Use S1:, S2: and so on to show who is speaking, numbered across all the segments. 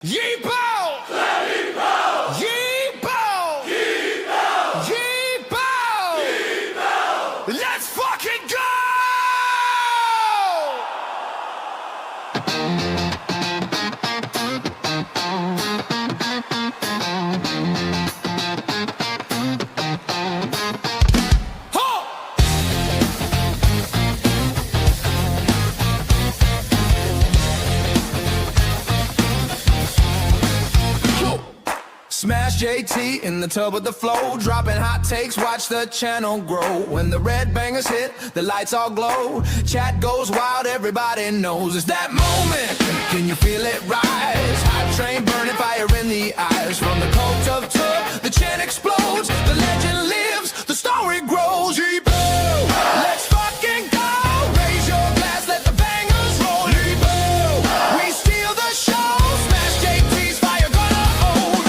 S1: Yeepow! Yeepow! Yeepow! Yeepow! Yeepow! Let's fucking go! Smash JT in the tub with the flow, dropping hot takes, watch the channel grow. When the red bangers hit, the lights all glow. Chat goes wild, everybody knows it's that moment. Can you feel it rise? Hot train burning, fire in the eyes. From the cult of tub, the chant explodes. The legend lives, the story grows. Yeepow! Let's fucking go! Raise your glass, let the bangers roll. Yeepow! We steal the show. Smash JT's fire gonna hold.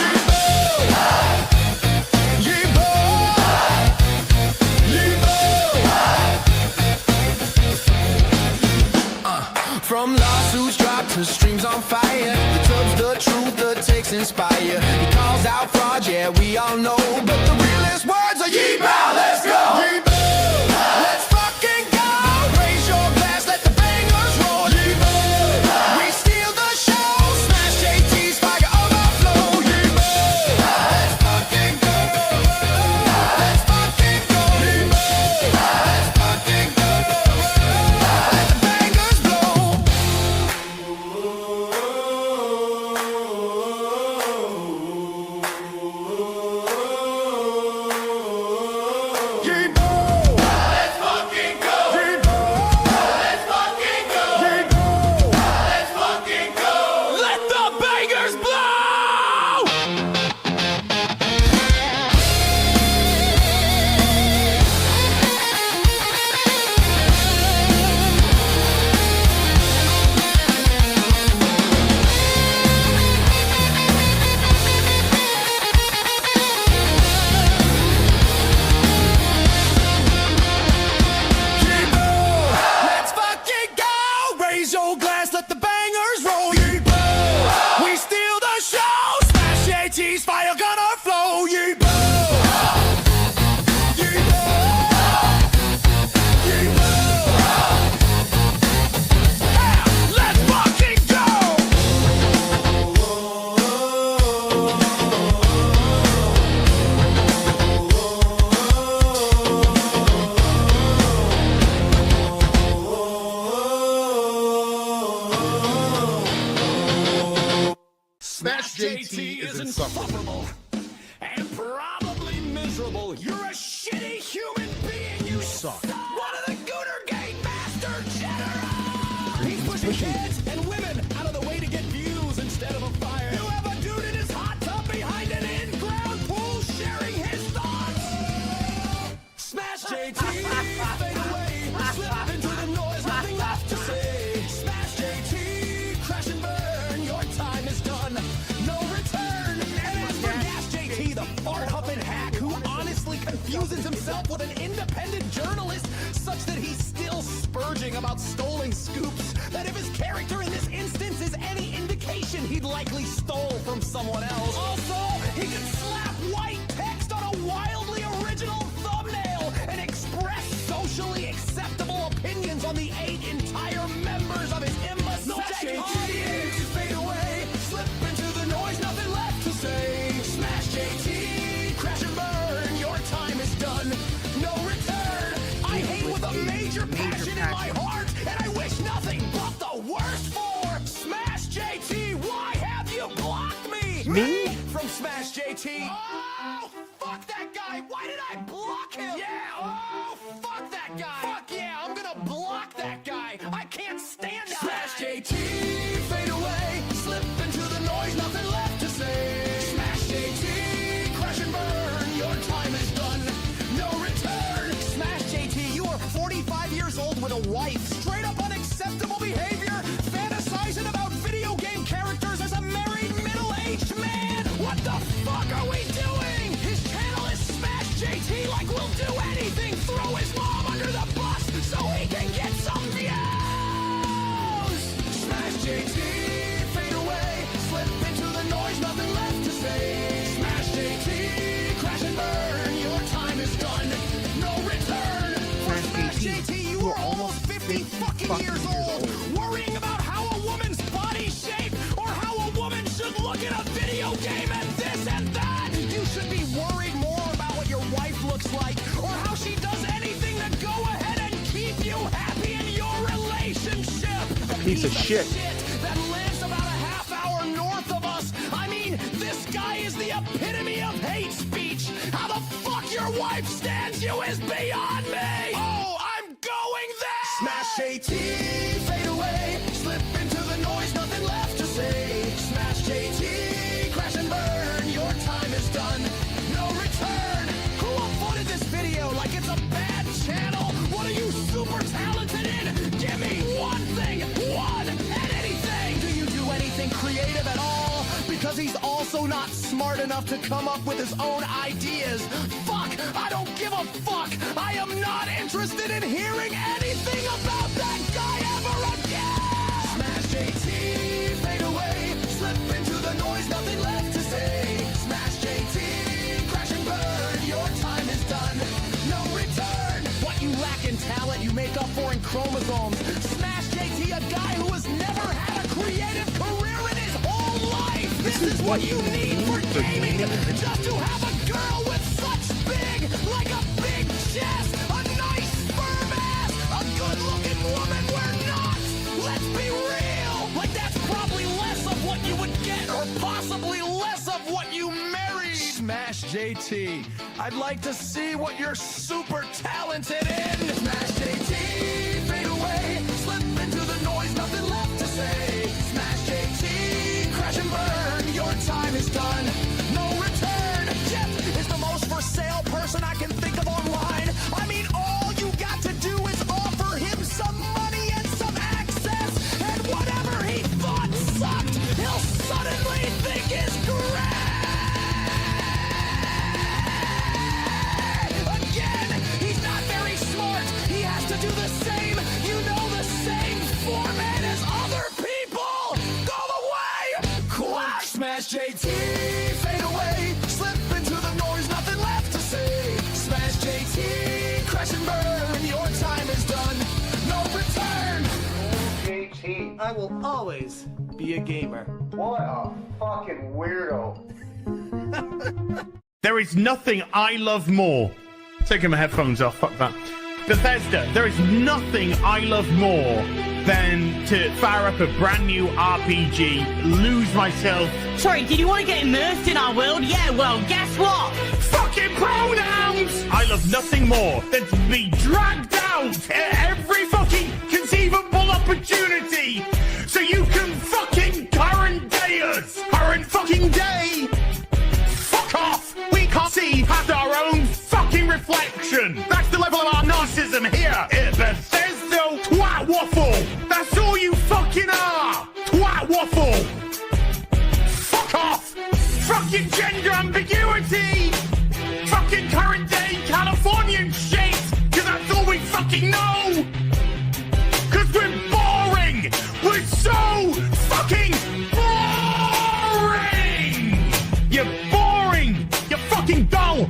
S1: From lawsuits dropped to streams on fire, the tub's the truth, the takes inspire. He calls out fraud, yeah, we all know, but the realest words are yeepow, let's go! Yeepow! Let's fucking go! Raise your glass, let the bangers roll. Yeepow! We steal the show, smash JT's fire overflow. Yeepow! Let's fucking go! Let's fucking go! Yeepow! Let's fucking go! Let the bangers blow. Raise your glass, let the bangers roll. Yeepow! We steal the show. Smash JT's fire gonna flow. Yeepow! Yeepow! Yeepow! Yeah, let's fucking go!
S2: Smash JT is insufferable
S1: and probably miserable. You're a shitty human being. You
S2: suck.
S1: One of the Gooner Gang master generals. He's pushing kids and women out of the way to get views instead of a fire. You have a dude in his hot tub behind an in-ground pool sharing his thoughts. Smash JT, fade away, slip into the noise, nothing left to say. Smash JT, crash and burn, your time is done. No return. And as for Gas JT, the fart-huffing hack who honestly confuses himself with an independent journalist such that he's still spurging about stolen scoops, that if his character in this instance is any indication, he'd likely stole from someone else. Also, he can slap white text on a wildly original thumbnail and express socially acceptable opinions on the 8 entire members of his imbecilic audience. Fade away, slip into the noise, nothing left to say. Smash JT, crash and burn, your time is done. No return. I hate with a major passion in my heart, and I wish nothing but the worst for Smash JT. Why have you blocked me?
S2: Me?
S1: From Smash JT. Oh, fuck that guy. Why did I block him? Yeah, oh, fuck that guy. Fuck yeah, I'm gonna block that guy. I can't stand that. Smash JT, fade away, slip into the noise, nothing left to say. Smash JT, crash and burn, your time is done. No return. Smash JT, you are 45 years old with a wife. Straight up unacceptable behavior. Fantasizing about video game characters as a married middle-aged man. What the fuck are we doing? His channel is Smash JT like we'll do anything. Throw his mom under the bus so he can get some views. Smash JT, fade away, slip into fucking a video game and this and that. You should be worried more about what your wife looks like or how she does anything to go ahead and keep you happy in your relationship.
S3: Piece of shit.
S1: That lives about a half hour north of us. I mean, this guy is the epitome of hate speech. How the fuck your wife stands you is beyond me. Oh, I'm going there. Smash JT, fade away, slip into the noise, nothing left to say. Smash JT, crash and burn, your time is done, no return. Who uploaded this video like it's a bad channel? What are you super talented in? Give me one thing, one and anything. Do you do anything creative at all? Because he's also not smart enough to come up with his own ideas. Fuck, I don't give a fuck. I am not interested in hearing anything about that guy ever again. Smash JT, fade away, slip into the noise, nothing left to say. Smash JT, crash and burn, your time is done, no return. What you lack in talent, you make up for in chromosomes. Smash JT, a guy who has never had a creative career in his whole life. This is what you need for gaming, just to have a girl with such big, like a big chest, a nice firm ass, a good-looking woman. We're not. Let's be real. Like that's probably less of what you would get, or possibly less of what you marry. Smash JT, I'd like to see what you're super talented in. Smash JT, fade away, slip into the noise, nothing left to say. Smash JT, crash and burn, your time is done, no return. Jeff is the most for sale person I can think of online. I mean, all you got to do is offer him some money and some access, and whatever he thought sucked, he'll suddenly think is great. Again, he's not very smart. He has to do the same, you know, the same format as other people. Go away! Quack! Smash JT, fade away, slip into the noise, nothing left to say. Smash JT, crash and burn, your time is done, no return.
S4: JT,
S5: I will always be a gamer.
S4: what a fucking weirdo.
S3: There is nothing I love more. Taking my headphones off, fuck that. Bethesda, there is nothing I love more than to fire up a brand new RPG, lose myself.
S6: Sorry, did you want to get immersed in our world? Yeah, well, guess what?
S3: Fucking pronouns! I love nothing more than to be dragged out at every fucking conceivable opportunity so you can fucking current day us. Current fucking day! Fuck off! We can't see past our own fucking reflection. That's the level of our narcissism here at Bethesda. Twat waffle! That's all you fucking are! Twat waffle! Fuck off! Fucking gender ambiguity! Fucking current day Californian shit! Cause that's all we fucking know! Cause we're boring! We're so fucking boring! You're boring! You're fucking dull!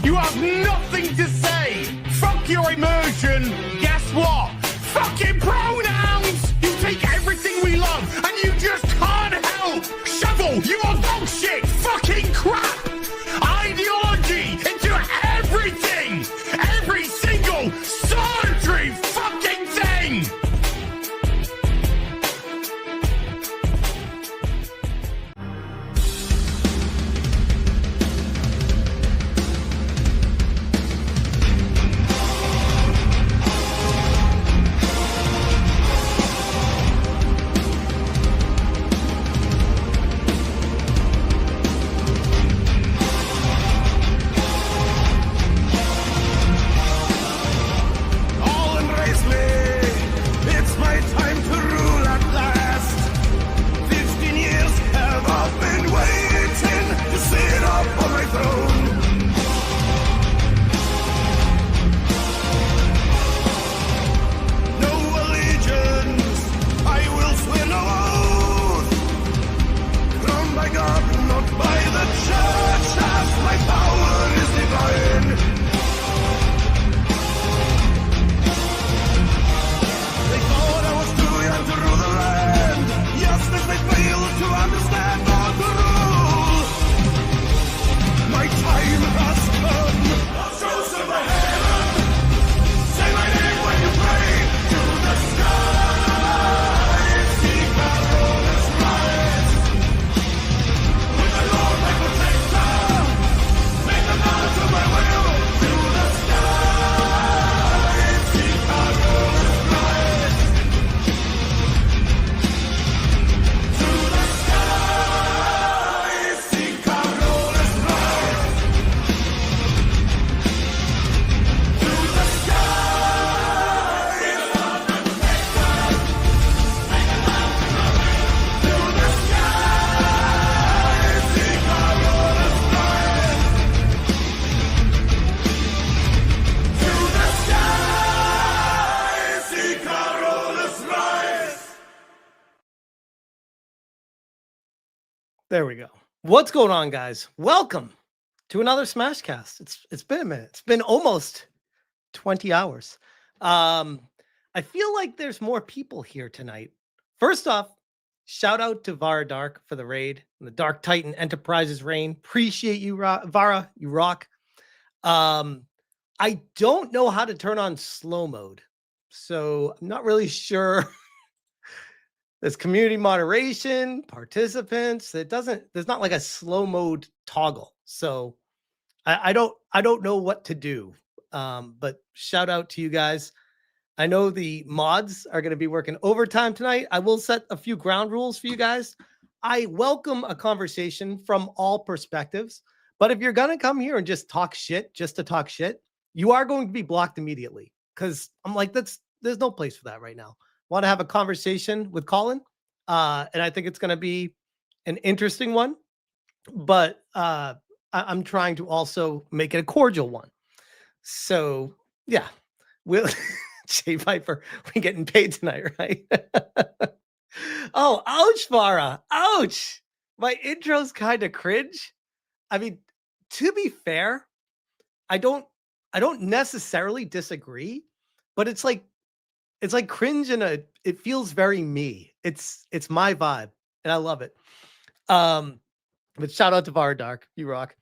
S3: You have nothing to say! Fuck your immersion! Guess what? Fucking pronouns! You take everything we love and you just can't help! Shovel! You are dog shit! Fucking crap!
S7: There we go. What's going on, guys? Welcome to another Smashcast. It's been a minute. It's been almost 20 hours. I feel like there's more people here tonight. First off, shout out to Vara Dark for the raid and the Dark Titan Enterprises reign. Appreciate you, Vara. You rock. I don't know how to turn on slow mode, so I'm not really sure. There's community moderation, participants. There's not like a slow mode toggle. So I don't know what to do. But shout out to you guys. I know the mods are going to be working overtime tonight. I will set a few ground rules for you guys. I welcome a conversation from all perspectives. But if you're going to come here and just talk shit, just to talk shit, you are going to be blocked immediately. Because I'm like, there's no place for that right now. Want to have a conversation with Colin, and I think it's going to be an interesting one, but I'm trying to also make it a cordial one. So yeah, we'll Jay Viper, we're getting paid tonight, right? Oh, ouch, Farah, ouch! My intro's kind of cringe. I mean, to be fair, I don't necessarily disagree, but it's like cringe it feels very me. It's my vibe and I love it. But shout out to Vara Dark. You rock.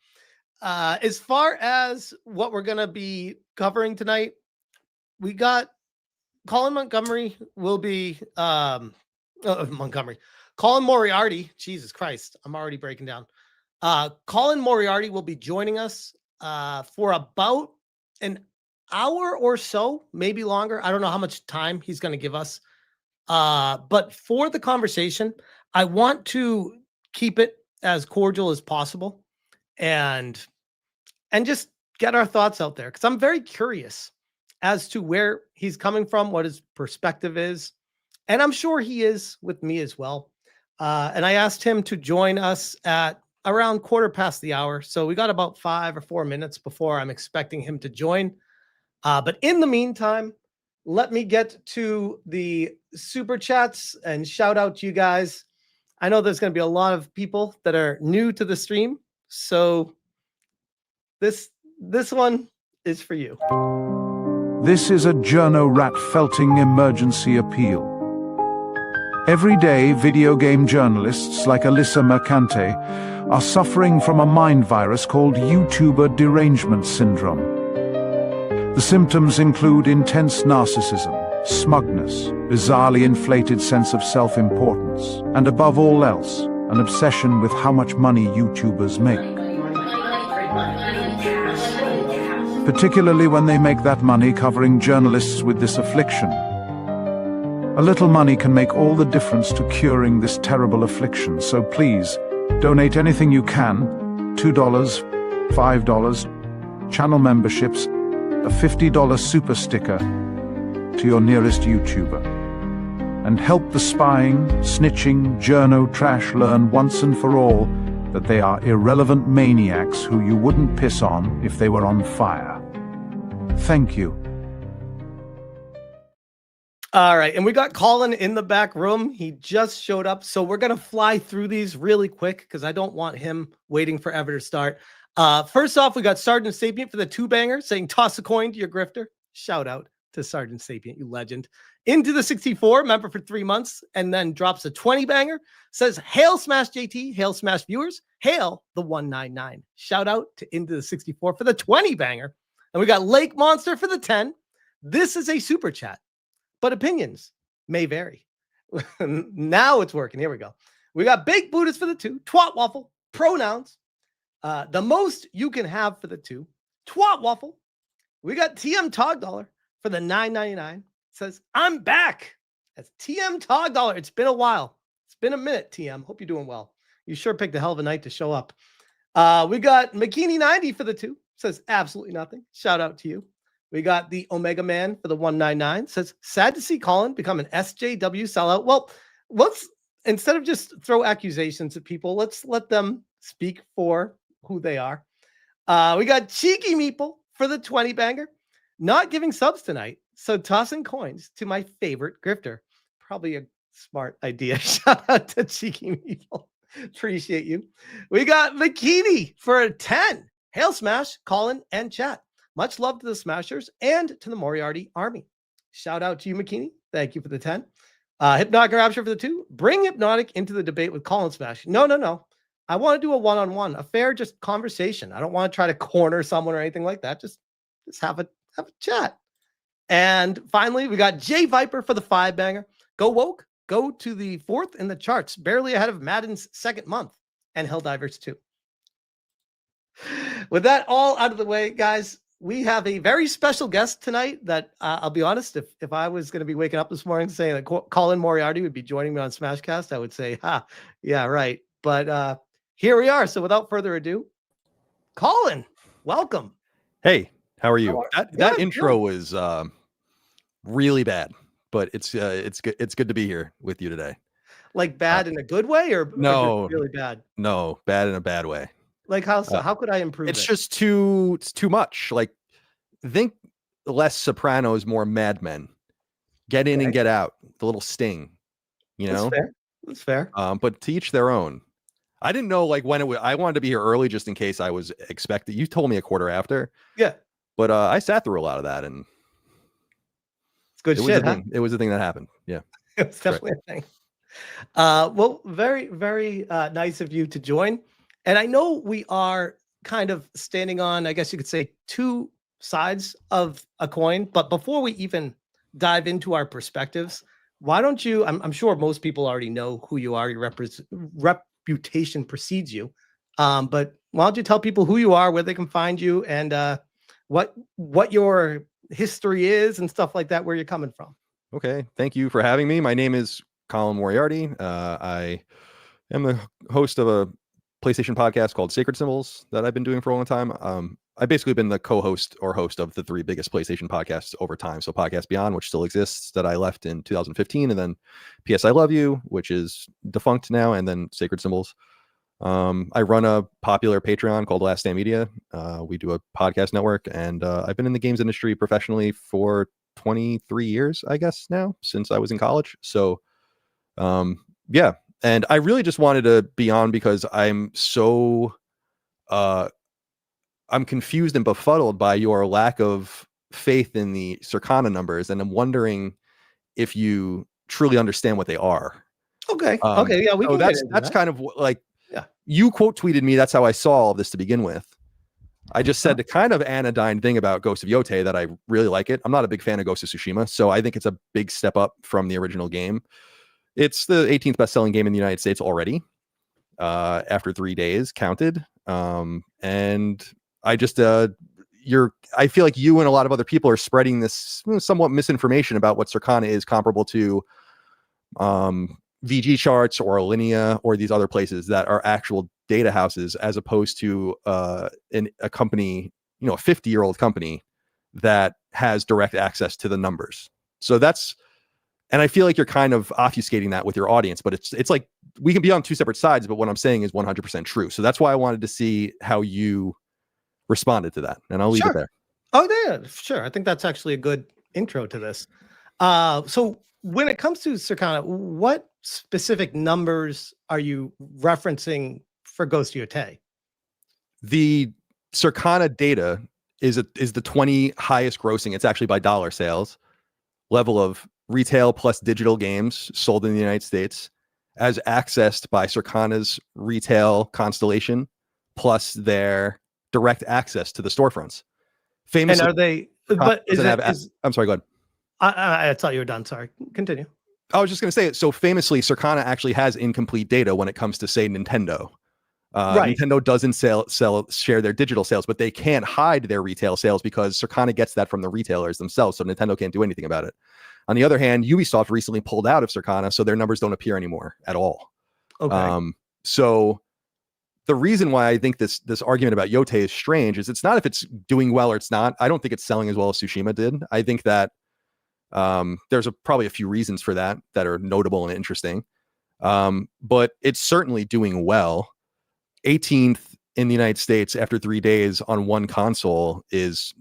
S7: As far as what we're going to be covering tonight, we got Colin Montgomery will be Colin Moriarty. Jesus Christ. I'm already breaking down. Colin Moriarty will be joining us for about an hour or so, maybe longer. I don't know how much time he's going to give us. But for the conversation, I want to keep it as cordial as possible and just get our thoughts out there. Because I'm very curious as to where he's coming from, what his perspective is. And I'm sure he is with me as well. And I asked him to join us at around 1:15. So we got about 5 or 4 minutes before I'm expecting him to join. But in the meantime, let me get to the super chats and shout out to you guys. I know there's going to be a lot of people that are new to the stream. So this one is for you.
S8: This is a Journo Rat Felting emergency appeal. Every day, video game journalists like Alyssa Mercante are suffering from a mind virus called YouTuber derangement syndrome. The symptoms include intense narcissism, smugness, bizarrely inflated sense of self-importance, and above all else, an obsession with how much money YouTubers make. Particularly when they make that money covering journalists with this affliction. A little money can make all the difference to curing this terrible affliction, so please, donate anything you can, $2, $5, channel memberships, a $50 super sticker to your nearest YouTuber. And help the spying, snitching, journo trash learn once and for all that they are irrelevant maniacs who you wouldn't piss on if they were on fire. Thank you.
S7: All right, and we got Colin in the back room. He just showed up, so we're going to fly through these really quick because I don't want him waiting forever to start. First off, we got Sergeant Sapient for the 2-banger saying toss a coin to your grifter. Shout out to Sergeant Sapient, you legend. Into the 64, member for 3 months, and then drops a 20-banger. Says, hail Smash JT, hail Smash viewers, hail the 199. Shout out to Into the 64 for the 20-banger. And we got Lake Monster for the 10. This is a super chat, but opinions may vary. Now it's working. Here we go. We got Big Buddhist for the 2, Twat Waffle, pronouns. The most you can have for the 2, Twat Waffle. We got TM Tog Dollar for the $9.99. Says, I'm back. That's TM Tog Dollar. It's been a while. It's been a minute, TM. Hope you're doing well. You sure picked a hell of a night to show up. We got McKinney 90 for the 2. Says, absolutely nothing. Shout out to you. We got the Omega Man for the 199. Says, sad to see Colin become an SJW sellout. Well, let's, instead of just throw accusations at people, let's let them speak for who they are. We got Cheeky Meeple for the 20-banger. Not giving subs tonight, so tossing coins to my favorite grifter. Probably a smart idea. Shout out to Cheeky Meeple. Appreciate you. We got Bikini for a 10. Hail Smash, Colin, and chat. Much love to the Smashers and to the Moriarty Army. Shout out to you, McKinney. Thank you for the 10. Hypnotic Rapture for the 2. Bring Hypnotic into the debate with Colin Smash. No. I want to do a one-on-one, a fair just conversation. I don't want to try to corner someone or anything like that. Just have a chat. And finally, we got Jay Viper for the 5-banger. Go woke. Go to the 4th in the charts, barely ahead of Madden's 2nd month and Helldivers 2. With that all out of the way, guys, we have a very special guest tonight that I'll be honest, if I was going to be waking up this morning saying that Colin Moriarty would be joining me on Smashcast, I would say, yeah, right. But here we are. So without further ado, Colin, welcome.
S9: Hey, how are you? That intro was really bad, but it's good. It's good to be here with you today.
S7: Like bad in a good way, or
S9: no,
S7: or really bad?
S9: No, bad in a bad way.
S7: Like how could I improve?
S9: It's just too much. Like, think less Sopranos, more Mad Men. Get in and get out. The little sting,
S7: That's fair.
S9: But to each their own. I didn't know like when it was. I wanted to be here early just in case I was expected. You told me a quarter after.
S7: Yeah.
S9: But I sat through a lot of that, and
S7: it's good shit.
S9: It was a thing that happened. Yeah,
S7: it's definitely a thing. Well, very, very nice of you to join. And I know we are kind of standing on, I guess you could say, two sides of a coin. But before we even dive into our perspectives, why don't you? I'm sure most people already know who you are. Your reputation precedes you. But why don't you tell people who you are, where they can find you, and what your history is and stuff like that, where you're coming from.
S9: Okay. Thank you for having me. My name is Colin Moriarty. I am the host of a PlayStation podcast called Sacred Symbols that I've been doing for a long time. I've basically been the co-host or host of the 3 biggest PlayStation podcasts over time. So Podcast Beyond, which still exists, that I left in 2015, and then PS I Love You, which is defunct now, and then Sacred Symbols. I run a popular Patreon called Last Stand Media. We do a podcast network, and I've been in the games industry professionally for 23 years, I guess now, since I was in college. So, yeah. And I really just wanted to be on because I'm so, I'm confused and befuddled by your lack of faith in the Circana numbers. And I'm wondering if you truly understand what they are.
S7: Okay. Okay. Yeah.
S9: That's kind of like, you quote tweeted me. That's how I saw all this to begin with. I just said the kind of anodyne thing about Ghost of Yotei that I really like it. I'm not a big fan of Ghost of Tsushima, so I think it's a big step up from the original game. It's the 18th best-selling game in the United States already, after 3 days counted. And I just, I feel like you and a lot of other people are spreading this somewhat misinformation about what Circana is comparable to, VG charts or Alinea or these other places that are actual data houses, as opposed to a company, a 50-year-old company that has direct access to the numbers. So and I feel like you're kind of obfuscating that with your audience, but it's like we can be on two separate sides, but what I'm saying is 100% true. So that's why I wanted to see how you responded to that, and I'll leave it there.
S7: Oh, yeah, sure. I think that's actually a good intro to this. So when it comes to Circana, what specific numbers are you referencing for Ghost of Yotei?
S9: The Circana data is the 20 highest grossing. It's actually by dollar sales level of retail plus digital games sold in the United States, as accessed by Circana's retail constellation, plus their direct access to the storefronts. Famously,
S7: and are they? But
S9: I'm sorry. Go ahead.
S7: I thought you were done. Sorry. Continue.
S9: I was just going to say it. So famously, Circana actually has incomplete data when it comes to, say, Nintendo. Right. Nintendo doesn't share their digital sales, but they can't hide their retail sales because Circana gets that from the retailers themselves. So Nintendo can't do anything about it. On the other hand, Ubisoft recently pulled out of Circana, so their numbers don't appear anymore at all.
S7: Okay.
S9: So the reason why I think this argument about Yotei is strange is it's not if it's doing well or it's not. I don't think it's selling as well as Tsushima did. I think that there's probably a few reasons for that are notable and interesting. But it's certainly doing well. 18th in the United States after 3 days on one console is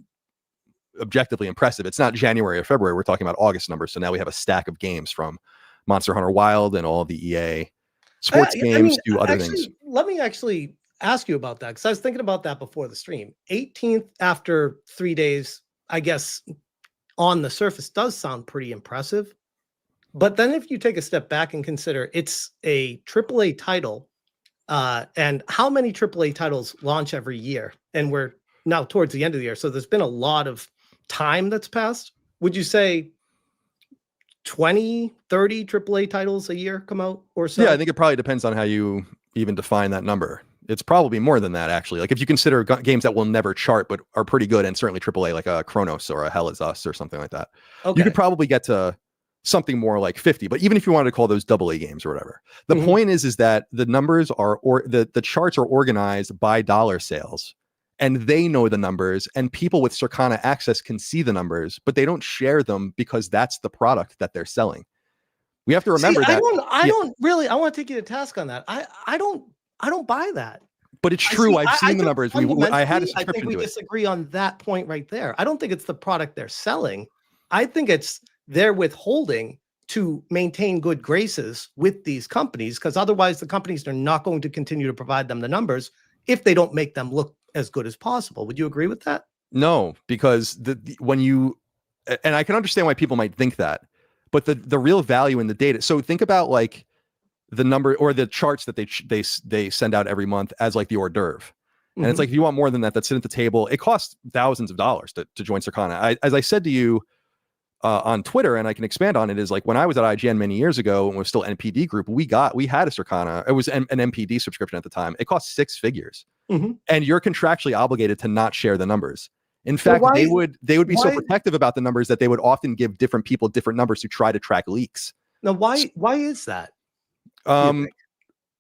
S9: objectively impressive. It's not January or February. We're talking about August numbers. So now we have a stack of games from Monster Hunter Wild and all the EA sports games to other
S7: actually,
S9: things.
S7: Let me actually ask you about that, because I was thinking about that before the stream. 18th after 3 days, I guess on the surface does sound pretty impressive. But then if you take a step back and consider it's a AAA title, and how many AAA titles launch every year? And we're now towards the end of the year. So there's been a lot of time that's passed. Would you say 20, 30 AAA titles a year come out or so?
S9: Yeah, I think it probably depends on how you even define that number. It's probably more than that, actually. Like if you consider games that will never chart but are pretty good and certainly AAA, like a Chronos or a Hell Is Us or something like that, you could probably get to something more like 50. But even if you wanted to call those AA games or whatever, the point is that the numbers are, or the charts are organized by dollar sales, and they know the numbers, and people with Circana access can see the numbers, but they don't share them because that's the product that they're selling. We have to remember that.
S7: I don't really. I want to take you to task on that. I don't buy that.
S9: But it's true. I've seen the numbers. I had a subscription
S7: I think we
S9: to it.
S7: disagree on that point right there. I don't think it's the product they're selling. I think it's they're withholding to maintain good graces with these companies, because otherwise the companies are not going to continue to provide them the numbers if they don't make them look as good as possible. Would you agree with that?
S9: No, because when you, and I can understand why people might think that, but the real value in the data. So think about like the number or the charts that they send out every month as like the hors d'oeuvre. And it's like, if you want more than that, that's sit at the table. It costs thousands of dollars to join Circana. As I said to you on Twitter, and I can expand on it, is like when I was at IGN many years ago and was still NPD group, we had a Circana. It was an NPD subscription at the time. It cost 6 figures. And you're contractually obligated to not share the numbers. In fact, they would be so protective about the numbers that they would often give different people different numbers to try to track leaks.
S7: Now, why is that?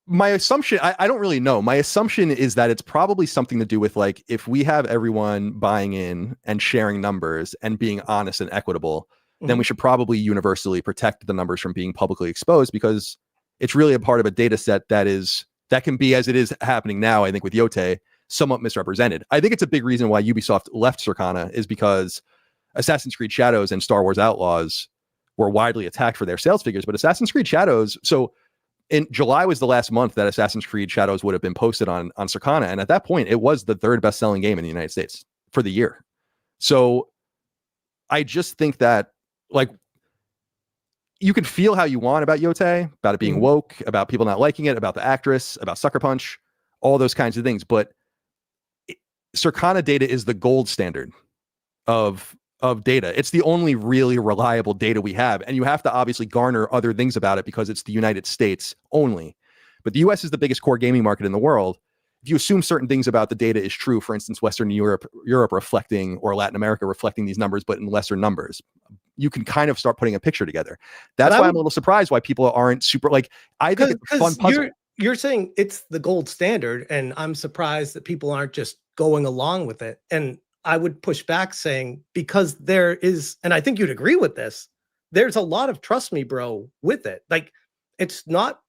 S9: My assumption, I don't really know. My assumption is that it's probably something to do with like, if we have everyone buying in and sharing numbers and being honest and equitable, then we should probably universally protect the numbers from being publicly exposed, because it's really a part of a data set that can be, as it is happening now, I think with Yotei, somewhat misrepresented. I think it's a big reason why Ubisoft left Circana, is because Assassin's Creed Shadows and Star Wars Outlaws were widely attacked for their sales figures. But Assassin's Creed Shadows, so in July was the last month that Assassin's Creed Shadows would have been posted on Circana. And at that point, it was the 3rd best-selling game in the United States for the year. So I just think that, like, you can feel how you want about Yotei, about it being woke, about people not liking it, about the actress, about Sucker Punch, all those kinds of things. But Circana data is the gold standard of data. It's the only really reliable data we have. And you have to obviously garner other things about it because it's the United States only. But the US is the biggest core gaming market in the world. If you assume certain things about the data is true, for instance, Western Europe reflecting, or Latin America reflecting these numbers, but in lesser numbers, you can kind of start putting a picture together. That's why I'm a little surprised why people aren't super, like, I think it's a fun puzzle.
S7: You're saying it's the gold standard, and I'm surprised that people aren't just going along with it. And I would push back saying, because there is, and I think you'd agree with this, there's a lot of trust me, bro, with it. Like, it's not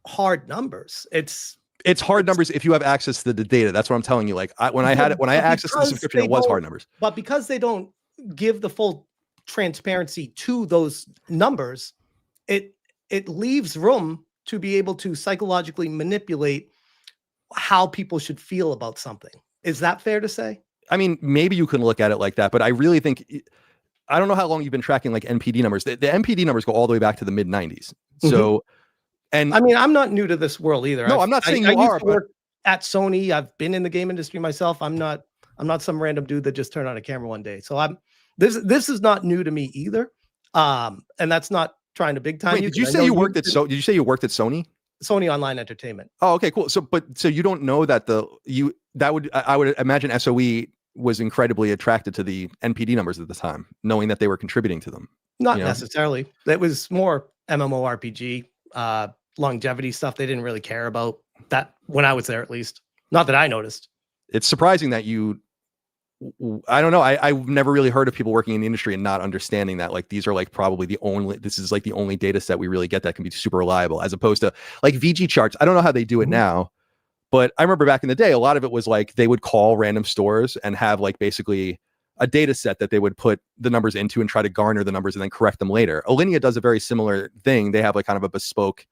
S7: hard numbers. It's hard
S9: numbers if you have access to the data. That's what I'm telling you. Like when I accessed the subscription, it was hard numbers.
S7: But because they don't give the full transparency to those numbers, it leaves room to be able to psychologically manipulate how people should feel about something. Is that fair to say?
S9: I mean, maybe you can look at it like that, but I really think, I don't know how long you've been tracking like NPD numbers. The NPD numbers go all the way back to the mid 90s. So, and
S7: I mean, I'm not new to this world either.
S9: No, I'm not saying
S7: I
S9: you are.
S7: Used to work at Sony. I've been in the game industry myself. I'm not some random dude that just turned on a camera one day. So this is not new to me either. And that's not trying to big time.
S9: Wait, did you say you worked at Sony?
S7: Sony Online Entertainment.
S9: Oh, okay, cool. So you don't know that I would imagine SOE was incredibly attracted to the NPD numbers at the time, knowing that they were contributing to them.
S7: Not necessarily. It was more MMORPG, longevity stuff. They didn't really care about that when I was there, at least. Not that I noticed.
S9: It's surprising that I don't know. I've never really heard of people working in the industry and not understanding that, like, these are like probably this is like the only data set we really get that can be super reliable, as opposed to like VG charts. I don't know how they do it now, but I remember back in the day, a lot of it was like they would call random stores and have like basically a data set that they would put the numbers into and try to garner the numbers and then correct them later. Alinea does a very similar thing. They have like kind of a bespoke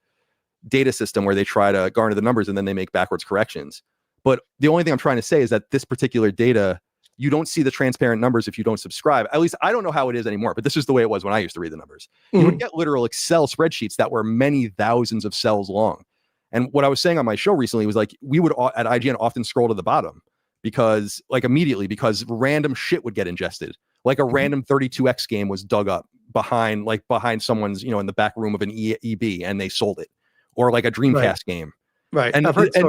S9: data system where they try to garner the numbers and then they make backwards corrections. But the only thing I'm trying to say is that this particular data, you don't see the transparent numbers if you don't subscribe. At least I don't know how it is anymore, but this is the way it was when I used to read the numbers. You would get literal Excel spreadsheets that were many thousands of cells long. And what I was saying on my show recently was like, we would at IGN often scroll to the bottom because immediately, because random shit would get ingested. Like a random 32X game was dug up behind someone's, in the back room of an EB and they sold it, or like a Dreamcast game.
S7: Right.
S9: And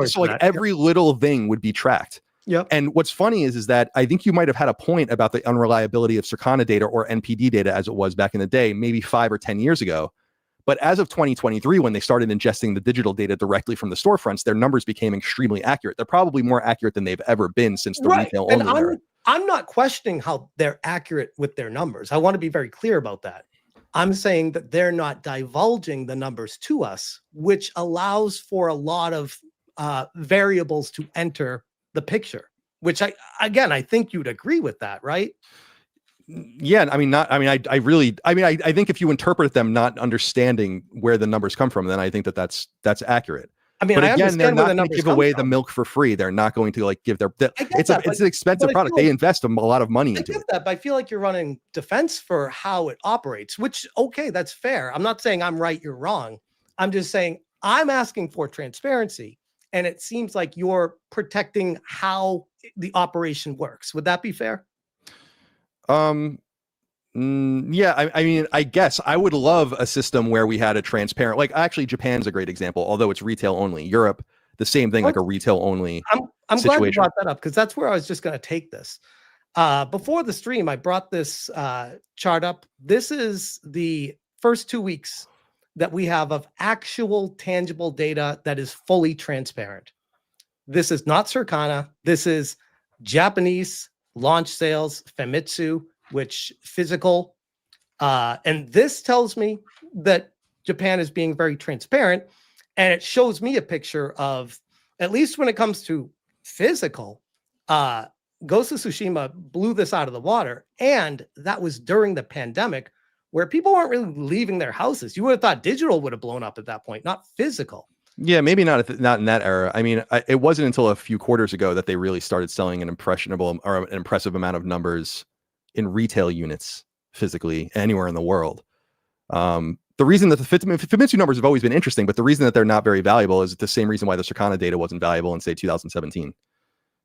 S9: so like every little thing would be tracked.
S7: Yep.
S9: And what's funny is that I think you might have had a point about the unreliability of Circana data or NPD data as it was back in the day, maybe 5 or 10 years ago. But as of 2023, when they started ingesting the digital data directly from the storefronts, their numbers became extremely accurate. They're probably more accurate than they've ever been since the retail only era.
S7: I'm not questioning how they're accurate with their numbers. I want to be very clear about that. I'm saying that they're not divulging the numbers to us, which allows for a lot of variables to enter the picture, which I think you'd agree with that, right?
S9: Yeah. I think if you interpret them not understanding where the numbers come from, then I think that's accurate.
S7: I mean,
S9: but
S7: I
S9: again, they're not
S7: going
S9: to give away the milk for free. They're not going to give it's an expensive product. They invest a lot of money into it.
S7: But I feel like you're running defense for how it operates, which, okay, that's fair. I'm not saying I'm right, you're wrong. I'm just saying I'm asking for transparency. And it seems like you're protecting how the operation works. Would that be fair?
S9: Yeah, I mean, I guess I would love a system where we had a transparent, like actually Japan's a great example, although it's retail only. Europe, the same thing, like a retail only.
S7: I'm glad you brought that up because that's where I was just going to take this. Before the stream, I brought this chart up. This is the first 2 weeks that we have of actual tangible data that is fully transparent. This is not Circana. This is Japanese launch sales, Famitsu, which physical. And this tells me that Japan is being very transparent. And it shows me a picture of, at least when it comes to physical, Ghost of Tsushima blew this out of the water. And that was during the pandemic where people weren't really leaving their houses. You would have thought digital would have blown up at that point, not physical.
S9: Yeah, maybe not in that era. I mean, it wasn't until a few quarters ago that they really started selling an impressive amount of numbers in retail units physically anywhere in the world. The reason that the Famitsu numbers have always been interesting, but the reason that they're not very valuable is the same reason why the Circana data wasn't valuable in, say, 2017,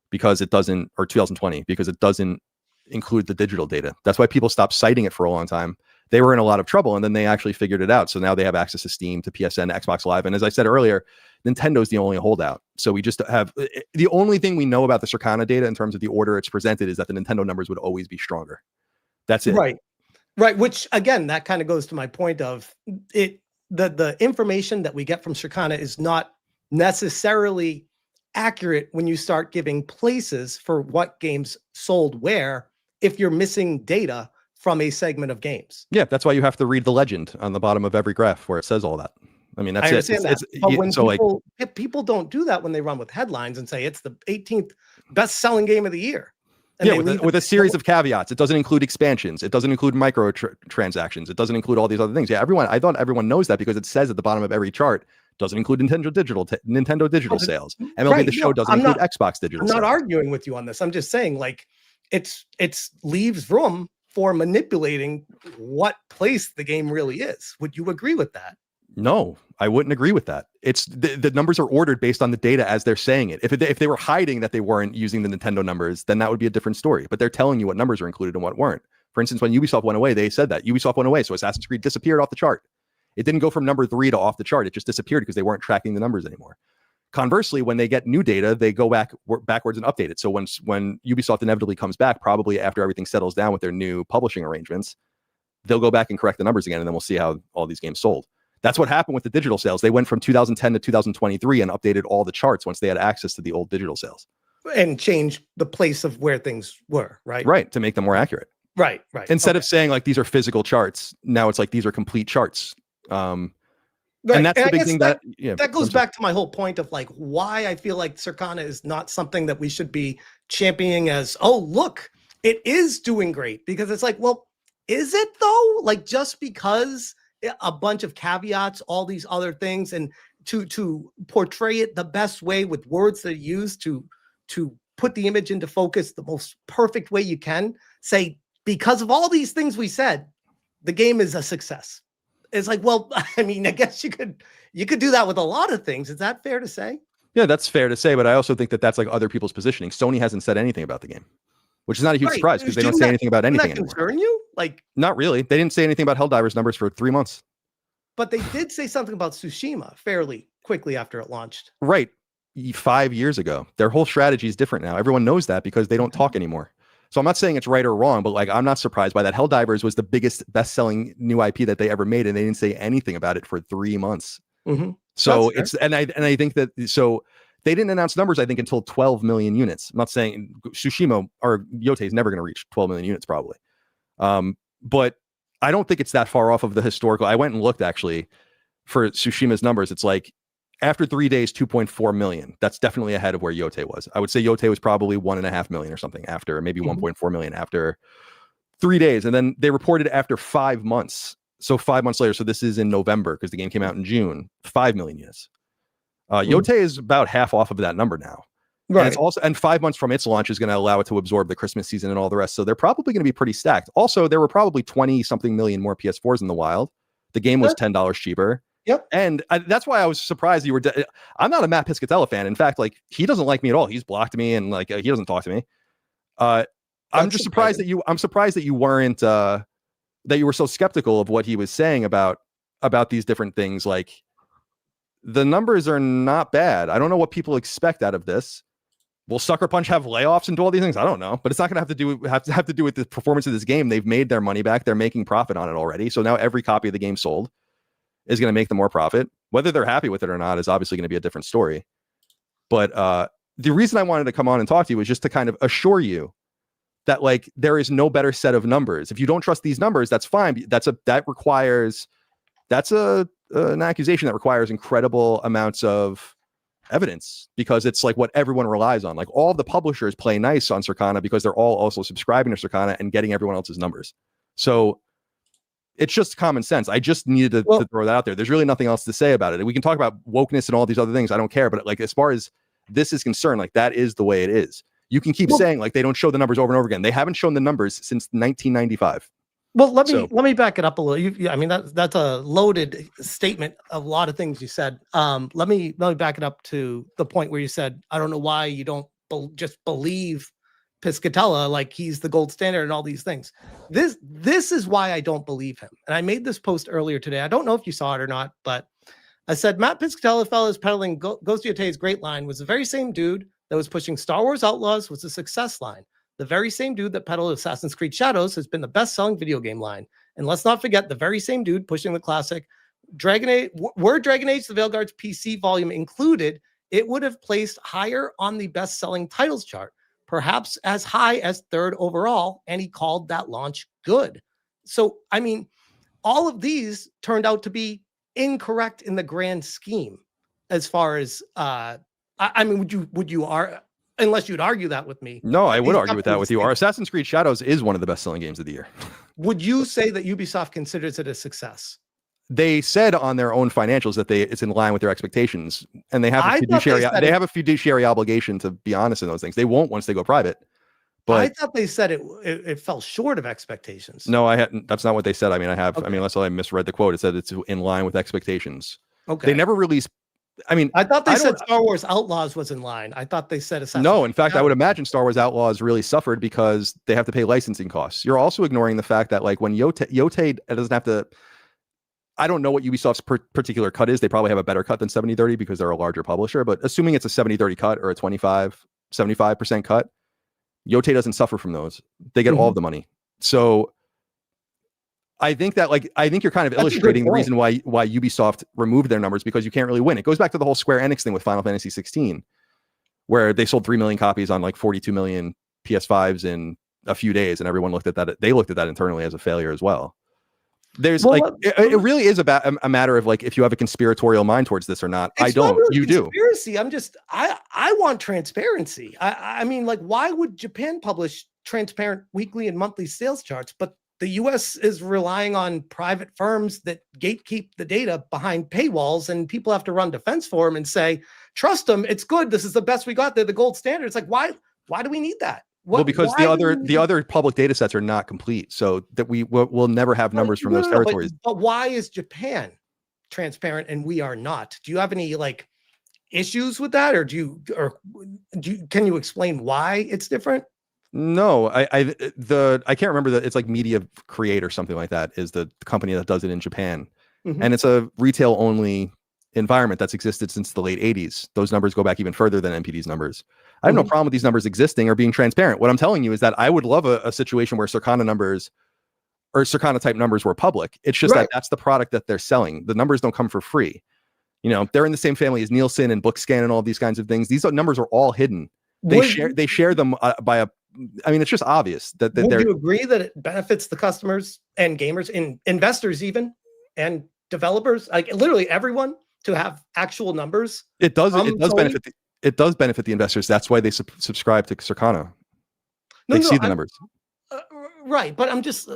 S9: because it doesn't, or 2020, because it doesn't include the digital data. That's why people stopped citing it for a long time. They were in a lot of trouble, and then they actually figured it out. So now they have access to Steam, to PSN, to Xbox Live. And as I said earlier, Nintendo's the only holdout. So we just have the only thing we know about the Circana data in terms of the order it's presented is that the Nintendo numbers would always be stronger. That's it.
S7: Right. Which again, that kind of goes to my point of it. The information that we get from Circana is not necessarily accurate when you start giving places for what games sold where, if you're missing data from a segment of games.
S9: Yeah, that's why you have to read the legend on the bottom of every graph where it says all that. I mean, that's it.
S7: But when people don't do that when they run with headlines and say it's the 18th best-selling game of the year.
S9: And with a series of caveats. It doesn't include expansions. It doesn't include micro transactions. It doesn't include all these other things. Yeah, I thought everyone knows that because it says at the bottom of every chart, doesn't include Nintendo digital sales. MLB The Show doesn't include Xbox digital sales.
S7: I'm not arguing with you on this. I'm just saying, like, it's leaves room for manipulating what place the game really is. Would you agree with that?
S9: No, I wouldn't agree with that. It's the numbers are ordered based on the data as they're saying it. If they were hiding that they weren't using the Nintendo numbers, then that would be a different story. But they're telling you what numbers are included and what weren't. For instance, when Ubisoft went away, they said that Ubisoft went away, so Assassin's Creed disappeared off the chart. It didn't go from number 3 to off the chart. It just disappeared because they weren't tracking the numbers anymore. Conversely, when they get new data, they go backwards and update it. So when Ubisoft inevitably comes back, probably after everything settles down with their new publishing arrangements, they'll go back and correct the numbers again, and then we'll see how all these games sold. That's what happened with the digital sales. They went from 2010 to 2023 and updated all the charts once they had access to the old digital sales.
S7: And changed the place of where things were, right?
S9: Right, to make them more accurate.
S7: Right.
S9: Instead of saying like these are physical charts, now it's like these are complete charts. And that's the big thing that
S7: goes back to my whole point of like why I feel like Circana is not something that we should be championing as, oh, look, it is doing great. Because it's like, well, is it though? Like just because a bunch of caveats, all these other things, and to portray it the best way with words that are used to put the image into focus the most perfect way you can. Say, because of all these things we said, the game is a success. It's like, well, I mean, I guess you could do that with a lot of things. Is that fair to say?
S9: Yeah, that's fair to say, but I also think that that's like other people's positioning. Sony hasn't said anything about the game, which is not a huge surprise because they don't say anything about anything anymore.
S7: Concern you? Like,
S9: not really. They didn't say anything about Helldivers numbers for 3 months.
S7: But they did say something about Tsushima fairly quickly after it launched.
S9: Right. 5 years ago. Their whole strategy is different now. Everyone knows that because they don't talk anymore. So I'm not saying it's right or wrong, but like I'm not surprised by that. Helldivers was the biggest best-selling new IP that they ever made, and they didn't say anything about it for 3 months. So it's and I think that so they didn't announce numbers, I think, until 12 million units. I'm not saying Tsushima or Yotei is never going to reach 12 million units, probably. But I don't think it's that far off of the historical. I went and looked actually for Tsushima's numbers. It's like after 3 days, 2.4 million. That's definitely ahead of where Yotei was. I would say Yotei was probably 1.5 million or something after, maybe 1.4 million after 3 days. And then they reported after 5 months. So 5 months later, so this is in November because the game came out in June, 5 million units. Yotei is about half off of that number now. Right. And it's also, and 5 months from its launch is going to allow it to absorb the Christmas season and all the rest. So they're probably going to be pretty stacked. Also, there were probably 20 something million more PS4s in the wild. The game was $10 cheaper.
S7: Yep.
S9: And that's why I was surprised you were. I'm not a Matt Piscatella fan. In fact, like he doesn't like me at all. He's blocked me and like he doesn't talk to me. I'm just surprised that you. I'm surprised that you weren't. That you were so skeptical of what he was saying about these different things. Like the numbers are not bad. I don't know what people expect out of this. Will Sucker Punch have layoffs and do all these things? I don't know, but it's not going to have to do with the performance of this game. They've made their money back. They're making profit on it already. So now every copy of the game sold is going to make them more profit. Whether they're happy with it or not is obviously going to be a different story. But the reason I wanted to come on and talk to you was just to kind of assure you that like there is no better set of numbers. If you don't trust these numbers, that's fine. That's an accusation that requires incredible amounts of evidence because it's like what everyone relies on. Like all the publishers play nice on Circana because they're all also subscribing to Circana and getting everyone else's numbers. So it's just common sense. I just needed to throw that out there. There's really nothing else to say about it. We can talk about wokeness and all these other things. I don't care. But like as far as this is concerned, like that is the way it is. You can keep saying like they don't show the numbers over and over again. They haven't shown the numbers since 1995.
S7: Well, let me back it up a little. I mean that's a loaded statement of a lot of things you said. Let me back it up to the point where you said I don't know why you don't just believe Piscatella like he's the gold standard and all these things. This is why I don't believe him. And I made this post earlier today. I don't know if you saw it or not, but I said Matt Piscatella fellas peddling Ghost of Yotei's great line was the very same dude that was pushing Star Wars Outlaws was a success line. The very same dude that peddled Assassin's Creed Shadows has been the best-selling video game line. And let's not forget the very same dude pushing the classic Dragon Age. Were Dragon Age the Veilguard's PC volume included, it would have placed higher on the best-selling titles chart, perhaps as high as third overall, and he called that launch good. So, I mean, all of these turned out to be incorrect in the grand scheme as far as, I mean, would you are unless you'd argue that with me.
S9: No, I would argue with that with you. Our Assassin's Creed Shadows is one of the best-selling games of the year.
S7: Would you say that Ubisoft considers it a success?
S9: They said on their own financials that it's in line with their expectations, and they have a fiduciary obligation to be honest in those things. They won't once they go private. But
S7: I thought they said it fell short of expectations.
S9: No, I hadn't. That's not what they said. I mean, I mean, unless I misread the quote, it said it's in line with expectations.
S7: Okay.
S9: They never released. I mean,
S7: I thought they said Star Wars Outlaws was in line. I thought they said Assassin's
S9: No, in fact, I would imagine Star Wars Outlaws really suffered because they have to pay licensing costs. You're also ignoring the fact that like when Yotei doesn't have to. I don't know what Ubisoft's particular cut is. They probably have a better cut than 70-30 because they're a larger publisher. But assuming it's a 70-30 cut or a 75% cut, Yotei doesn't suffer from those. They get all of the money. So I think that you're kind of illustrating the reason why Ubisoft removed their numbers, because you can't really win. It goes back to the whole Square Enix thing with Final Fantasy 16, where they sold 3 million copies on like 42 million PS5s in a few days, and everyone looked at that. They looked at that internally as a failure as well. There's it really is about a matter of like if you have a conspiratorial mind towards this or not. I don't. Really you do.
S7: Conspiracy. I want transparency. I mean, like, why would Japan publish transparent weekly and monthly sales charts, but the US is relying on private firms that gatekeep the data behind paywalls, and people have to run defense for them and say, trust them, it's good. This is the best we got. They're the gold standard. It's like, why do we need that?
S9: Well, because the other public data sets are not complete, so that we'll never have numbers from those territories.
S7: But why is Japan transparent and we are not? Do you have any like issues with that, or can you explain why it's different?
S9: No, I can't remember that. It's like Media Create or something like that is the company that does it in Japan, and it's a retail only environment that's existed since the late 80s. Those numbers go back even further than NPD's numbers. I have no problem with these numbers existing or being transparent. What I'm telling you is that I would love a situation where Circana numbers or Circana type numbers were public. It's just that that's the product that they're selling. The numbers don't come for free. You know, they're in the same family as Nielsen and Bookscan and all these kinds of things. These numbers are all hidden. They share them by a. I mean, it's just obvious that
S7: would you agree that it benefits the customers and gamers and investors even and developers, like literally everyone, to have actual numbers?
S9: It does benefit. It does benefit the investors. That's why they subscribe to Circana. They see the numbers.
S7: Right, but I'm just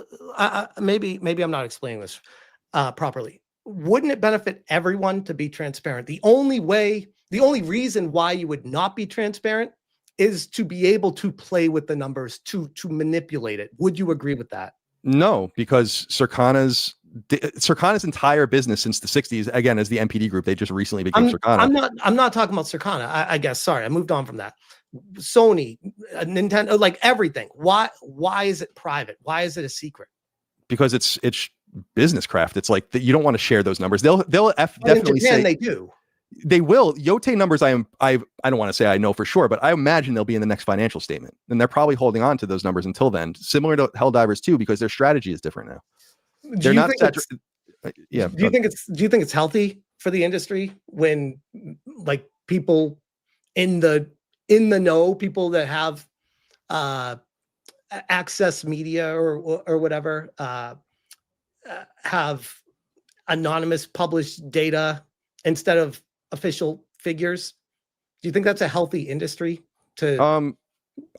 S7: maybe I'm not explaining this properly. Wouldn't it benefit everyone to be transparent? The only reason why you would not be transparent is to be able to play with the numbers, to manipulate it. Would you agree with that?
S9: No, because Circana's entire business since the 60s, again, as the NPD group, they just recently became Circana.
S7: I'm not talking about Circana. I guess. Sorry, I moved on from that. Sony, Nintendo, like everything. Why is it private? Why is it a secret?
S9: Because it's business craft. It's like that you don't want to share those numbers. They'll definitely say
S7: they do.
S9: They will. Yotei numbers, I don't want to say I know for sure, but I imagine they'll be in the next financial statement. And they're probably holding on to those numbers until then, similar to Helldivers too, because their strategy is different now. They're not yeah.
S7: Do you think it's healthy for the industry when like people in the know, people that have access media or whatever have anonymous published data instead of official figures? Do you think that's a healthy industry? I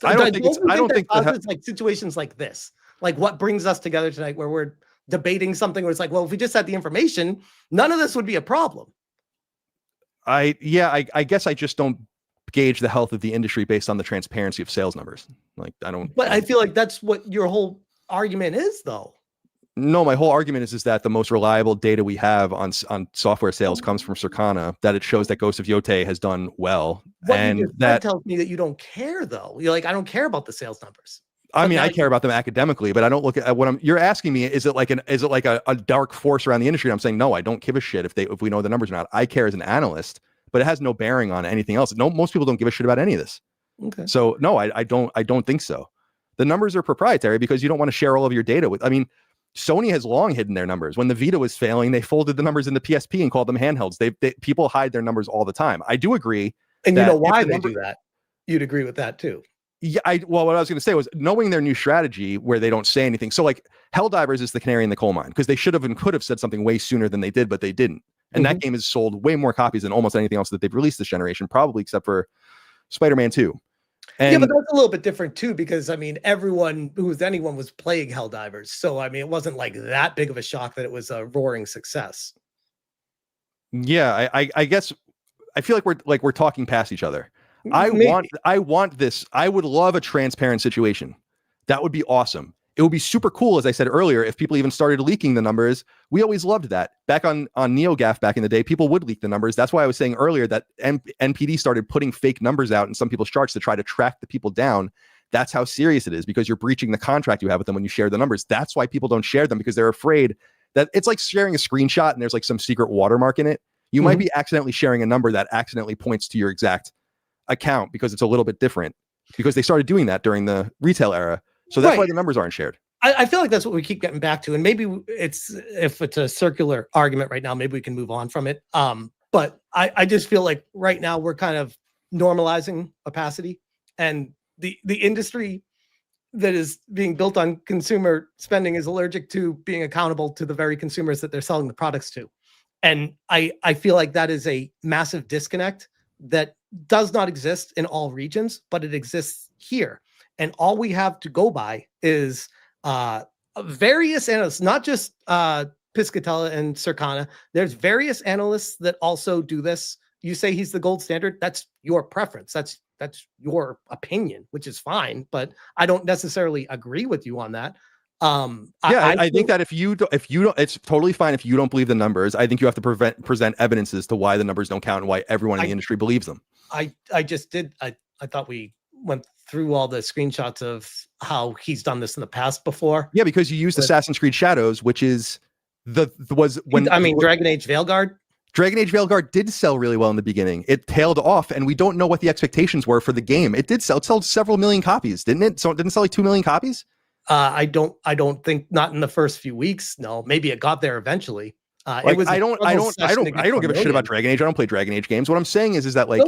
S7: don't think like situations like this, like what brings us together tonight, where we're debating something where it's like, well, if we just had the information, none of this would be a problem.
S9: I guess I just don't gauge the health of the industry based on the transparency of sales numbers. Like but I feel like that's what your whole argument is, though. No, my whole argument is that the most reliable data we have on software sales comes from Circana, that it shows that Ghost of Yotei has done well. And that
S7: tells me that you don't care, though. You're like, I don't care about the sales numbers.
S9: I mean, I care about them academically, but I don't look at what you're asking me. Is it like a dark force around the industry? I'm saying, no, I don't give a shit if we know the numbers or not. I care as an analyst, but it has no bearing on anything else. No, most people don't give a shit about any of this.
S7: Okay.
S9: So no, I don't think so. The numbers are proprietary because you don't want to share all of your data with, I mean, Sony has long hidden their numbers. When the Vita was failing, they folded the numbers in the PSP and called them handhelds. People hide their numbers all the time. I do agree.
S7: And you know why they do that? You'd agree with that too.
S9: Yeah, what I was going to say was knowing their new strategy where they don't say anything. So like Helldivers is the canary in the coal mine because they should have and could have said something way sooner than they did, but they didn't. And that game has sold way more copies than almost anything else that they've released this generation, probably except for Spider-Man 2.
S7: Yeah, but that's a little bit different too, because I mean, anyone was playing Helldivers. So I mean, it wasn't like that big of a shock that it was a roaring success.
S9: Yeah, I guess I feel like we're talking past each other. I want this. I would love a transparent situation. That would be awesome. It would be super cool, as I said earlier, if people even started leaking the numbers. We always loved that. Back on NeoGAF back in the day, people would leak the numbers. That's why I was saying earlier that NPD started putting fake numbers out in some people's charts to try to track the people down. That's how serious it is, because you're breaching the contract you have with them when you share the numbers. That's why people don't share them, because they're afraid that it's like sharing a screenshot and there's like some secret watermark in it. You might be accidentally sharing a number that accidentally points to your exact account because it's a little bit different, because they started doing that during the retail era. So that's why the numbers aren't shared.
S7: I feel like that's what we keep getting back to. And maybe if it's a circular argument right now, maybe we can move on from it. But I just feel like right now we're kind of normalizing opacity, and the industry that is being built on consumer spending is allergic to being accountable to the very consumers that they're selling the products to. And I feel like that is a massive disconnect that does not exist in all regions, but it exists here. And all we have to go by is various analysts, not just Piscatella and Circana. There's various analysts that also do this. You say he's the gold standard. That's your preference. That's your opinion, which is fine. But I don't necessarily agree with you on that.
S9: I think that if you don't, it's totally fine if you don't believe the numbers. I think you have to present evidence as to why the numbers don't count and why everyone in the industry believes them.
S7: I just did. I thought we went through all the screenshots of how he's done this in the past before.
S9: Yeah, because you used Assassin's Creed Shadows, which is
S7: Dragon Age Veilguard.
S9: Dragon Age Veilguard did sell really well in the beginning. It tailed off, and we don't know what the expectations were for the game. It did sell. It sold several million copies, didn't it? So it didn't sell like 2 million copies.
S7: I don't think, not in the first few weeks. No, maybe it got there eventually.
S9: I don't give a shit about Dragon Age. I don't play Dragon Age games. What I'm saying is that like,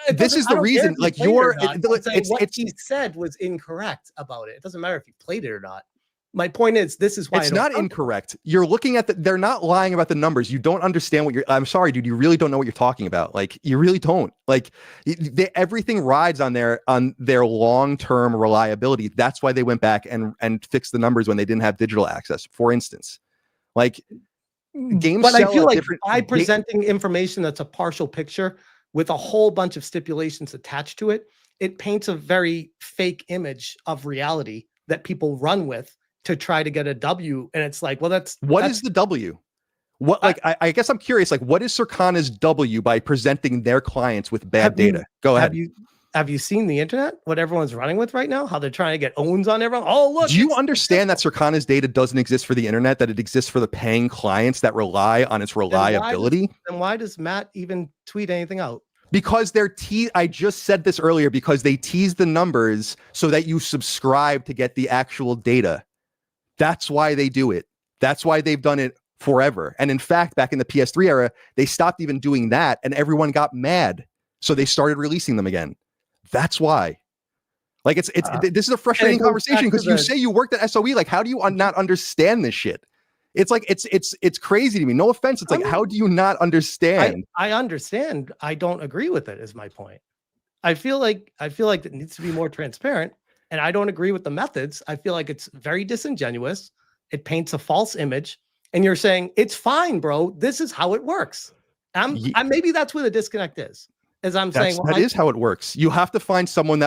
S9: this is the reason. Like
S7: what he said was incorrect about it. It doesn't matter if you played it or not. My point is, this is why
S9: it's not incorrect. You're looking at they're not lying about the numbers. You don't understand what I'm sorry, dude. You really don't know what you're talking about. Like, you really don't. Like, everything rides on their long-term reliability. That's why they went back and fixed the numbers when they didn't have digital access, for instance. Like, games.
S7: But I feel like by presenting information that's a partial picture with a whole bunch of stipulations attached to it, it paints a very fake image of reality that people run with to try to get a W. And it's like, well,
S9: what is the W? What, like, I guess I'm curious, like, what is Circana's W by presenting their clients with bad data? Go ahead.
S7: Have you seen the internet? What everyone's running with right now? How they're trying to get owns on everyone? Oh, look.
S9: Do you understand that Circana's data doesn't exist for the internet, that it exists for the paying clients that rely on its reliability?
S7: Then why does Matt even tweet anything out?
S9: Because I just said this earlier, because they tease the numbers so that you subscribe to get the actual data. That's why they do it. That's why they've done it forever. And in fact, back in the PS3 era, they stopped even doing that and everyone got mad. So they started releasing them again. That's why. Like, this is a frustrating conversation because you say you worked at SOE. Like, how do you not understand this shit? It's like, it's crazy to me. No offense. It's like, how do you not understand?
S7: I understand. I don't agree with it, is my point. I feel like it needs to be more transparent. And I don't agree with the methods. I feel like it's very disingenuous. It paints a false image. And you're saying, it's fine, bro. This is how it works. Maybe that's where the disconnect is. As I'm saying,
S9: that is how it works. You have to find someone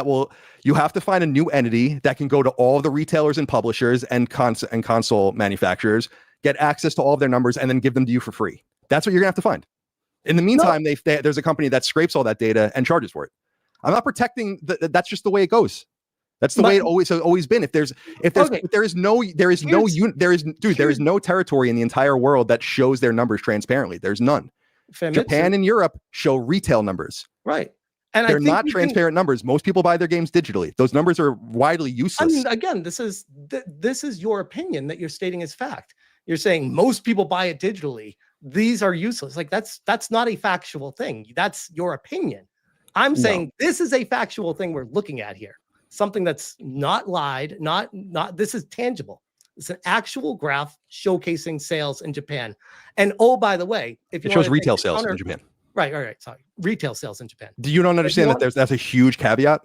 S9: you have to find a new entity that can go to all the retailers and publishers and console manufacturers, get access to all of their numbers, and then give them to you for free. That's what you're gonna have to find. In the meantime, there's a company that scrapes all that data and charges for it. I'm not protecting that's just the way it goes. That's the way it always been. There is no territory in the entire world that shows their numbers transparently. There's none. Japan and Europe show retail numbers.
S7: Right. And
S9: they're not transparent numbers. Most people buy their games digitally. Those numbers are widely useless.
S7: I mean, again, this is your opinion that you're stating as fact. You're saying most people buy it digitally. These are useless. Like, that's not a factual thing. That's your opinion. I'm saying this is a factual thing we're looking at here. Something that's not lied, not this is tangible. It's an actual graph showcasing sales in Japan. And oh, by the way, if you
S9: it shows retail sales in Japan.
S7: Right. Sorry. Retail sales in Japan.
S9: Do you not understand that that's a huge caveat?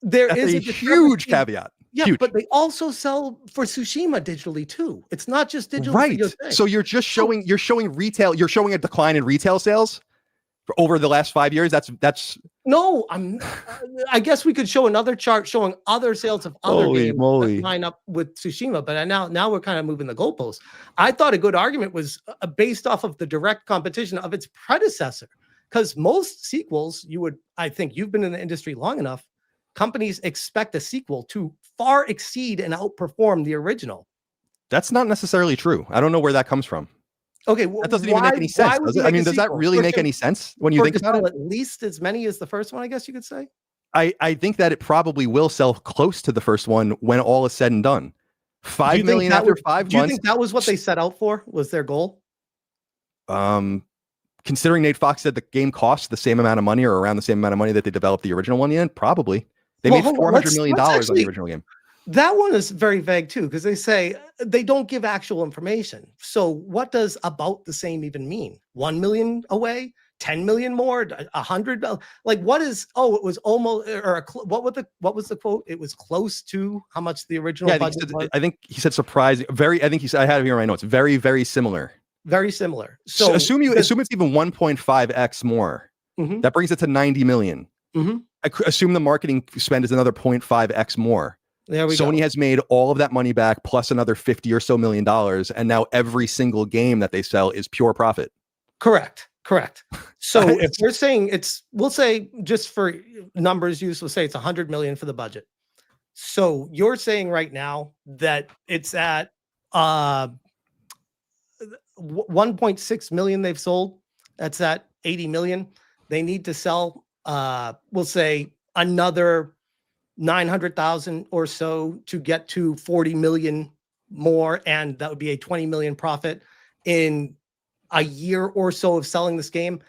S7: That's a
S9: huge caveat.
S7: Yeah,
S9: huge.
S7: But they also sell for Tsushima digitally too. It's not just digital.
S9: Right. So you're just showing retail. You're showing a decline in retail sales over the last 5 years. That's
S7: no. I guess we could show another chart showing other sales of other games that line up with Tsushima. But now we're kind of moving the goalposts. I thought a good argument was based off of the direct competition of its predecessor, because most sequels I think you've been in the industry long enough. Companies expect a sequel to far exceed and outperform the original.
S9: That's not necessarily true. I don't know where that comes from.
S7: Okay,
S9: that doesn't even make any sense, does it? I mean, does that really make any sense when you think about it?
S7: At least as many as the first one, I guess you could say.
S9: I think that it probably will sell close to the first one when all is said and done. 5 million after 5 months.
S7: Do you think that was what they set out for? Was their goal?
S9: Considering Nate Fox said the game cost the same amount of money or around the same amount of money that they developed the original one in, probably. They made $400 million on the original game.
S7: That one is very vague too, because they say they don't give actual information. So what does about the same even mean? 1 million away, 10 million more, 100 million? Like, what is? Oh, it was almost, what was the quote? It was close to how much the original budget was.
S9: I think he said surprising. I think he said, I had it here in my notes. Very, very similar.
S7: Very similar. So
S9: assume it's even 1.5x more.
S7: Mhm.
S9: That brings it to 90 million.
S7: Mhm.
S9: I assume the marketing spend is another 0.5x more.
S7: There we go.
S9: Sony has made all of that money back plus another $50 or so million, and now every single game that they sell is pure profit.
S7: Correct. So if we're saying we'll say, just for numbers use, we'll say it's 100 million for the budget. So you're saying right now that it's at 1.6 million they've sold. That's at 80 million. They need to sell, we'll say, another 900,000 or so to get to 40 million more, and that would be a 20 million profit in a year or so of selling this game.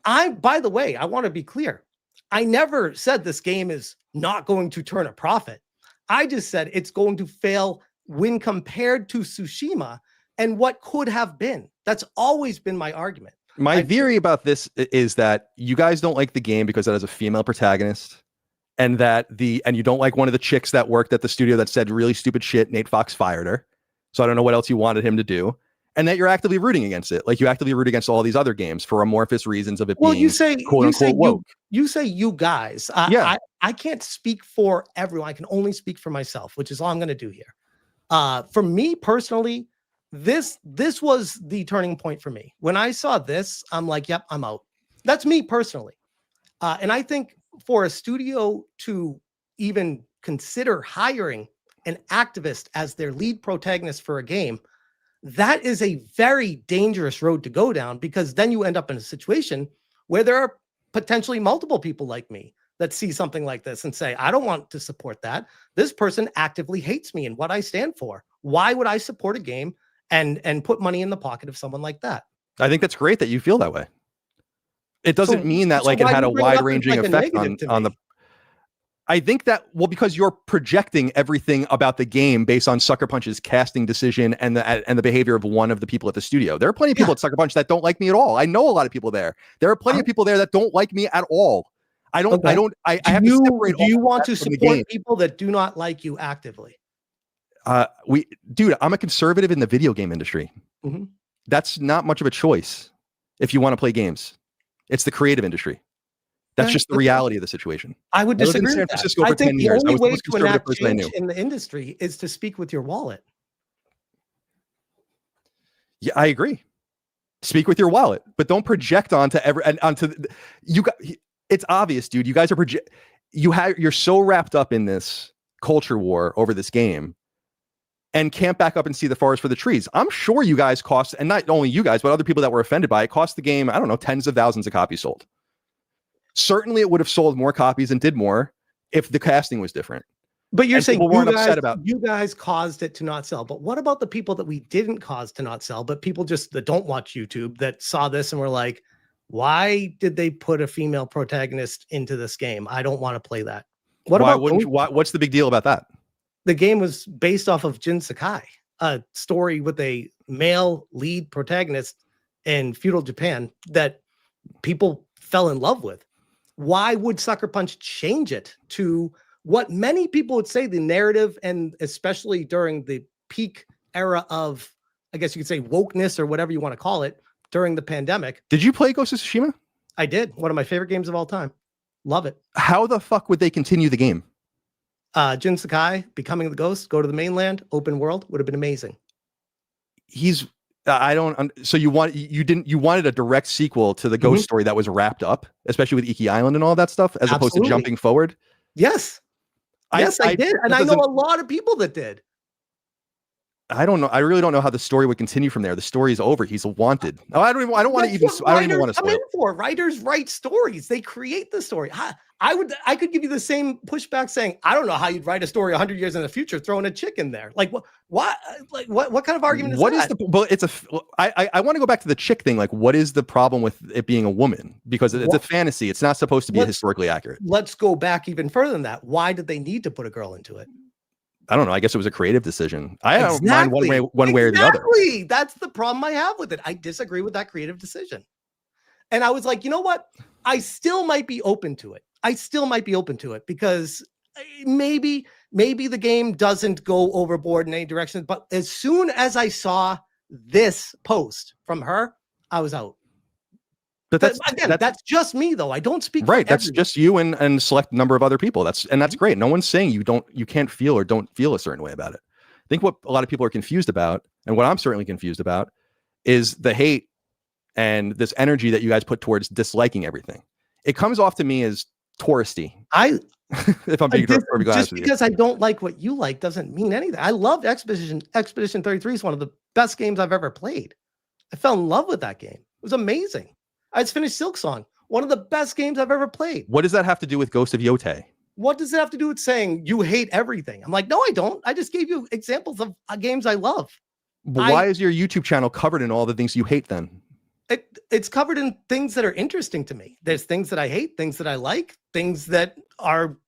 S7: By the way, I want to be clear. I never said this game is not going to turn a profit. I just said it's going to fail when compared to Tsushima and what could have been. That's always been my argument.
S9: My theory about this is that you guys don't like the game because it has a female protagonist, and you don't like one of the chicks that worked at the studio that said really stupid shit. Nate Fox fired her. So I don't know what else you wanted him to do. And that you're actively rooting against it. Like, you actively root against all these other games for amorphous reasons of it being quote unquote woke.
S7: You say you guys.
S9: Yeah.
S7: I can't speak for everyone. I can only speak for myself, which is all I'm going to do here. For me personally, this was the turning point for me. When I saw this, I'm like, yep, I'm out. That's me personally. And I think for a studio to even consider hiring an activist as their lead protagonist for a game, that is a very dangerous road to go down, because then you end up in a situation where there are potentially multiple people like me that see something like this and say, I don't want to support that. This person actively hates me and what I stand for. Why would I support a game and put money in the pocket of someone like that?
S9: I think that's great that you feel that way. It doesn't mean that it had a wide-ranging effect on the. I think that, because you're projecting everything about the game based on Sucker Punch's casting decision and the behavior of one of the people at the studio. There are plenty of people at Sucker Punch that don't like me at all. I know a lot of people there. There are plenty of people there that don't like me at all. I have to separate.
S7: Do you want to support people that do not like you actively?
S9: Dude, I'm a conservative in the video game industry.
S7: Mm-hmm.
S9: That's not much of a choice if you want to play games. It's the creative industry. That's just the reality of the situation.
S7: I would disagree.
S9: I lived in San Francisco for 10 years.
S7: The only way to enact change in the industry is to speak with your wallet.
S9: Yeah, I agree. Speak with your wallet, but don't project onto it's obvious, dude. You guys are you're so wrapped up in this culture war over this game and can't back up and see the forest for the trees. I'm sure you guys cost, and not only you guys, but other people that were offended by it, cost the game, I don't know, tens of thousands of copies sold. Certainly it would have sold more copies and did more if the casting was different.
S7: But you're saying you guys caused it to not sell. But what about the people that we didn't cause to not sell, but people just that don't watch YouTube that saw this and were like, why did they put a female protagonist into this game? I don't want to play that.
S9: What's the big deal about that?
S7: The game was based off of Jin Sakai, a story with a male lead protagonist in feudal Japan that people fell in love with. Why would Sucker Punch change it to what many people would say the narrative, and especially during the peak era of, I guess you could say, wokeness or whatever you want to call it during the pandemic?
S9: Did you play Ghost of Tsushima?
S7: I did. One of my favorite games of all time. Love it.
S9: How the fuck would they continue the game?
S7: Jin Sakai becoming the ghost, go to the mainland, open world, would have been amazing.
S9: So you wanted a direct sequel to the ghost story that was wrapped up, especially with Iki Island and all that stuff, as opposed to jumping forward?
S7: Yes. Yes, I did. And I know a lot of people that did. I don't know. I really don't know how the story would continue from there. The story is over. He's wanted. I don't even want to spoil. Writers write stories. They create the story. I could give you the same pushback saying, I don't know how you'd write a story 100 years in the future, throwing a chick in there. Like what kind of argument is that?
S9: I want to go back to the chick thing. Like, what is the problem with it being a woman? Because it's a fantasy. It's not supposed to be historically accurate.
S7: Let's go back even further than that. Why did they need to put a girl into it?
S9: I don't know. I guess it was a creative decision. I don't mind one way or the other.
S7: That's the problem I have with it. I disagree with that creative decision. And I was like, you know what? I still might be open to it. Because maybe the game doesn't go overboard in any direction. But as soon as I saw this post from her, I was out. But that's just me though. I don't speak
S9: right.
S7: For
S9: that's
S7: everyone.
S9: just you and select number of other people. That's great. No one's saying you can't feel or don't feel a certain way about it. I think what a lot of people are confused about, and what I'm certainly confused about, is the hate and this energy that you guys put towards disliking everything. It comes off to me as touristy. If I'm being perfectly honest with you.
S7: Because I don't like what you like doesn't mean anything. I loved Expedition 33 is one of the best games I've ever played. I fell in love with that game. It was amazing. I just finished Silksong, one of the best games I've ever played.
S9: What does that have to do with Ghost of Yotei?
S7: What does it have to do with saying you hate everything? I'm like, no, I don't. I just gave you examples of games I love.
S9: But why is your YouTube channel covered in all the things you hate then?
S7: It's covered in things that are interesting to me. There's things that I hate, things that I like, things that are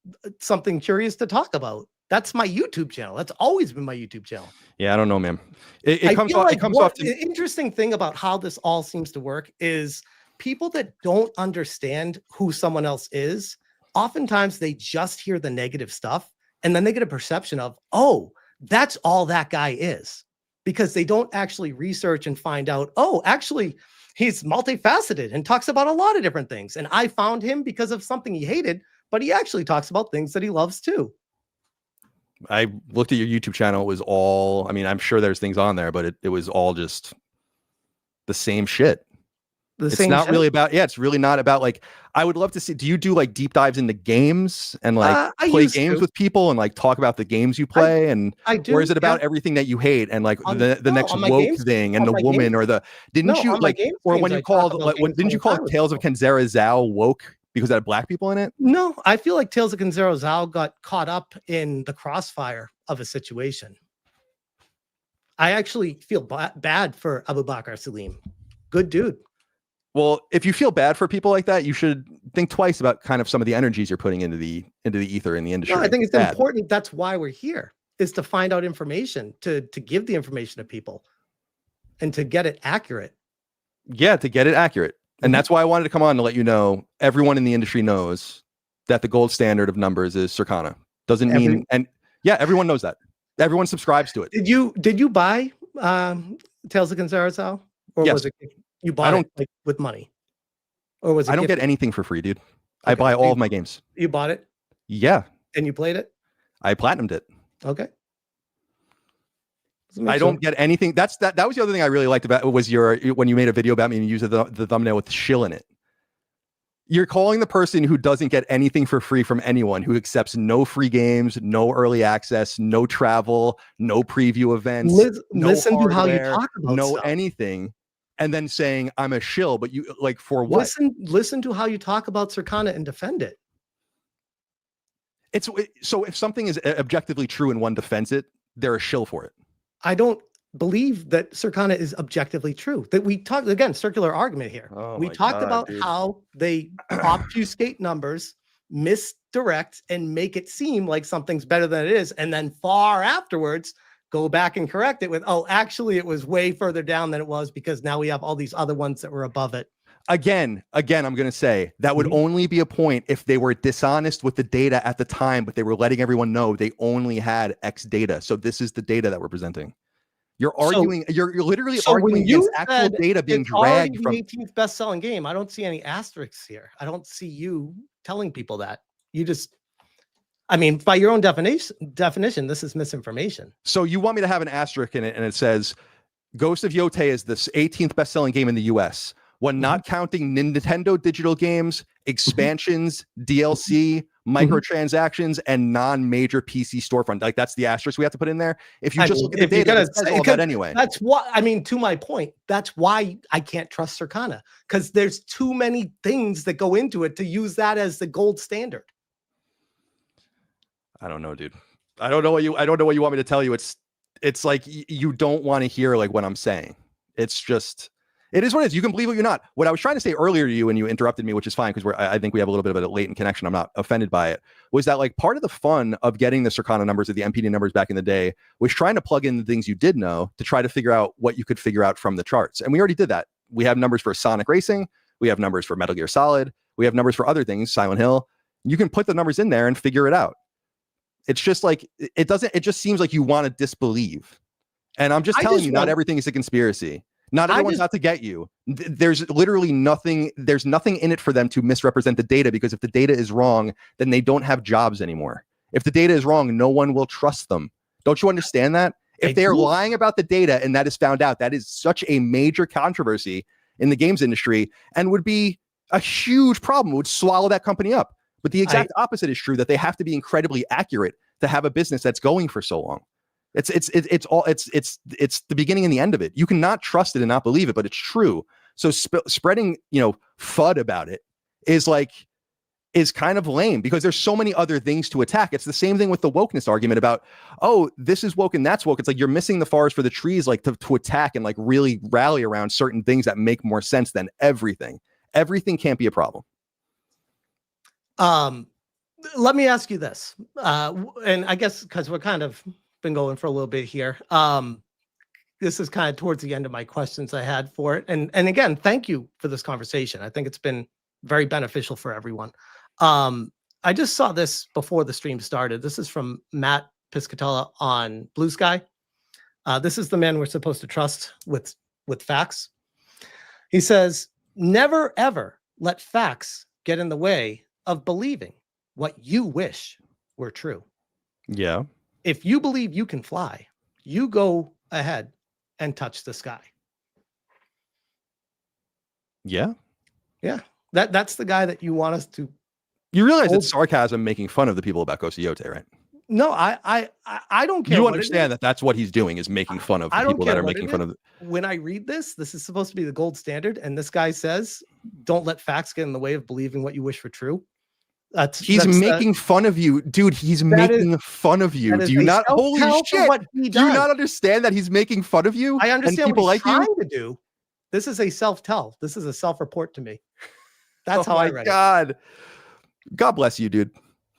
S7: something curious to talk about. That's my YouTube channel. That's always been my YouTube channel.
S9: Yeah, I don't know, man. It comes off.
S7: The interesting thing about how this all seems to work is people that don't understand who someone else is, oftentimes they just hear the negative stuff and then they get a perception of, oh, that's all that guy is, because they don't actually research and find out, oh, actually, he's multifaceted and talks about a lot of different things. And I found him because of something he hated, but he actually talks about things that he loves too.
S9: I looked at your YouTube channel. It was all, I mean, I'm sure there's things on there, but it was all just the same shit. It's really not about like, I would love to see, do you do like deep dives into games and like play games with people and like talk about the games you play?
S7: I do.
S9: Or is it about everything that you hate and like the next woke thing and the woman or the, didn't you call Tales of Kenzera Zao woke because it had black people in it?
S7: No, I feel like Tales of Kenzera Zao got caught up in the crossfire of a situation. I actually feel bad for Abu Bakr Salim. Good dude.
S9: Well, if you feel bad for people like that, you should think twice about kind of some of the energies you're putting into the ether in the industry.
S7: No, I think it's important. That's why we're here, is to find out information, to give the information to people and to get it accurate.
S9: Yeah, to get it accurate. And that's why I wanted to come on to let you know, everyone in the industry knows that the gold standard of numbers is Circana. Doesn't mean, and yeah, everyone knows that. Everyone subscribes to it.
S7: Did you buy Tales of Kenzera Zao? Or
S9: yes.
S7: Was it you bought it like, with money? Or was it
S9: I don't get anything for free, dude. Okay. I buy all of my games.
S7: You bought it?
S9: Yeah.
S7: And you played it?
S9: I platinumed it.
S7: Okay.
S9: I don't get anything. That was the other thing I really liked about it, was when you made a video about me and you used the thumbnail with shill in it. You're calling the person who doesn't get anything for free from anyone, who accepts no free games, no early access, no travel, no preview events,
S7: listen to how you talk about stuff.
S9: Anything. And then saying I'm a shill, but you like for what?
S7: Listen to how you talk about Circana and defend it.
S9: So if something is objectively true and one defends it, they're a shill for it.
S7: I don't believe that Circana is objectively true. That we talked, again, circular argument here. We talked about how they obfuscate numbers, misdirect, and make it seem like something's better than it is, and then far afterwards go back and correct it with, oh, actually, it was way further down than it was because now we have all these other ones that were above it.
S9: Again, I'm going to say that would only be a point if they were dishonest with the data at the time, but they were letting everyone know they only had X data. So this is the data that we're presenting. You're arguing, you're literally arguing against actual data being dragged from
S7: the 18th best-selling game. I don't see any asterisks here. I don't see you telling people that. You just, I mean, by your own definition, this is misinformation.
S9: So you want me to have an asterisk in it, and it says Ghost of Yotei is the 18th best-selling game in the US, when not counting Nintendo digital games, expansions, DLC, microtransactions, and non-major PC storefront. Like, that's the asterisk we have to put in there. If you just look at the data, it says all that anyway.
S7: That's what, I mean, to my point, that's why I can't trust Circana, because there's too many things that go into it to use that as the gold standard.
S9: I don't know, dude. I don't know what you want me to tell you. It's like you don't want to hear like what I'm saying. It's just, it is what it is. You can believe it or not. What I was trying to say earlier to you when you interrupted me, which is fine because I think we have a little bit of a latent connection. I'm not offended by it. Was that like part of the fun of getting the Circana numbers or the MPD numbers back in the day was trying to plug in the things you did know to try to figure out what you could figure out from the charts. And we already did that. We have numbers for Sonic Racing. We have numbers for Metal Gear Solid. We have numbers for other things, Silent Hill. You can put the numbers in there and figure it out. It's just like, it just seems like you want to disbelieve. And I'm just telling you, not everything is a conspiracy. Not everyone's out to get you. There's literally nothing. There's nothing in it for them to misrepresent the data, because if the data is wrong, then they don't have jobs anymore. If the data is wrong, no one will trust them. Don't you understand that? If they are lying about the data and that is found out, that is such a major controversy in the games industry and would be a huge problem, would swallow that company up. But the exact opposite is true, that they have to be incredibly accurate to have a business that's going for so long. It's the beginning and the end of it. You cannot trust it and not believe it, but it's true. So spreading, FUD about it is kind of lame, because there's so many other things to attack. It's the same thing with the wokeness argument about, oh, this is woke and that's woke. It's like you're missing the forest for the trees, like to attack and like really rally around certain things that make more sense than everything. Everything can't be a problem.
S7: Let me ask you this, and I guess because we're kind of been going for a little bit here. This is kind of towards the end of my questions I had for it. And again, thank you for this conversation. I think it's been very beneficial for everyone. I just saw this before the stream started. This is from Matt Piscatella on Blue Sky. This is the man we're supposed to trust with facts. He says, never, ever let facts get in the way of believing what you wish were true.
S9: Yeah.
S7: If you believe you can fly, you go ahead and touch the sky.
S9: Yeah.
S7: Yeah. That's the guy that you want us to.
S9: You realize it's sarcasm making fun of the people about Ghost of Yotei, right?
S7: No, I don't care.
S9: You understand that that's what he's doing, is making fun of the people that are making fun of it.
S7: When I read this is supposed to be the gold standard. And this guy says, don't let facts get in the way of believing what you wish for true.
S9: He's making fun of you, dude. He's making fun of you. Do you not? Holy shit! Do you not understand that he's making fun of you?
S7: I understand
S9: people
S7: what he's
S9: like
S7: trying to do. This is a self-tell. This is a self-report to me. That's how I read
S9: it. God bless you, dude.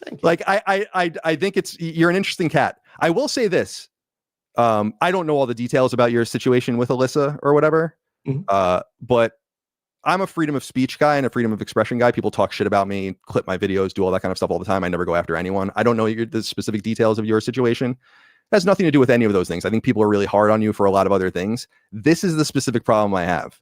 S7: Thank you.
S9: Like I think you're an interesting cat. I will say this. I don't know all the details about your situation with Alyssa or whatever. But I'm a freedom of speech guy and a freedom of expression guy. People talk shit about me, clip my videos, do all that kind of stuff all the time. I never go after anyone. I don't know the specific details of your situation. It has nothing to do with any of those things. I think people are really hard on you for a lot of other things. This is the specific problem I have,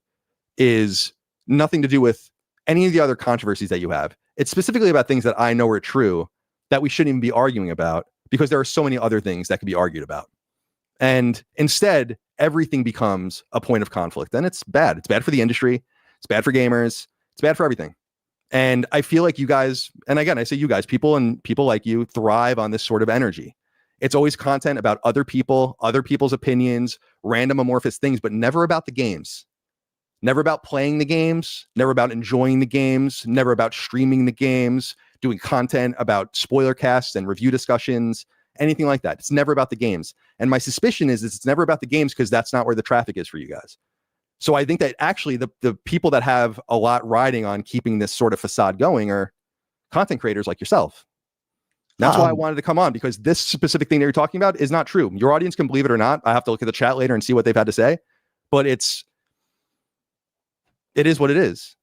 S9: is nothing to do with any of the other controversies that you have. It's specifically about things that I know are true that we shouldn't even be arguing about, because there are so many other things that could be argued about. And instead, everything becomes a point of conflict. And it's bad. It's bad for the industry. It's bad for gamers. It's bad for everything. And I feel like you guys, and again, I say you guys, people like you thrive on this sort of energy. It's always content about other people, other people's opinions, random amorphous things, but never about the games. Never about playing the games, never about enjoying the games, never about streaming the games, doing content about spoiler casts and review discussions, anything like that. It's never about the games. And my suspicion is it's never about the games because that's not where the traffic is for you guys. So I think that actually the people that have a lot riding on keeping this sort of facade going are content creators like yourself. That's why I wanted to come on, because this specific thing that you're talking about is not true. Your audience can believe it or not. I have to look at the chat later and see what they've had to say, but it is what it is,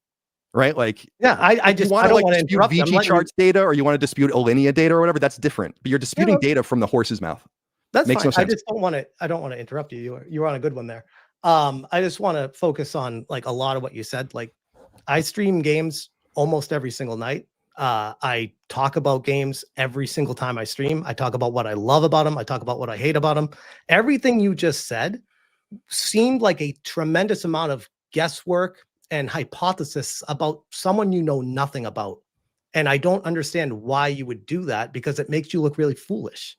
S9: right? Like,
S7: yeah, I just want to
S9: dispute VG charts data, or you want to dispute Alinea data or whatever. That's different, but you're disputing data from the horse's mouth.
S7: That's fine. No sense. I just don't want to. I don't want to interrupt you. You're on a good one there. I just want to focus on like a lot of what you said. Like, I stream games almost every single night. I talk about games every single time I stream. I talk about what I love about them. I talk about what I hate about them. Everything you just said seemed like a tremendous amount of guesswork and hypothesis about someone you know nothing about. And I don't understand why you would do that, because it makes you look really foolish.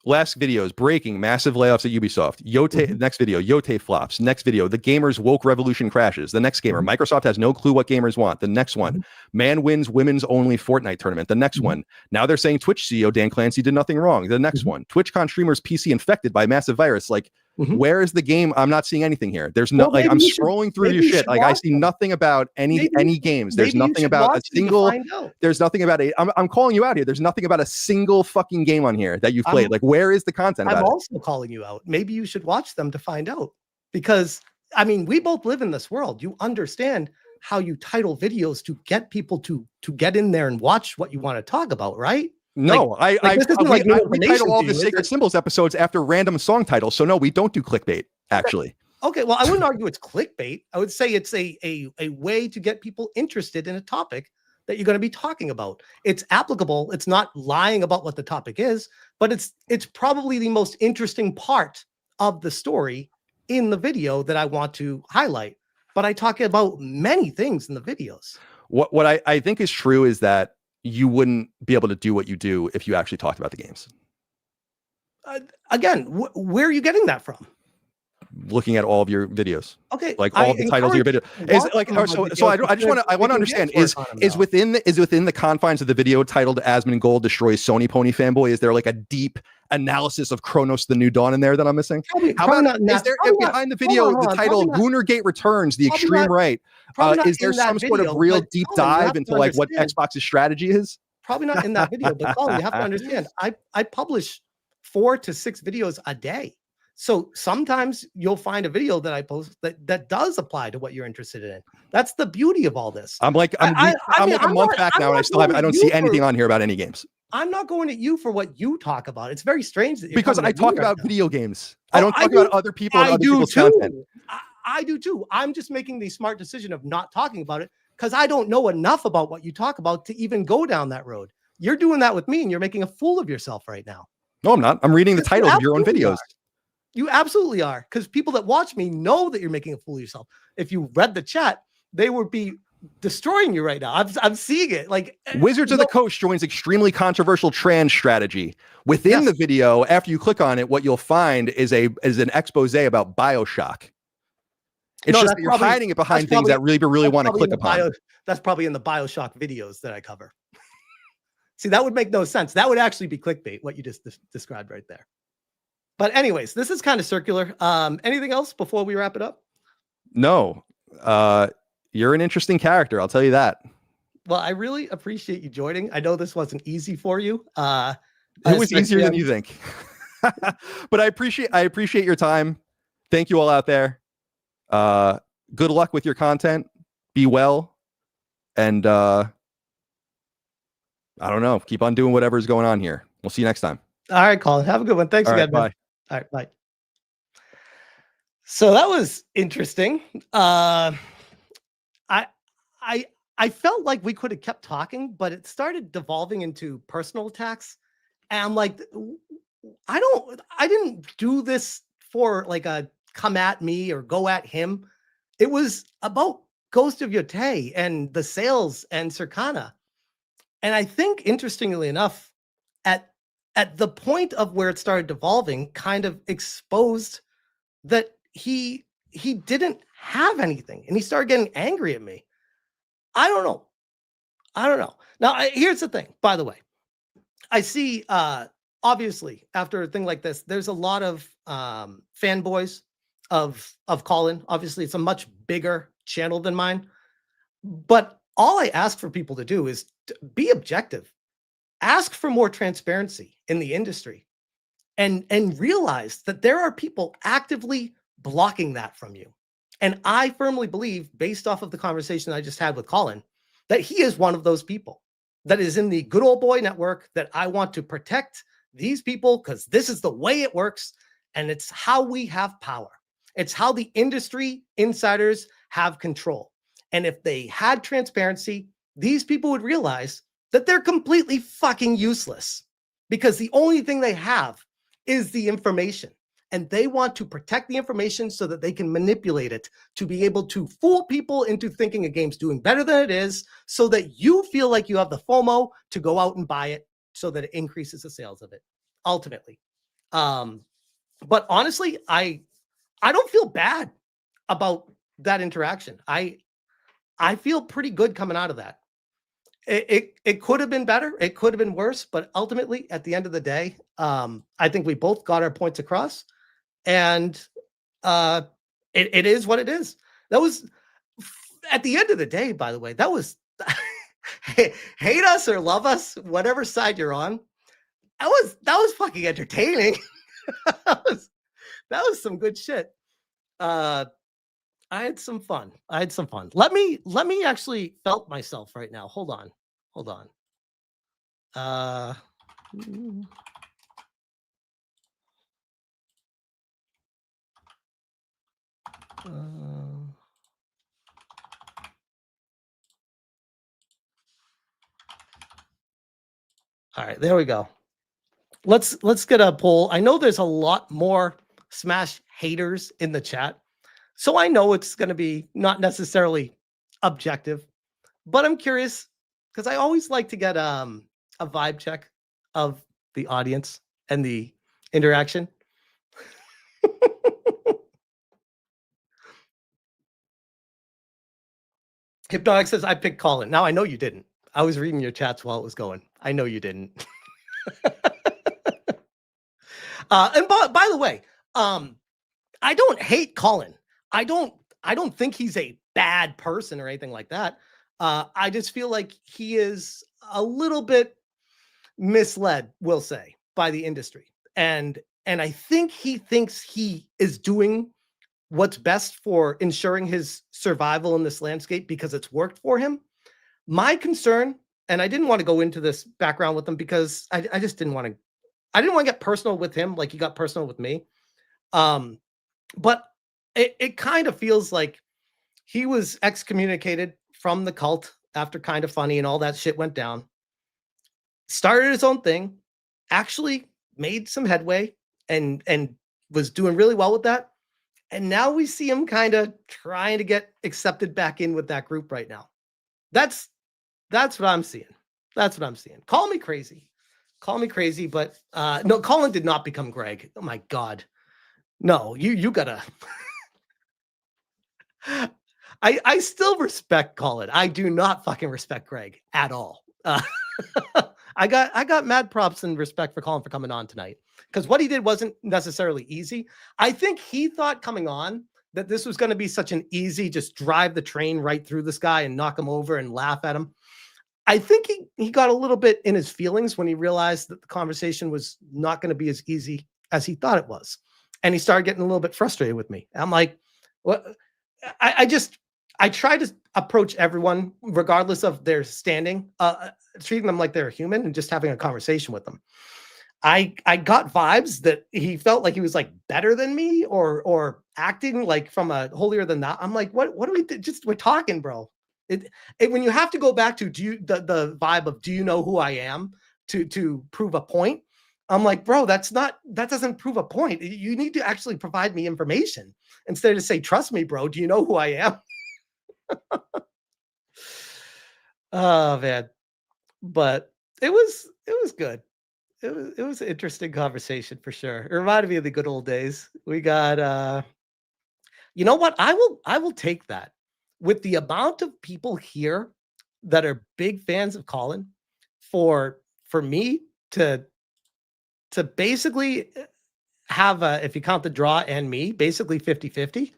S9: Last videos, breaking, massive layoffs at Ubisoft. Yotei, next video, Yotei flops. Next video, the gamers woke revolution crashes. The next gamer, Microsoft has no clue what gamers want. The next one, man wins women's only Fortnite tournament. The next one, now they're saying Twitch CEO Dan Clancy did nothing wrong. The next one, TwitchCon streamers PC infected by massive virus. Like, where is the game? I'm not seeing anything here. There's no, like, I'm scrolling through your shit. Like, I see nothing about any games. There's nothing about a single, there's nothing about I'm calling you out here. There's nothing about a single fucking game on here that you've played. Like, where is the content about
S7: I'm also calling you out. Maybe you should watch them to find out, because I mean, we both live in this world. You understand how you title videos to get people to get in there and watch what you want to talk about, right?
S9: No,
S7: this isn't like new
S9: we
S7: information
S9: title all
S7: to
S9: the
S7: you,
S9: Sacred Symbols episodes after random song titles. So no, we don't do clickbait, actually.
S7: Okay, well, I wouldn't argue it's clickbait. I would say it's a way to get people interested in a topic that you're going to be talking about. It's applicable. It's not lying about what the topic is, but it's probably the most interesting part of the story in the video that I want to highlight. But I talk about many things in the videos.
S9: What I think is true is that you wouldn't be able to do what you do if you actually talked about the games.
S7: Again, where are you getting that from?
S9: Looking at all of your videos,
S7: okay,
S9: like all the titles of your video is like. So I want to understand is within the confines of the video titled Asmongold destroys Sony Pony fanboy. Is there like a deep analysis of Kronos: The New Dawn in there that I'm missing? How about is there behind the video the title Goonergate Returns: The Extreme Right? Is there some sort of real deep dive into like what Xbox's strategy is?
S7: Probably not in that video, but Colin, you have to understand. I publish 4 to 6 videos a day. So sometimes you'll find a video that I post that does apply to what you're interested in. That's the beauty of all this.
S9: I'm like a month back now, and I don't see anything on here about any games.
S7: I'm not going at you for what you talk about. It's very strange that
S9: because I talk about video games. I don't talk about other people and other people's content.
S7: I do too. I'm just making the smart decision of not talking about it because I don't know enough about what you talk about to even go down that road. You're doing that with me, and you're making a fool of yourself right now.
S9: No, I'm not. I'm reading the titles of your own videos.
S7: You absolutely are, because people that watch me know that you're making a fool of yourself. If you read the chat, they would be destroying you right now. I'm seeing it. Like
S9: Wizards of the Coast joins extremely controversial trans strategy. Within the video, after you click on it, what you'll find is an expose about BioShock. It's just that you're hiding it behind things that really want to click upon.
S7: That's probably in the BioShock videos that I cover. See, that would make no sense. That would actually be clickbait, what you just described right there. But anyways, this is kind of circular. Anything else before we wrap it up?
S9: No. You're an interesting character. I'll tell you that.
S7: Well, I really appreciate you joining. I know this wasn't easy for you.
S9: It was easier than you think. But I appreciate your time. Thank you all out there. Good luck with your content. Be well. And I don't know. Keep on doing whatever's going on here. We'll see you next time.
S7: All right, Colin. Have a good one. Thanks again.
S9: Bye.
S7: Man. All right, bye. So that was interesting. I felt like we could have kept talking, but it started devolving into personal attacks. And I'm like, I didn't do this for like a come at me or go at him. It was about Ghost of Yotei and the sales and Circana. And I think, interestingly enough, at the point of where it started devolving, kind of exposed that he didn't have anything, and he started getting angry at me. I don't know. Now, here's the thing, by the way. I see, obviously, after a thing like this, there's a lot of fanboys of Colin. Obviously, it's a much bigger channel than mine. But all I ask for people to do is to be objective. Ask for more transparency in the industry and realize that there are people actively blocking that from you. And I firmly believe, based off of the conversation I just had with Colin, that he is one of those people that is in the good old boy network, that I want to protect these people because this is the way it works. And it's how we have power. It's how the industry insiders have control. And if they had transparency, these people would realize that they're completely fucking useless because the only thing they have is the information, and they want to protect the information so that they can manipulate it to be able to fool people into thinking a game's doing better than it is, so that you feel like you have the FOMO to go out and buy it so that it increases the sales of it ultimately. But honestly, I don't feel bad about that interaction. I feel pretty good coming out of that. It could have been better. It could have been worse. But ultimately, at the end of the day, I think we both got our points across. And it is what it is. That was, at the end of the day, by the way, that was, hate us or love us, whatever side you're on. That was fucking entertaining. that was some good shit. I had some fun. Let me actually felt myself right now. Hold on. Mm, all right, there we go. Let's get a poll. I know there's a lot more Smash haters in the chat, so I know it's going to be not necessarily objective, but I'm curious because I always like to get a vibe check of the audience and the interaction. Hypnotic says, I picked Colin. Now, I know you didn't. I was reading your chats while it was going. I know you didn't. And by the way, I don't hate Colin. I don't think he's a bad person or anything like that. I just feel like he is a little bit misled, we'll say, by the industry. And I think he thinks he is doing what's best for ensuring his survival in this landscape because it's worked for him. My concern, and I didn't want to go into this background with him because I just didn't want to get personal with him like he got personal with me. But it kind of feels like he was excommunicated from the cult after Kind of Funny and all that shit went down. Started his own thing, actually made some headway and was doing really well with that. And now we see him kind of trying to get accepted back in with that group right now. That's what I'm seeing. Call me crazy, but no, Colin did not become Greg. Oh my God. No, you gotta. I still respect Colin. I do not fucking respect Greg at all. I got mad props and respect for Colin for coming on tonight because what he did wasn't necessarily easy. I think he thought coming on that this was going to be such an easy, just drive the train right through this guy and knock him over and laugh at him. I think he got a little bit in his feelings when he realized that the conversation was not going to be as easy as he thought it was. And he started getting a little bit frustrated with me. I'm like, what? I try to approach everyone, regardless of their standing, treating them like they're a human and just having a conversation with them. I got vibes that he felt like he was like better than me or acting like from a holier than that. I'm like, what do we do? We're talking, bro. When you have to go back to the vibe of do you know who I am to prove a point? I'm like, bro, that doesn't prove a point. You need to actually provide me information instead of say, trust me, bro. Do you know who I am? Oh man, but it was good. It was an interesting conversation for sure. It reminded me of the good old days. We got you know what? I will take that. With the amount of people here that are big fans of Colin, for me to basically have if you count the draw and me, basically 50-50.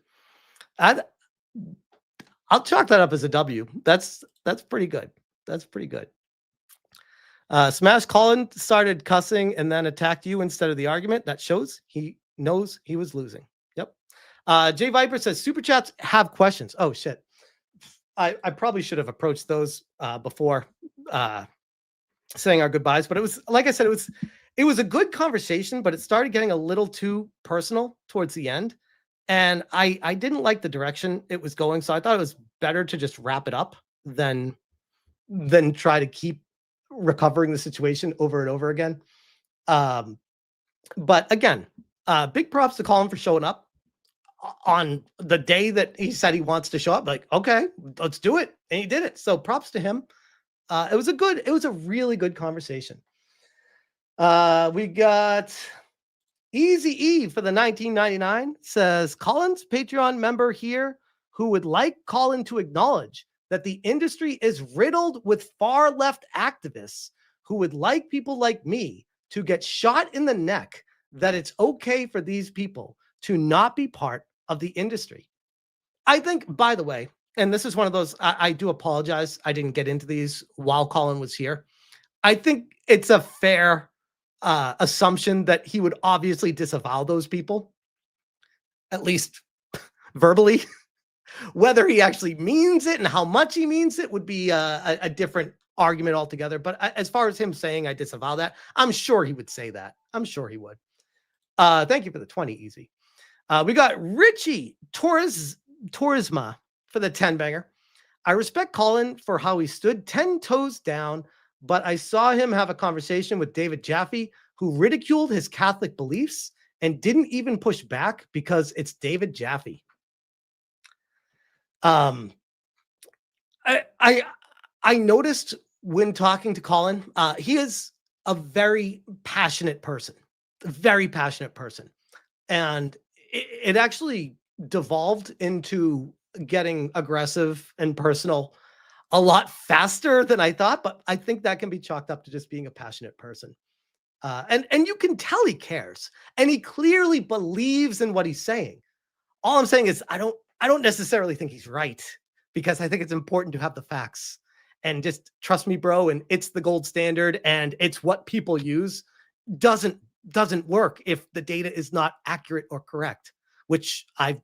S7: I'll chalk that up as a W. That's pretty good. Smash Colin started cussing and then attacked you instead of the argument. That shows he knows he was losing. Yep. Jay Viper says super chats have questions. Oh shit. I probably should have approached those before saying our goodbyes, but it was like I said, it was a good conversation, but it started getting a little too personal towards the end. And I didn't like the direction it was going. So I thought it was better to just wrap it up than try to keep recovering the situation over and over again. But again, big props to Colin for showing up on the day that he said he wants to show up. Like, okay, let's do it. And he did it. So props to him. It was a really good conversation. We got Easy E for the 1999 says Colin's Patreon member here who would like Colin to acknowledge that the industry is riddled with far left activists who would like people like me to get shot in the neck, that it's okay for these people to not be part of the industry. I think, by the way, and this is one of those, I do apologize, I didn't get into these while Colin was here. I think it's a fair assumption that he would obviously disavow those people, at least verbally. Whether he actually means it and how much he means it would be a different argument altogether. But as far as him saying I disavow that, I'm sure he would say that. I'm sure he would. Thank you for the 20, Easy. We got Richie Tourisma for the 10 banger. I respect Colin for how he stood 10 toes down, but I saw him have a conversation with David Jaffe, who ridiculed his Catholic beliefs and didn't even push back because it's David Jaffe. I noticed when talking to Colin, he is a very passionate person, and it actually devolved into getting aggressive and personal a lot faster than I thought, but I think that can be chalked up to just being a passionate person. And you can tell he cares, and he clearly believes in what he's saying. All I'm saying is I don't necessarily think he's right, because I think it's important to have the facts and just trust me, bro. And it's the gold standard, and it's what people use. Doesn't work if the data is not accurate or correct, which I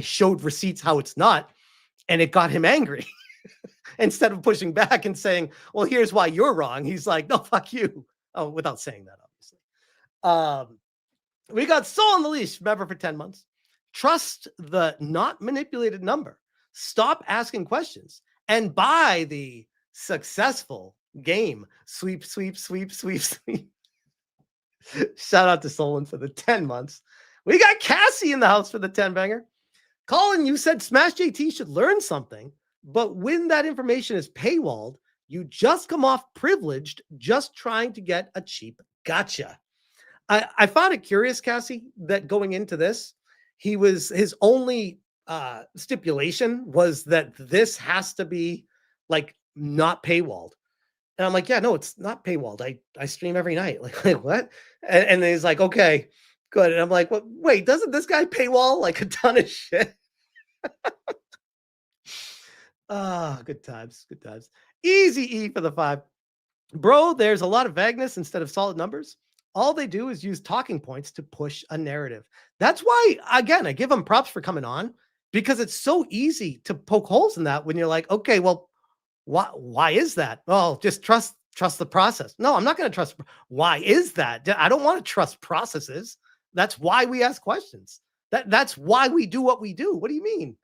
S7: showed receipts how it's not, and it got him angry. Instead of pushing back and saying, well, here's why you're wrong, he's like, no, fuck you. Oh, without saying that, obviously. We got Soul on the Leash, member for 10 months. Trust the not manipulated number. Stop asking questions and buy the successful game. Sweep. Shout out to Solon for the 10 months. We got Cassie in the house for the 10 banger. Colin, you said Smash JT should learn something, but when that information is paywalled, you just come off privileged, just trying to get a cheap gotcha. I found it curious, Cassie, that going into this, his only stipulation was that this has to be like not paywalled. And I'm like, yeah, no, it's not paywalled. I stream every night. Like what? And then he's like, okay, good. And I'm like, well, wait, doesn't this guy paywall like a ton of shit? Good times. Easy E for the 5. Bro, there's a lot of vagueness instead of solid numbers. All they do is use talking points to push a narrative. That's why, again, I give them props for coming on, because it's so easy to poke holes in that when you're like, okay, well, why is that? Well, just trust the process. No, I'm not going to trust. Why is that? I don't want to trust processes. That's why we ask questions. That's why we do what we do. What do you mean?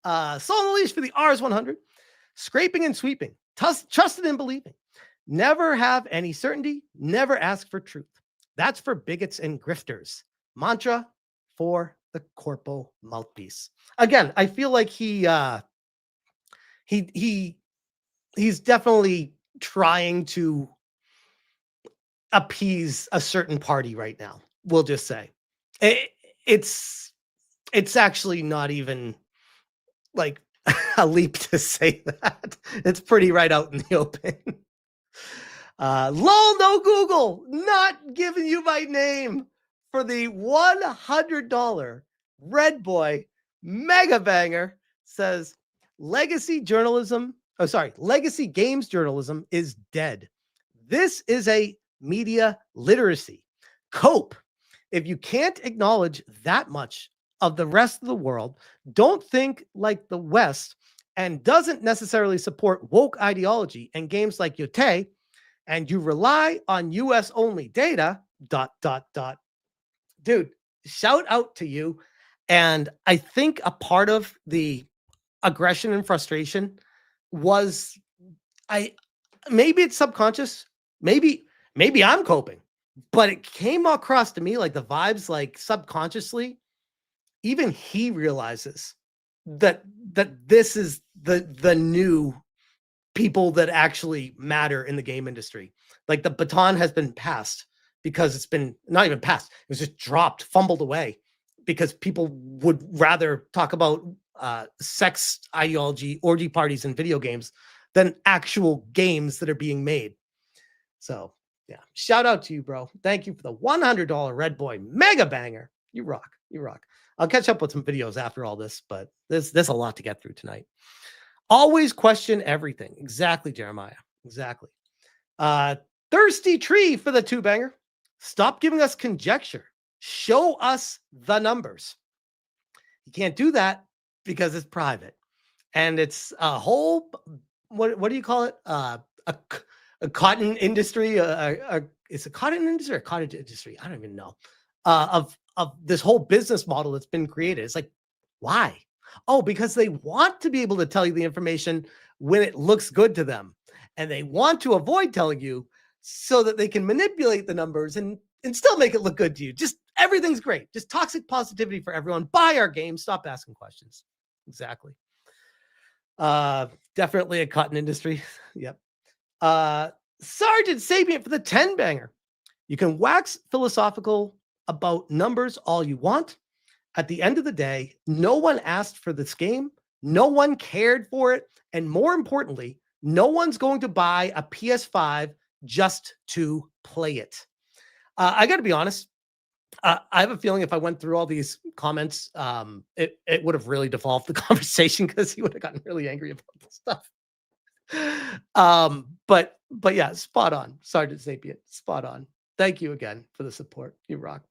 S7: Soul on the Leash for the RS100. Scraping and sweeping. Trusted and believing. Never have any certainty. Never ask for truth. That's for bigots and grifters. Mantra for the corpo mouthpiece. Again, I feel like he's definitely trying to appease a certain party right now. We'll just say it's actually not even like a leap to say that. It's pretty right out in the open. Lol, no Google, not giving you my name for the $100 Red Boy Mega Banger. Says legacy games journalism is dead. This is a media literacy. Cope. If you can't acknowledge that much of the rest of the world, don't think like the West, and doesn't necessarily support woke ideology and games like Yotei, and you rely on US only data, ... Dude, shout out to you. And I think a part of the aggression and frustration was maybe it's subconscious, maybe I'm coping, but it came across to me like the vibes, like subconsciously, even he realizes that this is the new people that actually matter in the game industry. Like the baton has been passed, because it's been not even passed. It was just dropped, fumbled away, because people would rather talk about sex ideology, orgy parties, and video games than actual games that are being made. So yeah, shout out to you, bro. Thank you for the $100 Red Boy Mega Banger. You rock. I'll catch up with some videos after all this, but there's a lot to get through tonight. Always question everything. Exactly, Jeremiah. Exactly. Thirsty Tree for the 2 banger. Stop giving us conjecture. Show us the numbers. You can't do that because it's private. And it's a whole, what do you call it? A cotton industry. It's a cotton industry or a cottage industry. I don't even know. Of this whole business model that's been created. It's like, why? Oh, because they want to be able to tell you the information when it looks good to them. And they want to avoid telling you so that they can manipulate the numbers and still make it look good to you. Just everything's great. Just toxic positivity for everyone. Buy our game. Stop asking questions. Exactly. Definitely a cotton industry. Yep. Sergeant Sapient for the 10 banger. You can wax philosophical about numbers all you want. At the end of the day, no one asked for this game. No one cared for it. And more importantly, no one's going to buy a PS5 just to play it. I got to be honest. I have a feeling if I went through all these comments, it would have really devolved the conversation because he would have gotten really angry about this stuff. But yeah, spot on, Sergeant Sapient, spot on. Thank you again for the support. You rock.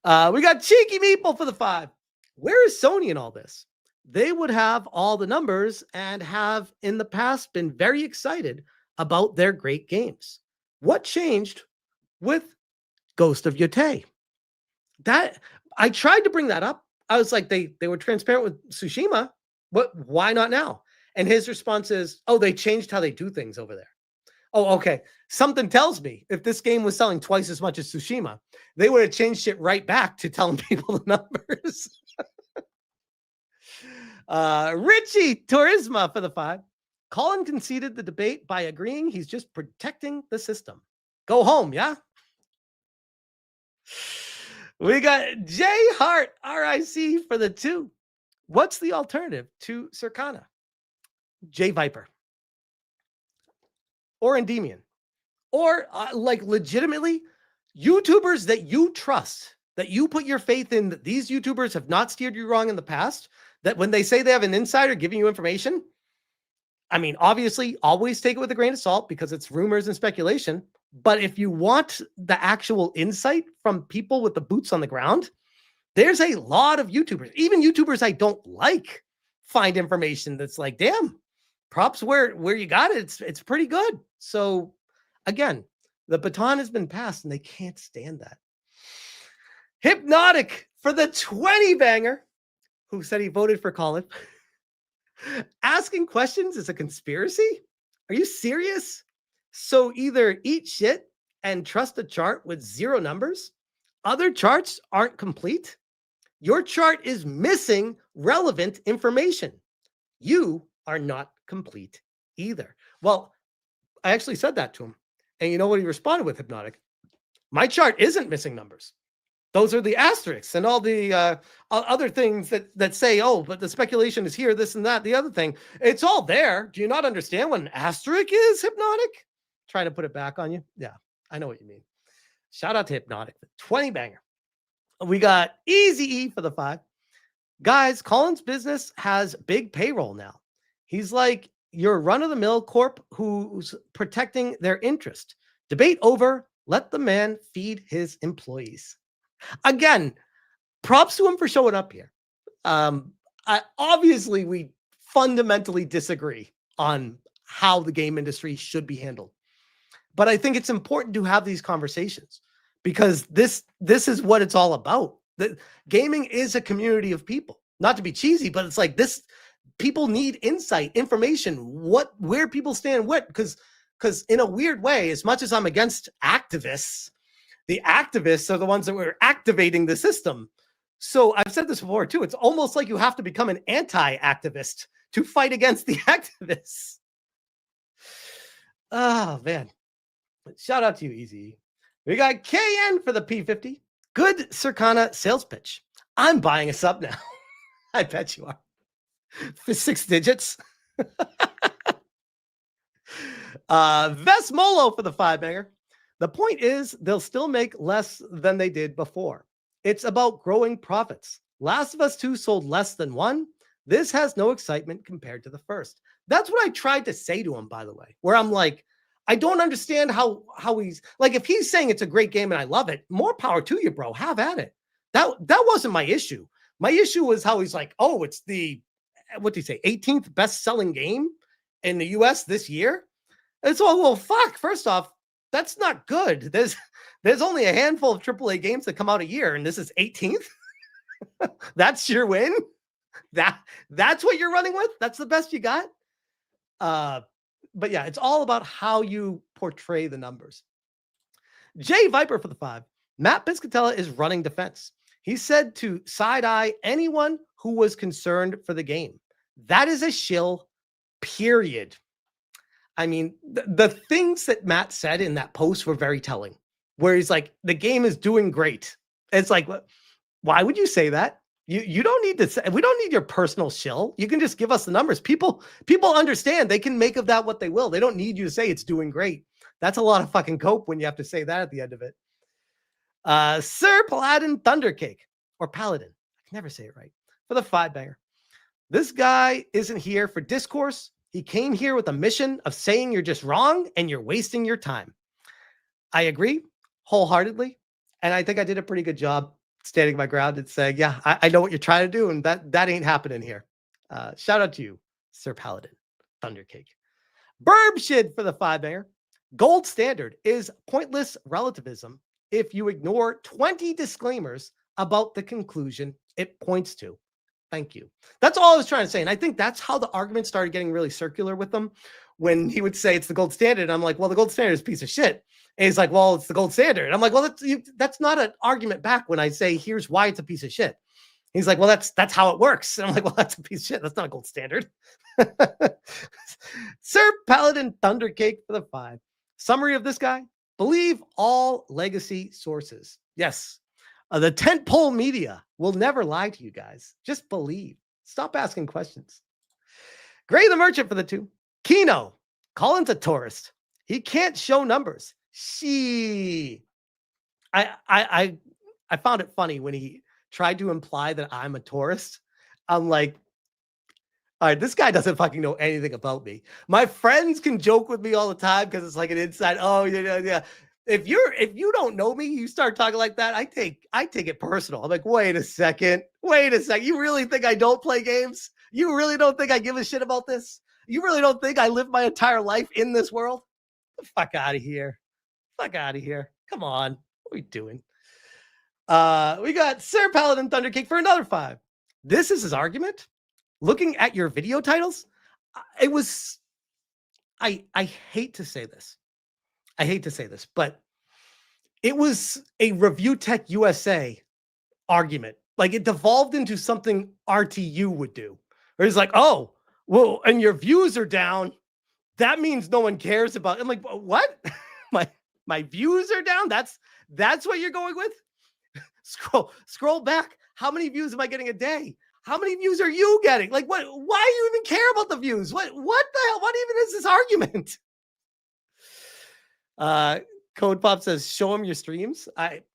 S7: We got Cheeky Meeple for the 5. Where is Sony in all this? They would have all the numbers and have in the past been very excited about their great games. What changed with Ghost of Yotei? That I tried to bring that up. I was like, they were transparent with Tsushima. Why not now? And his response is, oh, they changed how they do things over there. Oh, okay. Something tells me if this game was selling twice as much as Tsushima, they would have changed it right back to telling people the numbers. Richie Turisma for the 5. Colin conceded the debate by agreeing he's just protecting the system. Go home, yeah? We got Jay Hart, RIC for the 2. What's the alternative to Circana? J Viper. Or Endymion. Or like legitimately, YouTubers that you trust, that you put your faith in, that these YouTubers have not steered you wrong in the past, that when they say they have an insider giving you information, I mean, obviously, always take it with a grain of salt because it's rumors and speculation. But if you want the actual insight from people with the boots on the ground, there's a lot of YouTubers, even YouTubers I don't like, find information that's like, damn, props where you got it. It's pretty good. So again, the baton has been passed and they can't stand that. Hypnotic for the 20 banger, who said he voted for Colin. Asking questions is a conspiracy? Are you serious? So either eat shit and trust a chart with 0 numbers. Other charts aren't complete. Your chart is missing relevant information. You are not complete either. Well, I actually said that to him. And you know what he responded with, Hypnotic? My chart isn't missing numbers. Those are the asterisks and all the other things that say, oh, but the speculation is here, this and that, the other thing. It's all there. Do you not understand what an asterisk is, Hypnotic? Trying to put it back on you? Yeah, I know what you mean. Shout out to Hypnotic. 20 banger. We got Easy E for the 5. Guys, Colin's business has big payroll now. He's like your run-of-the-mill corp who's protecting their interest. Debate over. Let the man feed his employees. Again, props to him for showing up here. Obviously, we fundamentally disagree on how the game industry should be handled. But I think it's important to have these conversations because this is what it's all about. The gaming is a community of people. Not to be cheesy, but it's like this. People need insight, information, where people stand, because in a weird way, as much as I'm against activists, the activists are the ones that were activating the system. So I've said this before too. It's almost like you have to become an anti-activist to fight against the activists. Oh man. Shout out to you, Easy. We got KN for the P50. Good Circana sales pitch. I'm buying a sub now. I bet you are. For 6 digits. Vesmolo for the 5 banger. The point is they'll still make less than they did before. It's about growing profits. Last of Us 2 sold less than 1. This has no excitement compared to the first. That's what I tried to say to him, by the way, where I'm like, I don't understand how he's like, if he's saying it's a great game and I love it, more power to you, bro. Have at it. That wasn't my issue. My issue was how he's like, oh, it's the what do you say, 18th best-selling game in the US this year. It's all, well, fuck. First off, that's not good. There's only a handful of AAA games that come out a year, and this is 18th. That's your win. That's what you're running with. That's the best you got. But yeah, it's all about how you portray the numbers. Jay Viper for the 5. Matt Piscatella is running defense. He said to side-eye anyone who was concerned for the game. That is a shill, period. I mean, the things that Matt said in that post were very telling, where he's like, the game is doing great. It's like, why would you say that? You don't need to say, we don't need your personal shill. You can just give us the numbers. People understand. They can make of that what they will. They don't need you to say it's doing great. That's a lot of fucking cope when you have to say that at the end of it. Sir Paladin Thundercake, or Paladin, I can never say it right, for the 5-banger. This guy isn't here for discourse. He came here with a mission of saying you're just wrong and you're wasting your time. I agree wholeheartedly. And I think I did a pretty good job standing my ground and saying, yeah, I know what you're trying to do. And that ain't happening here. Shout out to you, Sir Paladin Thundercake. Burb shit for the 5-banger. Gold standard is pointless relativism if you ignore 20 disclaimers about the conclusion it points to. Thank you. That's all I was trying to say. And I think that's how the argument started getting really circular with them, when he would say it's the gold standard. I'm like, well, the gold standard is a piece of shit. And he's like, well, it's the gold standard. I'm like, well, that's not an argument back when I say, here's why it's a piece of shit. He's like, well, that's how it works. And I'm like, well, that's a piece of shit. That's not a gold standard. Sir Paladin Thundercake for the 5. Summary of this guy: believe all legacy sources. Yes. The tentpole media will never lie to you guys. Just believe. Stop asking questions. Gray the Merchant for the 2. Kino. Colin's a tourist. He can't show numbers. I found it funny when he tried to imply that I'm a tourist. I'm like, all right, this guy doesn't fucking know anything about me. My friends can joke with me all the time because it's like an inside. Oh, yeah. If you don't know me, you start talking like that, I take it personal. I'm like, wait a second. You really think I don't play games? You really don't think I give a shit about this? You really don't think I live my entire life in this world? Get the fuck out of here. Come on. What are we doing? We got Sir Paladin Thundercake for another 5. This is his argument. Looking at your video titles, it was, I hate to say this. But it was a Review Tech USA argument. Like, it devolved into something RTU would do. Where he's like, oh, well, and your views are down. That means no one cares about it. I'm like, what? My views are down? That's what you're going with? Scroll back. How many views am I getting a day? How many views are you getting? Like, what? Why do you even care about the views? What the hell? What even is this argument? Code Pop says, show him your streams.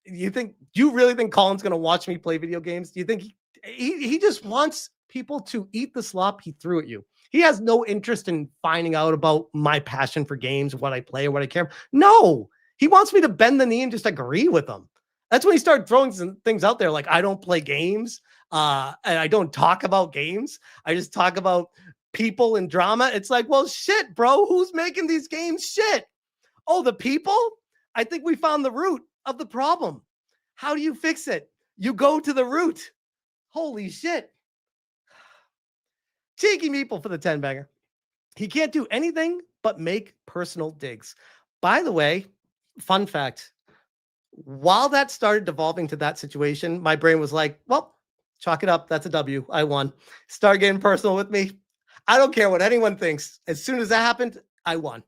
S7: You really think Colin's going to watch me play video games? Do you think he just wants people to eat the slop he threw at you? He has no interest in finding out about my passion for games, what I play, or what I care. No, he wants me to bend the knee and just agree with him. That's when he started throwing some things out there like, I don't play games, and I don't talk about games. I just talk about people and drama. It's like, well, shit, bro. Who's making these games? Shit. Oh, the people? I think we found the root of the problem. How do you fix it? You go to the root. Holy shit. Cheeky Meeple for the 10-banger. He can't do anything but make personal digs. By the way, fun fact, while that started devolving to that situation, my brain was like, well, chalk it up. That's a W. I won. Start getting personal with me. I don't care what anyone thinks. As soon as that happened, I won.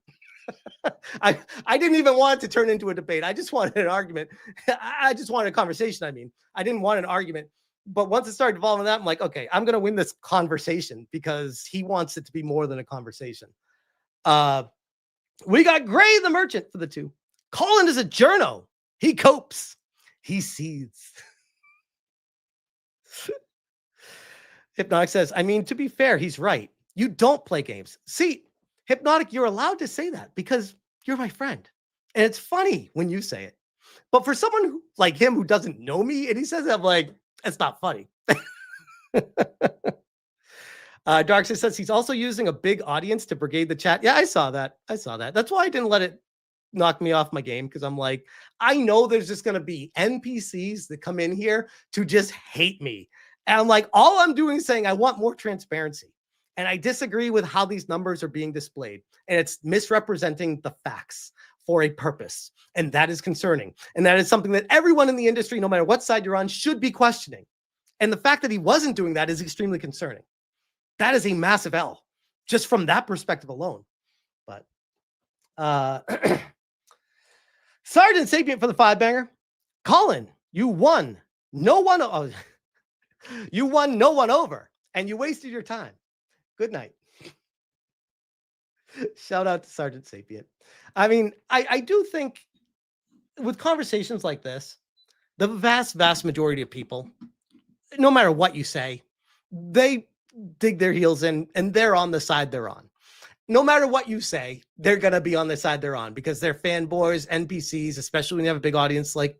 S7: I didn't even want it to turn into a debate. I just wanted an argument. I just wanted a conversation. I mean, I didn't want an argument. But once it started evolving that, I'm like, okay, I'm going to win this conversation because he wants it to be more than a conversation. We got Gray the Merchant for the 2. Colin is a journo. He copes. He sees. Hypnotic says, I mean, to be fair, he's right. You don't play games. See, Hypnotic, you're allowed to say that because you're my friend. And it's funny when you say it. But for someone like him who doesn't know me and he says that, I'm like, it's not funny. Darkseid says he's also using a big audience to brigade the chat. Yeah, I saw that. That's why I didn't let it knock me off my game, because I'm like, I know there's just going to be NPCs that come in here to just hate me. And I'm like, all I'm doing is saying I want more transparency. And I disagree with how these numbers are being displayed. And it's misrepresenting the facts for a purpose. And that is concerning. And that is something that everyone in the industry, no matter what side you're on, should be questioning. And the fact that he wasn't doing that is extremely concerning. That is a massive L, just from that perspective alone. But Sergeant Sapient for the 5-banger. Colin, you won. You won no one over, and you wasted your time. Good night. Shout out to Sergeant Sapient. I mean, I do think with conversations like this, the vast majority of people, no matter what you say, they dig their heels in and they're on the side they're on. No matter what you say, they're going to be on the side they're on because they're fanboys, NPCs, especially when you have a big audience like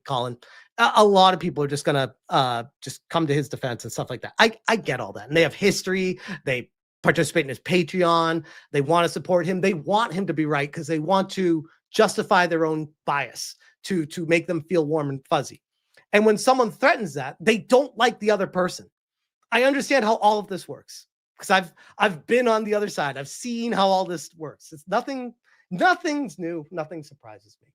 S7: Colin. A lot of people are just going to just come to his defense and stuff like that. I get all that. And they have history. They participate in his Patreon. They want to support him. They want him to be right because they want to justify their own bias to make them feel warm and fuzzy. And when someone threatens that, they don't like the other person. I understand how all of this works because I've been on the other side. I've seen how all this works. It's nothing's new. Nothing surprises me.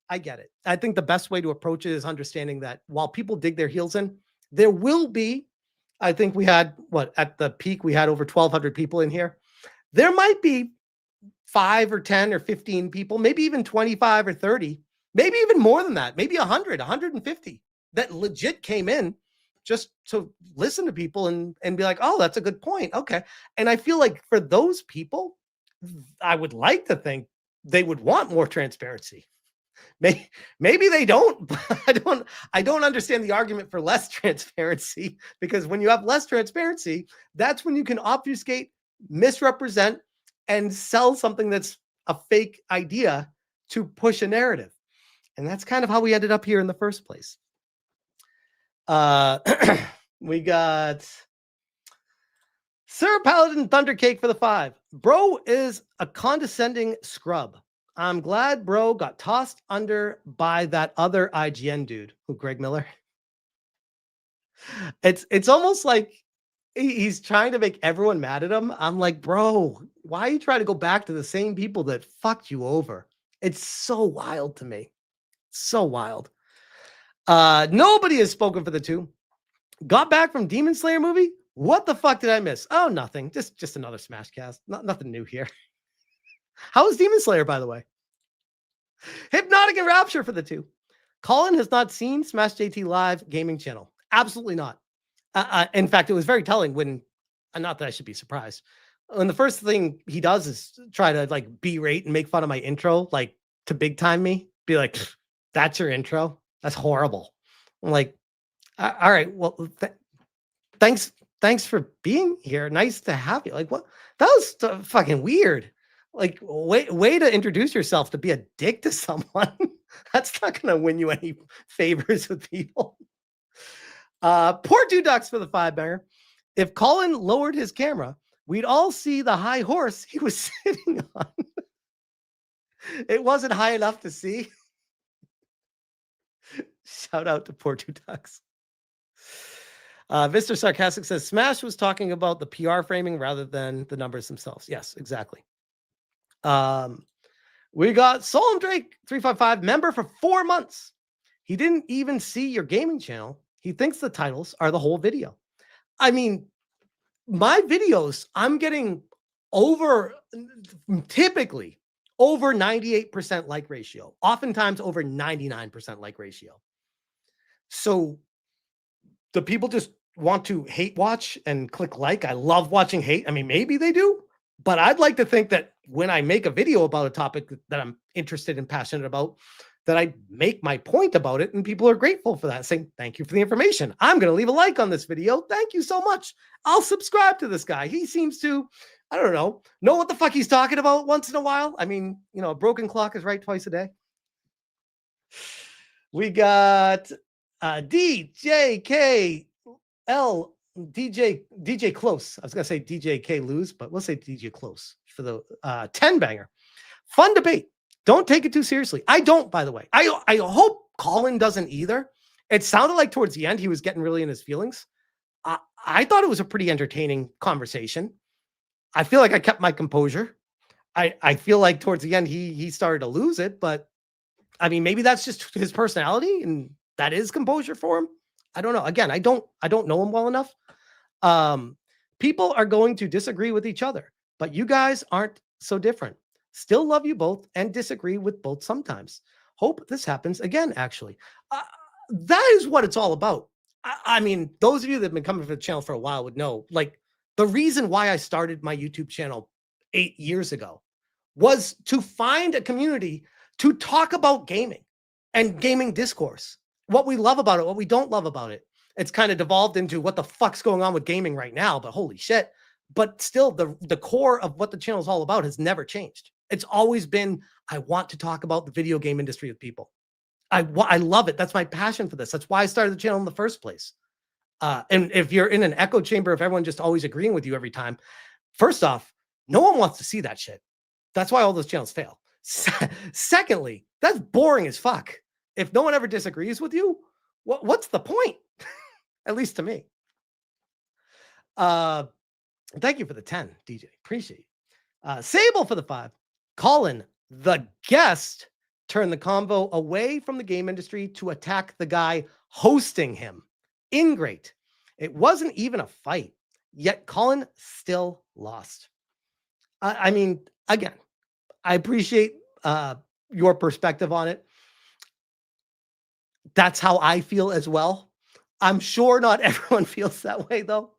S7: I get it. I think the best way to approach it is understanding that while people dig their heels in, there will be, I think we had, at the peak, we had over 1,200 people in here. There might be 5 or 10 or 15 people, maybe even 25 or 30, maybe even more than that, maybe 100, 150 that legit came in just to listen to people and be like, oh, that's a good point. Okay. And I feel like for those people, I would like to think they would want more transparency. Maybe they don't. I don't understand the argument for less transparency, because when you have less transparency, that's when you can obfuscate, misrepresent, and sell something that's a fake idea to push a narrative. And that's kind of how we ended up here in the first place. We got Sir Paladin Thundercake for the 5. Bro is a condescending scrub. I'm glad bro got tossed under by that other IGN dude, Greg Miller. It's almost like he's trying to make everyone mad at him. I'm like, bro, why are you trying to go back to the same people that fucked you over? It's so wild to me. So wild. Nobody has spoken for the 2. Got back from Demon Slayer movie? What the fuck did I miss? Oh, nothing. Just another Smashcast. Nothing new here. How was Demon Slayer, by the way? Hypnotic and Rapture for the 2. Colin has not seen Smash JT Live gaming channel. Absolutely not. In fact, it was very telling when, not that I should be surprised, when the first thing he does is try to like berate and make fun of my intro, like to big time me, be like, that's your intro? That's horrible. I'm like, all right, well, thanks for being here. Nice to have you. Like, what? That was fucking weird. Like, way to introduce yourself to be a dick to someone. That's not going to win you any favors with people. Poor 2 ducks for the 5-banger. If Colin lowered his camera, we'd all see the high horse he was sitting on. It wasn't high enough to see. Shout out to poor 2 ducks. Mr. Sarcastic says Smash was talking about the PR framing rather than the numbers themselves. Yes, exactly. We got Solom Drake 355 member for 4 months. He didn't even see your gaming channel. He thinks the titles are the whole video. I mean, my videos, I'm getting typically over 98% like ratio, oftentimes over 99% like ratio. So the people just want to hate watch and click like. I love watching hate. I mean, maybe they do, but I'd like to think that when I make a video about a topic that I'm interested and passionate about, that I make my point about it and people are grateful for that, saying, thank you for the information. I'm going to leave a like on this video. Thank you so much. I'll subscribe to this guy. He seems to, I don't know what the fuck he's talking about once in a while. I mean, a broken clock is right twice a day. We got DJKL DJ Close. I was gonna say DJ K Lose, but we'll say DJ Close for the 10 banger. Fun debate. Don't take it too seriously. I don't, by the way. I hope Colin doesn't either. It sounded like towards the end he was getting really in his feelings. I thought it was a pretty entertaining conversation. I feel like I kept my composure. I feel like towards the end he started to lose it, but I mean maybe that's just his personality and that is composure for him. I don't know. Again, I don't know him well enough. People are going to disagree with each other, but you guys aren't so different. Still love you both and disagree with both sometimes. Hope this happens again, actually. That is what it's all about. I mean, those of you that have been coming to the channel for a while would know, like, the reason why I started my YouTube channel 8 years ago was to find a community to talk about gaming and gaming discourse. What we love about it, what we don't love about it. It's kind of devolved into what the fuck's going on with gaming right now, but holy shit. But still, the core of what the channel is all about has never changed. It's always been, I want to talk about the video game industry with people. I love it. That's my passion for this. That's why I started the channel in the first place. And if you're in an echo chamber of everyone just always agreeing with you every time, first off, no one wants to see that shit. That's why all those channels fail. Secondly, that's boring as fuck. If no one ever disagrees with you, what's the point? At least to me. Thank you for the 10, DJ. Appreciate it. Sable for the 5. Colin, the guest, turned the convo away from the game industry to attack the guy hosting him. Ingrate. It wasn't even a fight, yet Colin still lost. I mean, again, I appreciate your perspective on it. That's how I feel as well. I'm sure not everyone feels that way, though.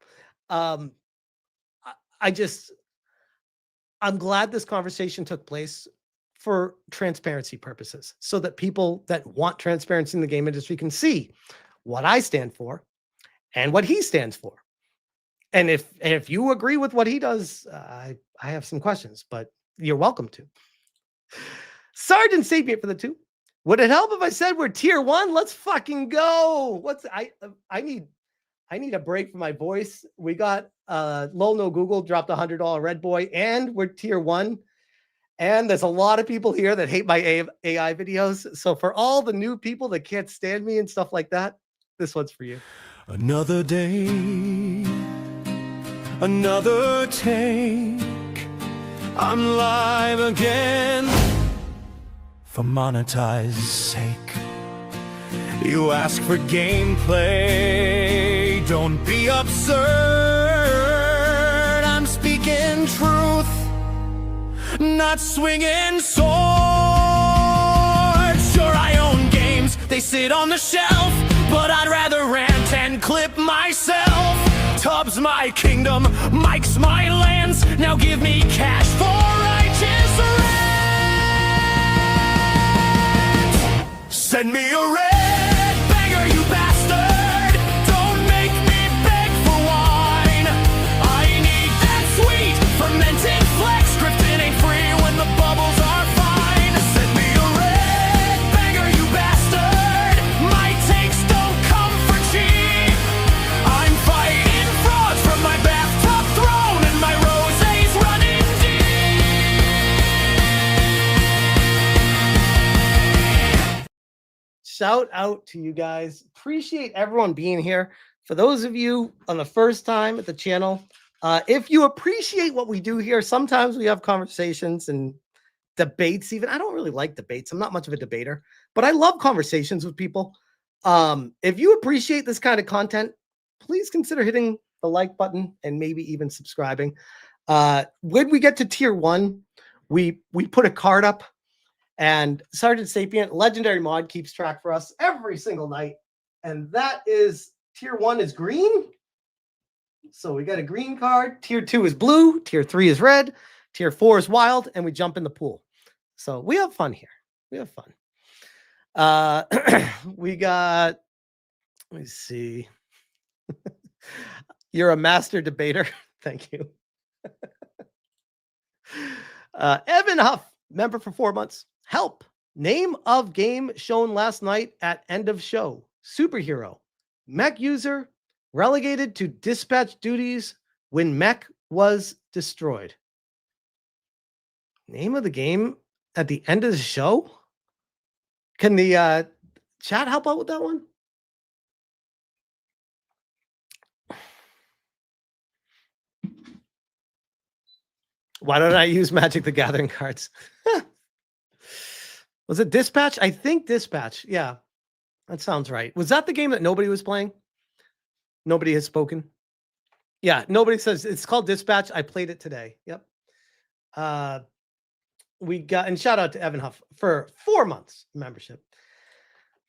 S7: I'm glad this conversation took place for transparency purposes, so that people that want transparency in the game industry can see what I stand for and what he stands for. And if you agree with what he does, I have some questions, but you're welcome to. Sergeant Sapient for the 2. Would it help if I said we're tier 1? Let's fucking go. I need a break for my voice. We got Lol No Google dropped $100 Red Boy, and we're tier 1. And there's a lot of people here that hate my AI videos. So for all the new people that can't stand me and stuff like that, this one's for you.
S1: Another day, another take. I'm live again for monetize's sake. You ask for gameplay, don't be absurd. I'm speaking truth, not swinging swords. Sure, I own games, they sit on the shelf, but I'd rather rant and clip myself. Tub's my kingdom, Mike's my lands. Now give me cash for righteous rent. Send me a red beggar, you bastard. Don't make me beg for wine. I need that sweet fermented flex. Drifting ain't free when the bubbles are fine. Send me a red beggar, you bastard. My takes don't come for cheap. I'm fighting frauds from my bathtub throne, and my rosé's running deep.
S7: Shout out to you guys. Appreciate everyone being here. For those of you on the first time at the channel, if you appreciate what we do here, sometimes we have conversations and debates even. I don't really like debates. I'm not much of a debater, but I love conversations with people. If you appreciate this kind of content, please consider hitting the like button and maybe even subscribing. When we get to tier 1, we put a card up, and Sergeant Sapient, legendary mod, keeps track for us every single night. And that is tier 1 is green. So we got a green card. Tier 2 is blue. Tier 3 is red. Tier 4 is wild. And we jump in the pool. So we have fun here. We have fun. We got, let me see. You're a master debater. Thank you. Evan Huff, member for 4 months. Help. Name of game shown last night at end of show. Superhero. Mech user. relegated to dispatch duties when mech was destroyed. Name of the game at the end of the show? Can the chat help out with that one? Why don't I use Magic the Gathering cards? Was it Dispatch? I think Dispatch. Yeah, that sounds right. Was that the game that nobody was playing? Nobody has spoken. Yeah, nobody says it's called Dispatch. I played it today. Yep. We got, and shout out to Evan Huff for 4 months membership.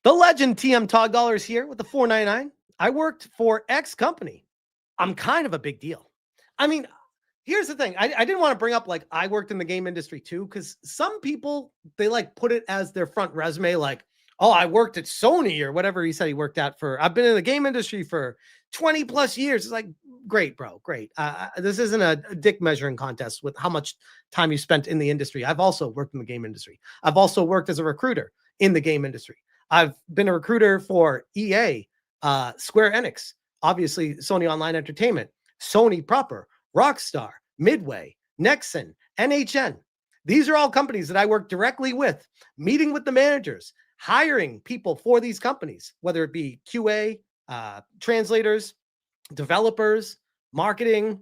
S7: The legend TM Todd Dollar is here with the $4.99. I worked for X company. I'm kind of a big deal. I mean, here's the thing. I didn't want to bring up like I worked in the game industry too, because some people, they like put it as their front resume, like, oh, I worked at Sony or whatever he said he worked at for. I've been in the game industry for 20 plus years. It's like, great, bro. Great. This isn't a dick measuring contest with how much time you spent in the industry. I've also worked in the game industry. I've also worked as a recruiter in the game industry. I've been a recruiter for EA, Square Enix, obviously Sony Online Entertainment, Sony proper, Rockstar, Midway, Nexon, NHN. These are all companies that I work directly with, meeting with the managers, hiring people for these companies, whether it be QA, translators, developers, marketing,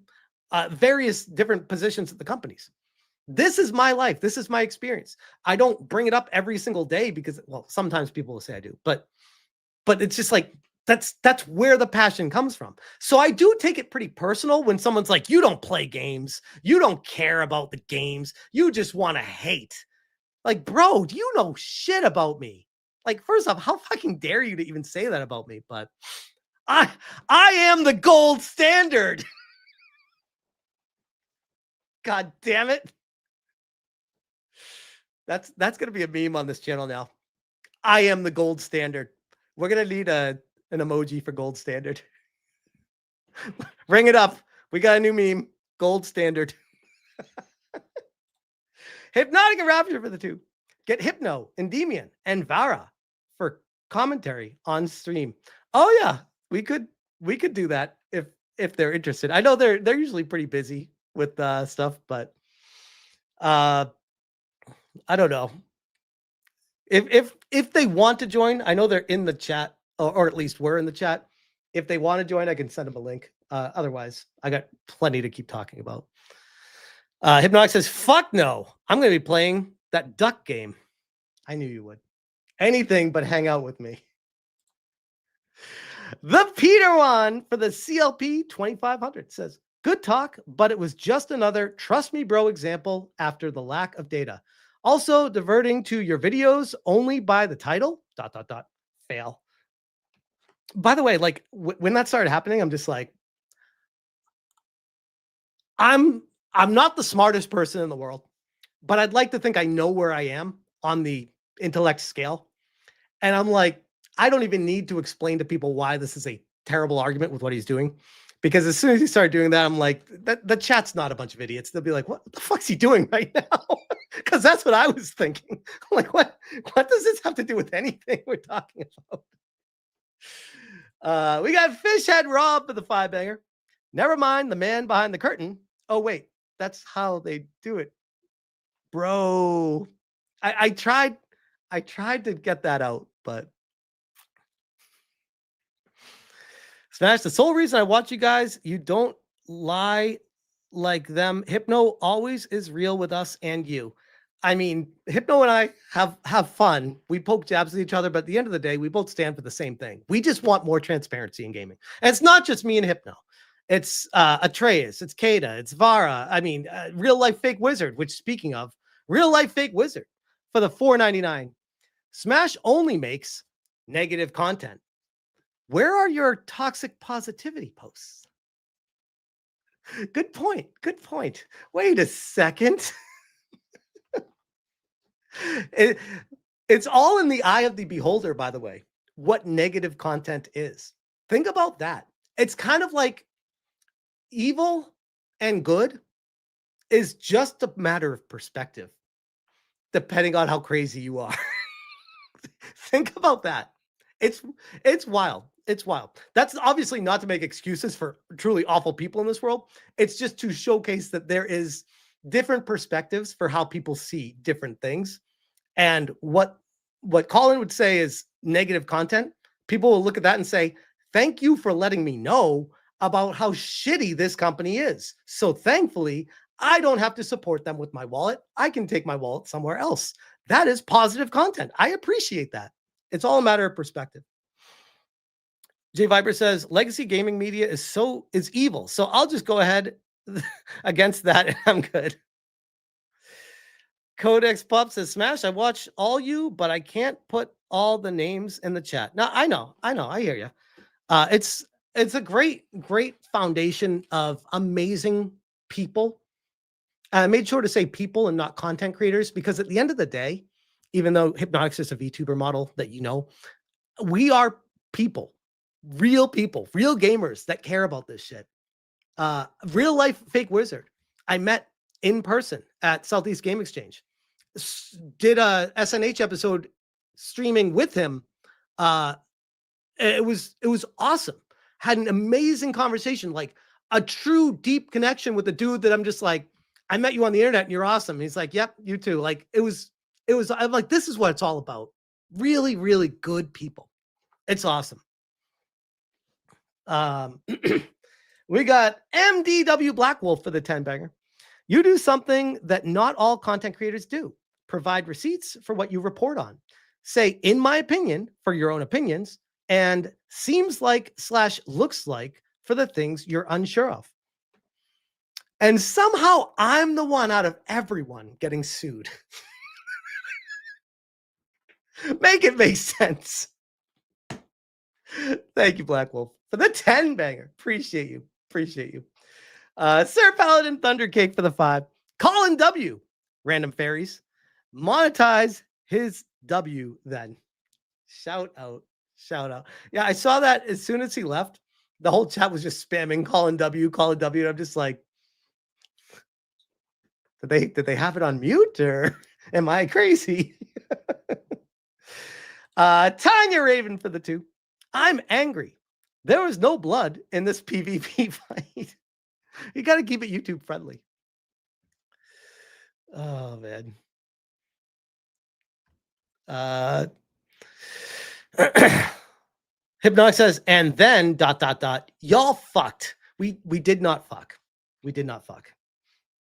S7: various different positions at the companies. This is my life. This is my experience. I don't bring it up every single day because, well, sometimes people will say I do, but it's just like, that's where the passion comes from. So I do take it pretty personal when someone's like, you don't play games. You don't care about the games. You just want to hate. Like, bro, do you know shit about me? Like, first off, how fucking dare you to even say that about me? But I am the gold standard. God damn it. That's going to be a meme on this channel now. I am the gold standard. We're going to need an emoji for gold standard. Ring it up. We got a new meme. Gold standard. Hypnotic and Rapture for the 2. Get Hypno, Endymion, and Vara for commentary on stream. Oh yeah, we could do that if they're interested. I know they're usually pretty busy with stuff, but I don't know. If they want to join, I know they're in the chat, or at least we're in the chat. If they want to join, I can send them a link. Otherwise, I got plenty to keep talking about. Hypnotic says, fuck no. I'm going to be playing that duck game. I knew you would. Anything but hang out with me. The Peter one for the CLP 2500 says, good talk, but it was just another trust me bro example after the lack of data. Also diverting to your videos only by the title, ... fail. By the way, like when that started happening, I'm just like, I'm not the smartest person in the world, but I'd like to think I know where I am on the intellect scale. And I'm like, I don't even need to explain to people why this is a terrible argument with what he's doing. Because as soon as he started doing that, I'm like, the chat's not a bunch of idiots. They'll be like, what the fuck's he doing right now? Because that's what I was thinking. I'm like, what does this have to do with anything we're talking about? We got Fishhead Rob for the 5-banger. Never mind the man behind the curtain. Oh, wait, that's how they do it. Bro, I tried to get that out, but Smash, the sole reason I watch you guys, you don't lie like them. Hypno always is real with us and you. I mean, Hypno and I have fun. We poke jabs at each other, but at the end of the day, we both stand for the same thing. We just want more transparency in gaming. And it's not just me and Hypno. It's Atreus, it's Kada, it's Vara. I mean, real life fake wizard, which speaking of, real life fake wizard for the $4.99. Smash only makes negative content. Where are your toxic positivity posts? Good point. Good point. Wait a second. It's all in the eye of the beholder, by the way, what negative content is. Think about that. It's kind of like evil and good is just a matter of perspective, depending on how crazy you are. Think about that. It's wild. It's wild. That's obviously not to make excuses for truly awful people in this world. It's just to showcase that there is different perspectives for how people see different things. And what Colin would say is negative content. People will look at that and say, thank you for letting me know about how shitty this company is. So thankfully, I don't have to support them with my wallet. I can take my wallet somewhere else. That is positive content. I appreciate that. It's all a matter of perspective. Jay Viper says legacy gaming media is evil. So I'll just go ahead against that and I'm good. Codex Pup says, Smash, I watch all you, but I can't put all the names in the chat. Now, I know, I hear you. It's a great foundation of amazing people. I made sure to say people and not content creators, because at the end of the day, even though Hypnotics is a VTuber model that you know, we are people, real gamers that care about this shit. Real life fake wizard I met in person at Southeast Game Exchange. Did a SNH episode streaming with him. It was awesome. Had an amazing conversation, like a true deep connection with a dude that I'm just like, I met you on the internet and you're awesome. He's like, yep, you too. Like it was, I'm like, this is what it's all about. Really, really good people. It's awesome. We got MDW Black Wolf for the 10 banger. You do something that not all content creators do. Provide receipts for what you report on. Say, in my opinion, for your own opinions, and seems like / looks like for the things you're unsure of. And somehow I'm the one out of everyone getting sued. Make it make sense. Thank you, Black Wolf, for the 10 banger. Appreciate you. Sir Paladin Thundercake for the 5. Colin W. Random Fairies. Monetize his W then. Shout out. Yeah, I saw that as soon as he left. The whole chat was just spamming Colin W. And I'm just like, did they have it on mute or am I crazy? Tanya Raven for the 2. I'm angry. There was no blood in this PvP fight. You got to keep it YouTube friendly. Oh, man. Hypnotic says, and then ... y'all fucked. We did not fuck.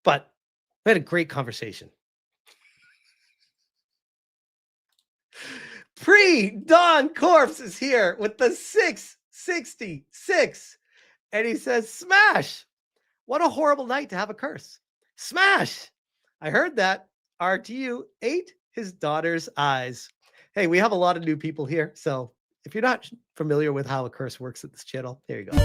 S7: But we had a great conversation. Pre-Dawn Corpse is here with the 666. And he says, Smash. What a horrible night to have a curse. Smash. I heard that. RTU ate his daughter's eyes. Hey, we have a lot of new people here. So if you're not familiar with how a curse works at this channel, there you go.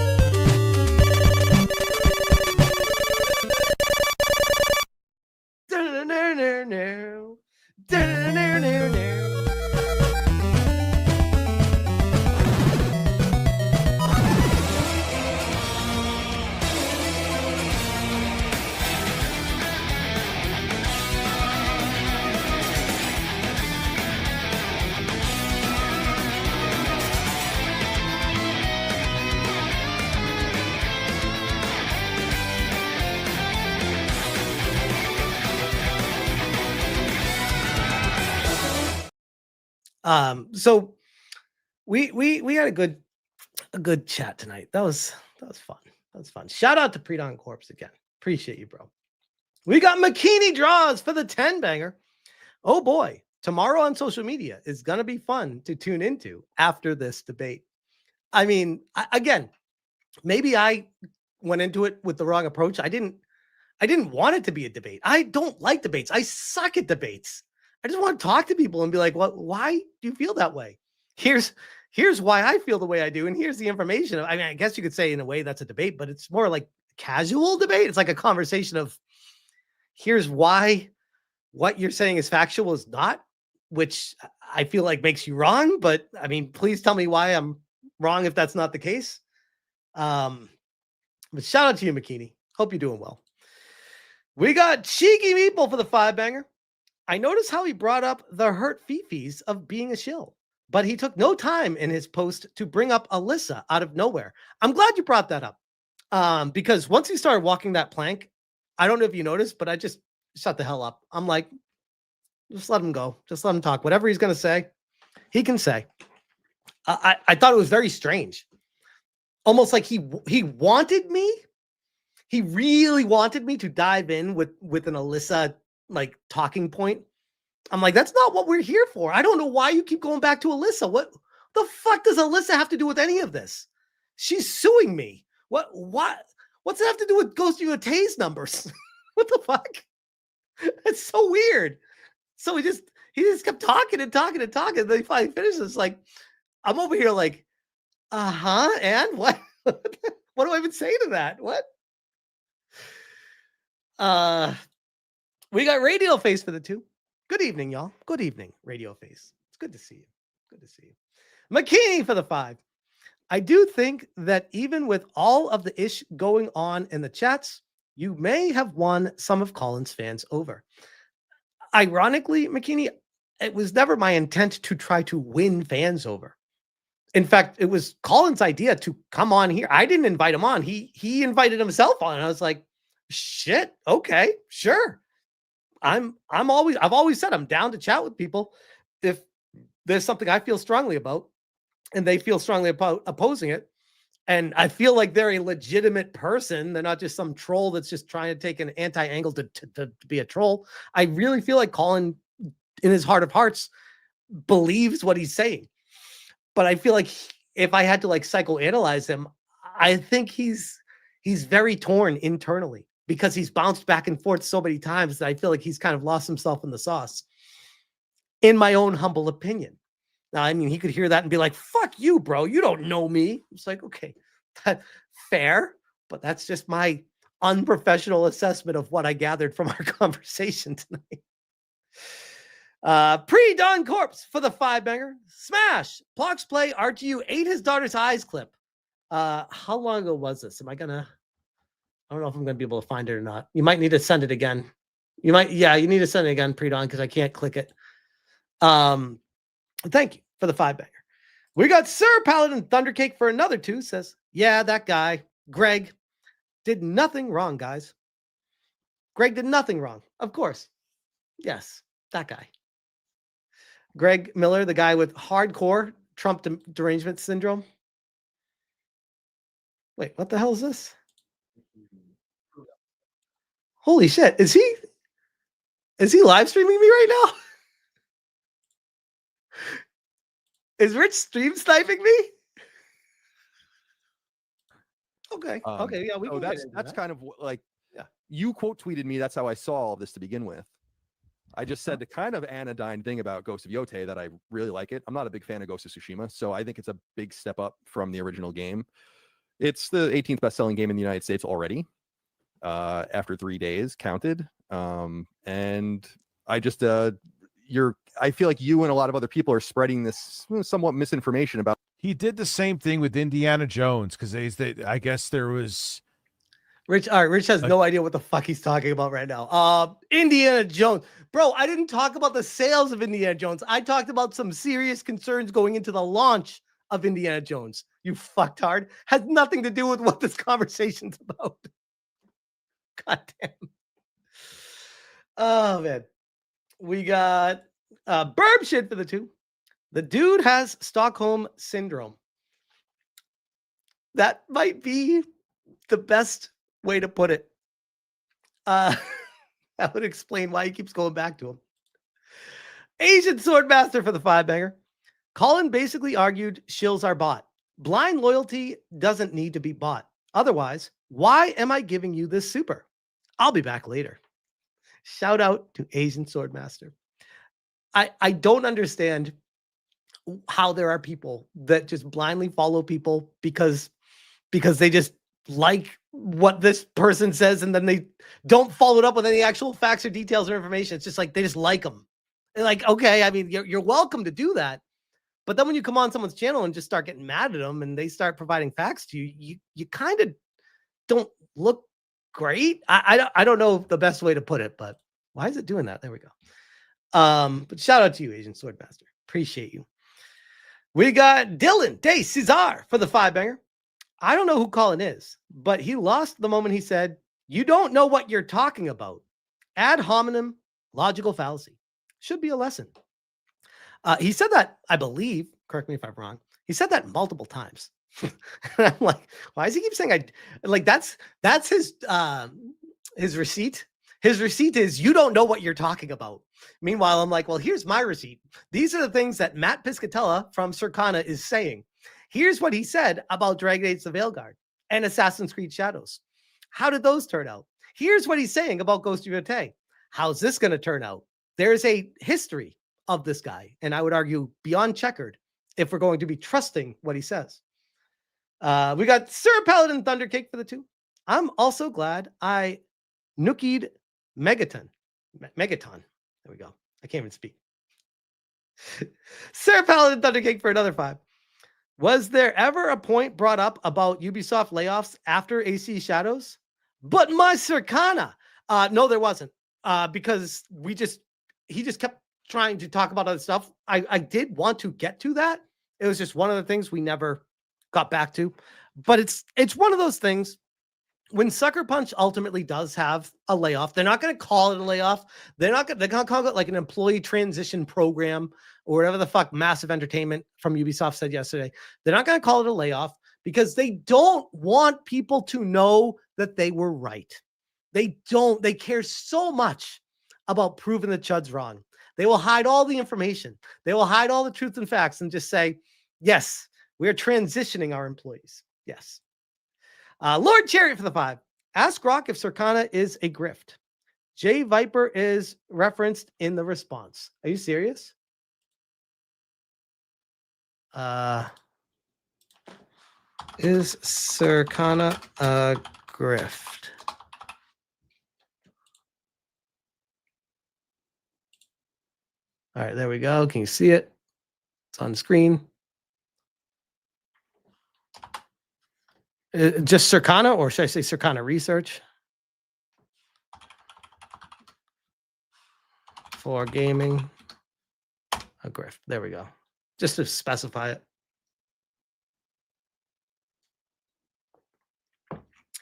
S7: So we had a good chat tonight. That was fun. Shout out to Pre-Dawn Corpse again. Appreciate you, bro. We got McKinney Draws for the 10 banger. Oh boy, tomorrow on social media is gonna be fun to tune into after this debate. I mean, again, maybe I went into it with the wrong approach. I didn't want it to be a debate. I don't like debates. I suck at debates. I just want to talk to people and be like, "What? Why do you feel that way? Here's why I feel the way I do, and here's the information." I mean, I guess you could say in a way that's a debate, but it's more like casual debate. It's like a conversation of, here's why what you're saying is factual is not, which I feel like makes you wrong. But I mean, please tell me why I'm wrong if that's not the case. But shout out to you, McKinney. Hope you're doing well. We got Cheeky Meeple for the 5 banger. I noticed how he brought up the hurt fifis of being a shill. but he took no time in his post to bring up Alyssa out of nowhere. I'm glad you brought that up. Because once he started walking that plank, I don't know if you noticed, but I just shut the hell up. I'm like, just let him go. Just let him talk. Whatever he's going to say, he can say. I thought it was very strange. Almost like he wanted me. He really wanted me to dive in with an Alyssa like talking point. I'm like, that's not what we're here for. I don't know why you keep going back to Alyssa. What the fuck does Alyssa have to do with any of this? She's suing me. What's it have to do with Ghost of Yotei's numbers? What the fuck? It's so weird. So he just kept talking and talking and talking. Then he finally finishes. Like, I'm over here like, and what? What do I even say to that? What? We got Radio Face for the 2. Good evening, y'all. Good evening, Radio Face. It's good to see you. Good to see you. McKinney for the 5. I do think that even with all of the ish going on in the chats, you may have won some of Colin's fans over. Ironically, McKinney, it was never my intent to try to win fans over. In fact, it was Colin's idea to come on here. I didn't invite him on. He invited himself on. And I was like, shit, okay, sure. I've always said I'm down to chat with people if there's something I feel strongly about and they feel strongly about opposing it. And I feel like they're a legitimate person. They're not just some troll that's just trying to take an anti-angle to be a troll. I really feel like Colin, in his heart of hearts, believes what he's saying. But I feel like if I had to like psychoanalyze him, I think he's very torn internally because he's bounced back and forth so many times that I feel like he's kind of lost himself in the sauce, in my own humble opinion. Now, I mean, he could hear that and be like, fuck you, bro. You don't know me. It's like, okay, fair, but that's just my unprofessional assessment of what I gathered from our conversation tonight. Pre-Dawn Corpse for the 5-banger. Smash. Plox play RTU ate his daughter's eyes clip. How long ago was this? I don't know if I'm gonna be able to find it or not. You might need to send it again. You need to send it again, Pre-Dawn, because I can't click it. Thank you for the 5-banger. We got Sir Paladin Thundercake for another 2. Says, yeah, that guy, Greg, did nothing wrong, guys. Greg did nothing wrong. Of course. Yes, that guy. Greg Miller, the guy with hardcore Trump derangement syndrome. Wait, what the hell is this? Holy shit. Is he live streaming me right now? Is Rich stream sniping me? Okay. Okay. Yeah, we can.
S9: That's kind of like, yeah. You quote tweeted me. That's how I saw all this to begin with. I just said the kind of anodyne thing about Ghost of Yotei that I really like it. I'm not a big fan of Ghost of Tsushima, so I think it's a big step up from the original game. It's the 18th best-selling game in the United States already, after 3 days counted. And I just, I feel like you and a lot of other people are spreading this somewhat misinformation about.
S10: He did the same thing with Indiana Jones because I guess there was.
S7: Rich has no idea what the fuck he's talking about right now. Indiana Jones. Bro, I didn't talk about the sales of Indiana Jones. I talked about some serious concerns going into the launch of Indiana Jones. You fucktard. Has nothing to do with what this conversation's about. God damn. Oh, man. We got Burb shit for the 2. The dude has Stockholm Syndrome. That might be the best way to put it. That would explain why he keeps going back to him. Asian Swordmaster for the 5-banger. Colin basically argued shills are bought. Blind loyalty doesn't need to be bought. Otherwise, why am I giving you this super? I'll be back later. Shout out to Asian Swordmaster. I don't understand how there are people that just blindly follow people because they just like what this person says and then they don't follow it up with any actual facts or details or information. It's just like they just like them. They're like, okay, I mean, you're welcome to do that. But then when you come on someone's channel and just start getting mad at them and they start providing facts to you, you kind of don't look great. I don't know the best way to put it, but why is it doing that? There we go. But shout out to you, Asian Swordmaster. Appreciate you. We got Dylan De Cesar for the 5-banger. I don't know who Colin is, but he lost the moment he said, "You don't know what you're talking about." Ad hominem, logical fallacy. Should be a lesson. He said that, I believe, correct me if I'm wrong, he said that multiple times. I'm like, why does he keep saying that's his receipt? His receipt is, "You don't know what you're talking about." Meanwhile, I'm like, well, here's my receipt. These are the things that Matt Piscatella from Circana is saying. Here's what he said about Dragon Age the Veilguard and Assassin's Creed Shadows. How did those turn out? Here's what he's saying about Ghost of Yotei. How's this going to turn out? There's a history of this guy, and I would argue beyond checkered if we're going to be trusting what he says. We got Sir Paladin Thundercake for the 2. I'm also glad I nookied Megaton. There we go. I can't even speak. Sir Paladin Thundercake for another 5. Was there ever a point brought up about Ubisoft layoffs after AC Shadows? But my Circana. No, there wasn't. Because he just kept trying to talk about other stuff. I did want to get to that. It was just one of the things we never got back to. But it's one of those things. When Sucker Punch ultimately does have a layoff, they're not going to call it a layoff. They're going to call it like an employee transition program or whatever the fuck Massive Entertainment from Ubisoft said yesterday. They're not going to call it a layoff because they don't want people to know that they were right. They care so much about proving the Chud's wrong. They will hide all the information. They will hide all the truth and facts and just say, yes, we are transitioning our employees. Yes. Lord Chariot for the 5. Ask Rock if Circana is a grift. Jay Viper is referenced in the response. Are you serious? Is Circana a grift? All right, there we go. Can you see it? It's on the screen. Just Circana, or should I say Circana Research? For gaming, a grift. There we go. Just to specify it.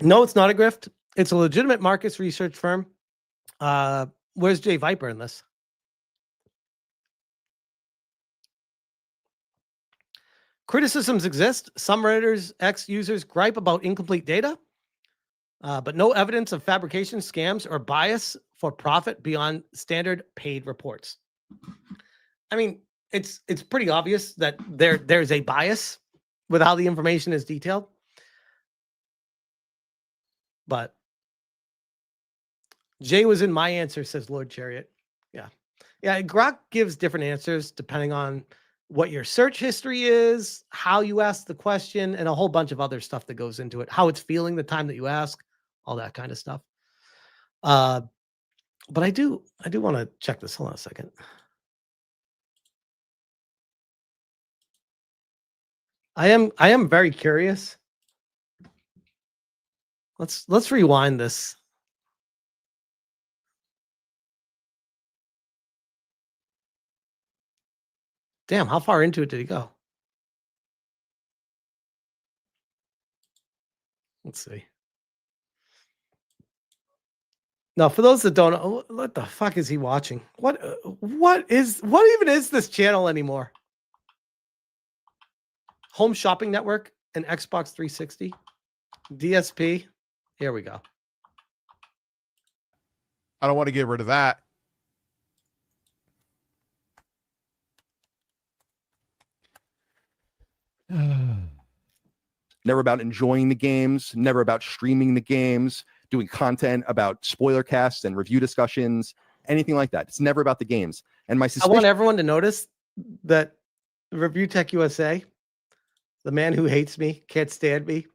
S7: No, it's not a grift. It's a legitimate markets research firm. Where's Jay Viper in this? Criticisms exist. Some Redditors, ex-users gripe about incomplete data, but no evidence of fabrication, scams, or bias for profit beyond standard paid reports. I mean, it's pretty obvious that there's a bias with how the information is detailed. But Jay was in my answer, says Lord Chariot. Yeah. Grok gives different answers depending on what your search history is, how you ask the question, and a whole bunch of other stuff that goes into it. How it's feeling the time that you ask, all that kind of stuff. But I do want to check this. Hold on a second. I am very curious. Let's rewind this. Damn, how far into it did he go? Let's see. Now, for those that don't know, what the fuck is he watching? What even is this channel anymore? Home Shopping Network and Xbox 360, DSP. Here we go.
S10: I don't want to get rid of that.
S9: Never about enjoying the games, never about streaming the games, doing content about spoiler casts and review discussions, anything like that. It's never about the games. And my suspicion—
S7: I want everyone to notice that Review Tech USA, the man who hates me, can't stand me,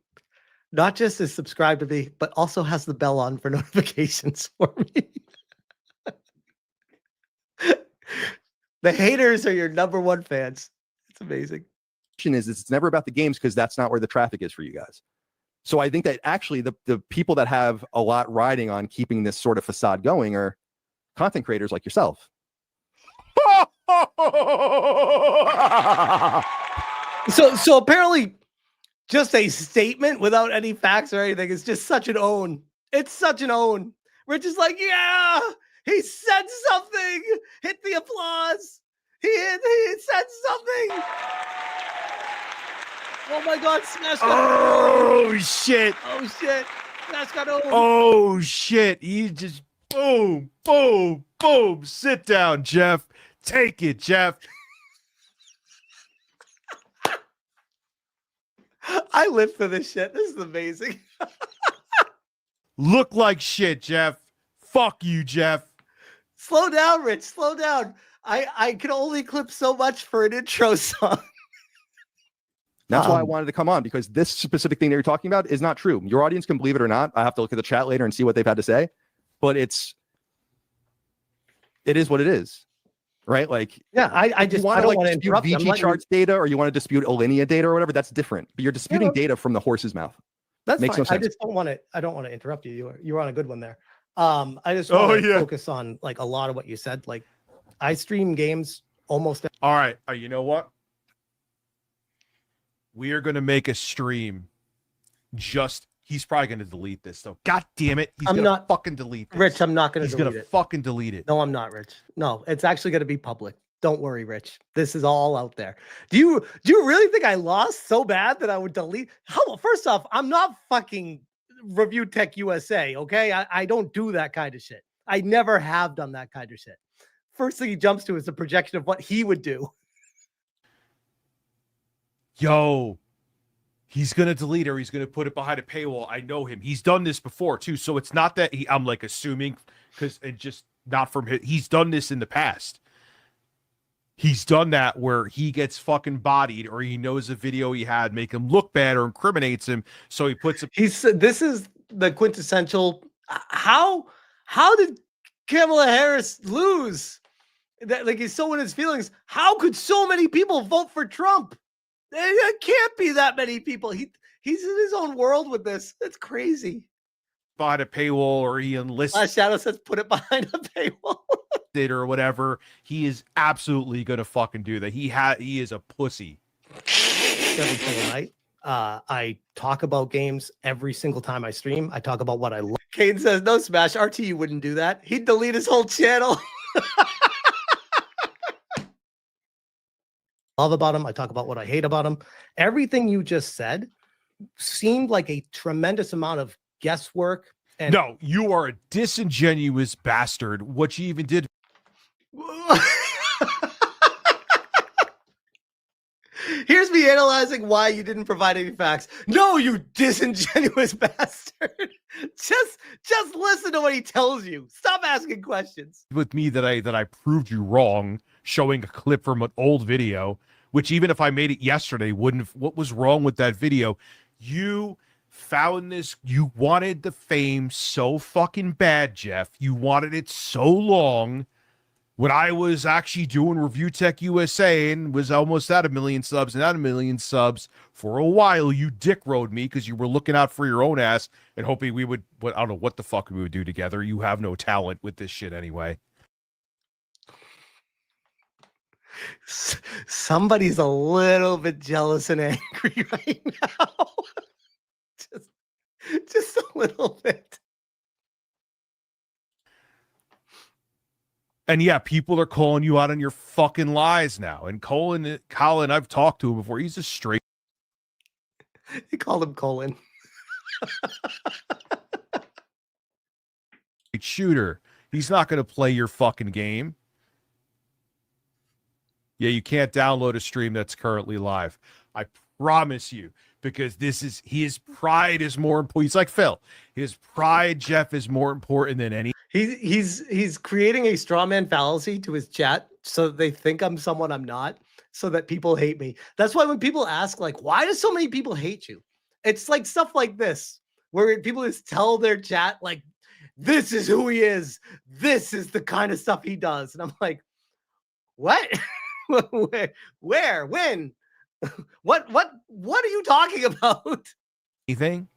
S7: not just is subscribed to me, but also has the bell on for notifications for me. The haters are your number one fans. It's amazing.
S9: Is it's never about the games because that's not where the traffic is for you guys. So I think that actually the people that have a lot riding on keeping this sort of facade going are content creators like yourself.
S7: So apparently, just a statement without any facts or anything is just such an own. It's such an own. Rich is like, yeah, he said something. Hit the applause. He said something. Oh my God, Smash got
S10: Oh shit!
S7: Oh shit, Smash got owned.
S10: Oh shit! He just boom, boom, boom. Sit down, Jeff. Take it, Jeff.
S7: I live for this shit. This is amazing.
S10: Look like shit, Jeff. Fuck you, Jeff.
S7: Slow down, Rich. Slow down. I can only clip so much for an intro song.
S9: That's why I wanted to come on, because this specific thing that you're talking about is not true. Your audience can believe it or not. I have to look at the chat later and see what they've had to say, but it is what it is, right? Like,
S7: yeah, I just
S9: want
S7: I don't
S9: to
S7: want to
S9: dispute
S7: interrupt you.
S9: VG charts data, or you want to dispute Alinea data or whatever. That's different. But you're disputing data from the horse's mouth.
S7: That's
S9: Makes
S7: fine.
S9: no sense.
S7: I just don't want to. I don't want to interrupt you. You were on a good one there. I just want to focus on like a lot of what you said. Like, I stream games almost.
S10: All right. You know what? We are going to make a stream. He's probably going to delete this though. God damn it. He's going to fucking delete this.
S7: Rich, I'm not going to delete it.
S10: He's going to fucking delete it.
S7: No, I'm not, Rich. No, it's actually going to be public. Don't worry, Rich. This is all out there. Do you really think I lost so bad that I would delete? First off, I'm not fucking Review Tech USA, okay? I don't do that kind of shit. I never have done that kind of shit. First thing he jumps to is a projection of what he would do.
S10: Yo, he's going to delete her. He's going to put it behind a paywall. I know him. He's done this before too. So it's not that I'm like assuming, because it just not from him. He's done this in the past. He's done that where he gets fucking bodied, or he knows a video he had make him look bad or incriminates him. So he puts
S7: this is the quintessential. How did Kamala Harris lose? That, like, he's so in his feelings. How could so many people vote for Trump? There can't be that many people. He's in his own world with this. It's crazy.
S10: Behind a paywall, or he enlists.
S7: Last Shadow says put it behind a paywall.
S10: Or whatever. He is absolutely gonna fucking do that. He is a pussy.
S7: Every single night. I talk about games every single time I stream. I talk about what I love. Kane says no, Smash. RTU wouldn't do that. He'd delete his whole channel. Love about him. I talk about what I hate about him. Everything you just said seemed like a tremendous amount of guesswork. And
S10: no, you are a disingenuous bastard. What you even did.
S7: Here's me analyzing why you didn't provide any facts. No, you disingenuous bastard. Just listen to what he tells you. Stop asking questions.
S10: With me that I proved you wrong, showing a clip from an old video, which even if I made it yesterday, wouldn't. What was wrong with that video? You found this. You wanted the fame so fucking bad, Jeff. You wanted it so long. When I was actually doing Review Tech USA and was almost at 1 million subs and at 1 million subs for a while, you dick rode me because you were looking out for your own ass and hoping we would. I don't know what the fuck we would do together. You have no talent with this shit anyway.
S7: Somebody's a little bit jealous and angry right now. just a little bit.
S10: And yeah, people are calling you out on your fucking lies now. And Colin, I've talked to him before. He's a straight.
S7: They called him Colin.
S10: Shooter. He's not going to play your fucking game. Yeah, you can't download a stream that's currently live. I promise you, because his pride is more important. He's like Phil. His pride, Jeff, is more important than any.
S7: He's creating a straw man fallacy to his chat so that they think I'm someone I'm not, so that people hate me. That's why when people ask, like, why do so many people hate you? It's like stuff like this, where people just tell their chat, like, this is who he is. This is the kind of stuff he does. And I'm like, what? Where? When? What are you talking about?
S10: Anything?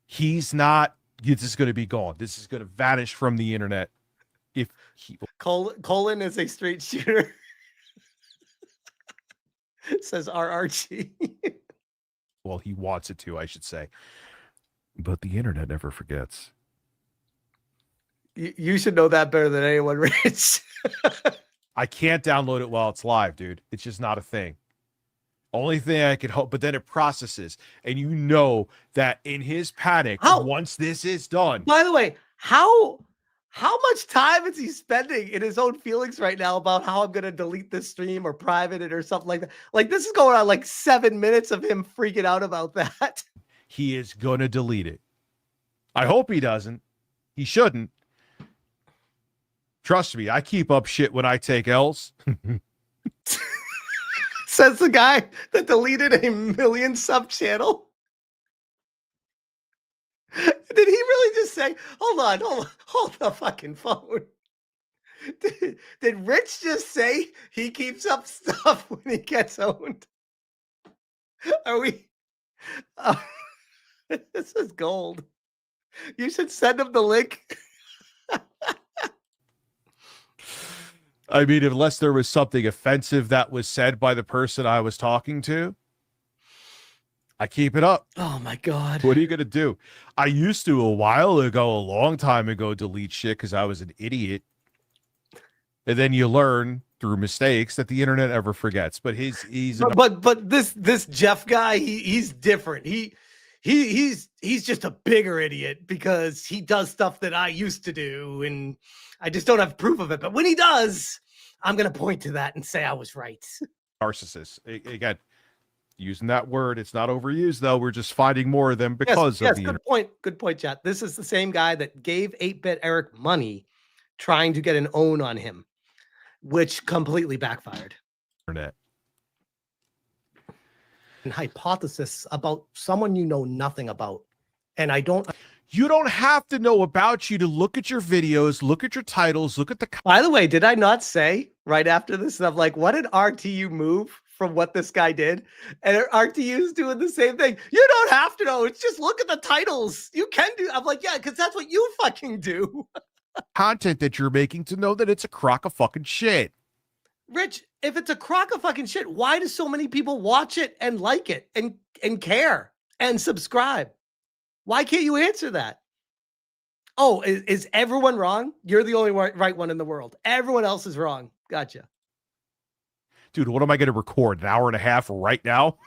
S10: He's not. This is going to be gone. This is going to vanish from the internet. If he...
S7: Colin is a straight shooter. Says RRG.
S10: Well, he wants it to, I should say. But the internet never forgets.
S7: You should know that better than anyone, Rich.
S10: I can't download it while it's live, dude. It's just not a thing. Only thing I could hope, but then it processes. And you know that in his panic, once this is done.
S7: By the way, how much time is he spending in his own feelings right now about how I'm going to delete this stream or private it or something like that? Like, this is going on like 7 minutes of him freaking out about that.
S10: He is going to delete it. I hope he doesn't. He shouldn't. Trust me, I keep up shit when I take L's.
S7: Says the guy that deleted a 1 million sub channel. Did he really just say, hold the fucking phone? Did Rich just say he keeps up stuff when he gets owned? Are we? This is gold. You should send him the link.
S10: I mean, unless there was something offensive that was said by the person I was talking to, I keep it up.
S7: Oh my God.
S10: What are you going to do? I used to a long time ago, delete shit because I was an idiot. And then you learn through mistakes that the internet never forgets. But
S7: but this Jeff guy, he's different. He's just a bigger idiot because he does stuff that I used to do, and I just don't have proof of it. But when he does, I'm gonna point to that and say I was right.
S10: Narcissist. Again, using that word, it's not overused though. We're just finding more of them because of the
S7: good point. Good point, chat. This is the same guy that gave 8-Bit Eric money trying to get an own on him, which completely backfired.
S10: Internet.
S7: And hypothesis about someone you know nothing about. And
S10: you don't have to know about you to look at your videos, look at your titles, look at the.
S7: By the way, did I not say right after this stuff, like, what did RTU move from what this guy did? And RTU's doing the same thing. You don't have to know. It's just look at the titles. You can do. I'm like, yeah, because that's what you fucking do.
S10: Content that you're making to know that it's a crock of fucking shit.
S7: Rich, if it's a crock of fucking shit, why do so many people watch it and like it and care and subscribe? Why can't you answer that? Oh, is everyone wrong? You're the only right one in the world. Everyone else is wrong. Gotcha.
S10: Dude, what am I going to record? An hour and a half right now?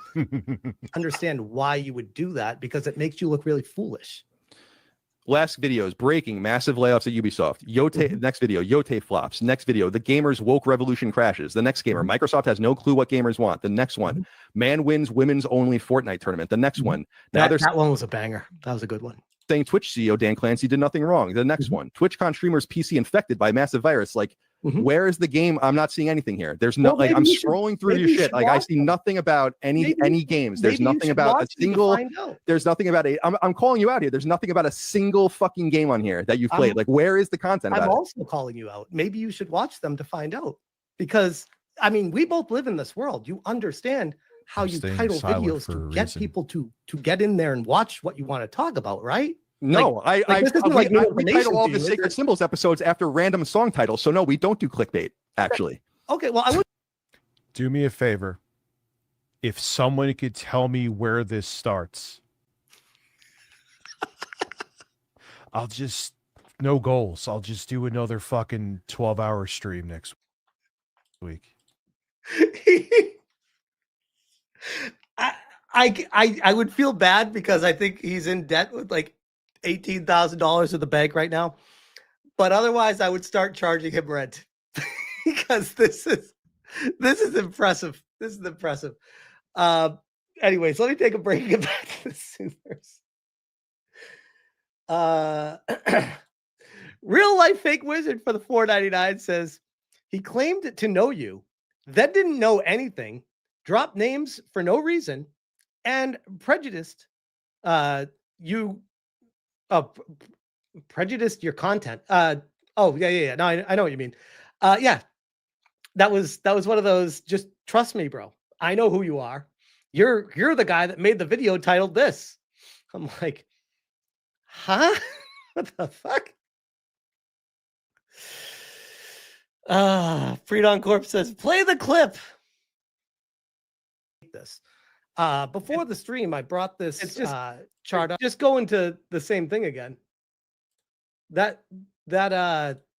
S7: Understand why you would do that, because it makes you look really foolish.
S9: Last videos, breaking, massive layoffs at Ubisoft. Yotei, next video, Yotei flops. Next video, the gamers woke revolution crashes. The next gamer, Microsoft has no clue what gamers want. The next one, man wins women's only Fortnite tournament. The next one, now
S7: that one was a banger. That was a good one.
S9: Saying Twitch CEO Dan Clancy did nothing wrong. The next one, TwitchCon streamers PC infected by massive virus. Like, where is the game? I'm not seeing anything here. There's no, like, I'm scrolling through your shit. Like, I see nothing about any games. There's nothing about a single. There's nothing about I'm calling you out here. There's nothing about a single fucking game on here that you've played. Like, where is the content?
S7: I'm also calling you out. Maybe you should watch them to find out, because I mean, we both live in this world. You understand how you title videos to get people to get in there and watch what you want to talk about, right?
S9: No, we title all the Sacred Symbols episodes after random song titles. So no, we don't do clickbait, actually.
S7: Okay, well, I would
S10: do me a favor. If someone could tell me where this starts, I'll just, no goals. I'll just do another fucking 12-hour stream next week.
S7: I would feel bad because I think he's in debt with like $18,000 at the bank right now. But otherwise, I would start charging him rent because this is impressive. This is impressive. Anyways, let me take a break and get back to the Sooners. Real life fake wizard for the $4.99 says he claimed to know you, then didn't know anything, dropped names for no reason, and prejudiced prejudiced your content. No, I know what you mean. Yeah, that was one of those. Just trust me, bro. I know who you are. You're the guy that made the video titled this. I'm like, huh? What the fuck? Freedom Corp says, play the clip. this. Before the stream, I brought this chart up. Just go into the same thing again. That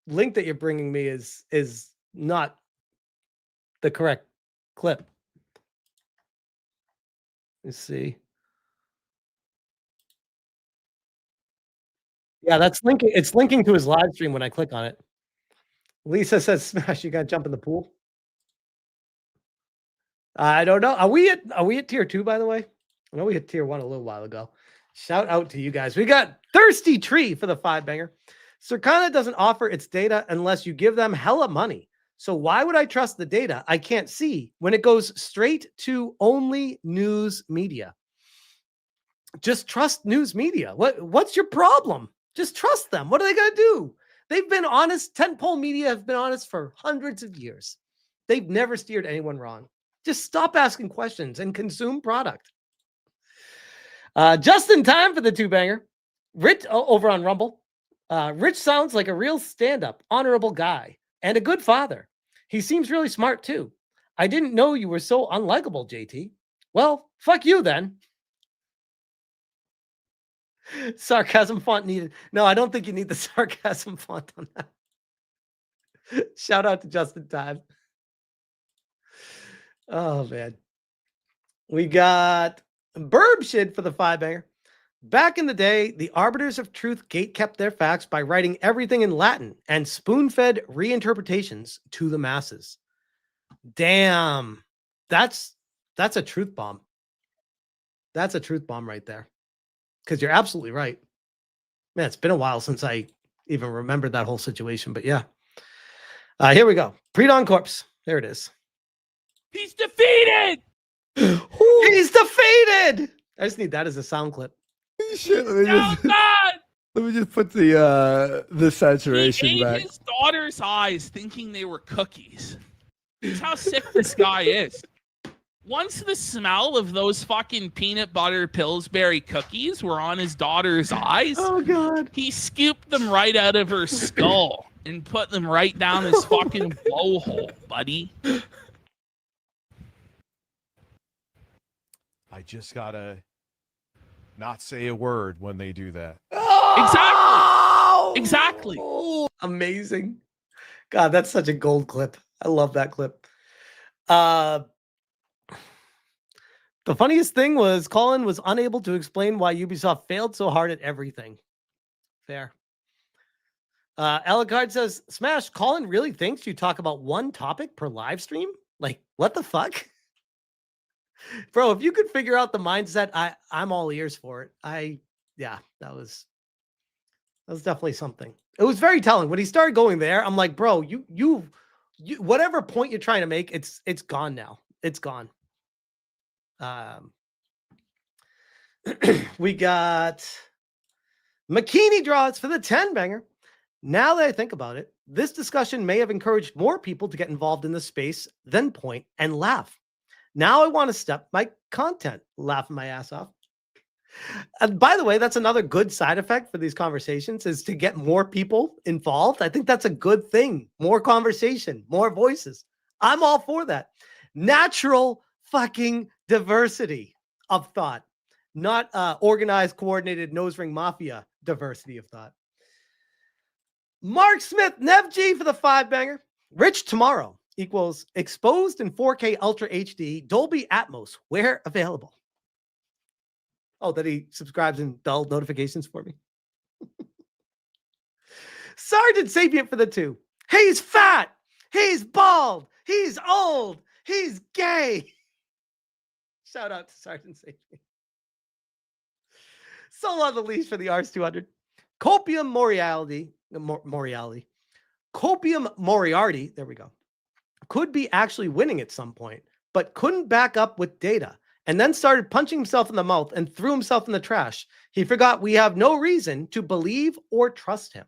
S7: link that you're bringing me is not the correct clip. Let's see. Yeah, that's linking. It's linking to his live stream when I click on it. Lisa says, "Smash, you got to jump in the pool." I don't know. Are we at tier 2, by the way? I know we hit tier 1 a little while ago. Shout out to you guys. We got Thirsty Tree for the 5-banger. Circana doesn't offer its data unless you give them hella money. So why would I trust the data I can't see when it goes straight to only news media? Just trust news media. What's your problem? Just trust them. What are they going to do? They've been honest. Tentpole media have been honest for hundreds of years. They've never steered anyone wrong. Just stop asking questions and consume product. Just in time for the 2-banger. Rich over on Rumble. Rich sounds like a real stand-up, honorable guy, and a good father. He seems really smart too. I didn't know you were so unlikable, JT. Well, fuck you then. Sarcasm font needed. No, I don't think you need the sarcasm font on that. Shout out to Just in Time. Oh, man. We got Burb Shid for the 5-banger. Back in the day, the arbiters of truth gatekept their facts by writing everything in Latin and spoon-fed reinterpretations to the masses. Damn. That's a truth bomb. That's a truth bomb right there. Because you're absolutely right. Man, it's been a while since I even remembered that whole situation, but yeah. Here we go. Pre-Dawn Corpse. There it is.
S11: He's defeated!
S7: He's defeated! I just need that as a sound clip.
S12: Shit, let me just put the saturation
S11: he ate
S12: back.
S11: his daughter's eyes thinking they were cookies. That's how sick this guy is. Once the smell of those fucking peanut butter Pillsbury cookies were on his daughter's eyes,
S7: oh god,
S11: he scooped them right out of her skull and put them right down his fucking blowhole, buddy.
S10: I just gotta not say a word when they do that.
S11: Exactly.
S7: Oh, amazing. God, that's such a gold clip. I love that clip. The funniest thing was Colin was unable to explain why Ubisoft failed so hard at everything. Fair. Elicard says, Smash, Colin really thinks you talk about one topic per live stream? Like, what the fuck? Bro, if you could figure out the mindset, I'm all ears for it. Yeah, that was definitely something. It was very telling. When he started going there, I'm like, bro, you whatever point you're trying to make, it's gone now. It's gone. We got McKinney draws for the 10-banger. Now that I think about it, this discussion may have encouraged more people to get involved in the space than point and laugh. Now I want to step my content, laughing my ass off. And by the way, that's another good side effect for these conversations is to get more people involved. I think that's a good thing. More conversation, more voices. I'm all for that. Natural fucking diversity of thought, not organized, coordinated nose ring mafia diversity of thought. Mark Smith, Nev G for the 5-banger. Rich Tomorrow equals exposed in 4K Ultra HD Dolby Atmos where available. Oh, that he subscribes and bell notifications for me. Sergeant Sapient for the 2. He's fat. He's bald. He's old. He's gay. Shout out to Sergeant Sapient. Soul on the leash for the Ars 200. Copium Moriarty. Copium Moriarty. There we go. Could be actually winning at some point, but couldn't back up with data. And then started punching himself in the mouth and threw himself in the trash. He forgot we have no reason to believe or trust him.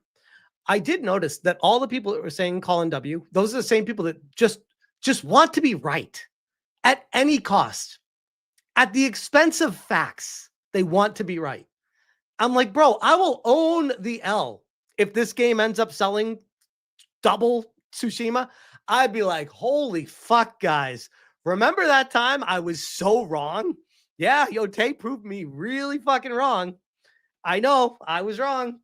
S7: I did notice that all the people that were saying Colin W, those are the same people that just want to be right at any cost. At the expense of facts, they want to be right. I'm like, bro, I will own the L. If this game ends up selling double Tsushima, I'd be like, holy fuck, guys. Remember that time I was so wrong? Yeah, Yotei proved me really fucking wrong. I know, I was wrong.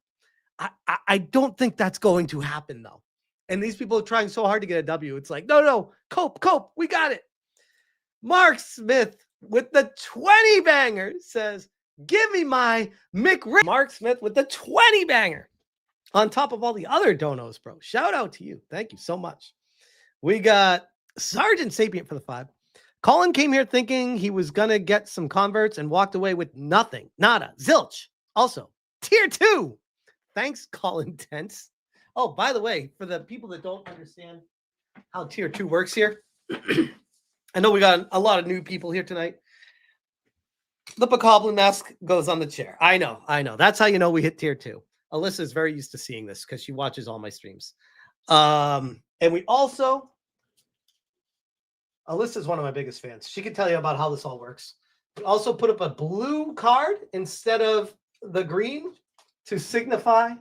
S7: I don't think that's going to happen, though. And these people are trying so hard to get a W. It's like, no, cope, we got it. Mark Smith with the 20 banger says, give me my McRib. Mark Smith with the 20 banger on top of all the other donos, bro. Shout out to you. Thank you so much. We got Sergeant Sapient for the 5. Colin came here thinking he was going to get some converts and walked away with nothing. Nada. Zilch. Also, tier 2. Thanks, Colin Tense. Oh, by the way, for the people that don't understand how tier 2 works here, I know we got a lot of new people here tonight. The Bokoblin mask goes on the chair. I know. That's how you know we hit tier 2. Alyssa is very used to seeing this because she watches all my streams. And we also, Alyssa is one of my biggest fans. She can tell you about how this all works. We also put up a blue card instead of the green to signify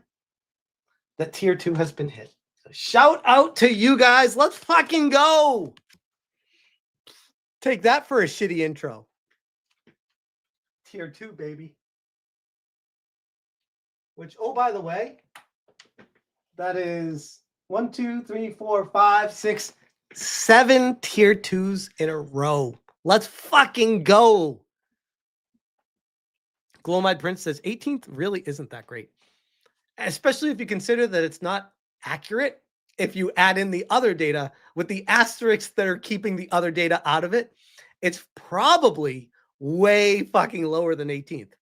S7: that tier 2 has been hit. So shout out to you guys. Let's fucking go. Take that for a shitty intro. Tier 2, baby. Which, oh, by the way, that is 1, 2, 3, 4, 5, 6, 7 tier 2s in a row. Let's fucking go. Glowmide Prince says 18th really isn't that great. Especially if you consider that it's not accurate. If you add in the other data with the asterisks that are keeping the other data out of it, it's probably way fucking lower than 18th.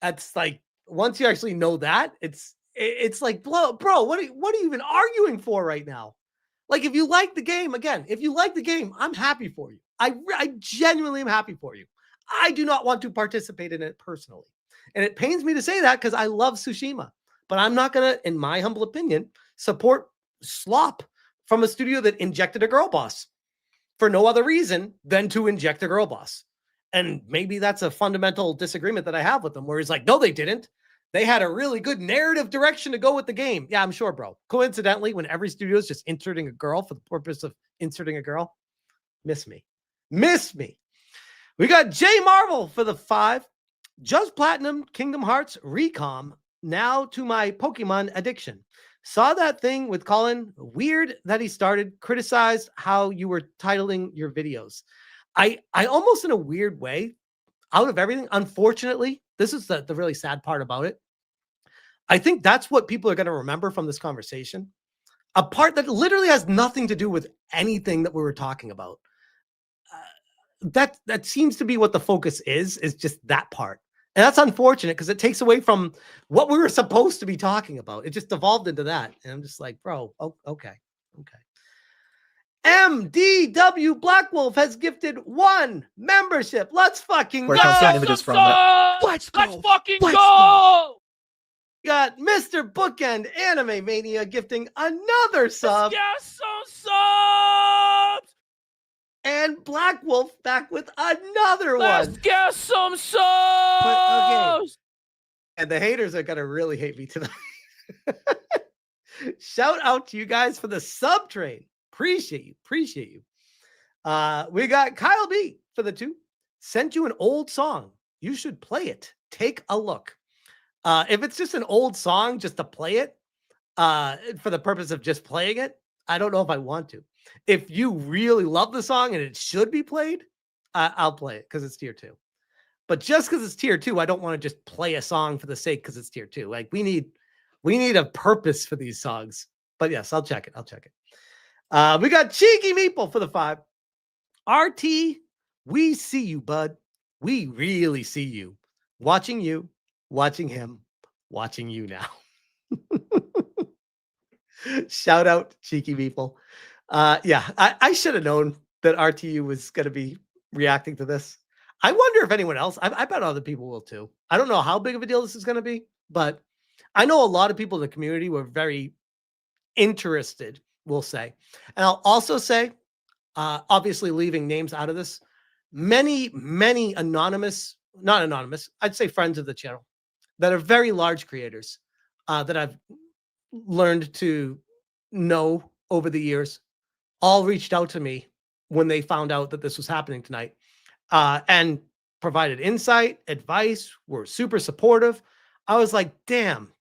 S7: That's like, once you actually know that, it's like, bro, what are you even arguing for right now? Like, if you like the game, again, if you like the game, I'm happy for you. I genuinely am happy for you. I do not want to participate in it personally. And it pains me to say that because I love Tsushima. But I'm not going to, in my humble opinion, support slop from a studio that injected a girl boss for no other reason than to inject a girl boss. And maybe that's a fundamental disagreement that I have with them, where he's like, no, they didn't. They had a really good narrative direction to go with the game. Yeah, I'm sure, bro. Coincidentally, when every studio is just inserting a girl for the purpose of inserting a girl, miss me. We got J Marvel for the 5. Just Platinum, Kingdom Hearts, Recom. Now to my Pokemon addiction. Saw that thing with Colin. Weird that he criticized how you were titling your videos. I almost in a weird way, out of everything, unfortunately, this is the really sad part about it. I think that's what people are going to remember from this conversation. A part that literally has nothing to do with anything that we were talking about. That seems to be what the focus is just that part. And that's unfortunate because it takes away from what we were supposed to be talking about. It just evolved into that. And I'm just like, bro, okay. MDW Black Wolf has gifted 1 membership. Let's fucking
S13: Where
S7: go.
S13: comes the images from that?
S11: Let's fucking go.
S7: We got Mr. Bookend Anime Mania gifting another sub.
S11: Let's get some subs.
S7: And Black Wolf back with another
S11: Let's
S7: one.
S11: get some subs.
S7: Okay. And the haters are going to really hate me tonight. Shout out to you guys for the sub train. Appreciate you. We got Kyle B for the 2. Sent you an old song. You should play it. Take a look. If it's just an old song just to play it, for the purpose of just playing it, I don't know if I want to. If you really love the song and it should be played, I'll play it because it's tier 2. But just because it's tier 2, I don't want to just play a song for the sake because it's tier 2. Like we need a purpose for these songs. But yes, I'll check it. We got Cheeky Meeple for the 5. RT, we see you, bud. We really see you. Watching you, watching him, watching you now. Shout out, Cheeky Meeple. I should have known that RTU was going to be reacting to this. I wonder if anyone else, I bet other people will too. I don't know how big of a deal this is going to be, but I know a lot of people in the community were very interested, we'll say. And I'll also say, obviously leaving names out of this, many anonymous, not anonymous, I'd say friends of the channel that are very large creators that I've learned to know over the years, all reached out to me when they found out that this was happening tonight, and provided insight, advice, were super supportive. I was like, damn,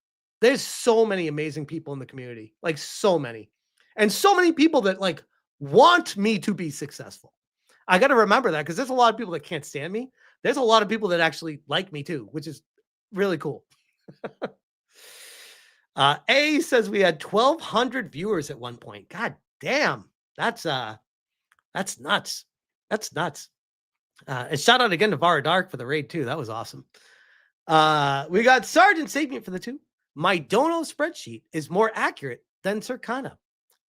S7: there's so many amazing people in the community, like so many, and so many people that like want me to be successful. I got to remember that because there's a lot of people that can't stand me. There's a lot of people that actually like me too, which is really cool. A says we had 1,200 viewers at one point. God damn, that's nuts. That's nuts. And shout out again to Vara Dark for the raid too. That was awesome. We got Sergeant Sapient for the 2. My dono spreadsheet is more accurate than Circana.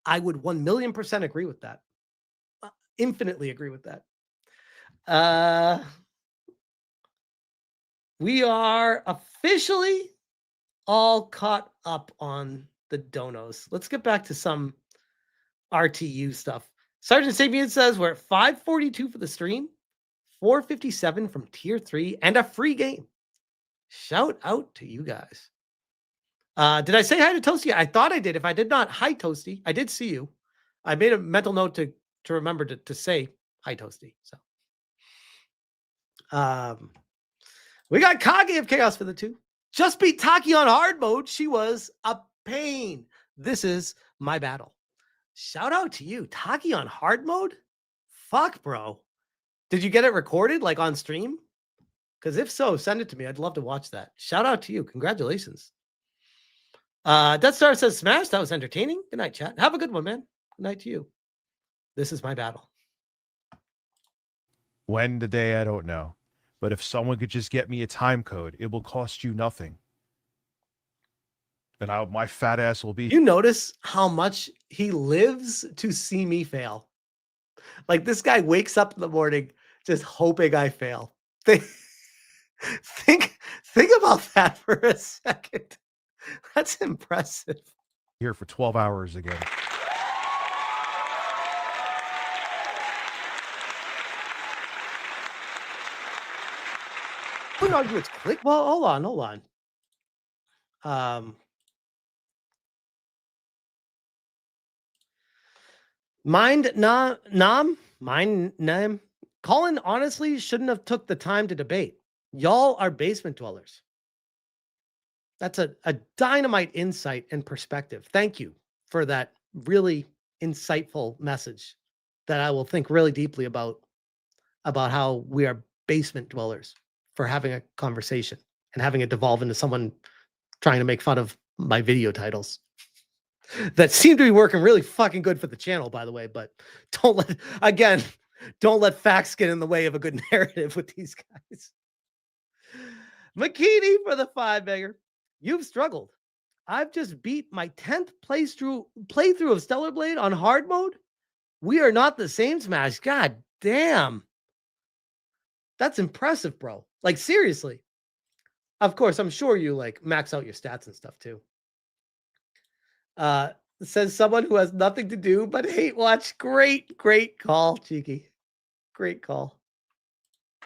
S7: I would 1,000,000% agree with that. Infinitely agree with that. We are officially all caught up on the donos. Let's get back to some RTU stuff. Sergeant Sapient says we're at 542 for the stream, 457 from tier 3, and a free game. Shout out to you guys. Did I say hi to Toasty? I thought I did. If I did not, hi Toasty. I did see you. I made a mental note to remember to say hi Toasty. So we got Kage of Chaos for the 2. Just beat Taki on hard mode. She was a pain. This is my battle. Shout out to you. Taki on hard mode? Fuck, bro. Did you get it recorded like on stream? Because if so, send it to me. I'd love to watch that. Shout out to you. Congratulations. Death Star says, Smash, that was entertaining. Good night, chat. Have a good one, man. Good night to you. This is my battle.
S10: When today, I don't know. But if someone could just get me a time code, it will cost you nothing. And my fat ass will be.
S7: You notice how much he lives to see me fail. Like this guy wakes up in the morning just hoping I fail. Think about that for a second. That's impressive.
S10: Here for 12 hours again.
S7: What argue it's click? Well, hold on. Mind name. Colin honestly shouldn't have took the time to debate. Y'all are basement dwellers. That's a dynamite insight and perspective. Thank you for that really insightful message that I will think really deeply about how we are basement dwellers for having a conversation and having it devolve into someone trying to make fun of my video titles that seem to be working really fucking good for the channel, by the way, but don't let facts get in the way of a good narrative with these guys. McKeady for the 5-bagger. You've struggled. I've just beat my 10th playthrough of Stellar Blade on hard mode. We are not the same, Smash. God damn. That's impressive, bro. Like, seriously. Of course, I'm sure you like max out your stats and stuff too. Says someone who has nothing to do but hate watch. Great call, Cheeky. Great call.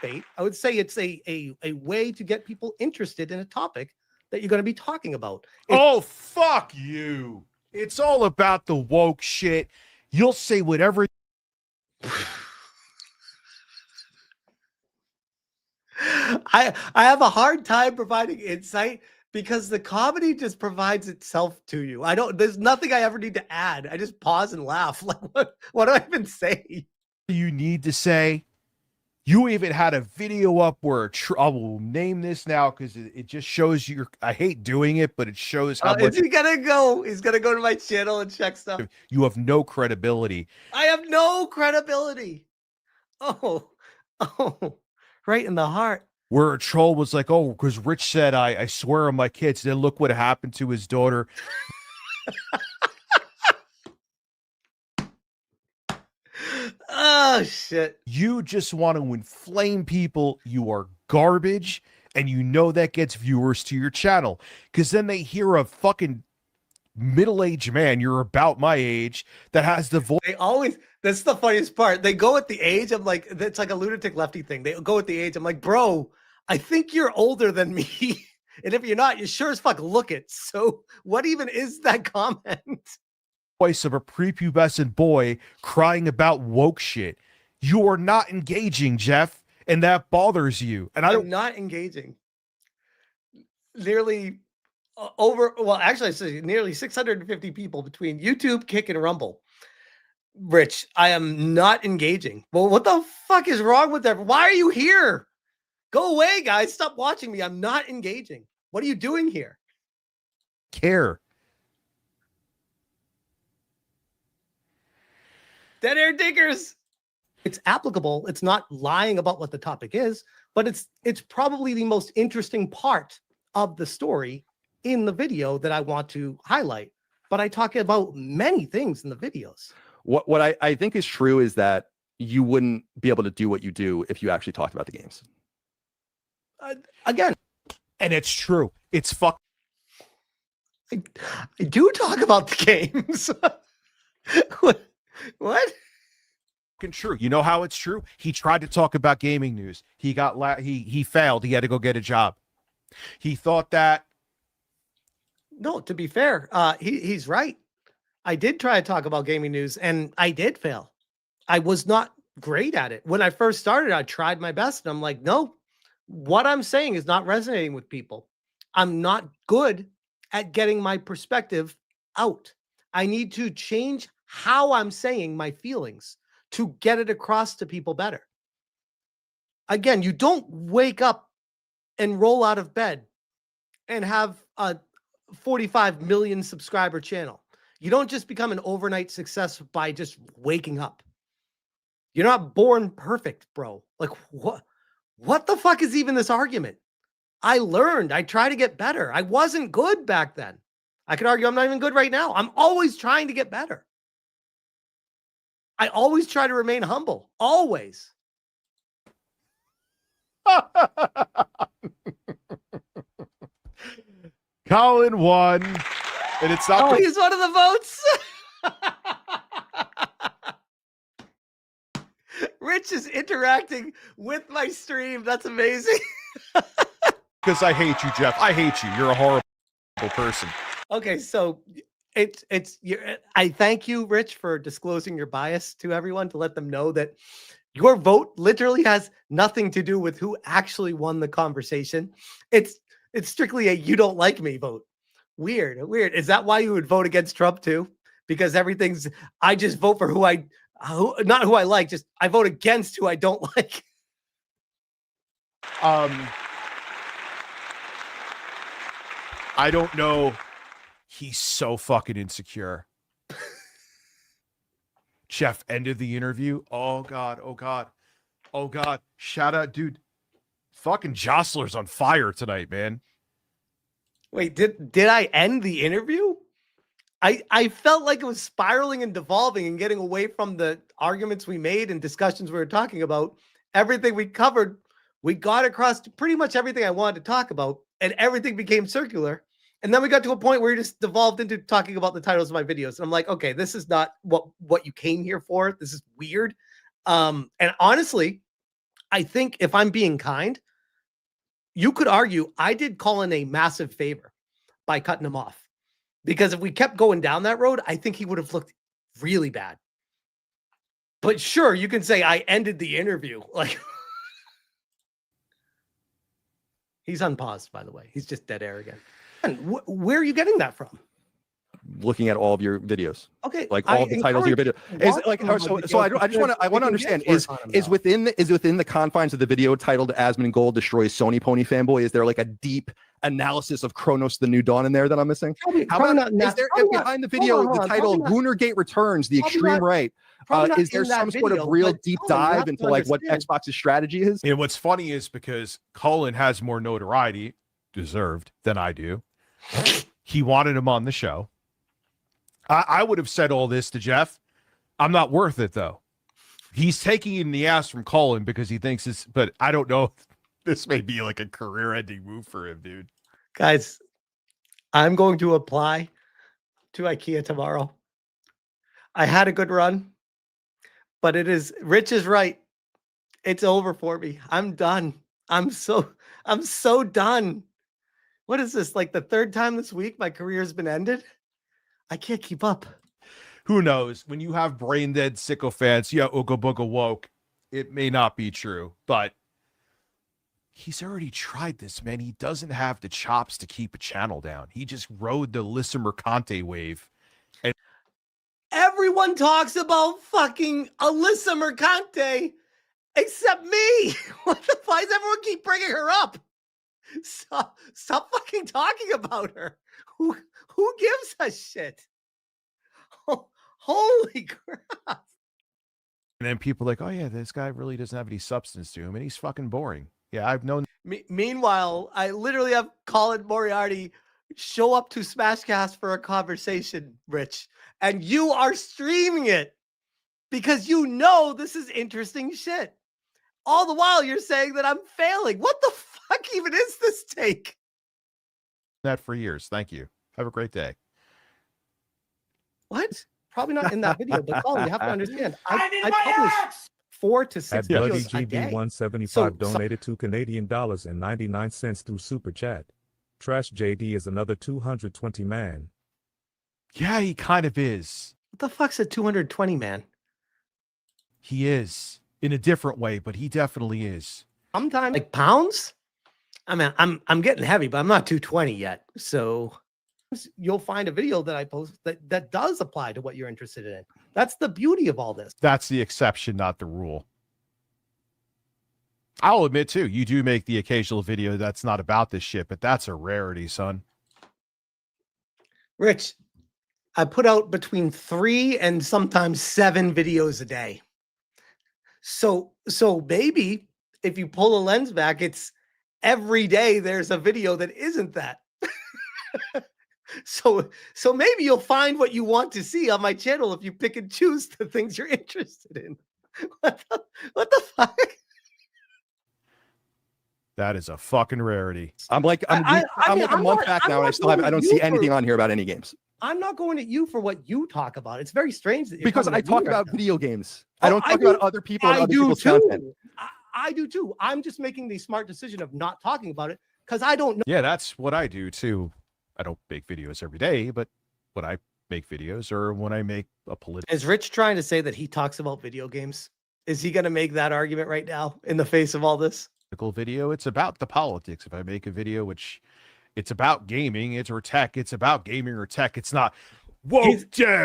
S7: Bait. I would say it's a way to get people interested in a topic that you're going to be talking about.
S10: Oh, fuck you. It's all about the woke shit. You'll say whatever.
S7: I have a hard time providing insight because the comedy just provides itself to you. There's nothing I ever need to add. I just pause and laugh. Like, what do I even say?
S10: You need to say. You even had a video up where I will name this now because it just shows you. I hate doing it, but it shows how much.
S7: Is he gonna go? He's gonna go to my channel and check stuff.
S10: You have no credibility.
S7: I have no credibility. Oh, right in the heart.
S10: Where a troll was like, oh, because Rich said, I swear on my kids. Then look what happened to his daughter.
S7: Oh, shit.
S10: You just want to inflame people. You are garbage. And you know that gets viewers to your channel. Because then they hear a fucking middle-aged man, you're about my age, that has the voice.
S7: That's the funniest part. They go at the age. I'm like, it's like a lunatic lefty thing. They go at the age. I'm like, bro, I think you're older than me. And if you're not, you sure as fuck look it. So what even is that comment?
S10: voice of a prepubescent boy crying about woke shit. You are not engaging, Jeff, and that bothers you. And
S7: I'm not engaging. Nearly I say nearly 650 people between YouTube, Kick, and Rumble. Rich, I am not engaging. Well, what the fuck is wrong with that? Why are you here? Go away, guys. Stop watching me. I'm not engaging. What are you doing here?
S10: Care.
S7: Dead air diggers. It's applicable. It's not lying about what the topic is, but it's probably the most interesting part of the story in the video that I want to highlight. But I talk about many things in the videos.
S9: What I think is true is that you wouldn't be able to do what you do if you actually talked about the games.
S7: Again,
S10: and it's true. It's
S7: I do talk about the games. What?
S10: True. You know how it's true? He tried to talk about gaming news. He got he failed. He had to go get a job. He thought that.
S7: No, to be fair, he's right. I did try to talk about gaming news, and I did fail. I was not great at it. When I first started, I tried my best, and I'm like, no, what I'm saying is not resonating with people. I'm not good at getting my perspective out. I need to change how I'm saying my feelings to get it across to people better. Again, you don't wake up and roll out of bed and have a 45 million subscriber channel. You don't just become an overnight success by just waking up. You're not born perfect, bro. Like what the fuck is even this argument? I learned. I try to get better. I wasn't good back then. I could argue I'm not even good right now. I'm always trying to get better. I always try to remain humble. Always.
S10: Colin won. And it's not.
S7: Oh, he's one of the votes. Rich is interacting with my stream. That's amazing.
S10: Because I hate you, Jeff. I hate you. You're a horrible person.
S7: Okay, so I thank you, Rich, for disclosing your bias to everyone to let them know that your vote literally has nothing to do with who actually won the conversation. It's strictly a you don't like me vote. Weird. Is that why you would vote against Trump too? Because I just vote for not who I like, just I vote against who I don't like.
S10: I don't know. He's so fucking insecure. Jeff ended the interview. Oh God. Shout out, dude. Fucking Jostler's on fire tonight, man.
S7: Wait, did I end the interview? I felt like it was spiraling and devolving and getting away from the arguments we made and discussions we were talking about. Everything we covered, we got across to pretty much everything I wanted to talk about, and everything became circular. And then we got to a point where it just devolved into talking about the titles of my videos. And I'm like, okay, this is not what you came here for. This is weird. And honestly, I think if I'm being kind, you could argue I did Colin a massive favor by cutting him off. Because if we kept going down that road, I think he would have looked really bad. But sure, you can say I ended the interview. Like, he's unpaused, by the way. He's just dead air again. And where are you getting that from?
S9: Looking at all of your videos.
S7: Okay,
S9: like all the titles of your video is like so I want to understand is within the confines of the video titled Asmongold destroys Sony Pony fanboy, is there like a deep analysis of Kronos the New Dawn in there that I'm missing? How about is there behind the video the title Woonergate Returns, the extreme right? Is there some sort of real deep dive into like what Xbox's strategy is?
S10: And what's funny is because Colin has more notoriety, deserved, than I do. He wanted him on the show. I would have said all this to Jeff. I'm not worth it, though. He's taking it in the ass from Colin because he thinks it's, but I don't know. This may be like a career-ending move for him, dude.
S7: Guys, I'm going to apply to IKEA tomorrow. I had a good run, but Rich is right. It's over for me. I'm done. I'm so done. What is this? Like the third time this week my career has been ended? I can't keep up.
S10: who knows? When you have brain dead sycophants, yeah, ooga booga woke, it may not be true, but he's already tried this, man. He doesn't have the chops to keep a channel down. He just rode the Alyssa Mercante wave. And
S7: everyone talks about fucking Alyssa Mercante except me. What the fuck? Why does everyone keep bringing her up? Stop fucking talking about her. Who gives a shit? Oh, holy crap.
S10: And then people are like, oh yeah, this guy really doesn't have any substance to him, and he's fucking boring. Yeah, I've known.
S7: Meanwhile, I literally have Colin Moriarty show up to Smashcast for a conversation, Rich, and you are streaming it because you know this is interesting shit. All the while you're saying that I'm failing. What the fuck even is this take?
S10: That for years. Thank you. Have a great day.
S7: What? Probably not in that video, but Colin, you have to understand. I publish 4 to 6 videos a day.
S13: 175 donated $2 Canadian and 99 cents through Super Chat. Trash JD is another 220 man.
S10: Yeah, he kind of is.
S7: What the fuck's a 220 man?
S10: He is in a different way, but he definitely is.
S7: Sometimes like pounds. I mean, I'm getting heavy, but I'm not 220 yet. So you'll find a video that I post that does apply to what you're interested in. That's the beauty of all this.
S10: That's the exception, not the rule. I'll admit too, you do make the occasional video that's not about this shit, but that's a rarity, son.
S7: Rich, I put out between 3 and sometimes 7 videos a day. So maybe if you pull the lens back, it's every day there's a video that isn't that. So maybe you'll find what you want to see on my channel if you pick and choose the things you're interested in. What the fuck?
S10: That is a fucking rarity.
S9: I'm like a month back now, and I don't see anything on here about any games.
S7: I'm not going at you for what you talk about. It's very strange that you're
S9: because I talk about video games. I don't talk
S7: do,
S9: about other people and other people's
S7: too.
S9: content.
S7: I do too. I'm just making the smart decision of not talking about it because I don't know.
S10: Yeah, that's what I do too. I don't make videos every day, but when I make videos or when I make a political.
S7: Is Rich trying to say that he talks about video games? Is he going to make that argument right now in the face of all this?
S10: Video, it's about the politics. If I make a video which it's about gaming, it's or tech, it's about gaming or tech. It's not. Whoa,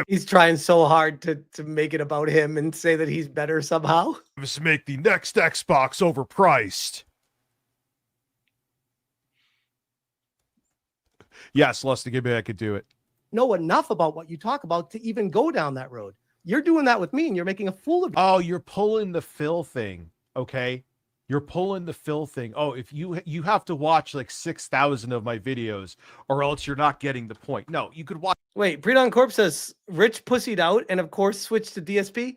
S7: he's trying so hard to make it about him and say that he's better somehow.
S10: Let's make the next Xbox overpriced. Yes, Lusty, give me I could do it.
S7: Know enough about what you talk about to even go down that road. You're doing that with me and you're making a fool of you.
S10: Oh, you're pulling the Phil thing. Okay. You're pulling the Phil thing. Oh, if you have to watch like 6,000 of my videos or else you're not getting the point. No, you could watch.
S7: Wait, Predon Corp says Rich pussied out and of course switched to DSP.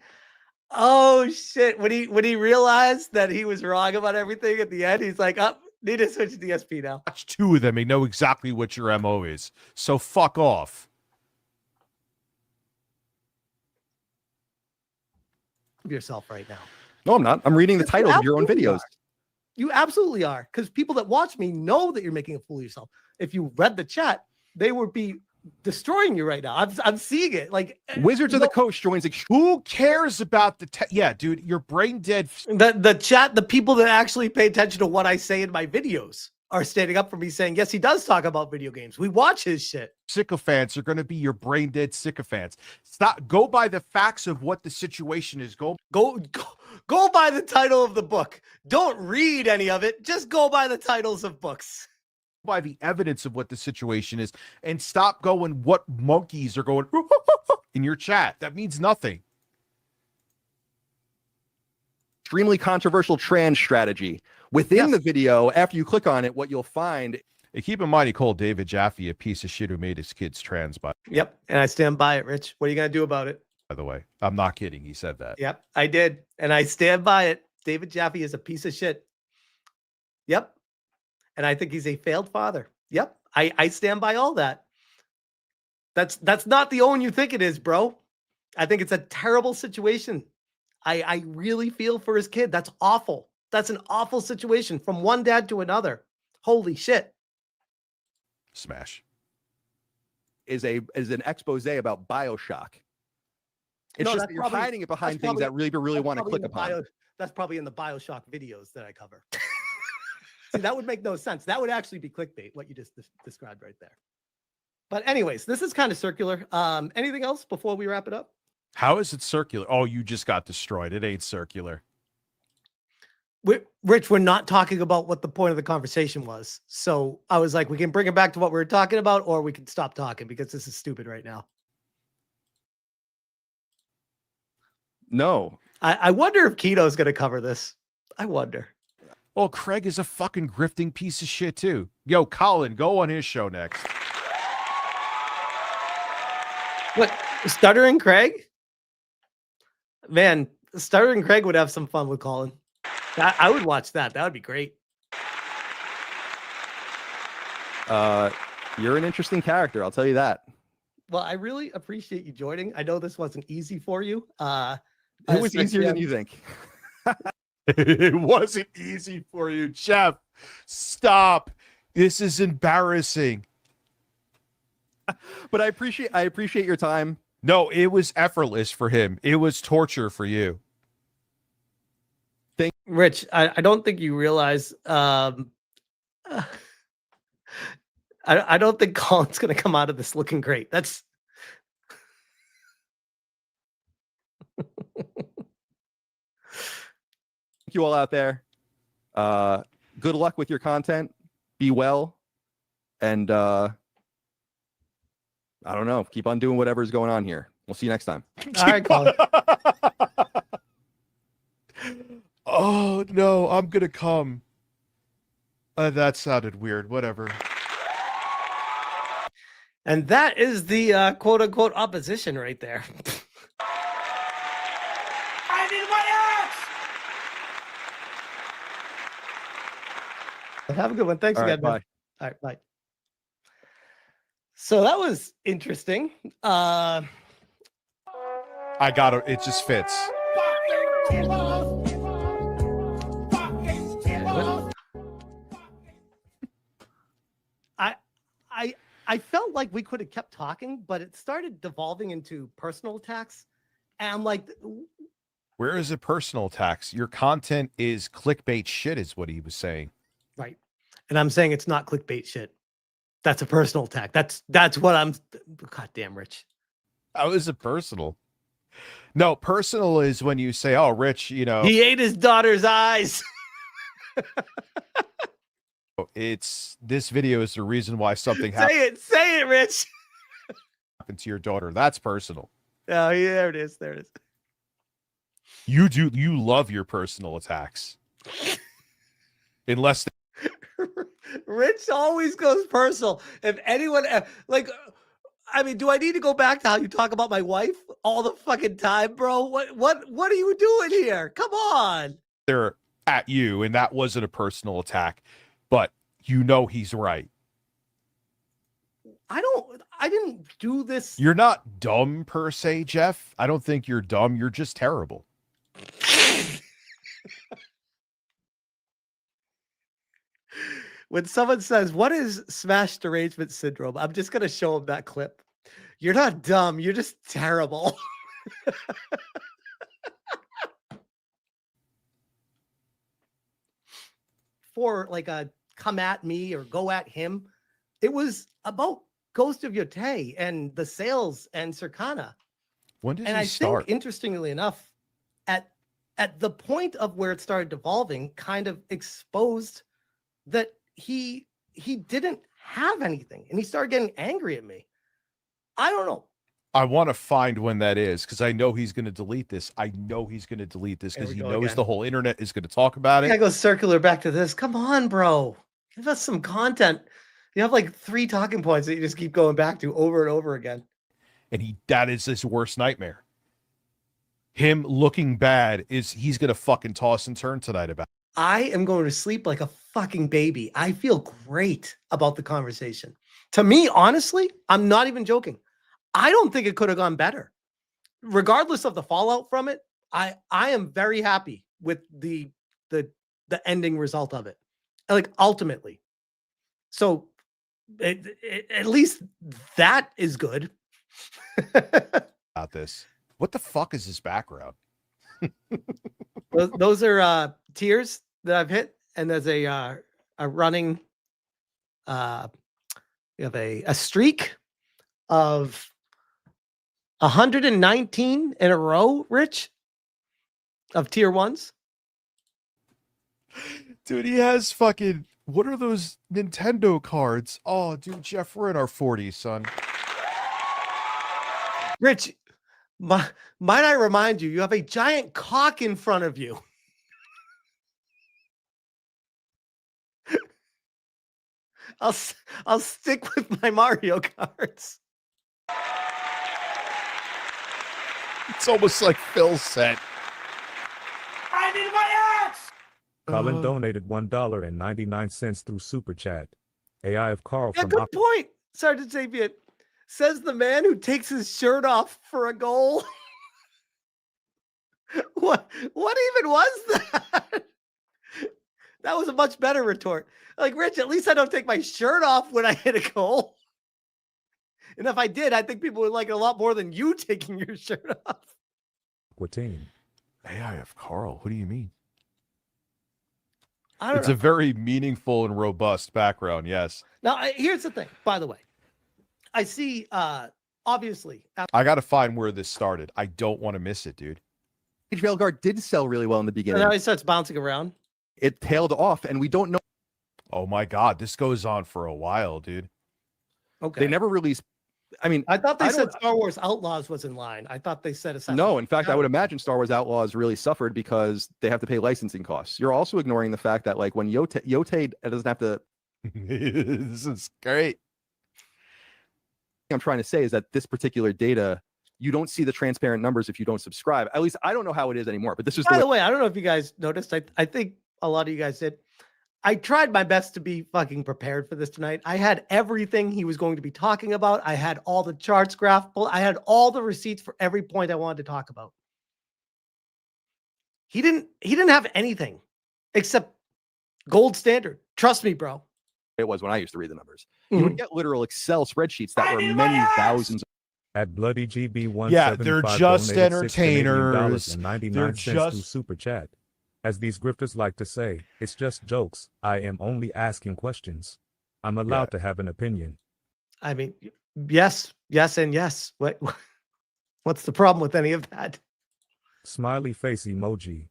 S7: Oh shit. When he realized that he was wrong about everything at the end, he's like, oh, need to switch to DSP now.
S10: Watch 2 of them. They know exactly what your MO is. So fuck off.
S7: Yourself right now.
S9: No, I'm not. I'm reading the titles of your own videos.
S7: You absolutely are. Because people that watch me know that you're making a fool of yourself. If you read the chat, they would be destroying you right now. I'm seeing it. Like
S9: Wizards of the Coast joins.
S10: Who cares about the yeah, dude, you're brain dead.
S7: The chat, the people that actually pay attention to what I say in my videos are standing up for me saying, yes, he does talk about video games. We watch his shit.
S10: Sycophants are going to be your brain dead sycophants. Stop. Go by the facts of what the situation is. Go
S7: by the title of the book. Don't read any of it. Just go by the titles of books.
S10: By the evidence of what the situation is and stop going what monkeys are going in your chat. That means nothing.
S9: Extremely controversial trans strategy. Within the video, after you click on it, what you'll find.
S10: Hey, keep in mind, he called David Jaffe a piece of shit who made his kids trans.
S7: Yep. And I stand by it, Rich. What are you going to do about it?
S10: By the way, I'm not kidding. He said that.
S7: Yep, I did. And I stand by it. David Jaffe is a piece of shit. Yep. And I think he's a failed father. Yep. I stand by all that. That's not the own you think it is, bro. I think it's a terrible situation. I really feel for his kid. That's awful. That's an awful situation from one dad to another. Holy shit.
S9: Smash is an expose about BioShock. It's
S7: No,
S9: just
S7: that's
S9: that you're
S7: probably-
S9: hiding it behind
S7: that's
S9: things that
S7: probably-
S9: really want to
S7: probably in
S9: click
S7: the
S9: upon.
S7: That's probably in the Bioshock videos that I cover. See, that would make no sense. That would actually be clickbait, what you just described right there. But anyways, this is kind of circular. Anything else before we wrap it up?
S10: How is it circular? Oh, you just got destroyed. It ain't circular.
S7: Rich, we're not talking about what the point of the conversation was. So I was like, we can bring it back to what we were talking about, or we can stop talking because this is stupid right now.
S9: No.
S7: I wonder if Keto's going to cover this. I wonder.
S10: Well, Craig is a fucking grifting piece of shit too. Yo, Colin, go on his show next.
S7: What, Stuttering Craig? Man, Stuttering Craig would have some fun with Colin. I would watch that. That would be great.
S9: You're an interesting character, I'll tell you that.
S7: Well, I really appreciate you joining. I know this wasn't easy for you.
S9: It was easier than you think.
S10: It wasn't easy for you, Jeff. Stop. This is embarrassing.
S9: But I appreciate your time.
S10: No, it was effortless for him. It was torture for you.
S7: Rich, I don't think you realize. I don't think Colin's going to come out of this looking great. That's.
S9: Thank you all out there. Good luck with your content. Be well. And I don't know. Keep on doing whatever's going on here. We'll see you next time.
S7: All right, Colin.
S10: Oh, no, I'm going to come. That sounded weird. Whatever.
S7: And that is the quote unquote opposition right there.
S1: I need my axe!
S7: Have a good one. Thanks
S9: All right,
S7: again. Man.
S9: bye.
S7: All right, bye. So that was interesting.
S10: I got it. It just fits.
S7: I felt like we could have kept talking, but it started devolving into personal attacks. And I'm like,
S10: Where is it personal attacks? Your content is clickbait shit, is what he was saying.
S7: right. And I'm saying it's not clickbait shit. That's a personal attack. That's what I'm. God damn, Rich.
S10: How is it personal? No, personal is when you say, "Oh, Rich, you know,
S7: He ate his daughter's eyes."
S10: it's this video is the reason why something happened
S7: Say it, Rich.
S10: to your daughter." That's personal.
S7: Oh, yeah, there it is. There it is.
S10: You love your personal attacks. Unless
S7: Rich always goes personal. If anyone like, I mean, do I need to go back to how you talk about my wife all the fucking time, bro? What are you doing here? Come on.
S10: they're at you, and that wasn't a personal attack, but you know he's right.
S7: I didn't do this.
S10: You're not dumb per se, Jeff. I don't think you're dumb. You're just terrible.
S7: When someone says, "What is smash derangement syndrome?" I'm just going to show them that clip. You're not dumb. You're just terrible. For like a come at me or go at him, it was about Ghost of Yotei and the sales and Circana.
S10: When did
S7: And
S10: he
S7: I
S10: start?
S7: think, interestingly enough, at the point of where it started devolving, kind of exposed that he didn't have anything, and he started getting angry at me. I don't know.
S10: I want to find when that is, because I know he's going to delete this. I know he's going to delete this because
S7: There
S10: he
S7: we go
S10: knows
S7: again.
S10: the whole internet is going to talk about
S7: I
S10: it.
S7: go circular back to this. Come on, bro. Give us some content. You have like 3 talking points that you just keep going back to over and over again.
S10: And that is his worst nightmare. Him looking bad he's going to fucking toss and turn tonight about.
S7: I am going to sleep like a fucking baby. I feel great about the conversation. To me, honestly, I'm not even joking. I don't think it could have gone better. Regardless of the fallout from it, I am very happy with the ending result of it. Like ultimately. So at least that is good.
S10: About this. What the fuck is this background?
S7: Those are tiers that I've hit, and there's a running. We have a streak of 119 in a row, Rich, of tier ones.
S10: Dude, he has fucking, what are those Nintendo cards? Oh, dude, Jeff, we're in our 40s, son.
S7: Rich, might I remind you, you have a giant cock in front of you. I'll stick with my Mario cards.
S10: It's almost like Phil said.
S1: I need my axe!
S13: Colin donated $1.99 through Super Chat. AI of Carl
S7: Yeah,
S13: from
S7: good point, Sergeant Sapien. Says the man who takes his shirt off for a goal. What even was that? That was a much better retort. Like, Rich, at least I don't take my shirt off when I hit a goal. And if I did, I think people would like it a lot more than you taking your shirt off.
S13: Team.
S10: AI of Carl, what do you mean?
S7: I don't
S10: It's
S7: know.
S10: a very meaningful and robust background, yes.
S7: Now, here's the thing, by the way. I see, obviously.
S10: I got to find where this started. I don't want to miss it, dude.
S9: Veilguard did sell really well in the
S7: And
S9: beginning.
S7: now he starts bouncing around.
S9: It tailed off, and we don't know.
S10: Oh my God, this goes on for a while, dude.
S7: Okay.
S9: They never released. I mean,
S7: I thought they
S9: I
S7: said
S9: don't-
S7: Star Wars Outlaws was in line. I thought they said Assassin's
S9: No, in fact, I
S7: Creed.
S9: would imagine Star Wars Outlaws really suffered because they have to pay licensing costs. You're also ignoring the fact that, like, when Yotei doesn't have to.
S10: This is great.
S9: I'm trying to say is that this particular data, you don't see the transparent numbers if you don't subscribe. At least I don't know how it is anymore. But this is
S7: By the way, I don't know if you guys noticed. I think a lot of you guys did. I tried my best to be fucking prepared for this tonight. I had everything he was going to be talking about. I had all the charts graphical. I had all the receipts for every point I wanted to talk about. He didn't have anything except gold standard. Trust me, bro.
S9: it was when I used to read the numbers. You would get literal Excel spreadsheets that were many thousands.
S13: At Bloody GB 175
S10: Yeah, they're just
S13: entertainers.
S10: They're
S13: 99 cents through
S10: just
S13: Super Chat. As these grifters like to say, it's just jokes. I am only asking questions. I'm allowed to have an opinion.
S7: I mean, yes, and yes. What's the problem with any of that?
S13: Smiley face emoji.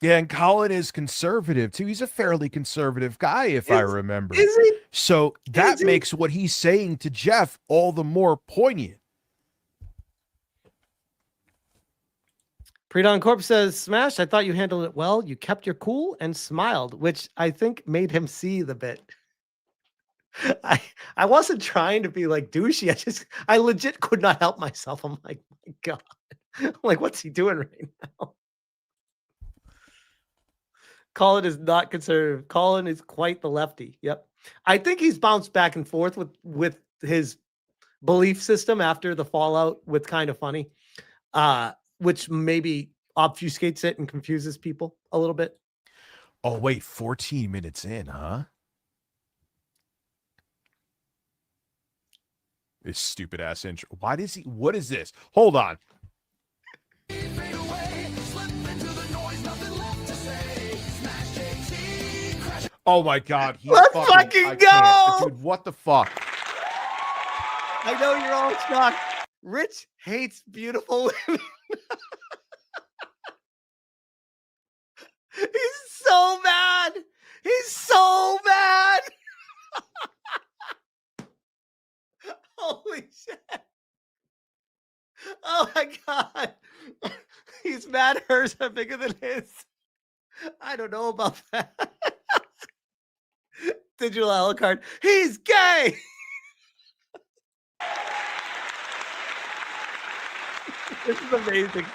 S10: Yeah, and Colin is conservative too. He's a fairly conservative guy, if I remember.
S7: Is he?
S10: So that
S7: Is he?
S10: makes what he's saying to Jeff all the more poignant.
S7: Predon Corp says, Smash, I thought you handled it well. You kept your cool and smiled, which I think made him see the bit. I wasn't trying to be like douchey. I legit could not help myself. I'm like, my God. I'm like, what's he doing right now? Colin is not conservative. Colin is quite the lefty. Yep. I think he's bounced back and forth with his belief system after the fallout with Kind of Funny, which maybe obfuscates it and confuses people a little bit.
S10: Oh, wait, 14 minutes in, huh? This stupid ass intro. Why does he? What is this? Hold on. Oh my God.
S7: Let's fucking
S10: I
S7: go!
S10: can't. Dude, what the fuck?
S7: I know you're all shocked. Rich hates beautiful women. He's so mad. He's so mad. Holy shit. Oh my God. He's mad hers are bigger than his. I don't know about that. Digital a la carte. He's gay. This is amazing.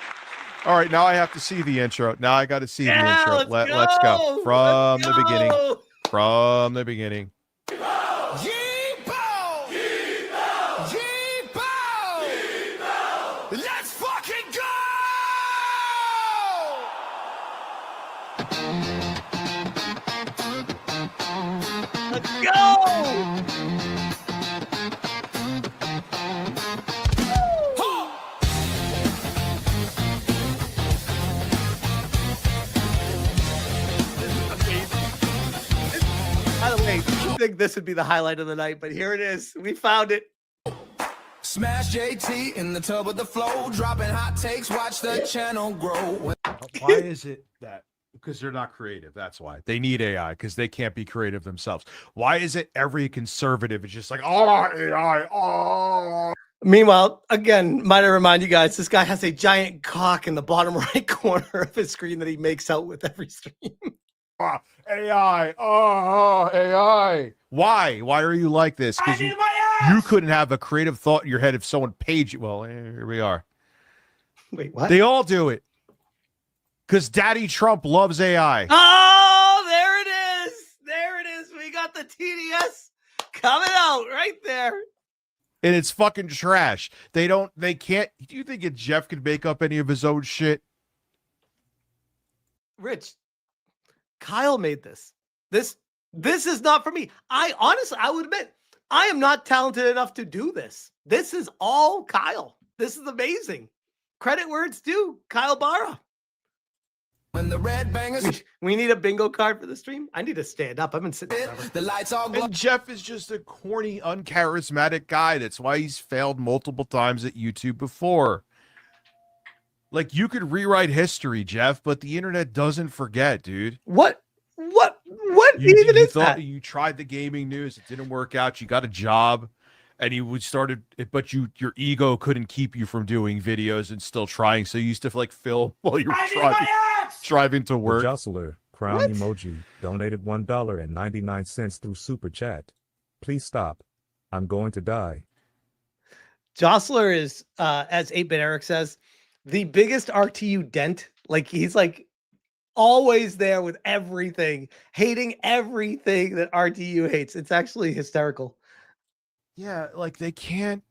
S10: All right, now I have to see the intro. Now I got to see the intro.
S7: Let's
S10: Let's go
S7: go.
S10: from
S7: Let's
S10: the beginning.
S7: go.
S10: From the beginning.
S1: Let's fucking go!
S7: Let's go. I think this would be the highlight of the night, but here it is. We found it.
S1: Smash JT in the tub with the flow, dropping hot takes, watch the channel grow.
S10: Why is it that? Because they're not creative. That's why they need AI, because they can't be creative themselves. Why is it every conservative is just like, oh, AI, oh.
S7: Meanwhile, again, might I remind you guys, this guy has a giant cock in the bottom right corner of his screen that he makes out with every stream.
S10: AI, AI. Why? Why are you like this? Because you couldn't have a creative thought in your head if someone paid you. Well, here we are.
S7: Wait, what?
S10: They all do it. Because Daddy Trump loves AI.
S7: Oh, there it is. There it is. We got the TDS coming out right there.
S10: And it's fucking trash. They can't. Do you think Jeff could make up any of his own shit?
S7: Rich, Kyle made this. This is not for me. I would admit, I am not talented enough to do this. This is all Kyle. This is amazing. Credit where it's due. Kyle Barra.
S1: When the red bangers,
S7: we need a bingo card for the stream. I need to stand up. I've been sitting forever.
S1: the lights all glow.
S10: And Jeff is just a corny, uncharismatic guy. That's why he's failed multiple times at YouTube before. Like, you could rewrite history, Jeff, but the internet doesn't forget, dude.
S7: What
S10: You
S7: is
S10: thought
S7: that?
S10: you tried the gaming news, it didn't work out. You got a job, and you started, but your ego couldn't keep you from doing videos and still trying. So you used to like film while you were driving to work.
S13: The Jostler, crown emoji, donated $1.99 through Super Chat. Please stop. I'm going to die.
S7: Jostler is, as 8-Bit Eric says, the biggest RTU dent. Like, he's like always there with everything, hating everything that RTU hates. It's actually hysterical.
S10: Yeah, like they can't.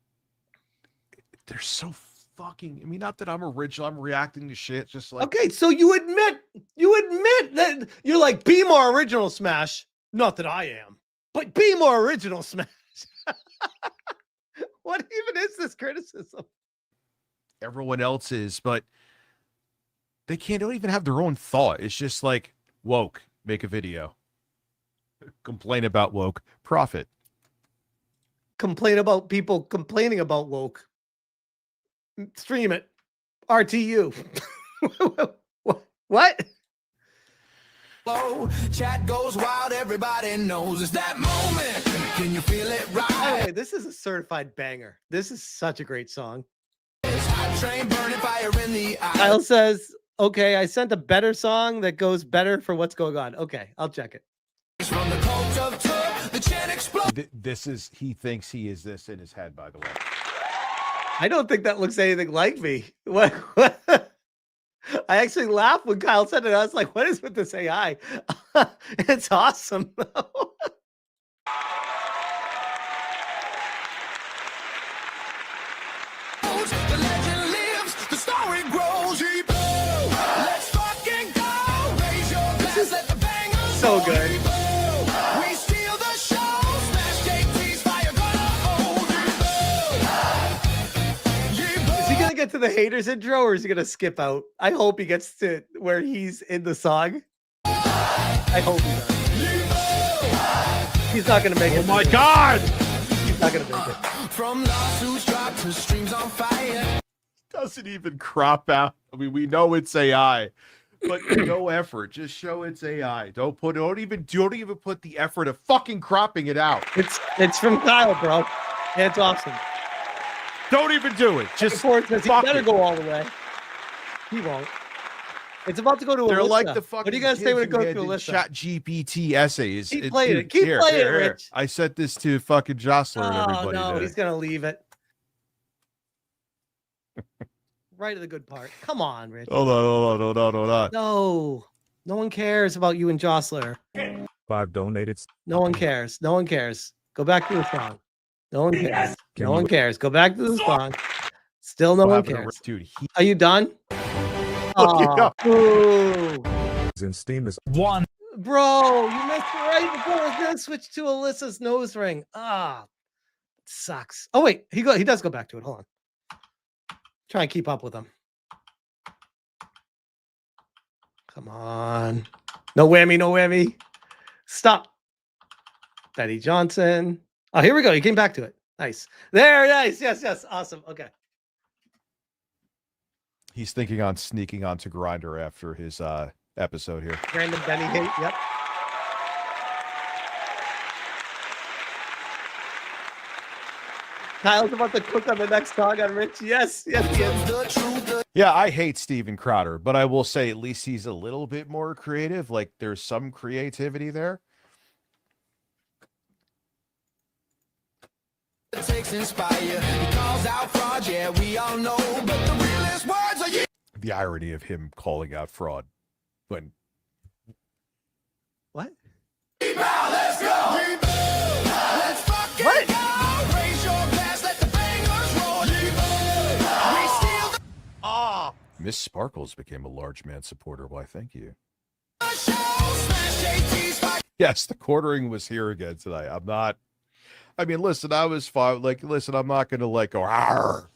S10: They're so fucking. I mean, not that I'm original. I'm reacting to shit. Just like,
S7: Okay, so you admit that you're like, be more original, Smash. Not that I am, but be more original, Smash. What even is this criticism?
S10: everyone else is, but they don't even have their own thought. It's just like, woke, make a video. Complain about woke, profit.
S7: Complain about people complaining about woke. Stream it. RTU. What?
S1: Chat goes wild, everybody knows it's that moment. Can you feel it right?
S7: By the way, this is a certified banger. This is such a great song.
S1: Train burning fire in the eye.
S7: Kyle says, okay, I sent a better song that goes better for what's going on. Okay, I'll check it.
S1: From the cult of Tub, the chat explodes.
S10: He thinks he is this in his head, by the way.
S7: I don't think that looks anything like me. What? I actually laughed when Kyle said it. I was like, what is with this AI? It's awesome, though.
S1: The legend lives, the story grows. Let's fucking go. Raise your glass, let the bangers
S7: so good.
S1: We steal the show. Smash JT's fire gonna hold.
S7: Is he going to get to the haters intro or is he going to skip out? I hope he gets to where he's in the song. I hope he does. He's not going to make it.
S10: Oh my God!
S7: He's not going to make it.
S1: From lawsuits dropped to streams on fire.
S10: Doesn't even crop out. I mean, we know it's AI, but no effort. Just show it's AI. Don't even put the effort of fucking cropping it out.
S7: It's from Kyle, bro. Yeah, it's awesome.
S10: Don't even do it. Just
S7: he better go all the way. He won't. It's about to go to Alyssa.
S10: They're like the fucking.
S7: What are you gonna say when it goes to Alyssa?
S10: Chat GPT essays.
S7: Keep playing it. Keep playing it, Rich.
S10: I sent this to fucking Jostler and everybody.
S7: No,
S10: today.
S7: he's gonna leave it. Right to the good part. Come on, Rich.
S10: Hold on.
S7: No one cares about you and Jostler.
S13: 5 donated.
S7: No one cares. No one cares. Go back to the song. No one cares. No one cares. Go back to the song. Still no one cares.
S10: Dude,
S7: are you done?
S10: Oh,
S13: In Steam is
S7: 1. Bro, you missed it right before I was gonna switch to Alyssa's nose ring. Sucks. Oh wait, he does go back to it. Hold on. Try and keep up with him. Come on. No whammy, no whammy. Stop. Eddie Johnson. Oh, here we go. He came back to it. Nice. There, nice. Yes. Awesome. Okay.
S10: He's thinking on sneaking onto Grindr after his episode here.
S7: Random Benny hate. Yep. Kyle's about to cook on the next song on Rich. Yes, he is.
S10: Yeah, I hate Steven Crowder, but I will say at least he's a little bit more creative. Like there's some creativity there. The irony of him calling out fraud when
S7: what?
S1: Let's go. Let's fucking
S7: what?
S1: Go. Raise your glass, let the bangers roll. We steal the
S10: Miss Sparkles became a large man supporter. Why, thank you.
S1: show. Smash JT's fight.
S10: Yes, the quartering was here again tonight. I'm not. I mean, listen, I was fine. Like, listen, I'm not going to like go. Arr!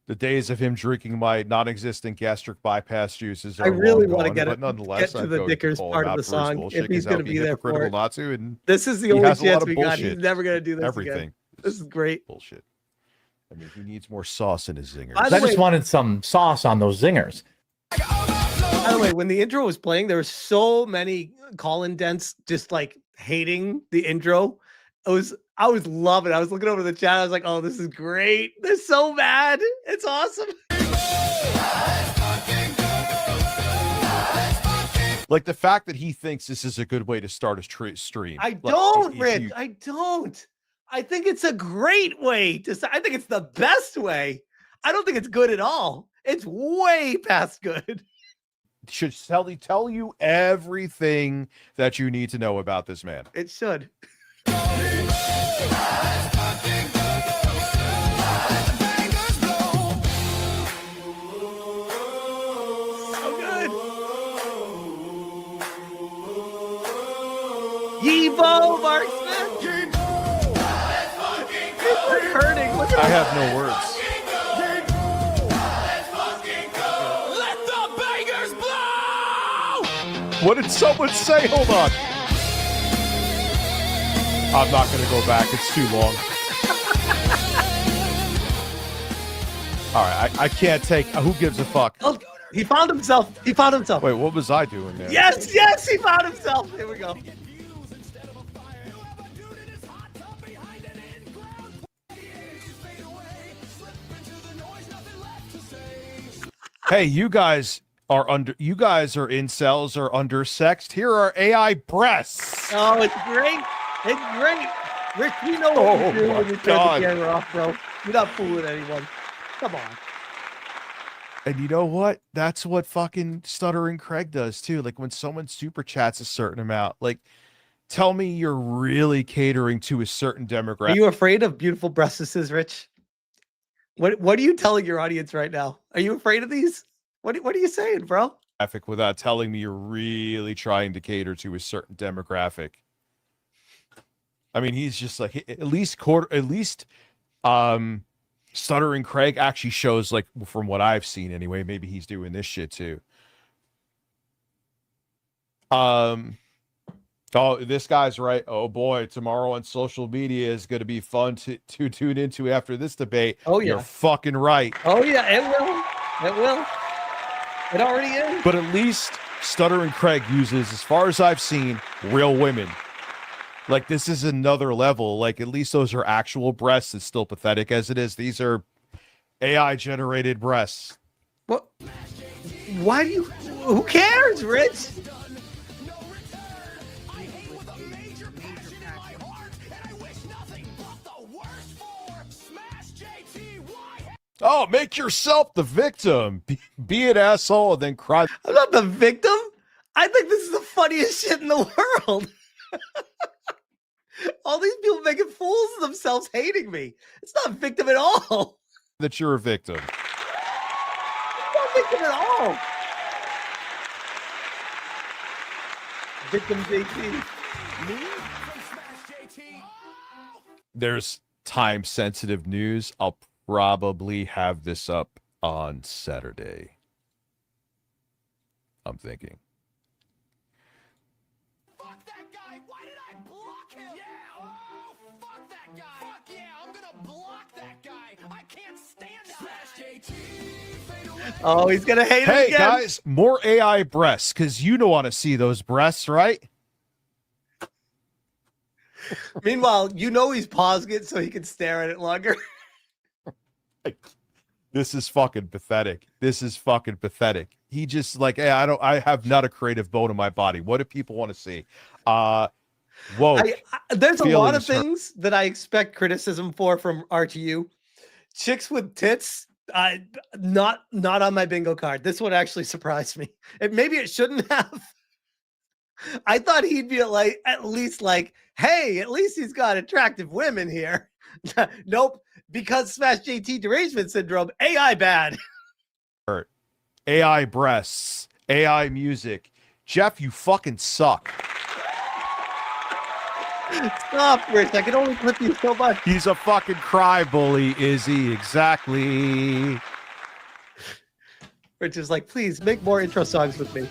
S10: The days of him drinking my non-existent gastric bypass juices are
S7: I really
S10: want to
S7: get
S10: but
S7: it.
S10: nonetheless,
S7: Get to
S10: I'd
S7: the
S10: go
S7: Dickers
S10: call him
S7: part of
S10: out
S7: the
S10: for his
S7: song
S10: bullshit,
S7: if he's
S10: 'cause
S7: going to
S10: that'd
S7: be there for it.
S10: not to, and
S7: This is the
S10: he
S7: only
S10: has a lot
S7: chance
S10: of
S7: we got. He's
S10: bullshit.
S7: never going to do this
S10: Everything.
S7: again. This is great.
S10: Bullshit. I mean, he needs more sauce in his zingers.
S7: By the
S14: I just
S7: way-
S14: wanted some sauce on those zingers.
S7: By the way, when the intro was playing, there were so many Colin dents just like hating the intro. I was loving it. I was looking over the chat. I was like, oh, this is great. They're so mad. It's awesome.
S10: Like the fact that he thinks this is a good way to start a stream.
S7: I
S10: Like,
S7: don't,
S10: if
S7: Rich.
S10: you-
S7: I don't. I think it's a great way to I think it's the best way. I don't think it's good at all. It's way past good.
S10: should tell you everything that you need to know about this man.
S7: It should. Yevo, Marksman. It's hurting. Look at
S10: I have no words.
S1: Let the bangers blow.
S10: What did someone say? Hold on. I'm not going to go back. It's too long. All right. I can't take. Who gives a fuck?
S7: Oh, he found himself. He found himself.
S10: Wait, what was I doing there?
S7: Yes, he found himself. Here we go.
S10: Hey, you guys are incels or undersexed. Here are AI breasts.
S7: Oh, it's great. It's great. Rick, you know what you do
S10: my
S7: when you turn
S10: God.
S7: the camera off, bro. You're not fooling anyone. Come on.
S10: And you know what? That's what fucking Stuttering Craig does too. Like when someone super chats a certain amount, like tell me you're really catering to a certain demographic.
S7: Are you afraid of beautiful breastises, Rich? What are you telling your audience right now? Are you afraid of these? What are you saying, bro?
S10: Without telling me you're really trying to cater to a certain demographic. I mean, he's just like at least Stuttering Craig actually shows, like, from what I've seen anyway, maybe he's doing this shit too. Oh, this guy's right. Oh boy, tomorrow on social media is going to be fun to tune into after this debate.
S7: Oh, yeah.
S10: You're fucking right.
S7: Oh yeah, it will. It will. It already is.
S10: But at least Stuttering Craig uses, as far as I've seen, real women. Like, this is another level. Like, at least those are actual breasts. It's still pathetic as it is. These are AI-generated breasts.
S7: What? Why do you? Who cares, Rich?
S10: Oh, make yourself the victim. Be an asshole and then cry.
S7: I'm not the victim. I think this is the funniest shit in the world. All these people making fools of themselves hating me. It's not victim at all.
S10: That you're a victim.
S7: It's not victim at all. Victim JT.
S10: There's time-sensitive news. I'll probably have this up on Saturday. I'm thinking.
S1: Fuck that guy. Why did I block him? Yeah.
S7: Oh, he's gonna hate it
S10: Hey
S7: again.
S10: guys, more AI breasts because you don't want to see those breasts, right?
S7: Meanwhile, he's pausing it so he can stare at it longer.
S10: This is fucking pathetic. This is fucking pathetic. He just like, hey, I have not a creative bone in my body. What do people want to see? Whoa.
S7: There's a lot of things that I expect criticism from RTU. Chicks with tits, not on my bingo card. This one actually surprised me. Maybe it shouldn't have. I thought he'd be at least like, hey, at least he's got attractive women here. Nope, because Smash JT derangement syndrome, AI bad.
S10: AI breasts, AI music. Jeff, you fucking suck.
S7: Stop, Rich. I can only clip you so much.
S10: He's a fucking cry bully, is he? Exactly.
S7: Rich is like, please make more intro songs with me.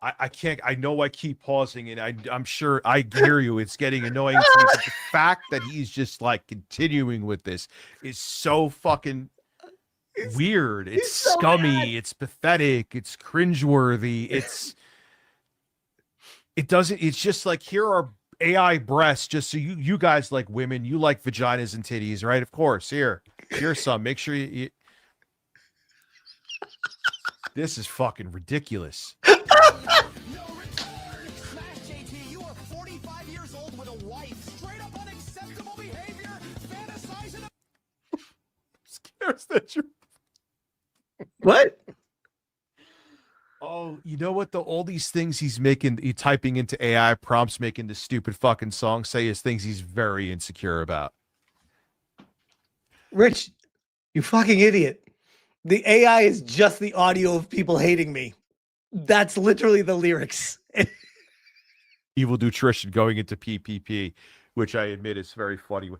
S10: I can't. I know I keep pausing, and I'm sure I hear you. It's getting annoying to me. But the fact that he's just like continuing with this is so fucking weird. It's
S7: so
S10: scummy.
S7: mad.
S10: It's pathetic. It's cringeworthy. It doesn't. It's just like, here are AI breasts. Just so you guys like women. You like vaginas and titties, right? Of course. Here's some. Make sure you This is fucking ridiculous. Scares that you're...
S7: What?
S10: Oh, you know what? All these things he typing into AI prompts, making this stupid fucking song say is things he's very insecure about.
S7: Rich, you fucking idiot. The AI is just the audio of people hating me. That's literally the lyrics.
S10: Evil nutrition going into PPP, which I admit is very funny.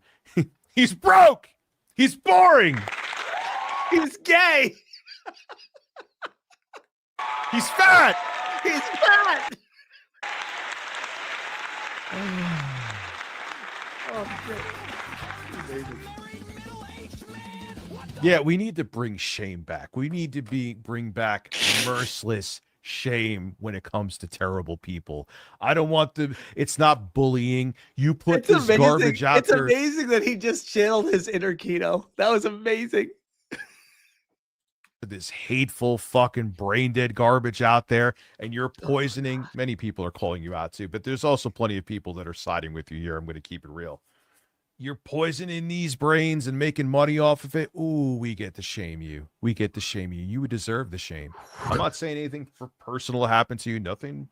S10: He's broke. He's boring.
S7: He's gay.
S10: He's fat.
S7: He's fat. Oh, shit. Amazing.
S10: Yeah, we need to bring shame back. We need to bring back merciless shame when it comes to terrible people. I don't want it's not bullying. You put this garbage out there.
S7: It's amazing that he just channeled his inner keto. That was amazing.
S10: This hateful fucking brain dead garbage out there, and you're poisoning. Many people are calling you out too, but there's also plenty of people that are siding with you here. I'm going to keep it real. You're poisoning these brains and making money off of it. Ooh, we get to shame you. We get to shame you. You would deserve the shame. I'm not saying anything for personal to happen to you. Nothing.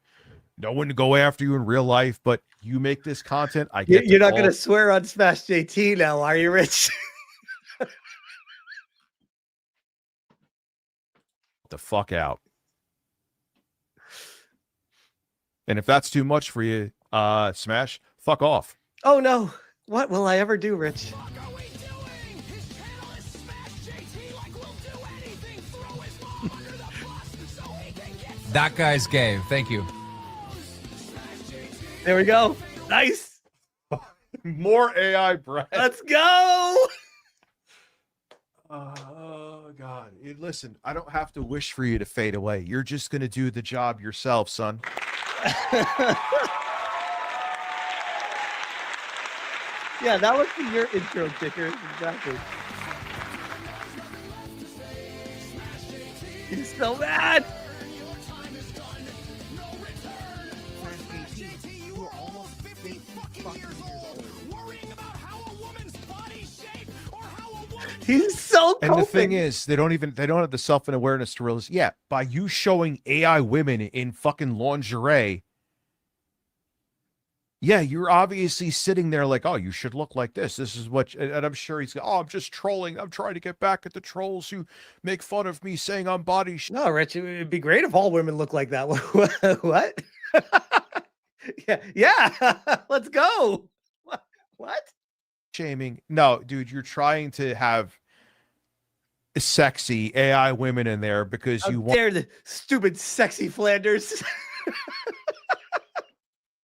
S10: No one to go after you in real life, but you make this content.
S7: You're not going to swear on Smash JT now, are you, Rich?
S10: The fuck out. And if that's too much for you, Smash, fuck off.
S7: Oh no. What will I ever do, Rich?
S15: That guy's gay. Thank you.
S7: There we go. Nice.
S10: More AI breath.
S7: Let's go.
S10: Oh God. Listen, I don't have to wish for you to fade away. You're just going to do the job yourself, son.
S7: Yeah, that was your intro ticker. Exactly. He's so mad. He's so coping.
S10: And the thing is, they don't have the self-awareness to realize, yeah, by you showing AI women in fucking lingerie, yeah, you're obviously sitting there like, oh, you should look like this. This is what, and I'm sure he's, oh, I'm just trolling. I'm trying to get back at the trolls who make fun of me saying I'm body.
S7: No, Rich, it'd be great if all women look like that. What? Yeah. Let's go. What?
S10: Shaming? No, dude, you're trying to have sexy AI women in there because you
S7: want the stupid sexy Flanders.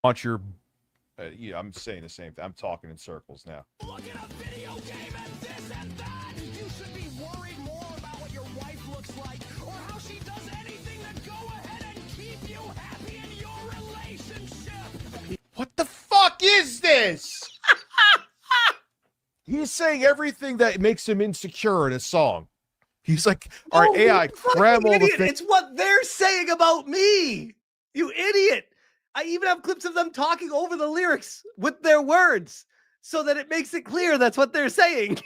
S10: want your Yeah, I'm saying the same thing. I'm talking in circles now.
S1: Look at a video game and this and that. You should be worried more about what your wife looks like or how she does anything to go ahead and keep you happy in your relationship.
S10: What the fuck is this? He's saying everything that makes him insecure in a song. He's like, all right, AI, cram all the
S7: Idiot.
S10: things.
S7: It's what they're saying about me. You idiot. I even have clips of them talking over the lyrics with their words so that it makes it clear that's what they're saying.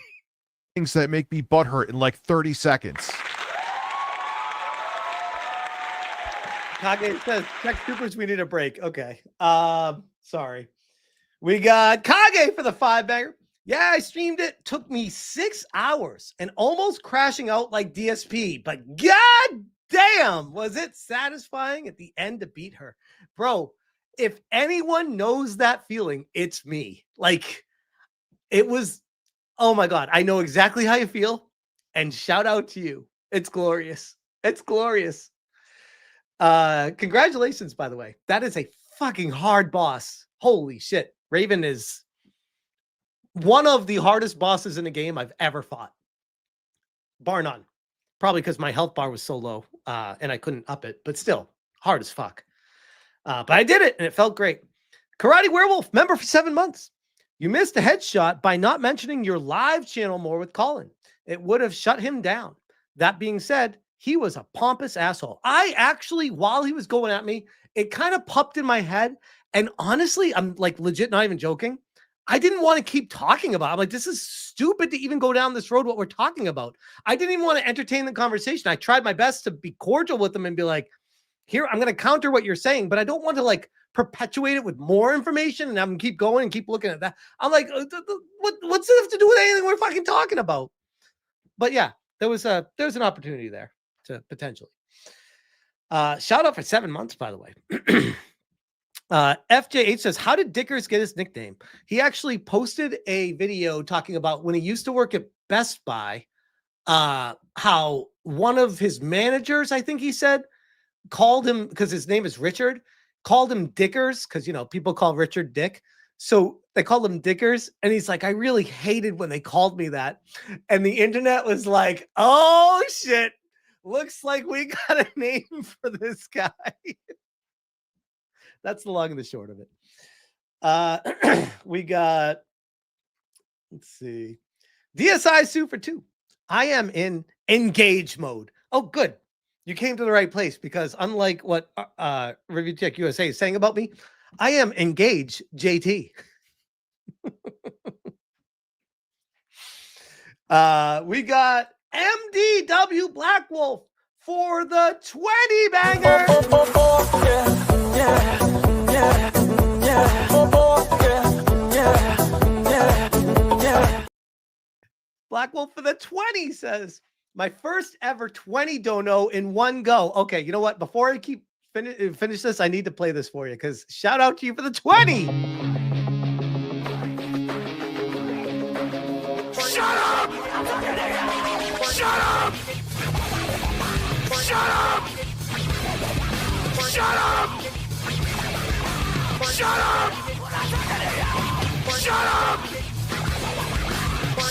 S10: Things that make me butthurt in like 30 seconds.
S7: Kage says, check supers, we need a break. Okay. Sorry. We got Kage for the 5-bagger. Yeah, I streamed it. Took me 6 hours and almost crashing out like DSP, but god damn, was it satisfying at the end to beat her. Bro, if anyone knows that feeling, it's me. Like, it was, oh my God, I know exactly how you feel. And shout out to you. It's glorious. It's glorious. Congratulations, by the way. That is a fucking hard boss. Holy shit. Raven is one of the hardest bosses in the game I've ever fought. Bar none. Probably because my health bar was so low and I couldn't up it, but still hard as fuck. But I did it and it felt great. Karate Werewolf, member for 7 months. You missed a headshot by not mentioning your live channel more with Colin. It would have shut him down. That being said, he was a pompous asshole. I actually, while he was going at me, it kind of popped in my head. And honestly, I'm like legit not even joking. I didn't want to keep talking about it. I'm like, this is stupid to even go down this road, what we're talking about. I didn't even want to entertain the conversation. I tried my best to be cordial with them and be like, here, I'm going to counter what you're saying, but I don't want to like perpetuate it with more information and I'm keep going and keep looking at that. I'm like, what's it have to do with anything we're fucking talking about? But yeah, there was an opportunity there to potentially. Shout out for 7 months, by the way. FJH says, how did Dickers get his nickname? He actually posted a video talking about when he used to work at Best Buy, how one of his managers, I think he said, called him, because his name is Richard, called him Dickers, because, you know, people call Richard Dick. So they called him Dickers. And he's like, I really hated when they called me that. And the internet was like, oh, shit. Looks like we got a name for this guy. That's the long and the short of it. We got, let's see, DSI Super 2. I am in engage mode. Oh, good. You came to the right place because unlike what Review Tech USA is saying about me, I am engaged JT. We got MDW Black Wolf for the 20 banger. Black Wolf for the 20 says, my first ever 20 dono in one go. Okay, you know what? Before I keep finish this, I need to play this for you because shout out to you for the 20.
S1: Shut up! Shut up! Shut up! Shut up! Shut up! Shut up!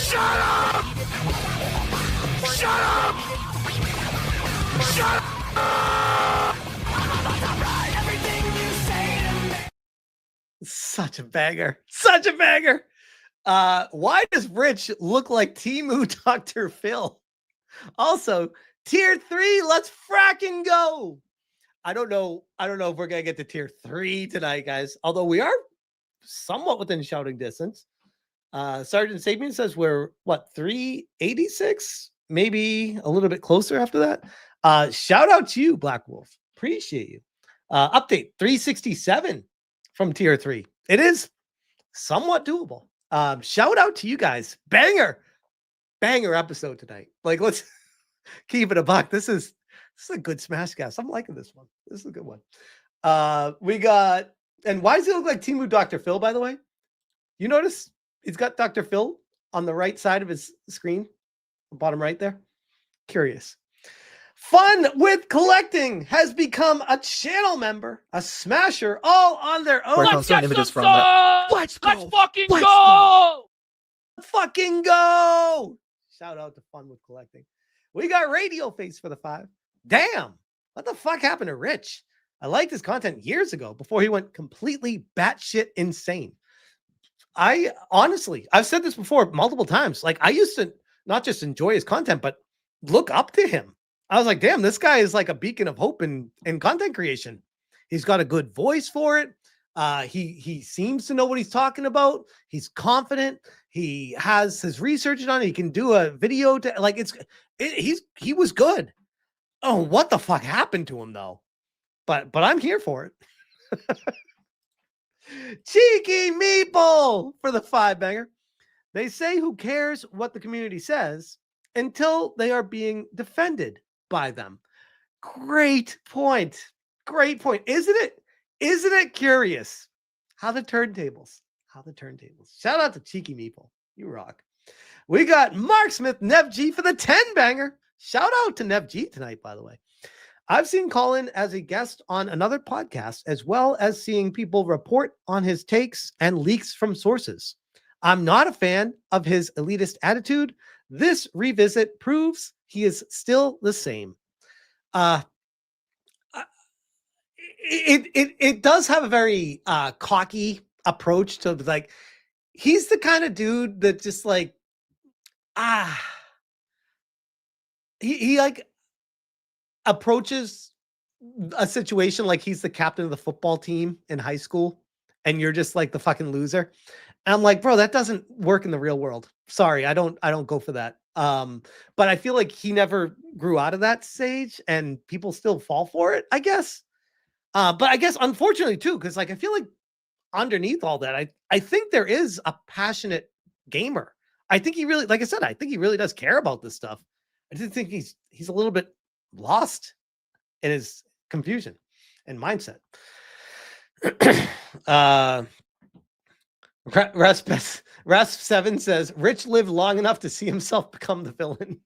S1: Shut up! Shut up! Shut up! Everything you say to me.
S7: Such a banger. Such a banger. Why does Rich look like Temu Dr. Phil? Also, tier 3, let's fracking go. I don't know if we're gonna get to tier 3 tonight, guys. Although we are somewhat within shouting distance. Sergeant Sapien says we're what, 386? Maybe a little bit closer after that. Shout out to you, Black Wolf. Appreciate you. Update 367 from tier 3. It is somewhat doable. Shout out to you guys. Banger episode tonight. Like, let's keep it a buck. This is a good Smashcast. I'm liking this one. This is a good one. We got, and why does he look like Temu Dr. Phil, by the way? You notice he's got Dr. Phil on the right side of his screen, bottom right there. Curious. Fun with Collecting has become a channel member, a smasher, all on their own.
S11: Let's
S12: Found some
S11: get
S12: images
S11: some
S12: from that.
S11: subs!
S7: Let's
S11: Let's
S7: go.
S11: fucking
S7: Let's
S11: go!
S7: Fucking go. Shout out to Fun with Collecting. We got Radio Face for the 5. Damn. What the fuck happened to Rich? I liked his content years ago before he went completely batshit insane. I honestly, I've said this before multiple times. Like, I used to not just enjoy his content, but look up to him. I was like, damn, this guy is like a beacon of hope in content creation. He's got a good voice for it. He seems to know what he's talking about. He's confident. He has his research done. He can do a video to like he was good. Oh, what the fuck happened to him though? But I'm here for it. Cheeky Meeple for the 5 banger. They say who cares what the community says until they are being defended by them. Great point. Great point. Isn't it curious how the turntables. Shout out to Cheeky Meeple. You rock. We got Mark Smith, Nev G for the 10 banger. Shout out to Nev G tonight, by the way. I've seen Colin as a guest on another podcast, as well as seeing people report on his takes and leaks from sources. I'm not a fan of his elitist attitude. This revisit proves he is still the same. It does have a very cocky approach to, like, he's the kind of dude that just like, he like approaches a situation like he's the captain of the football team in high school and you're just like the fucking loser. And I'm like, bro, that doesn't work in the real world. Sorry, I don't go for that. But I feel like he never grew out of that stage and people still fall for it, I guess. But I guess unfortunately too, because like I feel like underneath all that, I think there is a passionate gamer. I think he really, like I said, I think he really does care about this stuff. I just think he's a little bit lost in his confusion and mindset. Rasp7 says Rich lived long enough to see himself become the villain.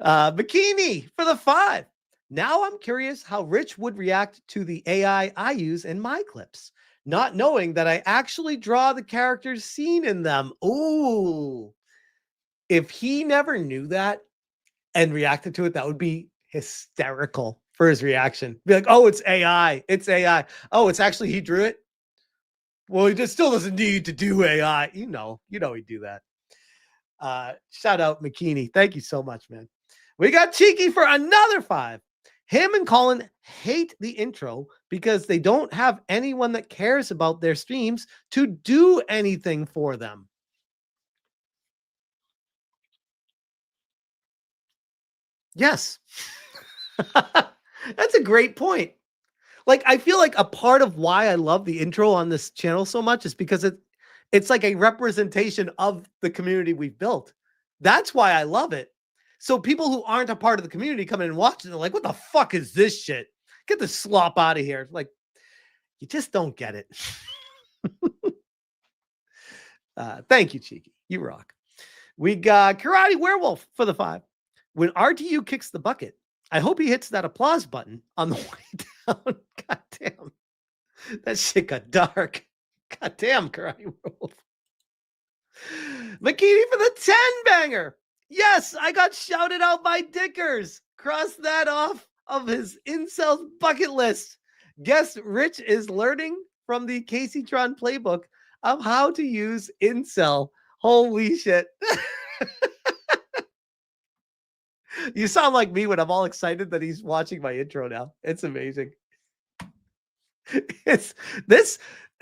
S7: Bikini for the 5. Now I'm curious how Rich would react to the AI I use in my clips, not knowing that I actually draw the characters seen in them. Ooh, if he never knew that and reacted to it, that would be hysterical for his reaction. Be like, oh, it's AI. It's AI. Oh, it's actually, he drew it. Well, he just still doesn't need to do AI. You know he'd do that. Shout out McKinney. Thank you so much, man. We got Cheeky for another 5. Him and Colin hate the intro because they don't have anyone that cares about their streams to do anything for them. Yes. That's a great point. Like, I feel like a part of why I love the intro on this channel so much is because it's like a representation of the community we've built. That's why I love it. So people who aren't a part of the community come in and watch it, and they're like, what the fuck is this shit? Get the slop out of here. Like, you just don't get it. Thank you, Cheeky. You rock. We got Karate Werewolf for the 5. When RTU kicks the bucket, I hope he hits that applause button on the way down. God damn. That shit got dark. God damn, Karate Werewolf. Makini for the 10 banger. Yes, I got shouted out by Dickers. Cross that off of his incel bucket list. Guess Rich is learning from the Casey Tron playbook of how to use incel. Holy shit. You sound like me when I'm all excited that he's watching my intro now. It's amazing. This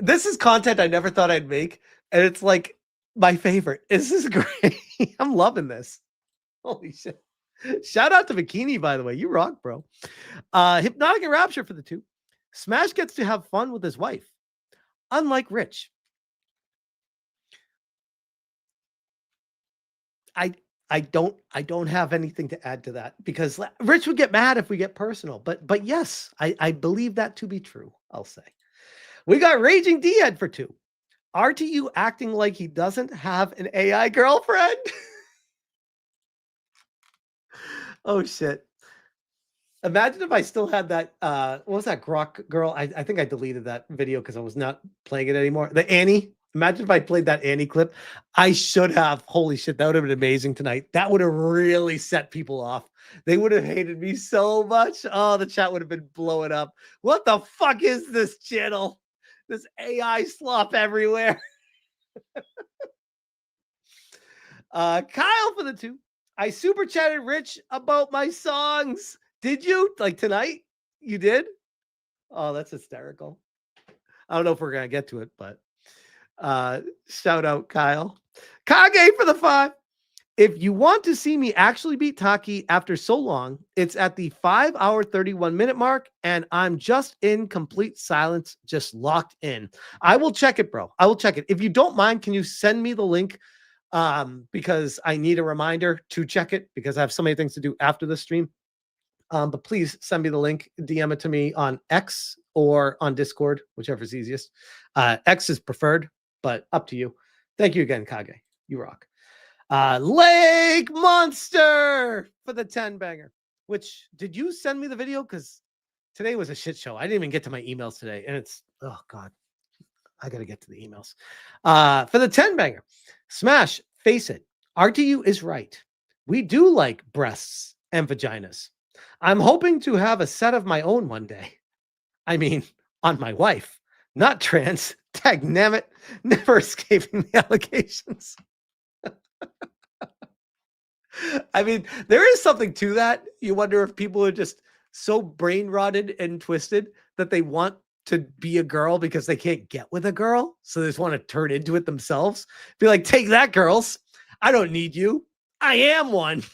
S7: is content I never thought I'd make, and it's like my favorite. This is great. I'm loving this. Holy shit. Shout out to Bikini, by the way. You rock, bro. Hypnotic and Rapture for the 2. Smash gets to have fun with his wife. Unlike Rich. I don't have anything to add to that because Rich would get mad if we get personal. But yes, I believe that to be true, I'll say. We got Raging D-Head for 2. RTU acting like he doesn't have an AI girlfriend. Oh shit. Imagine if I still had that what was that Grok girl? I think I deleted that video because I was not playing it anymore. The Annie. Imagine if I played that Annie clip. I should have. Holy shit, that would have been amazing tonight. That would have really set people off. They would have hated me so much. Oh, the chat would have been blowing up. What the fuck is this channel? This AI slop everywhere. Kyle for the 2. I super chatted Rich about my songs. Did you? Like tonight? You did? Oh, that's hysterical. I don't know if we're gonna get to it, but shout out Kyle. Kage for the 5. If you want to see me actually beat Taki after so long, it's at the 5-hour 31-minute mark, and I'm just in complete silence, just locked in. I will check it, bro. I will check it. If you don't mind, can you send me the link? Because I need a reminder to check it because I have so many things to do after the stream. But please send me the link, DM it to me on X or on Discord, whichever is easiest. X is preferred, but up to you. Thank you again, Kage. You rock. Lake Monster for the 10 banger. Which, did you send me the video? Because today was a shit show. I didn't even get to my emails today. And it's, oh God, I got to get to the emails. For the 10 banger. Smash, face it. RTU is right. We do like breasts and vaginas. I'm hoping to have a set of my own one day. I mean, on my wife. Not trans. Dagnammit. Never escaping the allegations. I mean, there is something to that. You wonder if people are just so brain rotted and twisted that they want to be a girl because they can't get with a girl. So they just want to turn into it themselves. Be like, take that, girls. I don't need you. I am one.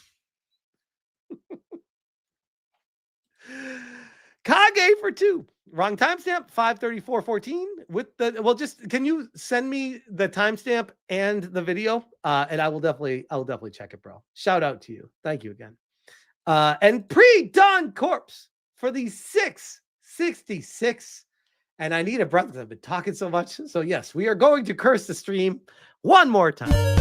S7: Kage for 2. Wrong timestamp, 5:34:14. With the just can you send me the timestamp and the video? And I will definitely check it, bro. Shout out to you. Thank you again. And pre-dawn corpse for the 666. And I need a breath because I've been talking so much. So yes, we are going to curse the stream one more time.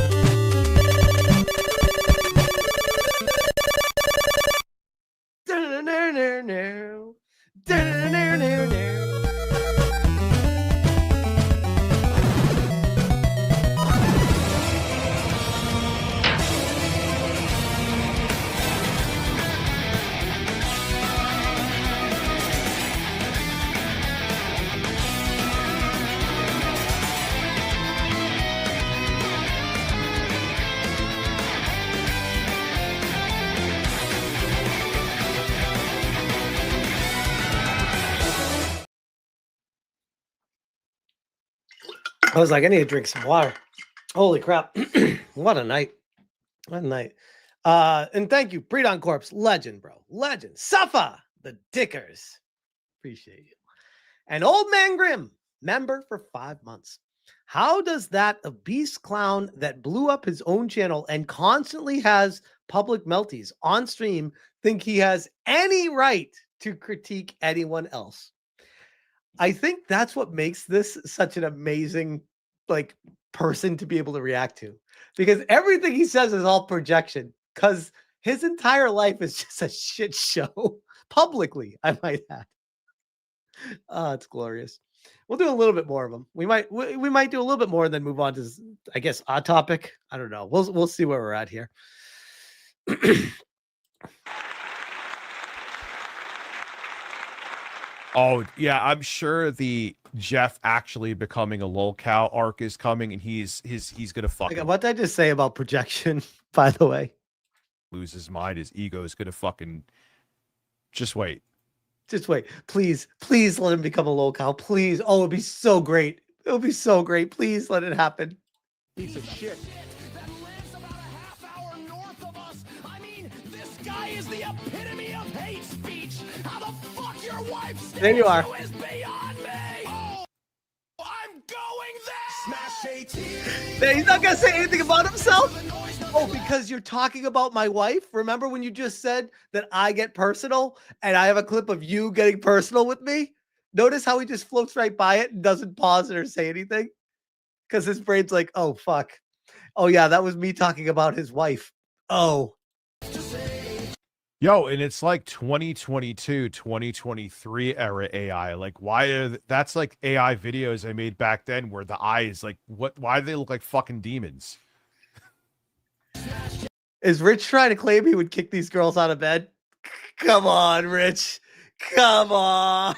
S7: I was like, I need to drink some water. Holy crap. What a night. What a night. And thank you, Pre-Dawn Corpse. Legend, bro. Legend. Safa, the Dickers. Appreciate you. And Old Man Grim, member for 5 months. How does that obese clown that blew up his own channel and constantly has public melties on stream think he has any right to critique anyone else? I think that's what makes this such an amazing person to be able to react to, because everything he says is all projection, because his entire life is just a shit show publicly, I might add. Oh, it's glorious. We'll do a little bit more of them. We might do a little bit more and then move on to, I guess, a topic. I don't know. We'll see where we're at here.
S10: Oh, yeah, I'm sure the Jeff actually becoming a lolcow arc is coming, and he's gonna fucking
S7: what did I just say about projection, by the way?
S10: Lose his mind. His ego is gonna fucking just wait.
S7: Just wait. Please let him become a lolcow. Please. Oh, it'd be so great. It would be so great. Please let it happen. Piece of shit.
S1: Guy is the epitome of hate speech. How the fuck your wife still
S7: there you are.
S1: Is beyond me. Oh, I'm going there. Smash JT.
S7: He's not gonna say anything about himself. Oh, because you're talking about my wife. Remember when you just said that I get personal, and I have a clip of you getting personal with me? Notice how he just floats right by it and doesn't pause it or say anything, because his brain's like, oh fuck, oh yeah, that was me talking about his wife. Oh.
S10: Yo, and it's like 2022, 2023 era AI. Like, that's like AI videos I made back then where the eyes, like, why do they look like fucking demons?
S7: Is Rich trying to claim he would kick these girls out of bed? Come on, Rich. Come on.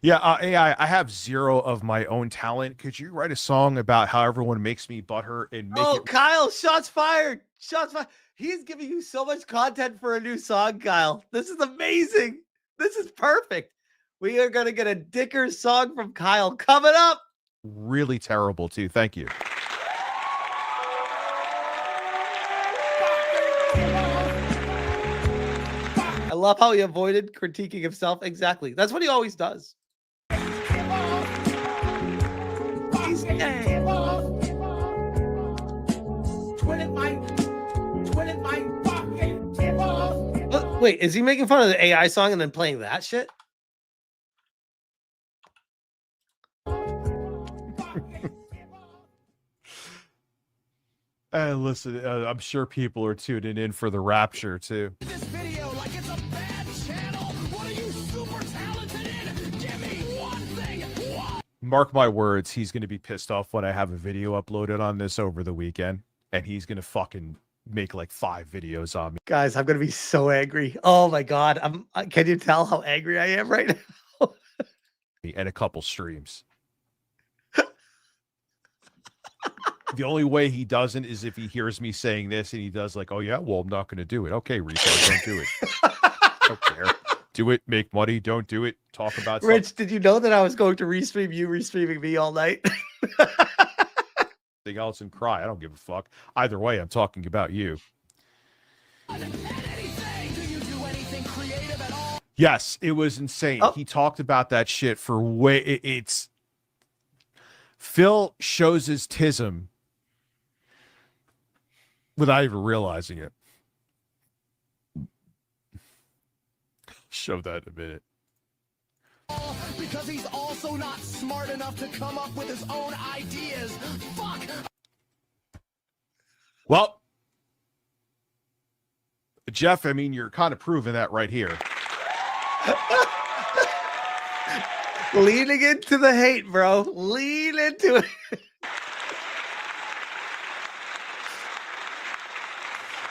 S10: Yeah, AI, I have zero of my own talent. Could you write a song about how everyone makes me butthurt and make it?
S7: Kyle, shots fired. Shots fired. He's giving you so much content for a new song, Kyle. This is amazing. This is perfect. We are going to get a Dicker song from Kyle coming up.
S10: Really terrible, too. Thank you.
S7: I love how he avoided critiquing himself. Exactly. That's what he always does. He's gay. Wait, is he making fun of the AI song and then playing that shit?
S10: And listen, I'm sure people are tuning in for the rapture too.
S1: This video like it's a bad channel. What are you super talented in? Give me one thing.
S10: Mark my words, he's going to be pissed off when I have a video uploaded on this over the weekend, and he's going to fucking make like 5 videos on me.
S7: Guys, I'm going to be so angry. Oh my God. Can you tell how angry I am right now?
S10: And a couple streams. The only way he doesn't is if he hears me saying this and he does like, oh yeah, well, I'm not going to do it. Okay, retard, don't do it. Don't care. Do it, make money, don't do it. Talk about
S7: Rich,
S10: something.
S7: did you know that I was going to restream you restreaming me all night?
S10: Something else and cry. I don't give a fuck. Either way, I'm talking about you. Yes, it was insane. He talked about that shit for it's Phil shows his tism without even realizing it. Show that in a minute.
S1: Because he's also not smart enough to come up with his own ideas. Fuck.
S10: Well, Jeff, I mean, you're kind of proving that right here.
S7: Leaning into the hate, bro. Lean into it.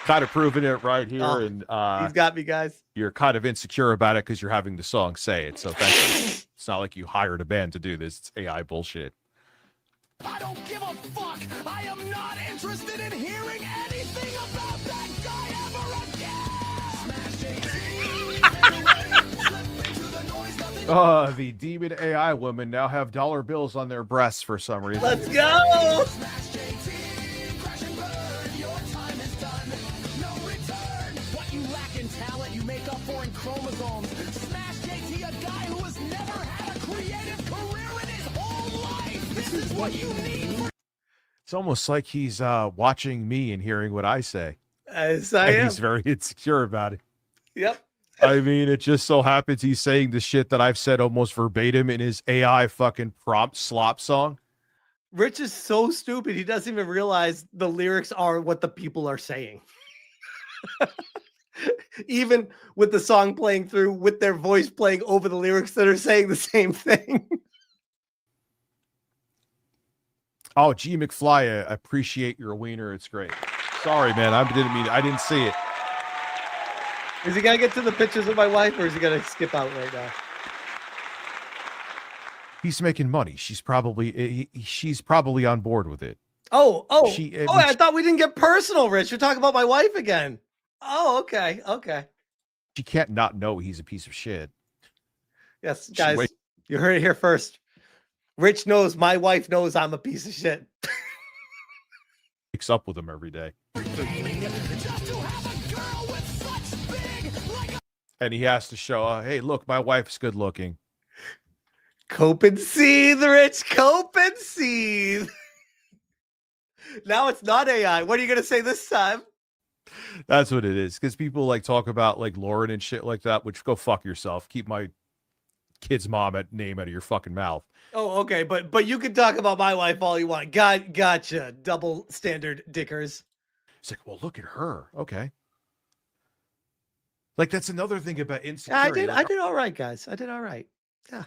S10: Kind of proving it right here. And
S7: he's got me, guys.
S10: You're kind of insecure about it because you're having the song say it. So thank you. It's not like you hired a band to do this. It's AI bullshit.
S1: I don't give a fuck. I am not interested in hearing anything about that guy ever again.
S10: The demon AI women now have dollar bills on their breasts for some reason.
S7: Let's go.
S1: What you lack in talent, you make up for in chromosomes. Smash JT, a guy who has never had a creative career in his whole life. This is what you need.
S10: It's almost like he's watching me and hearing what I say.
S7: As I am.
S10: He's very insecure about it.
S7: Yep.
S10: I mean, it just so happens he's saying the shit that I've said almost verbatim in his AI fucking prompt slop song.
S7: Rich is so stupid. He doesn't even realize the lyrics are what the people are saying. Even with the song playing through, with their voice playing over the lyrics that are saying the same thing.
S10: Oh, G McFly, I appreciate your wiener. It's great. Sorry, man. I didn't see it.
S7: Is he gonna get to the pictures of my wife, or is he gonna skip out right now?
S10: He's making money. She's probably on board with it.
S7: I thought we didn't get personal, Rich. You're talking about my wife again. Oh, okay.
S10: She can't not know he's a piece of shit.
S7: Yes, guys, you heard it here first. Rich knows my wife knows I'm a piece of shit.
S10: Wakes up with him every day. And he has to show, hey, look, my wife's good looking.
S7: Cope and seethe, Rich. Cope and seethe. Now it's not AI. What are you going to say this time?
S10: That's what it is. Because people like talk about like Lauren and shit like that, which go fuck yourself. Keep my kid's name out of your fucking mouth.
S7: Oh, okay, but you can talk about my wife all you want. Gotcha. Double standard dickers.
S10: It's like, well, look at her. Okay. Like, that's another thing about
S7: Yeah,
S10: insecurity.
S7: I did all right, guys. I did all right. Yeah.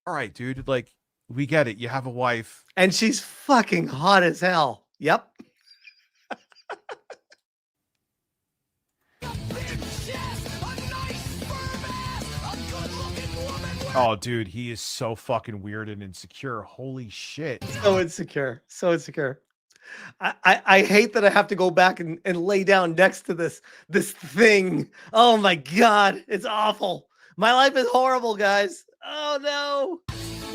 S10: All right, dude. Like, we get it. You have a wife.
S7: And she's fucking hot as hell. Yep.
S10: Oh, dude, he is so fucking weird and insecure. Holy shit.
S7: So insecure. So insecure. I hate that I have to go back and lay down next to this thing. Oh my God. It's awful. My life is horrible, guys. Oh no.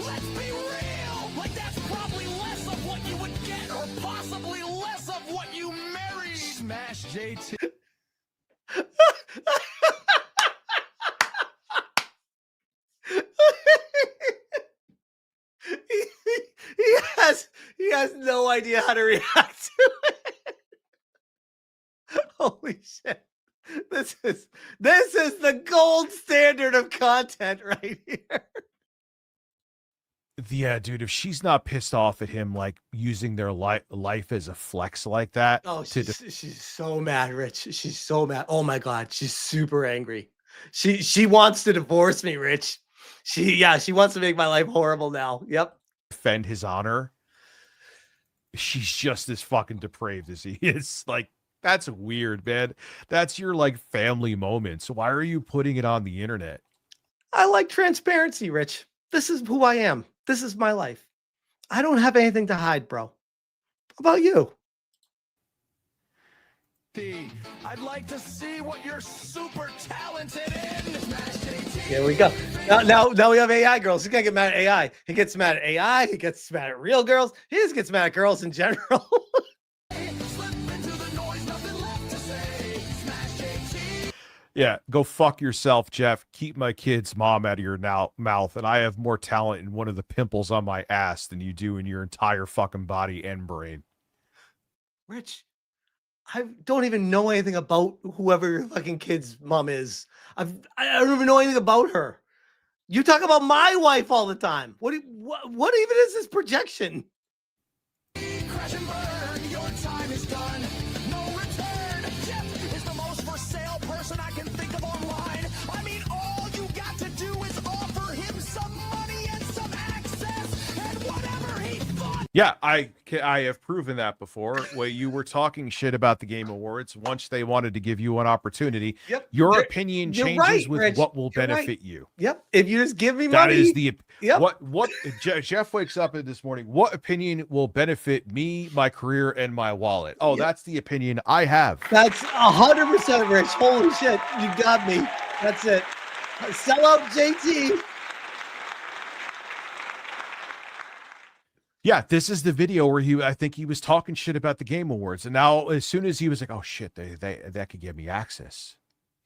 S1: Let's be real. Like that's probably less of what you would get, or possibly less of what you married. Smash JT.
S7: he has no idea how to react to it. Holy shit. This is the gold standard of content right here.
S10: Yeah, dude, if she's not pissed off at him, like using their life as a flex like that.
S7: Oh, she's so mad, Rich. She's so mad. Oh my God. She's super angry. She wants to divorce me, Rich. She wants to make my life horrible now. Yep.
S10: Defend his honor. She's just as fucking depraved as he is. Like, that's weird, man. That's your like family moment. So why are you putting it on the internet?
S7: I like transparency, Rich. This is who I am. This is my life. I don't have anything to hide, bro. How about you?
S1: I'd like to see what you're super talented in. Smash JT.
S7: Here we go. Now we have AI girls. He can't get mad at AI. He gets mad at AI. He gets mad at real girls. He just gets mad at girls in general.
S10: Yeah, go fuck yourself, Jeff. Keep my kid's mom out of your mouth. And I have more talent in one of the pimples on my ass than you do in your entire fucking body and brain.
S7: Rich, I don't even know anything about whoever your fucking kid's mom is. I don't even know anything about her. You talk about my wife all the time. What even is this projection?
S1: Crash and burn, your time is done. No return. Jeff is the most for sale person I can think of online. I mean, all you got to do is offer him some money and some access and whatever he thought.
S10: Yeah, I have proven that before. Where you were talking shit about the Game Awards once they wanted to give you an opportunity.
S7: Yep.
S10: Your opinion changes
S7: right,
S10: with
S7: Rich.
S10: what will
S7: You're
S10: benefit
S7: right.
S10: you.
S7: Yep. If you just give me
S10: That
S7: money.
S10: is the
S7: Yep.
S10: what Jeff wakes up this morning. What opinion will benefit me, my career, and my wallet? Oh, that's the opinion I have.
S7: That's 100% Rich. Holy shit. You got me. That's it. Sell out JT.
S10: Yeah, this is the video where I think he was talking shit about the Game Awards, and now as soon as he was like, "Oh shit, that could give me access,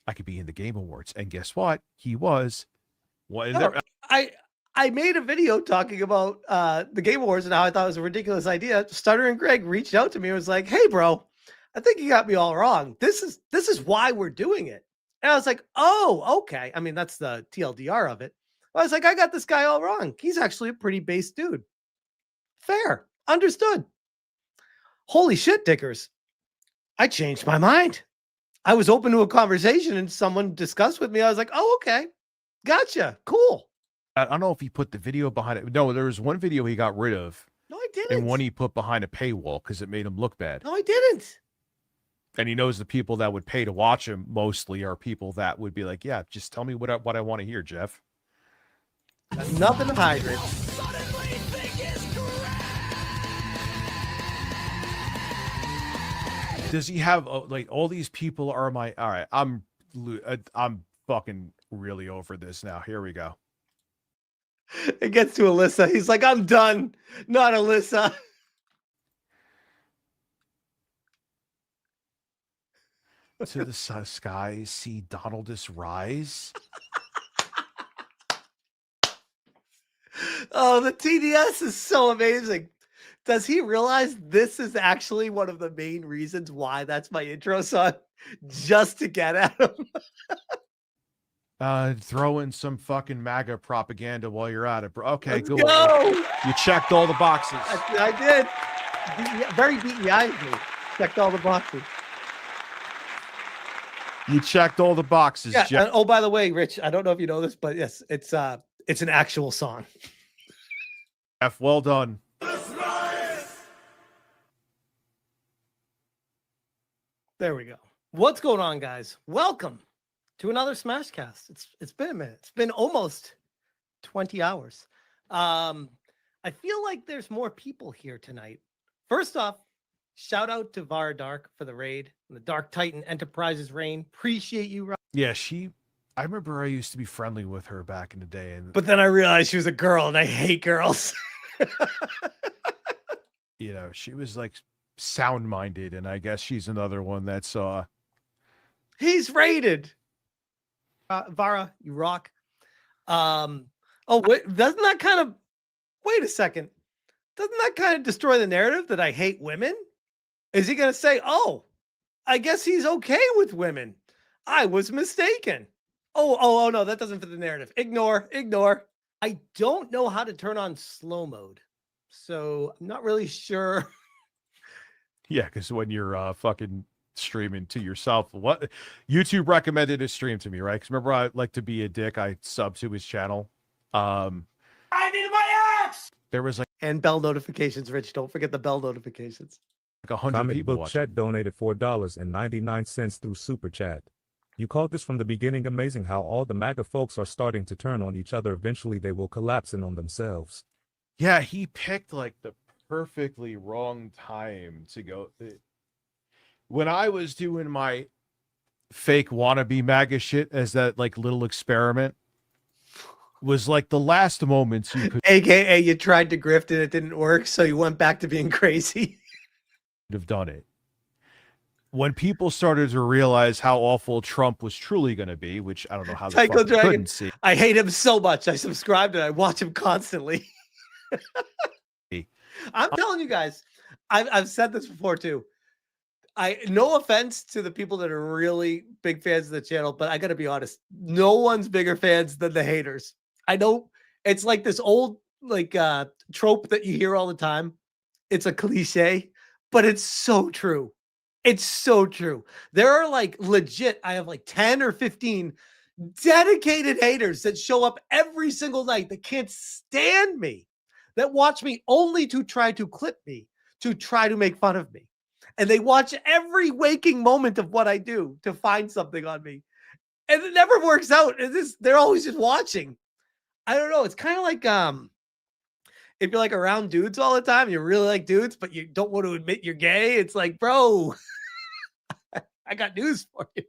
S10: I could be in the Game Awards," and guess what? He was. What?
S7: No, I made a video talking about the Game Awards and how I thought it was a ridiculous idea. Stutter and Greg reached out to me and was like, "Hey, bro, I think you got me all wrong. This is why we're doing it." And I was like, "Oh, okay." I mean, that's the TLDR of it. I was like, "I got this guy all wrong. He's actually a pretty base dude." Fair. Understood. Holy shit, Dickers. I changed my mind. I was open to a conversation and someone discussed with me. I was like, "Oh, okay. Gotcha. Cool."
S10: I don't know if he put the video behind it. No, there was one video he got rid of.
S7: No, I didn't.
S10: And one he put behind a paywall because it made him look bad.
S7: No, I didn't.
S10: And he knows the people that would pay to watch him mostly are people that would be like, "Yeah, just tell me what I want to hear, Jeff."
S7: Got nothing to hide, Rich.
S10: Does he have like all these people are my all right? I'm fucking really over this now. Here we go.
S7: It gets to Alyssa. He's like, "I'm done." Not Alyssa.
S10: To the skies, see Donaldus rise.
S7: Oh, the TDS is so amazing. Does he realize this is actually one of the main reasons why that's my intro song? Just to get at him.
S10: Throw in some fucking MAGA propaganda while you're at it, bro. Okay,
S7: Let's
S10: cool.
S7: go.
S10: You checked all the boxes.
S7: I did. Very DEI of me. Checked all the boxes.
S10: You checked all the boxes,
S7: Yeah.
S10: Jeff.
S7: And, oh, by the way, Rich, I don't know if you know this, but yes, it's an actual song.
S10: Jeff, well done.
S7: There we go. What's going on, guys? Welcome to another Smashcast. It's been a minute. It's been almost 20 hours. I feel like there's more people here tonight. First off, shout out to Vara Dark for the raid, the Dark Titan Enterprises reign. Appreciate you, Rob.
S10: Yeah, I remember I used to be friendly with her back in the day,
S7: But then I realized she was a girl, and I hate girls.
S10: you know, she was like sound-minded, and I guess she's another one that's
S7: He's raided. Vara, you rock. Wait, doesn't that kind of wait a second? Doesn't that kind of destroy the narrative that I hate women? Is he gonna say, oh, I guess he's okay with women? I was mistaken. Oh no, that doesn't fit the narrative. Ignore. I don't know how to turn on slow mode. So I'm not really sure.
S10: yeah, because when you're fucking streaming to yourself, what YouTube recommended a stream to me, right? Because remember, I like to be a dick. I sub to his channel. I need my ass. There was like
S7: and bell notifications, Rich. Don't forget the bell notifications.
S10: Like 100
S13: Comic
S10: people
S13: Book
S10: watching.
S13: Chat donated $4.99 through Super Chat. You called this from the beginning. Amazing how all the MAGA folks are starting to turn on each other. Eventually, they will collapse in on themselves.
S10: Yeah, he picked like the perfectly wrong time to go. When I was doing my fake wannabe MAGA shit as that like little experiment, was like the last moments you could
S7: AKA you tried to grift and it didn't work, so you went back to being crazy.
S10: have done it. When people started to realize how awful Trump was truly going to be, which I don't know how the
S7: Tycho
S10: fuck they
S7: Dragon.
S10: couldn't see.
S7: I hate him so much. I subscribed and I watch him constantly. I'm telling you guys, I've said this before too. No offense to the people that are really big fans of the channel, but I gotta be honest, no one's bigger fans than the haters. I know it's like this old trope that you hear all the time. It's a cliche, but it's so true. It's so true. There are like legit, I have like 10 or 15 dedicated haters that show up every single night that can't stand me, that watch me only to try to clip me, to try to make fun of me. And they watch every waking moment of what I do to find something on me. And it never works out. They're always just watching. I don't know. It's kind of like if you're like around dudes all the time, you really like dudes, but you don't want to admit you're gay. It's like, bro, I got news for you.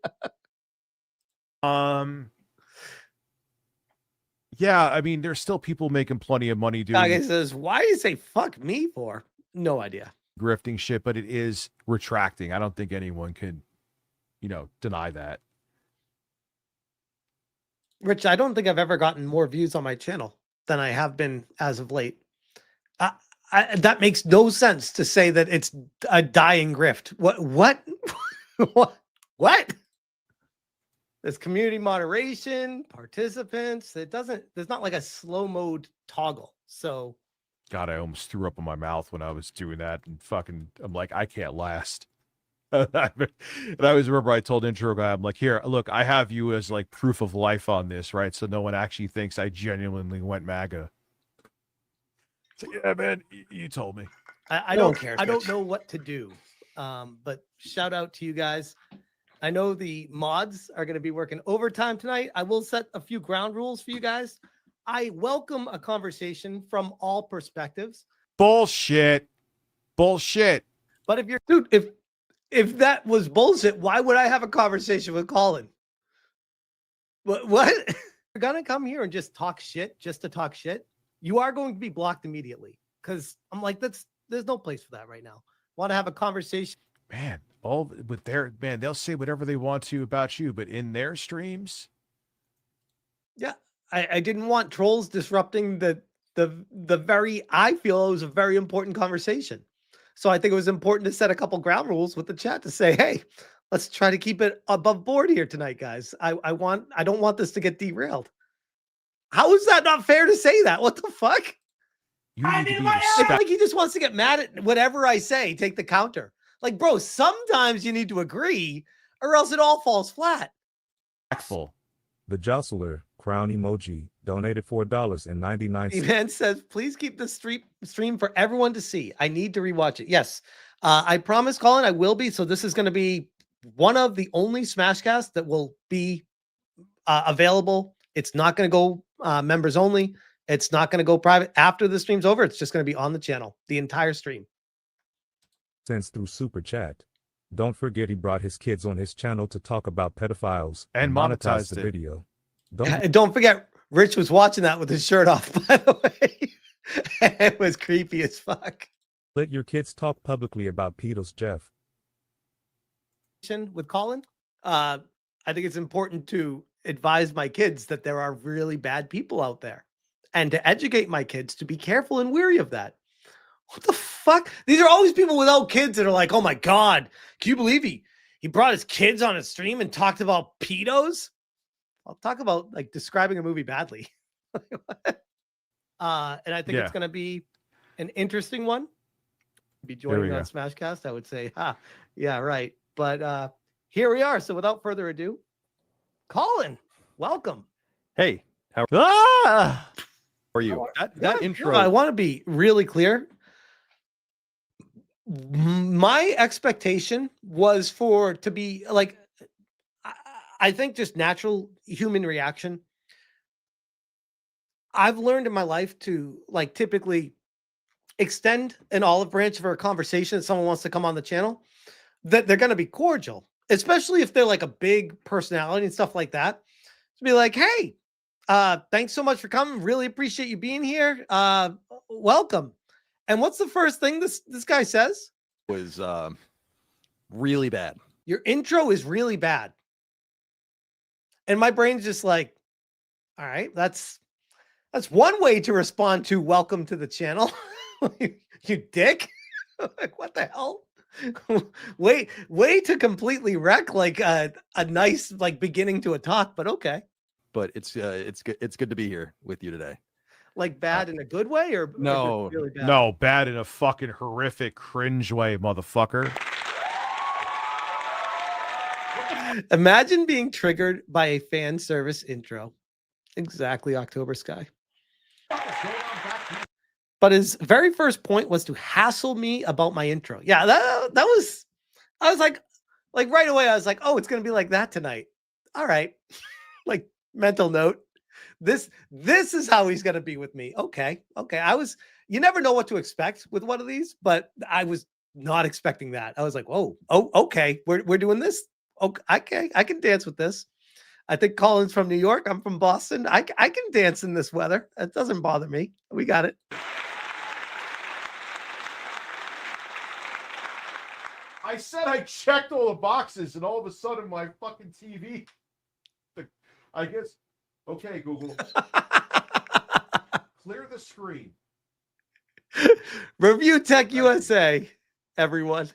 S10: Yeah, I mean, there's still people making plenty of money doing
S7: Guy says, why do you say fuck me for? No idea.
S10: grifting shit, but it is retracting. I don't think anyone could, deny that.
S7: Rich, I don't think I've ever gotten more views on my channel than I have been as of late. That makes no sense to say that it's a dying grift. What? What? There's community moderation, participants. There's not like a slow mode toggle. So
S10: God, I almost threw up in my mouth when I was doing that, and I'm like, I can't last. And I always remember I told intro guy, I'm like, here, look, I have you as like proof of life on this, right? So no one actually thinks I genuinely went MAGA. So yeah, man, you told me.
S7: I don't care. I don't know what to do. But shout out to you guys. I know the mods are going to be working overtime tonight. I will set a few ground rules for you guys. I welcome a conversation from all perspectives.
S10: Bullshit.
S7: But if you're dude, if that was bullshit, why would I have a conversation with Colin? What? You're gonna come here and just talk shit just to talk shit? You are going to be blocked immediately. Because I'm like, there's no place for that right now. Want to have a conversation?
S10: Man, they'll say whatever they want to about you, but in their streams,
S7: yeah, I didn't want trolls disrupting the very, I feel it was a very important conversation. So I think it was important to set a couple ground rules with the chat to say, hey, Let's try to keep it above board here tonight, guys. I don't want this to get derailed. How is that not fair to say that? What the fuck?
S10: You need to be
S7: It's like he just wants to get mad at whatever I say, take the counter. Like, bro, sometimes you need to agree or else it all falls flat.
S10: respectful.
S13: The Jostler, crown emoji, donated $4.99.
S7: Evan says, please keep the stream for everyone to see. I need to rewatch it. Yes. I promise, Colin, I will be. So this is going to be one of the only Smashcasts that will be available. It's not going to go members only. It's not going to go private after the stream's over. It's just going to be on the channel, the entire stream.
S13: Sends through super chat. Don't forget he brought his kids on his channel to talk about pedophiles
S10: And monetized
S13: the
S10: it.
S13: video.
S7: And don't forget, Rich was watching that with his shirt off, by the way. It was creepy as fuck.
S13: Let your kids talk publicly about pedos, Jeff.
S7: With Colin, I think it's important to advise my kids that there are really bad people out there and to educate my kids to be careful and wary of that. What the fuck? These are all these people without kids that are like, oh my God, can you believe he brought his kids on his stream and talked about pedos? I'll talk about like describing a movie badly. And I think it's going to be an interesting one. Be joining on Smashcast, I would say, yeah, right. But here we are. So without further ado, Colin, welcome.
S9: Hey, how are you? That intro.
S7: I want to be really clear. My expectation was to be like, I think just natural human reaction. I've learned in my life to like typically extend an olive branch for a conversation that someone wants to come on the channel, that they're going to be cordial, especially if they're like a big personality and stuff like that. To be like, hey, thanks so much for coming. Really appreciate you being here. Welcome. And what's the first thing this guy says?
S9: Was really bad.
S7: Your intro is really bad. And my brain's just like, all right, that's one way to respond to welcome to the channel. You dick. Like, what the hell? way to completely wreck like a nice like beginning to a talk, but okay.
S9: But it's good. It's good to be here with you today.
S7: Like bad in a good way, or
S9: no,
S7: really bad?
S10: No, bad in a fucking horrific cringe way, motherfucker.
S7: Imagine being triggered by a fan service intro. Exactly, October Sky. But his very first point was to hassle me about my intro. Yeah, that was. I was like right away. I was like, oh, it's gonna be like that tonight. All right, like mental note. This is how he's gonna be with me. Okay. You never know what to expect with one of these, but I was not expecting that. I was like, whoa, okay, we're doing this. Okay, I can dance with this. I think Colin's from New York. I'm from Boston. I can dance in this weather. It doesn't bother me. We got it.
S10: I said I checked all the boxes, and all of a sudden my fucking TV. I guess. Okay, Google. Clear the screen.
S7: Review Tech USA, everyone.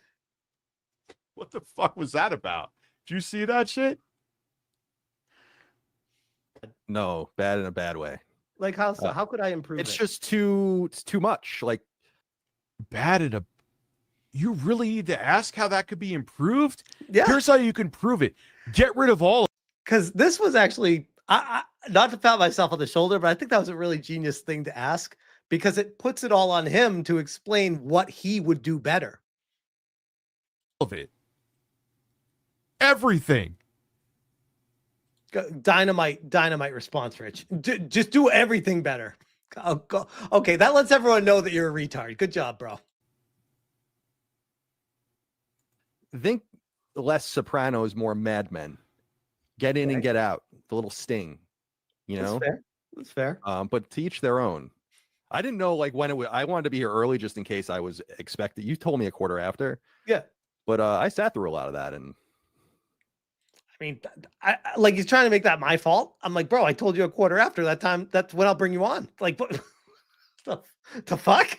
S10: What the fuck was that about? Did you see that shit?
S9: No, bad in a bad way.
S7: Like how so? How could I improve
S9: It's
S7: it?
S9: just it's too much. Like
S10: bad in a. You really need to ask how that could be improved?
S7: Yeah.
S10: Here's how you can prove it. Get rid of all.
S7: Because this was actually, I not to pat myself on the shoulder, but I think that was a really genius thing to ask because it puts it all on him to explain what he would do better.
S10: Of it. Everything.
S7: Dynamite response, Rich. Just do everything better. Okay, that lets everyone know that you're a retard. Good job, bro.
S9: Think less Sopranos, more Mad Men. Get in and get out. The little sting, you know.
S7: That's fair.
S9: But to each their own. I didn't know like when it was. I wanted to be here early just in case I was expected. You told me a quarter after.
S7: Yeah.
S9: But I sat through a lot of that, and
S7: I mean, I like he's trying to make that my fault. I'm like, bro, I told you a quarter after that time. That's when I'll bring you on. Like, what the fuck?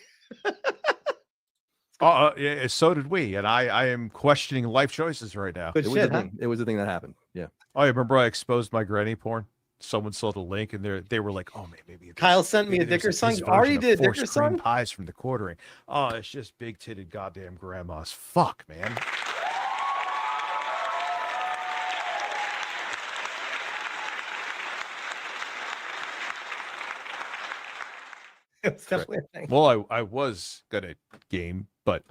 S10: Yeah, so did we, and I am questioning life choices right now.
S7: Good
S9: It was
S7: shit,
S9: a thing. It was a thing that happened. Yeah.
S10: Oh, you remember I exposed my granny porn? Someone saw the link, and they were like, "Oh, maybe there's-
S7: Kyle sent me a
S10: maybe there's
S7: Dicker son.
S10: his
S7: You already
S10: version of
S7: did
S10: forced
S7: Dicker
S10: cream
S7: son?
S10: pies from the quartering." Oh, it's just big titted goddamn grandmas. Fuck, man.
S7: It's definitely a thing.
S10: Well, I was gonna game, but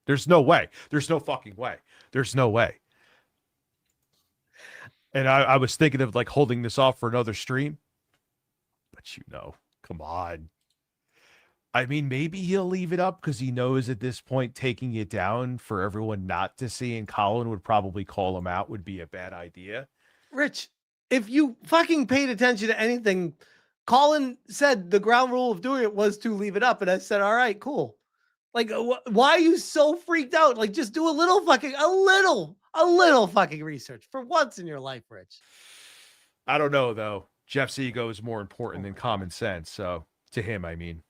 S10: there's no way. There's no fucking way. There's no way. And I was thinking of like holding this off for another stream. But come on. I mean, maybe he'll leave it up because he knows at this point taking it down for everyone not to see, and Colin would probably call him out, would be a bad idea.
S7: Rich, if you fucking paid attention to anything, Colin said the ground rule of doing it was to leave it up. And I said, all right, cool. Like, why are you so freaked out? Like, just do a little fucking research for once in your life, Rich.
S10: I don't know, though. Jeff's ego is more important than common sense. So, to him, I mean.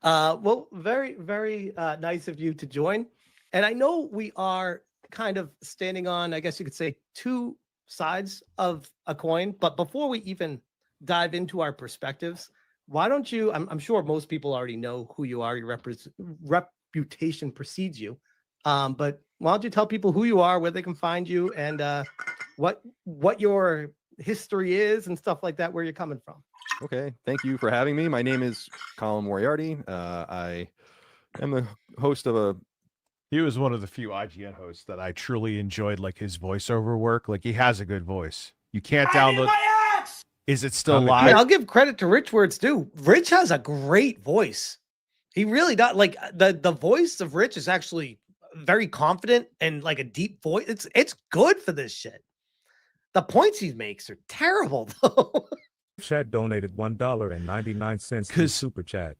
S7: Well, very, very nice of you to join. And I know we are kind of standing on, I guess you could say, two sides of a coin. But before we even dive into our perspectives, why don't you, I'm sure most people already know who you are, your reputation precedes you. But why don't you tell people who you are, where they can find you, and what your history is and stuff like that, where you're coming from.
S9: Okay, thank you for having me. My name is Colin Moriarty. I am the host of a.
S10: He was one of the few IGN hosts that I truly enjoyed, like his voiceover work. Like he has a good voice. You can't download. Is it still live?
S7: I'll give credit to Rich where it's due. Rich has a great voice. He really does. Like the voice of Rich is actually very confident and like a deep voice. It's good for this shit. The points he makes are terrible though.
S13: Chat donated $1.99 to Super Chat.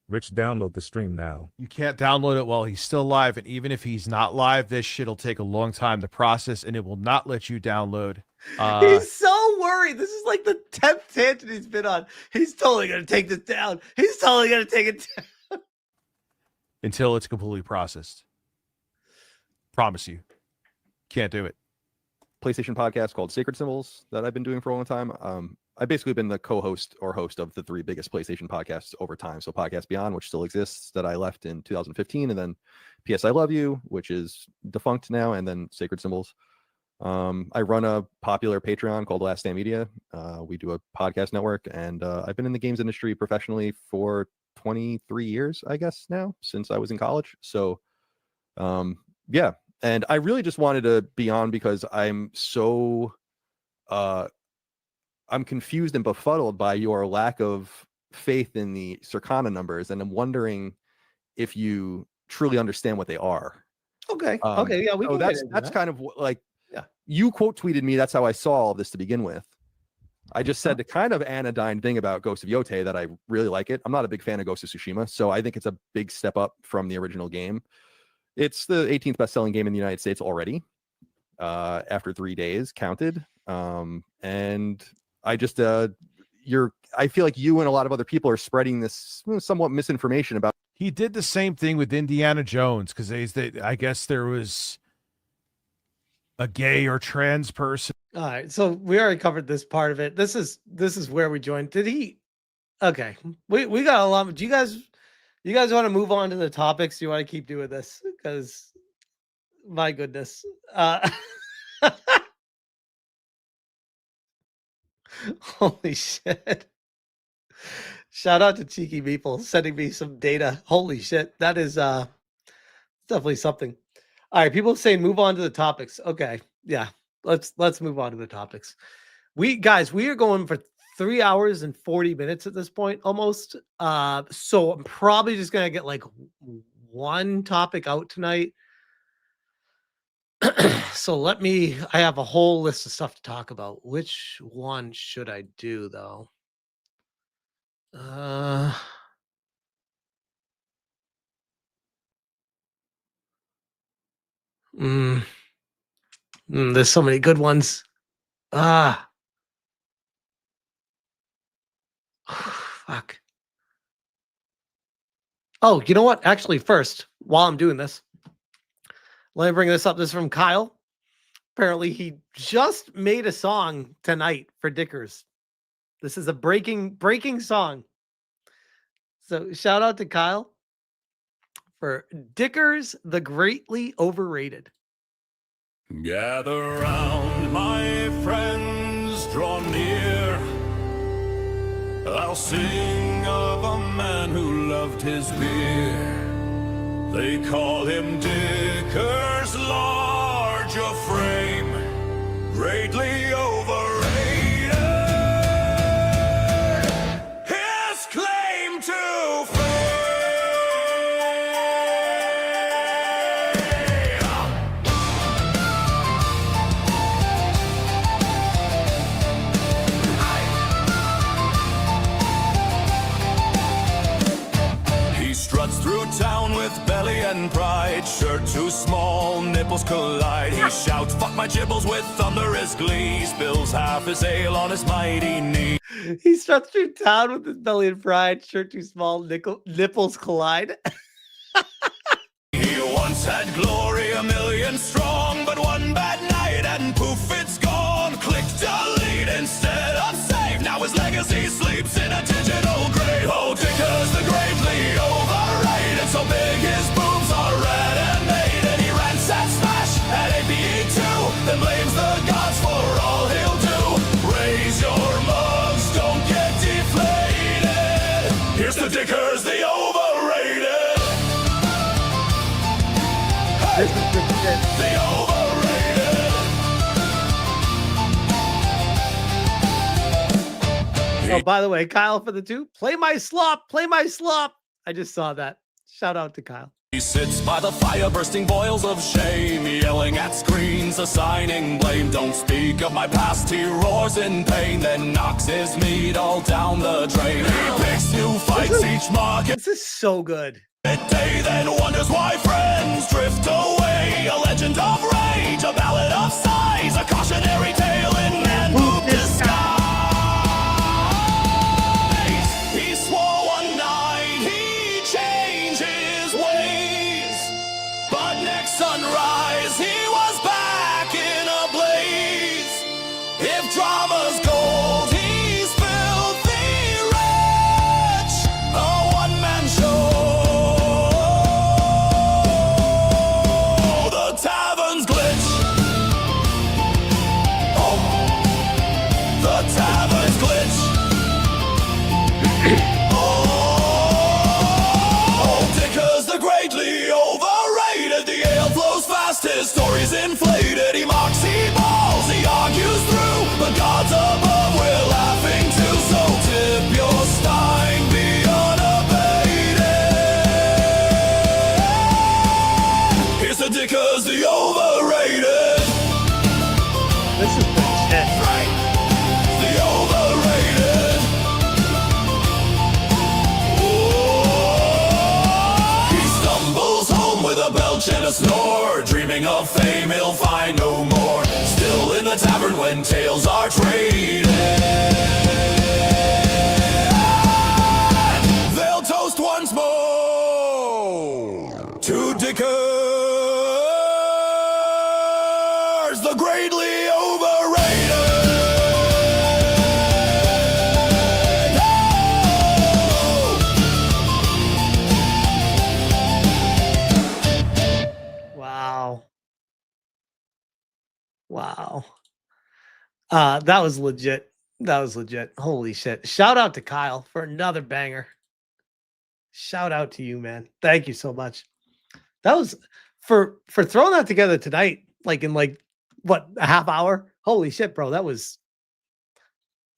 S13: Rich, download the stream now.
S10: You can't download it while he's still live, and even if he's not live, this shit'll take a long time to process, and it will not let you download.
S7: He's so worried. This is like the 10th tangent he's been on. He's totally gonna take this down. He's totally gonna take it down.
S10: Until it's completely processed. Promise you. Can't do it.
S9: PlayStation podcast called Sacred Symbols that I've been doing for a long time. I've basically been the co-host or host of the three biggest PlayStation podcasts over time. So Podcast Beyond, which still exists, that I left in 2015, and then PS I Love You, which is defunct now, and then Sacred Symbols. I run a popular Patreon called Last Stand Media. We do a podcast network, and I've been in the games industry professionally for 23 years, I guess now, since I was in college. So yeah, and I really just wanted to be on because I'm so I'm confused and befuddled by your lack of faith in the Circana numbers, and I'm wondering if you truly understand what they are.
S7: Okay. Okay. Yeah, we
S9: so
S7: can
S9: that's kind of like, yeah, you quote tweeted me. That's how I saw all this to begin with. I just said the kind of anodyne thing about Ghost of Yotei that I really like it. I'm not a big fan of Ghost of Tsushima, so I think it's a big step up from the original game. It's the 18th best-selling game in the United States already, after 3 days counted. And I just, I feel like you and a lot of other people are spreading this somewhat misinformation about.
S10: He did the same thing with Indiana Jones because I guess there was a gay or trans person.
S7: All right, so we already covered this part of it. This is where we joined. Did he? Okay, we got a lot. Do you guys want to move on to the topics? Do you want to keep doing this? Because my goodness. Holy shit. Shout out to Cheeky Meeple sending me some data. Holy shit. That is definitely something. All right, people saying move on to the topics. Okay. Yeah. Let's move on to the topics. We are going for 3 hours and 40 minutes at this point almost. So I'm probably just gonna get like one topic out tonight. So I have a whole list of stuff to talk about. Which one should I do though? There's so many good ones. Fuck. Oh, you know what? Actually, first, while I'm doing this, let me bring this up. This is from Kyle. Apparently, he just made a song tonight for Dickers. This is a breaking song. So shout out to Kyle for Dickers, the Greatly Overrated.
S1: Gather round, my friends, draw near. I'll sing of a man who loved his beer. They call him Dickers, large of frame, greatly overrated. His claim to fame. He struts through town with belly and pride, shirt too small, nipples collide. He shouts, fuck my gibbles with thunderous glee, spills half his ale on his mighty knee.
S7: He struts through town with his belly and pride, shirt too small, nipples collide.
S1: He once had glory, a million strong, but one bad night and poof, it's gone. Click delete instead of save. Now his legacy sleeps in a digital grave. Oh, Dickers the greatly overrated, so big his boobs are red and made, and he rants at Smash at APE2, then blames the gods for all he'll do. Raise your mugs, don't get deflated. Here's to Dickers the overrated.
S7: This is good shit.
S1: The overrated.
S7: Oh, by the way, Kyle for the 2. Play my slop. Play my slop. I just saw that. Shout out to Kyle.
S1: He sits by the fire, bursting boils of shame, yelling at screens, assigning blame. Don't speak of my past, he roars in pain, then knocks his meat all down the drain. He picks new fights each market.
S7: This is so good.
S1: Day then wonders why friends drift away. A legend of rage, a ballad of sighs, a cautionary tale in man move disguise. He swore one night he'd change his ways, but next sunrise he was back in a blaze. If drama's gold, he's filthy rich, a one-man show. His story's inflated, he mocks, he balls, he argues through, but gods above we're laughing too. So tip your stein, be unabated. Here's the Dickers, the overrated.
S7: This is good shit.
S1: Right, the overrated. He stumbles home with a belch and a snore, dreaming of fame he'll find no more. Still in the tavern when tales are traded, they'll toast once more to Dickers, the greatly overrated.
S7: Wow. Wow. That was legit. That was legit. Holy shit. Shout out to Kyle for another banger. Shout out to you, man. Thank you so much. That was for throwing that together tonight, like in like what, a half hour? Holy shit, bro. That was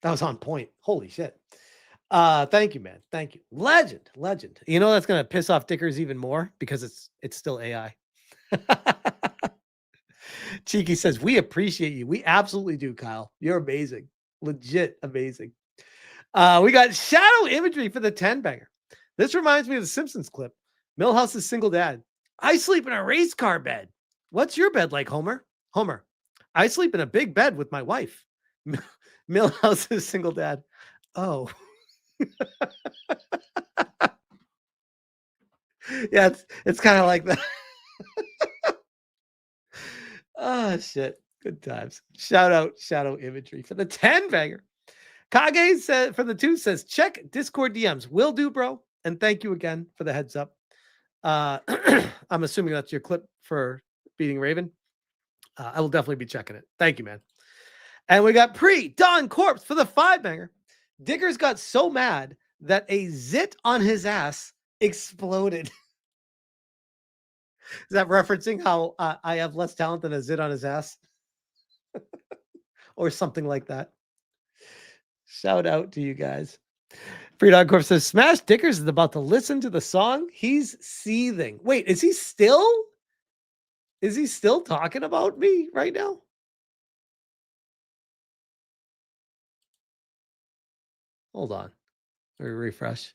S7: on point. Holy shit. Thank you, man. Thank you. Legend. You know that's gonna piss off Dickers even more because it's still AI. Cheeky says, we appreciate you. We absolutely do, Kyle. You're amazing. Legit amazing. We got shadow imagery for the 10 banger. This reminds me of the Simpsons clip. Milhouse's single dad. I sleep in a race car bed. What's your bed like, Homer? Homer. I sleep in a big bed with my wife. Milhouse's single dad. Oh. Yeah, it's kind of like that. Oh shit. Good times. Shout out imagery for the 10 banger. Kage said for the 2 says check Discord DMs. Will do, bro. And thank you again for the heads up. I'm assuming that's your clip for beating Raven. I will definitely be checking it. Thank you, man. And we got Don Corpse for the 5 banger. Diggers got so mad that a zit on his ass exploded. Is that referencing how I have less talent than a zit on his ass? Or something like that. Shout out to you guys. Freedog Corp says, Smash Dickers is about to listen to the song. He's seething. Wait, is he still talking about me right now? Hold on. Let me refresh.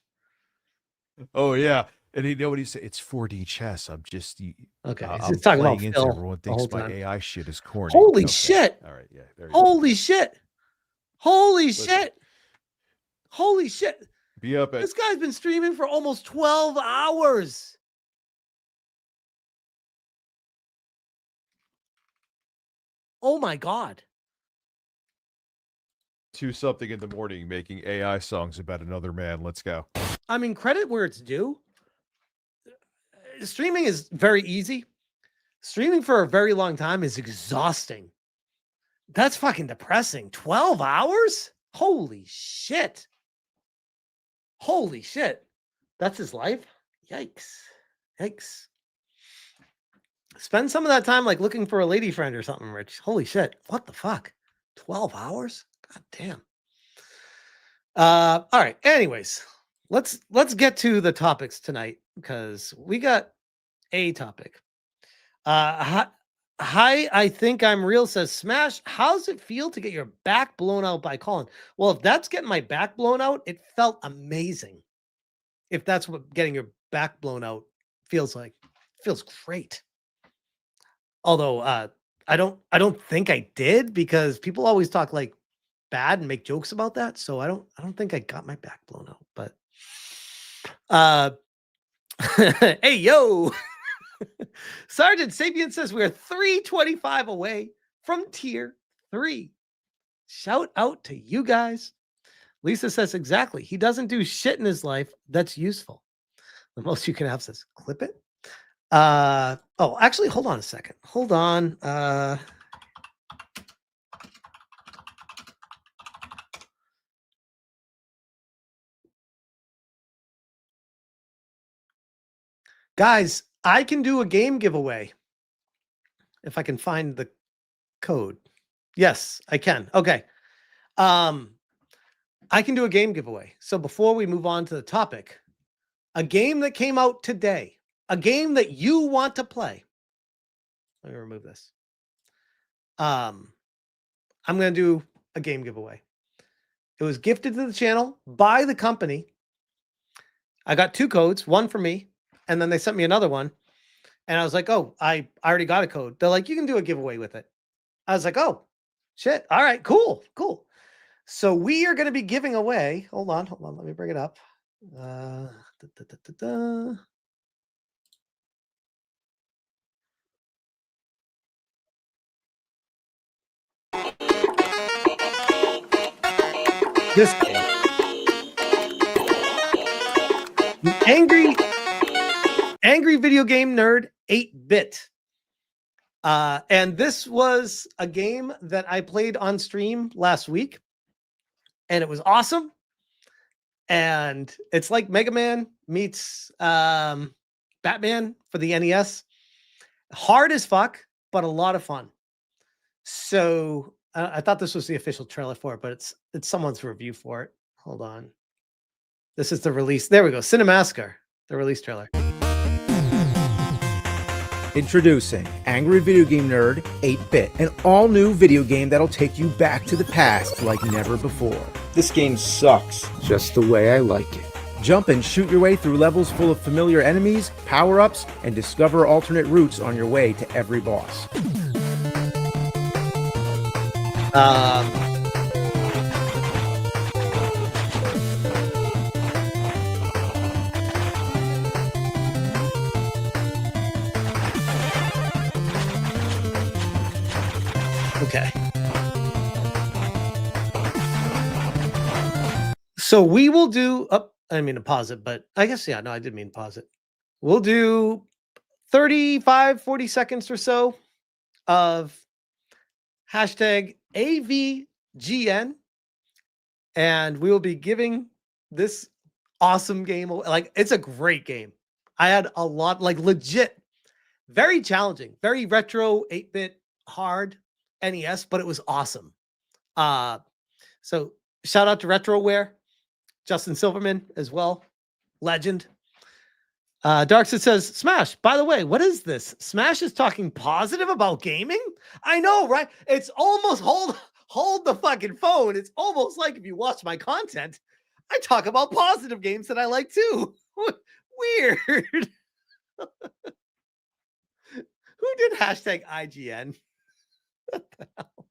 S10: Oh, yeah. And you know what he said? It's 4D chess. I'm just
S7: okay.
S10: I'm
S7: talking about
S10: into
S7: Phil.
S10: Everyone thinks my AI shit is corny.
S7: Holy
S10: Okay.
S7: shit!
S10: All right, yeah. There you
S7: Holy
S10: go.
S7: shit! Holy shit! Holy shit!
S10: Be up at
S7: This guy's been streaming for almost 12 hours. Oh my god!
S10: 2-something in the morning making AI songs about another man. Let's go.
S7: I mean, credit where it's due. Streaming is very easy. Streaming for a very long time is exhausting. That's fucking depressing. 12 hours? Holy shit. Holy shit. That's his life? Yikes. Yikes. Spend some of that time like looking for a lady friend or something, Rich. Holy shit. What the fuck? 12 hours? God damn. All right. Anyways, let's get to the topics tonight because we got a topic. Hi, I think I'm real says Smash. How's it feel to get your back blown out by Colin? Well, if that's getting my back blown out, it felt amazing. If that's what getting your back blown out feels like, it feels great. Although I don't think I did because people always talk like bad and make jokes about that. So I don't think I got my back blown out. But hey yo. Sergeant Sapien says we're 325 away from tier 3. Shout out to you guys. Lisa says exactly. He doesn't do shit in his life that's useful. The most you can have says clip it. Oh, actually, hold on a second. Hold on. Guys, I can do a game giveaway if I can find the code. Yes, I can. Okay. I can do a game giveaway. So before we move on to the topic, a game that came out today, a game that you want to play. Let me remove this. I'm going to do a game giveaway. It was gifted to the channel by the company. I got 2 codes, one for me, and then they sent me another one. And I was like, oh, I already got a code. They're like, you can do a giveaway with it. I was like, oh, shit. All right, cool. So we are going to be giving away. Hold on. Let me bring it up. This game. The Angry Video Game Nerd 8-bit. And this was a game that I played on stream last week. And it was awesome. And it's like Mega Man meets Batman for the NES. Hard as fuck, but a lot of fun. So I thought this was the official trailer for it, but it's someone's review for it. Hold on. This is the release. There we go. Cinemasker, the release trailer.
S16: Introducing Angry Video Game Nerd 8-bit, an all-new video game that'll take you back to the past like never before.
S17: This game sucks, just the way I like it.
S16: Jump and shoot your way through levels full of familiar enemies, power-ups, and discover alternate routes on your way to every boss.
S7: Okay. So we will do up. I didn't mean to pause it, but I guess, yeah, no, I did mean to pause it. We'll do 35, 40 seconds or so of hashtag AVGN. And we will be giving this awesome game. Like, it's a great game. I had a lot, like, legit, very challenging, very retro, 8-bit, hard NES, but it was awesome. So shout out to RetroWare, Justin Silverman as well, legend. Darkset says, Smash, by the way, what is this? Smash is talking positive about gaming? I know, right? It's almost, hold the fucking phone. It's almost like if you watch my content, I talk about positive games that I like too. Weird. Who did hashtag IGN? What the hell?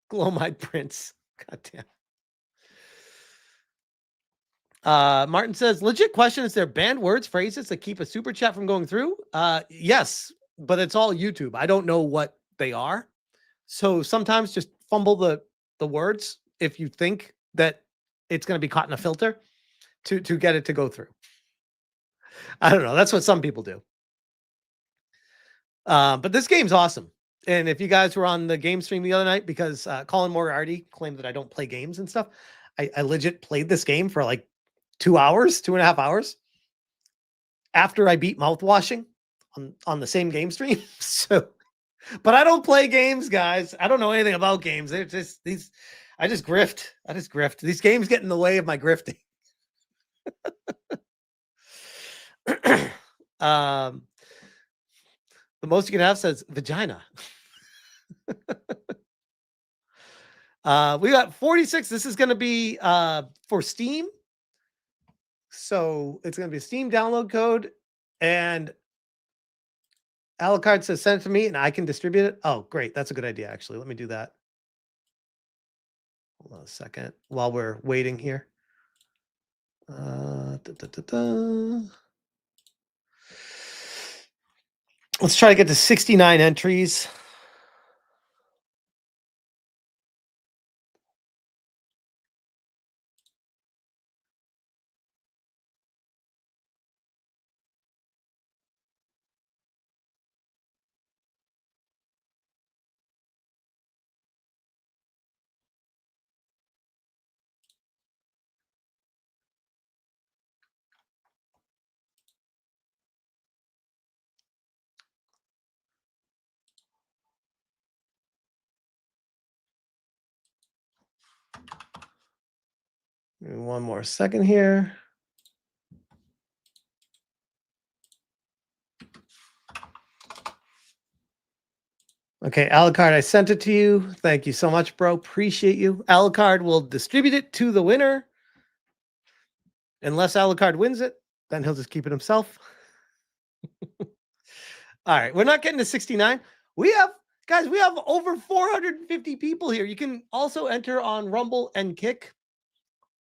S7: Glow-eyed Prince. Goddamn. Martin says, legit question, is there banned words, phrases that keep a super chat from going through? Yes, but it's all YouTube. I don't know what they are. So sometimes just fumble the words if you think that it's going to be caught in a filter to get it to go through. I don't know. That's what some people do. But this game's awesome. And if you guys were on the game stream the other night, because Colin Moriarty claimed that I don't play games and stuff, I legit played this game for like 2 hours, 2.5 hours after I beat mouthwashing on the same game stream. So, but I don't play games, guys. I don't know anything about games. They're just these. I just grift. These games get in the way of my grifting. The most you can have says vagina. We got 46. This is going to be for Steam. So it's going to be a Steam download code. And Alucard says, send it to me and I can distribute it. Oh, great. That's a good idea, actually. Let me do that. Hold on a second while we're waiting here. Let's try to get to 69 entries. One more second here. Okay, Alucard, I sent it to you. Thank you so much, bro. Appreciate you. Alucard will distribute it to the winner. Unless Alucard wins it, then he'll just keep it himself. All right, we're not getting to 69. We have over 450 people here. You can also enter on Rumble and Kick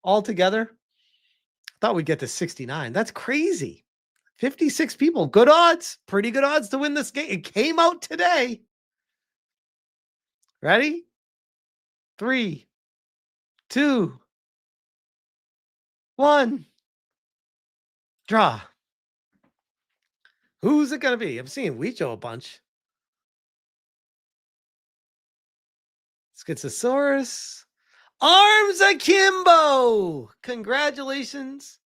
S7: all together. Thought we'd get to 69. That's crazy. 56 people. Good odds. Pretty good odds to win this game. It came out today. Ready? 3, 2, 1. Draw. Who's it going to be? I'm seeing Weecho a bunch. Schizosaurus. Arms Akimbo. Congratulations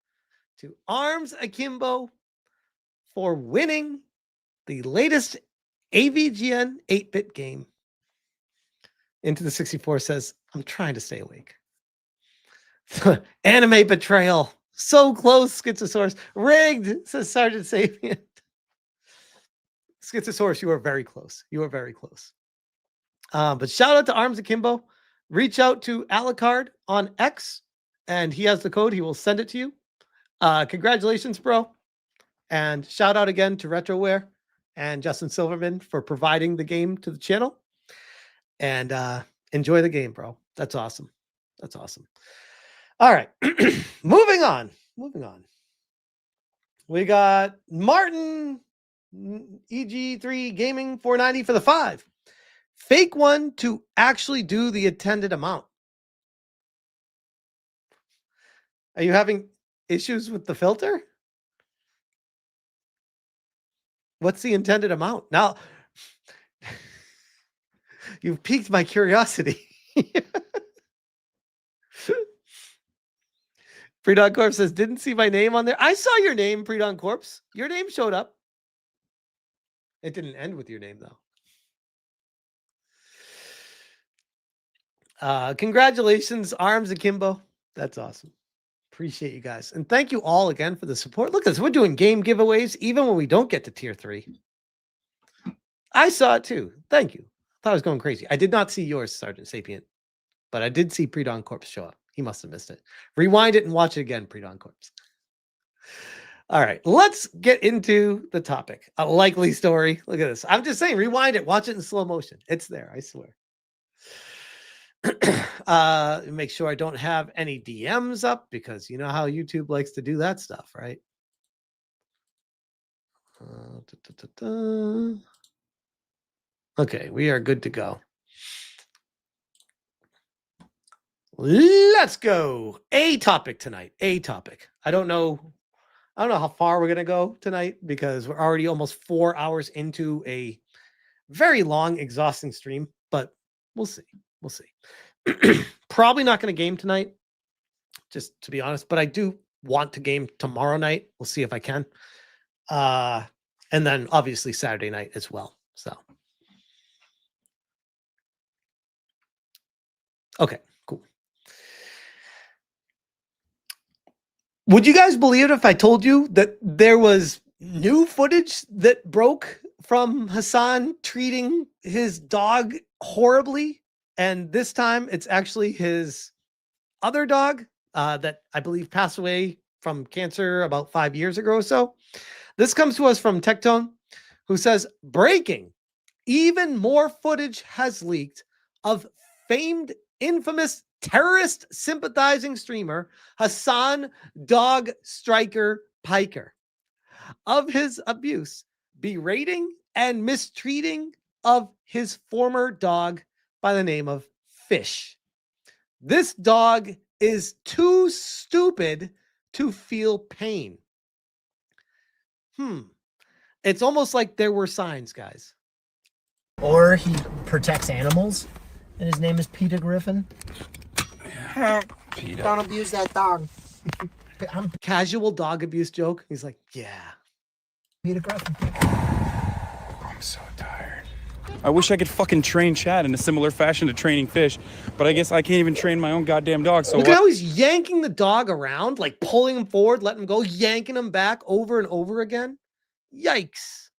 S7: to Arms Akimbo for winning the latest AVGN 8-bit game. Into the 64 says, I'm trying to stay awake. Anime betrayal. So close, Schizosaurus. Rigged, says Sergeant Sapient. Schizosaurus, you are very close. You are very close. But shout out to Arms Akimbo. Reach out to Alucard on X, and he has the code. He will send it to you. Congratulations, bro. And shout out again to RetroWare and Justin Silverman for providing the game to the channel. And enjoy the game, bro. That's awesome. That's awesome. All right. Moving on. We got Martin EG3 Gaming 490 for the 5. fake one to actually do the intended amount. Are you having issues with the filter? What's the intended amount? Now, you've piqued my curiosity. Predon Corpse says, didn't see my name on there. I saw your name, Predon Corpse. Your name showed up. It didn't end with your name, though. Congratulations, Arms Akimbo. That's awesome. Appreciate you guys. And thank you all again for the support. Look at this. We're doing game giveaways even when we don't get to tier 3. I saw it too. Thank you. I thought I was going crazy. I did not see yours, Sergeant Sapient, but I did see Predon Corpse show up. He must have missed it. Rewind it and watch it again, Predon Corpse. All right, let's get into the topic. A likely story. Look at this. I'm just saying, rewind it. Watch it in slow motion. It's there, I swear. Make sure I don't have any DMs up because you know how YouTube likes to do that stuff, right? Okay, we are good to go. Let's go. A topic tonight. A topic. I don't know how far we're gonna go tonight because we're already almost 4 hours into a very long, exhausting stream. But we'll see. We'll see. Probably not going to game tonight, just to be honest. But I do want to game tomorrow night. We'll see if I can. And then obviously Saturday night as well. So. Okay, cool. Would you guys believe it if I told you that there was new footage that broke from Hassan treating his dog horribly? And this time it's actually his other dog that I believe passed away from cancer about 5 years ago or so. This comes to us from Tectone, who says, breaking, even more footage has leaked of famed, infamous terrorist sympathizing streamer Hassan Dog Striker Piker of his abuse, berating, and mistreating of his former dog by the name of Fish. This dog is too stupid to feel pain. It's almost like there were signs, guys.
S18: Or he protects animals, and his name is Peter Griffin.
S7: Peter.
S18: Don't abuse that dog.
S7: Casual dog abuse joke. He's like, yeah.
S18: Peter Griffin.
S19: I'm so tired. I wish I could fucking train Chad in a similar fashion to training Fish, but I guess I can't even train my own goddamn dog. So
S7: look at how he's yanking the dog around, like pulling him forward, letting him go, yanking him back over and over again. Yikes.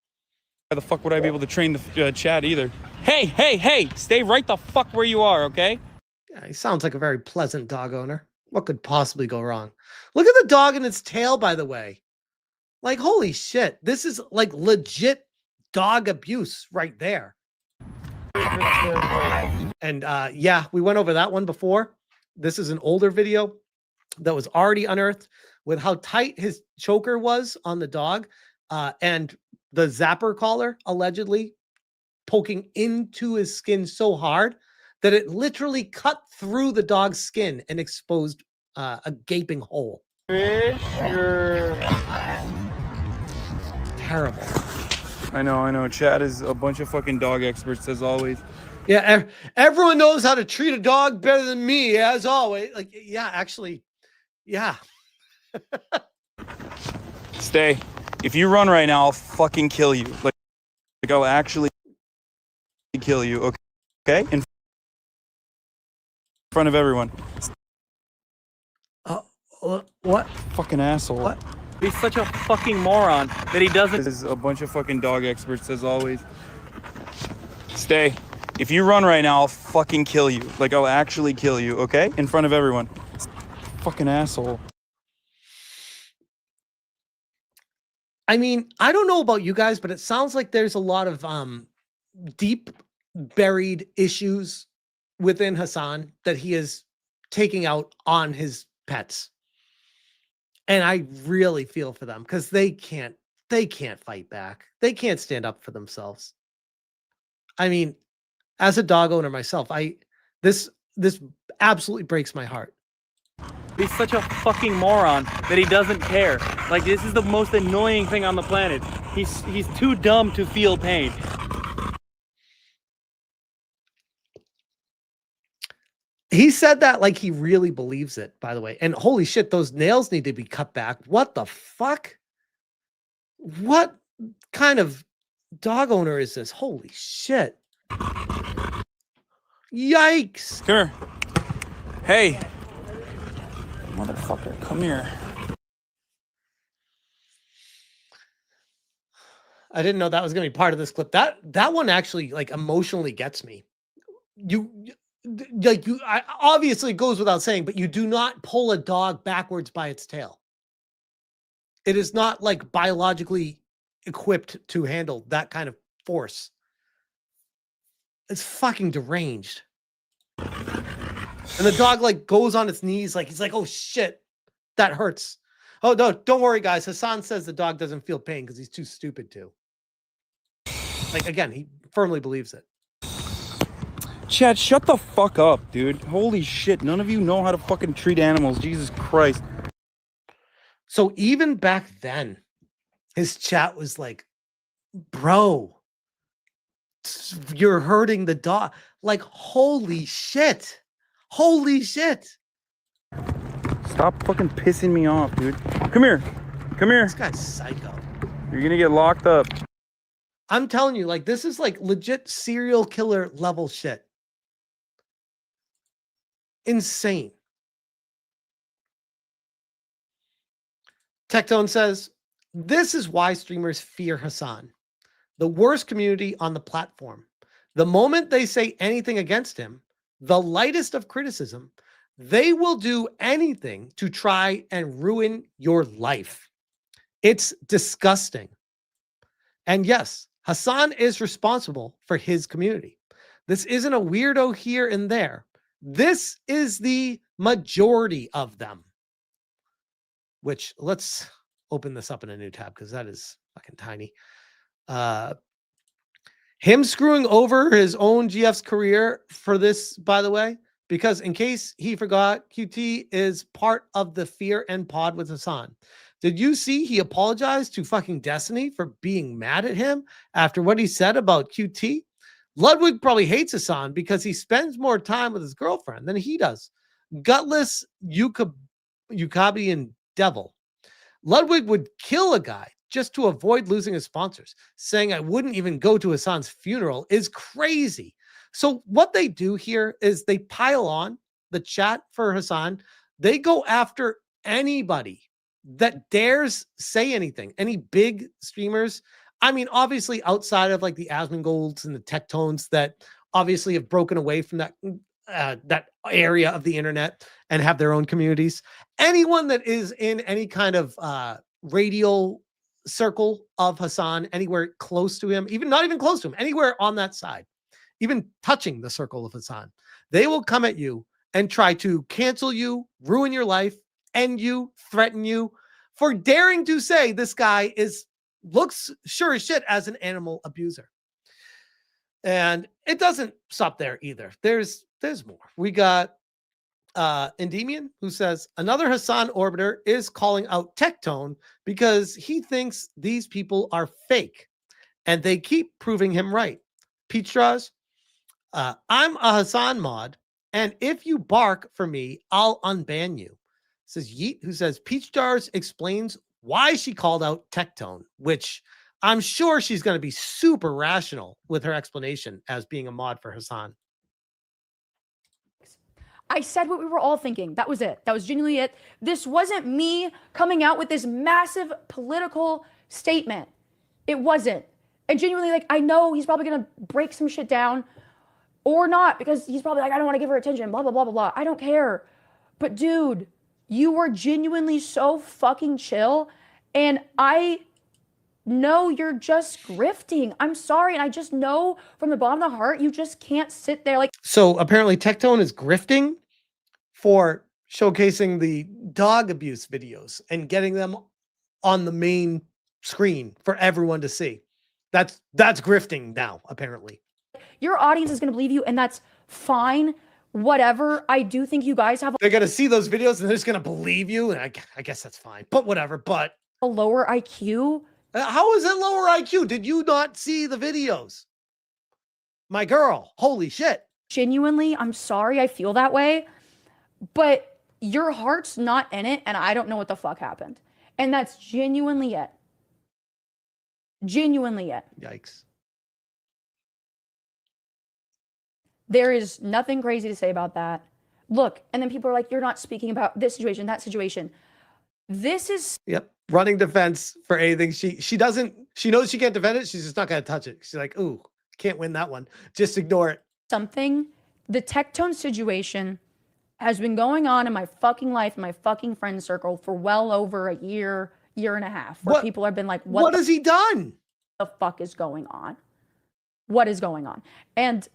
S19: Why the fuck would I be able to train the Chad either? Hey, stay right the fuck where you are, okay?
S7: Yeah, he sounds like a very pleasant dog owner. What could possibly go wrong? Look at the dog and its tail, by the way. Like, holy shit. This is like legit dog abuse right there. And yeah, we went over that one before. This is an older video that was already unearthed with how tight his choker was on the dog and the zapper collar allegedly poking into his skin so hard that it literally cut through the dog's skin and exposed a gaping hole. Terrible.
S19: I know. Chad is a bunch of fucking dog experts, as always.
S7: Yeah, everyone knows how to treat a dog better than me, as always. Like, yeah, actually, yeah.
S19: Stay. If you run right now, I'll fucking kill you. Like I'll actually kill you, okay? In front of everyone.
S7: What?
S19: Fucking asshole.
S20: What? He's such a fucking moron that he doesn't.
S19: There's a bunch of fucking dog experts, as always. Stay. If you run right now, I'll fucking kill you. Like, I'll actually kill you, okay? In front of everyone. Fucking asshole.
S7: I mean, I don't know about you guys, but it sounds like there's a lot of deep buried issues within Hassan that he is taking out on his pets. And I really feel for them because they can't fight back. They can't stand up for themselves. I mean, as a dog owner myself, this absolutely breaks my heart.
S20: He's such a fucking moron that he doesn't care. Like, this is the most annoying thing on the planet. He's too dumb to feel pain.
S7: He said that like he really believes it, by the way. And holy shit, those nails need to be cut back. What the fuck? What kind of dog owner is this? Holy shit. Yikes.
S19: Come here. Hey. Motherfucker, come here.
S7: I didn't know that was going to be part of this clip. That one actually like emotionally gets me. I obviously it goes without saying, but you do not pull a dog backwards by its tail. It is not like biologically equipped to handle that kind of force. It's fucking deranged. And the dog like goes on its knees, like he's like, oh shit, that hurts. Oh no, don't worry, guys. Hassan says the dog doesn't feel pain because he's too stupid to. Like again, he firmly believes it.
S19: Chad, shut the fuck up, dude. Holy shit, none of you know how to fucking treat animals. Jesus Christ.
S7: So even back then, his chat was like, bro, you're hurting the dog. Like, holy shit. Holy shit.
S19: Stop fucking pissing me off, dude. Come here. Come here.
S7: This guy's psycho.
S19: You're gonna get locked up.
S7: I'm telling you, like, this is like legit serial killer level shit. Insane. Tectone says, this is why streamers fear Hassan, the worst community on the platform. The moment they say anything against him, the lightest of criticism, they will do anything to try and ruin your life. It's disgusting. And yes, Hassan is responsible for his community. This isn't a weirdo here and there. This is the majority of them. Which, let's open this up in a new tab because that is fucking tiny. Him screwing over his own GF's career for this, by the way, because in case he forgot, QT is part of the Fear and Pod with Hassan. Did you see he apologized to fucking Destiny for being mad at him after what he said about QT? Ludwig probably hates Hassan because he spends more time with his girlfriend than he does. Gutless Yukabian devil. Ludwig would kill a guy just to avoid losing his sponsors. Saying I wouldn't even go to Hassan's funeral is crazy. So what they do here is they pile on the chat for Hassan. They go after anybody that dares say anything. Any big streamers. I mean, obviously outside of like the Asmongold's and the Tectones that obviously have broken away from that area of the internet and have their own communities. Anyone that is in any kind of radial circle of Hassan, anywhere close to him, even not even close to him, anywhere on that side, even touching the circle of Hassan, they will come at you and try to cancel you, ruin your life, end you, threaten you for daring to say this guy looks sure as shit as an animal abuser. And it doesn't stop there either. There's more. We got Endymion, who says another Hassan orbiter is calling out Tectone because he thinks these people are fake and they keep proving him right. Peach Straws, I'm a Hassan mod, and if you bark for me, I'll unban you. Says Yeet, who says Peach Stars explains why she called out Tectone, which I'm sure she's going to be super rational with her explanation as being a mod for Hassan.
S21: I said what we were all thinking. That was it. That was genuinely it. This wasn't me coming out with this massive political statement. It wasn't. And genuinely, like, I know he's probably going to break some shit down or not because he's probably like, I don't want to give her attention, blah, blah, blah, blah, blah. I don't care. But dude, you were genuinely so fucking chill. And I know you're just grifting. I'm sorry. And I just know from the bottom of the heart, you just can't sit there like.
S7: So apparently Tectone is grifting for showcasing the dog abuse videos and getting them on the main screen for everyone to see. That's grifting now, apparently.
S21: your audience is going to believe you, and that's fine. Whatever. I do think you guys have
S7: They're gonna see those videos and they're just gonna believe you, and I guess that's fine. But whatever. But
S21: a lower IQ.
S7: How is it lower IQ? Did you not see the videos? My girl, holy shit.
S21: Genuinely, I'm sorry I feel that way, but your heart's not in it, and I don't know what the fuck happened. And that's genuinely it. Genuinely it.
S7: Yikes.
S21: There is nothing crazy to say about that. Look, and then people are like, you're not speaking about this situation, that situation. This is...
S7: Yep. Running defense for anything. She knows she can't defend it. She's just not going to touch it. She's like, ooh, can't win that one. Just ignore it.
S21: Something. The Tectone situation has been going on in my fucking life, in my fucking friend circle for well over a year and a half, where people have been like,
S7: what has he done?
S21: The fuck is going on? What is going on? And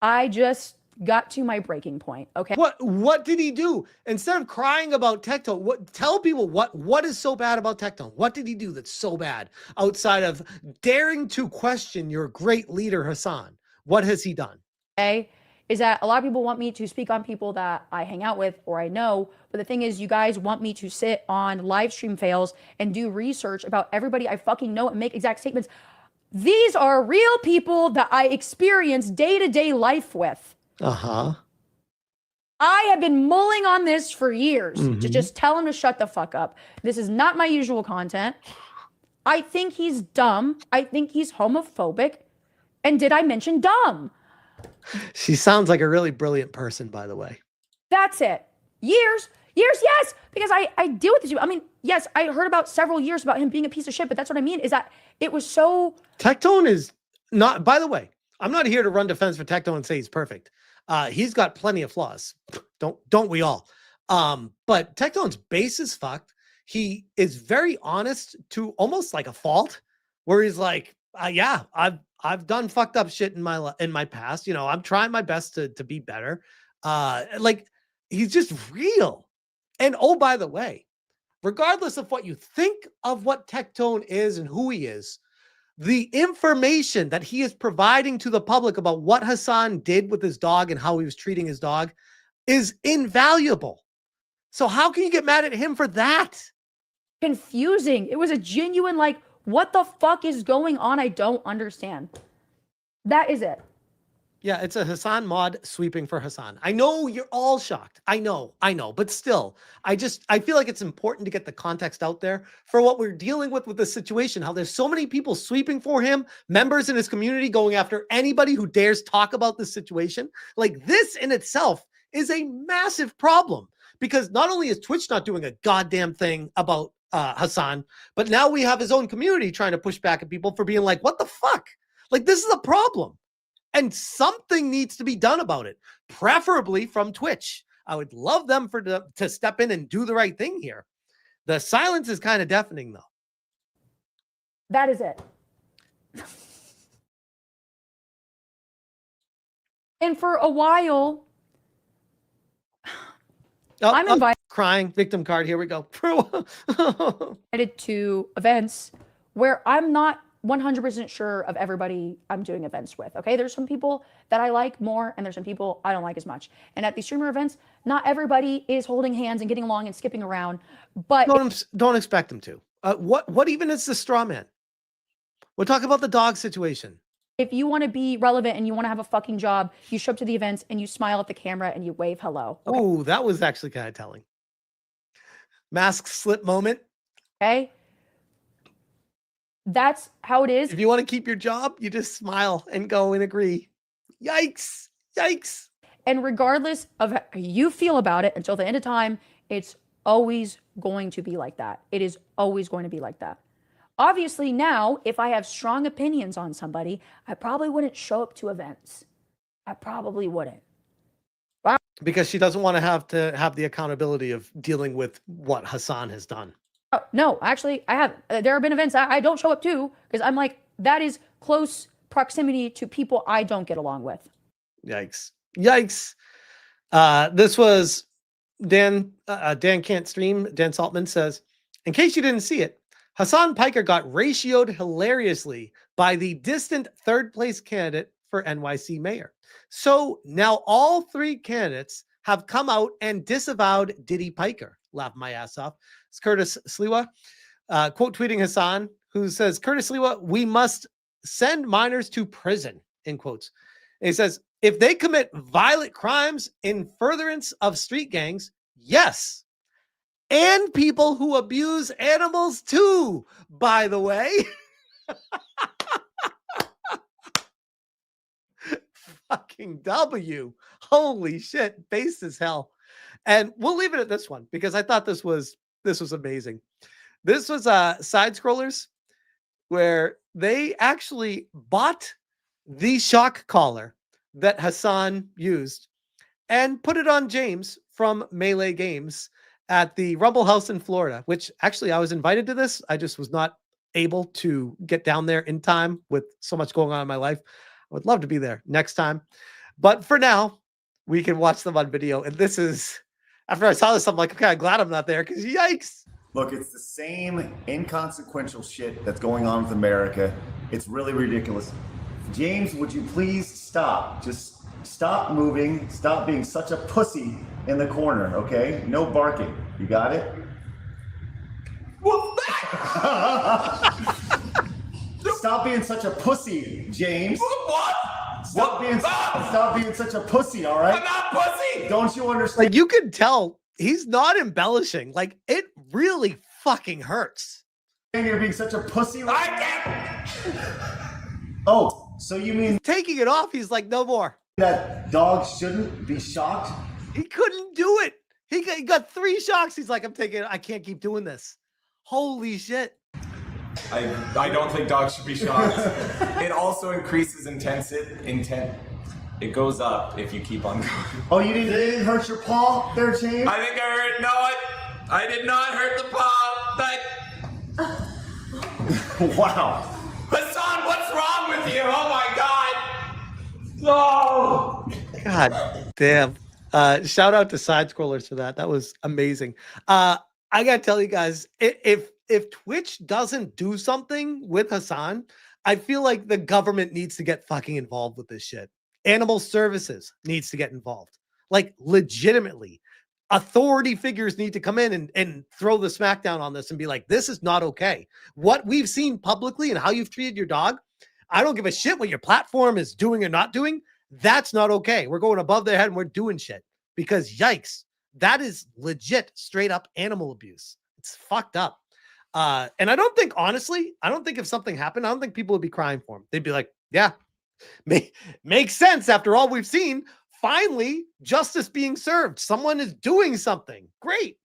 S21: I just got to my breaking point. Okay.
S7: What did he do? Instead of crying about Tectone, tell people what is so bad about Tectone? What did he do that's so bad outside of daring to question your great leader, Hassan? What has he done?
S21: Okay. Is that a lot of people want me to speak on people that I hang out with or I know, but the thing is, you guys want me to sit on live stream fails and do research about everybody I fucking know and make exact statements. These are real people that I experience day-to-day life with.
S7: Uh-huh.
S21: I have been mulling on this for years to just tell him to shut the fuck up. This is not my usual content. I think he's dumb. I think he's homophobic. And did I mention dumb?
S7: She sounds like a really brilliant person, by the way.
S21: That's it. Years, yes. Because I deal with this. I mean, yes, I heard about several years about him being a piece of shit, but that's what I mean is that it was so...
S7: Tectone is not, by the way, I'm not here to run defense for Tectone and say he's perfect. He's got plenty of flaws. Don't we all? But Tectone's base is fucked. He is very honest to almost like a fault, where he's like, yeah, I've done fucked up shit in my past. You know, I'm trying my best to be better. Like, he's just real. And oh, by the way, regardless of what you think of what Tectone is and who he is, the information that he is providing to the public about what Hassan did with his dog and how he was treating his dog is invaluable. So how can you get mad at him for that?
S21: Confusing. It was a genuine, like, what the fuck is going on? I don't understand. That is it.
S7: Yeah, it's a Hassan mod sweeping for Hassan. I know you're all shocked. I know. But still, I feel like it's important to get the context out there for what we're dealing with this situation, how there's so many people sweeping for him, members in his community going after anybody who dares talk about this situation. Like, this in itself is a massive problem, because not only is Twitch not doing a goddamn thing about Hassan, but now we have his own community trying to push back at people for being like, what the fuck? Like, this is a problem. And something needs to be done about it, preferably from Twitch. I would love them to step in and do the right thing here. The silence is kind of deafening, though.
S21: That is it. And for a while, I'm invited.
S7: Crying victim card. Here we go.
S21: Invited to events where I'm not 100% sure of everybody I'm doing events with. Okay, there's some people that I like more, and there's some people I don't like as much. And at these streamer events, not everybody is holding hands and getting along and skipping around. But
S7: don't expect them to. What even is the straw man? We'll talk about the dog situation.
S21: If you want to be relevant and you want to have a fucking job, you show up to the events and you smile at the camera and you wave hello. Okay?
S7: Oh, that was actually kind of telling. Mask slip moment.
S21: Okay. That's how it is.
S7: If you want to keep your job, you just smile and go and agree. Yikes.
S21: And regardless of how you feel about it, until the end of time, it's always going to be like that. It is always going to be like that. Obviously, now, if I have strong opinions on somebody, I probably wouldn't show up to events. I probably wouldn't.
S7: Because she doesn't want to have the accountability of dealing with what Hassan has done.
S21: No, actually, I haven't. There have been events I don't show up to because I'm like, that is close proximity to people I don't get along with.
S7: Yikes. This was Dan Can't Stream. Dan Saltman says, in case you didn't see it, Hassan Piker got ratioed hilariously by the distant third place candidate for NYC mayor. So now all three candidates have come out and disavowed Diddy Piker. Laugh my ass off. It's Curtis Sliwa, quote tweeting Hassan, who says, Curtis Sliwa, we must send minors to prison, in quotes. And he says, if they commit violent crimes in furtherance of street gangs, yes. And people who abuse animals too, by the way. Fucking W. Holy shit. Based as hell. And we'll leave it at this one because I thought this was amazing. This was side scrollers where they actually bought the shock collar that Hassan used and put it on James from Melee Games at the Rumble House in Florida, which actually I was invited to this. I just was not able to get down there in time with so much going on in my life. I would love to be there next time. But for now, we can watch them on video. And this is, after I saw this, I'm like, okay, I'm glad I'm not there because yikes.
S2: Look, it's the same inconsequential shit that's going on with America. It's really ridiculous. James, would you please stop? Just stop moving. Stop being such a pussy in the corner, okay? No barking. You got it?
S1: What's that?
S2: Stop being such a pussy, James.
S1: What?
S2: Stop being such a pussy, all right?
S1: I'm not pussy.
S2: Don't you understand?
S7: Like, you can tell he's not embellishing. Like, it really fucking hurts.
S2: You're being such a pussy. I can't. Oh, so you mean
S7: taking it off? He's like, no more.
S2: That dogs shouldn't be shocked?
S7: He couldn't do it. He got 3 shocks. He's like, I'm taking it. I can't keep doing this. Holy shit.
S22: I don't think dogs should be shocked. It also increases intent. It goes up if you keep on going.
S2: Oh, you didn't hurt your paw there, James?
S22: I think I hurt. No, I did not hurt the paw.
S2: Wow.
S22: Hassan, what's wrong with you? Oh my God. No.
S7: God damn. Shout out to side scrollers for that. That was amazing. I gotta tell you guys, if Twitch doesn't do something with Hassan, I feel like the government needs to get fucking involved with this shit. Animal Services needs to get involved. Like, legitimately. Authority figures need to come in and throw the smackdown on this and be like, this is not okay. What we've seen publicly and how you've treated your dog, I don't give a shit what your platform is doing or not doing. That's not okay. We're going above their head and we're doing shit because yikes, that is legit straight up animal abuse. It's fucked up. And I don't think, honestly, if something happened, I don't think people would be crying for him. They'd be like, yeah, makes sense after all we've seen. Finally, justice being served. Someone is doing something. Great.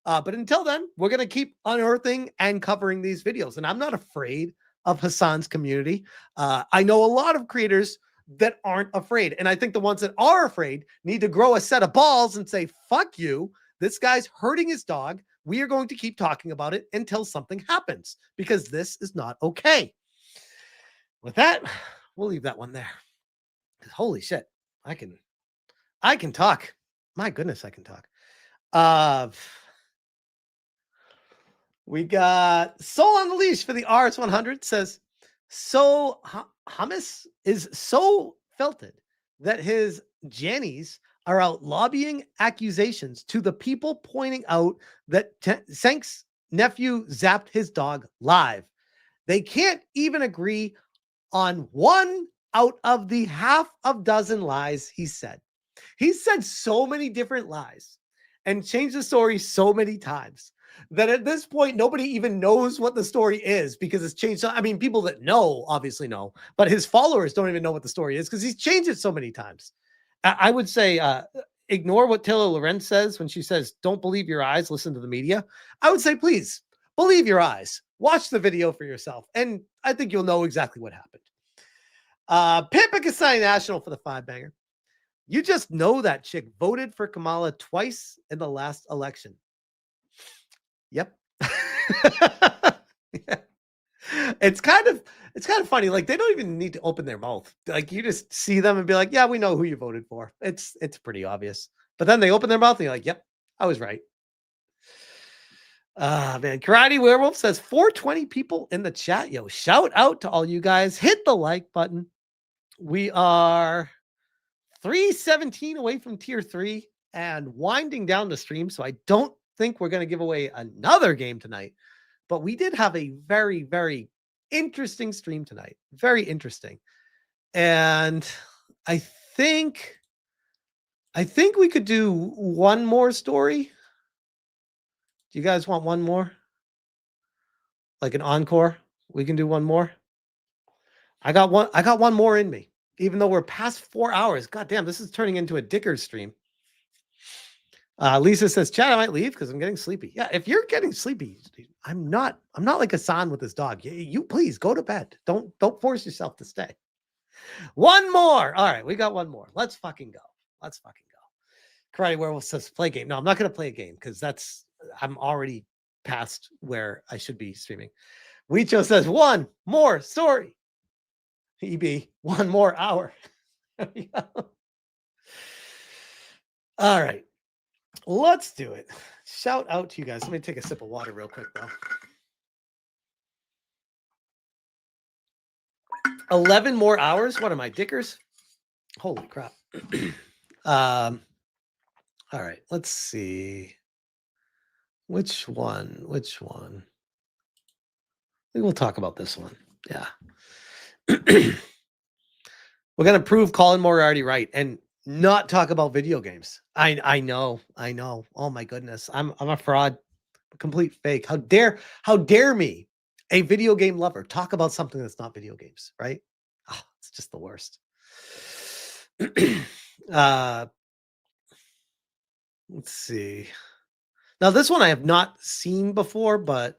S7: But until then, we're going to keep unearthing and covering these videos. And I'm not afraid of Hassan's community. I know a lot of creators that aren't afraid. And I think the ones that are afraid need to grow a set of balls and say, fuck you. This guy's hurting his dog. We are going to keep talking about it until something happens because this is not okay. With that, we'll leave that one there. Holy shit. I can talk. My goodness, I can talk. We got Soul on the Leash for the RS100 says, so Hummus is so felted that his Jannies are out lobbying accusations to the people pointing out that Sank's nephew zapped his dog live. They can't even agree on one out of the half of dozen lies he said. He said so many different lies and changed the story so many times that at this point, nobody even knows what the story is because it's changed. I mean, people that know obviously know, but his followers don't even know what the story is because he's changed it so many times. I would say ignore what Taylor Lorenz says when she says, don't believe your eyes, listen to the media. I would say, please believe your eyes. Watch the video for yourself. And I think you'll know exactly what happened. Pakistani National for the 5-banger. You just know that chick voted for Kamala twice in the last election. Yep. Yeah. It's kind of funny. Like, they don't even need to open their mouth. Like, you just see them and be like, yeah, we know who you voted for. It's pretty obvious. But then they open their mouth and you're like, yep, I was right. Man, Karate Werewolf says 420 people in the chat. Yo, shout out to all you guys. Hit the like button. We are 317 away from tier 3 and winding down the stream. So I don't think we're going to give away another game tonight. But we did have a very, very interesting stream tonight. Very interesting. And I think we could do one more story. Do you guys want one more? Like an encore? We can do one more. I got one more in me. Even though we're past 4 hours. God damn, this is turning into a Dicker stream. Lisa says, Chad, I might leave because I'm getting sleepy. Yeah, if you're getting sleepy, I'm not like Hassan with his dog. You please go to bed. Don't force yourself to stay. One more. All right, we got one more. Let's fucking go. Karate Werewolf says play game. No, I'm not going to play a game because I'm already past where I should be streaming. Weicho says one more story. EB, 1 more hour. There we go. All right. Let's do it. Shout out to you guys. Let me take a sip of water real quick, though. 11 more hours. What am I, Dickers? Holy crap. All right. Let's see. Which one? I think we'll talk about this one. Yeah. We're going to prove Colin Moriarty right and not talk about video games. I know. Oh my goodness. I'm a fraud, a complete fake. How dare me, a video game lover, talk about something that's not video games, right? Oh, it's just the worst. Let's see. Now this one I have not seen before, but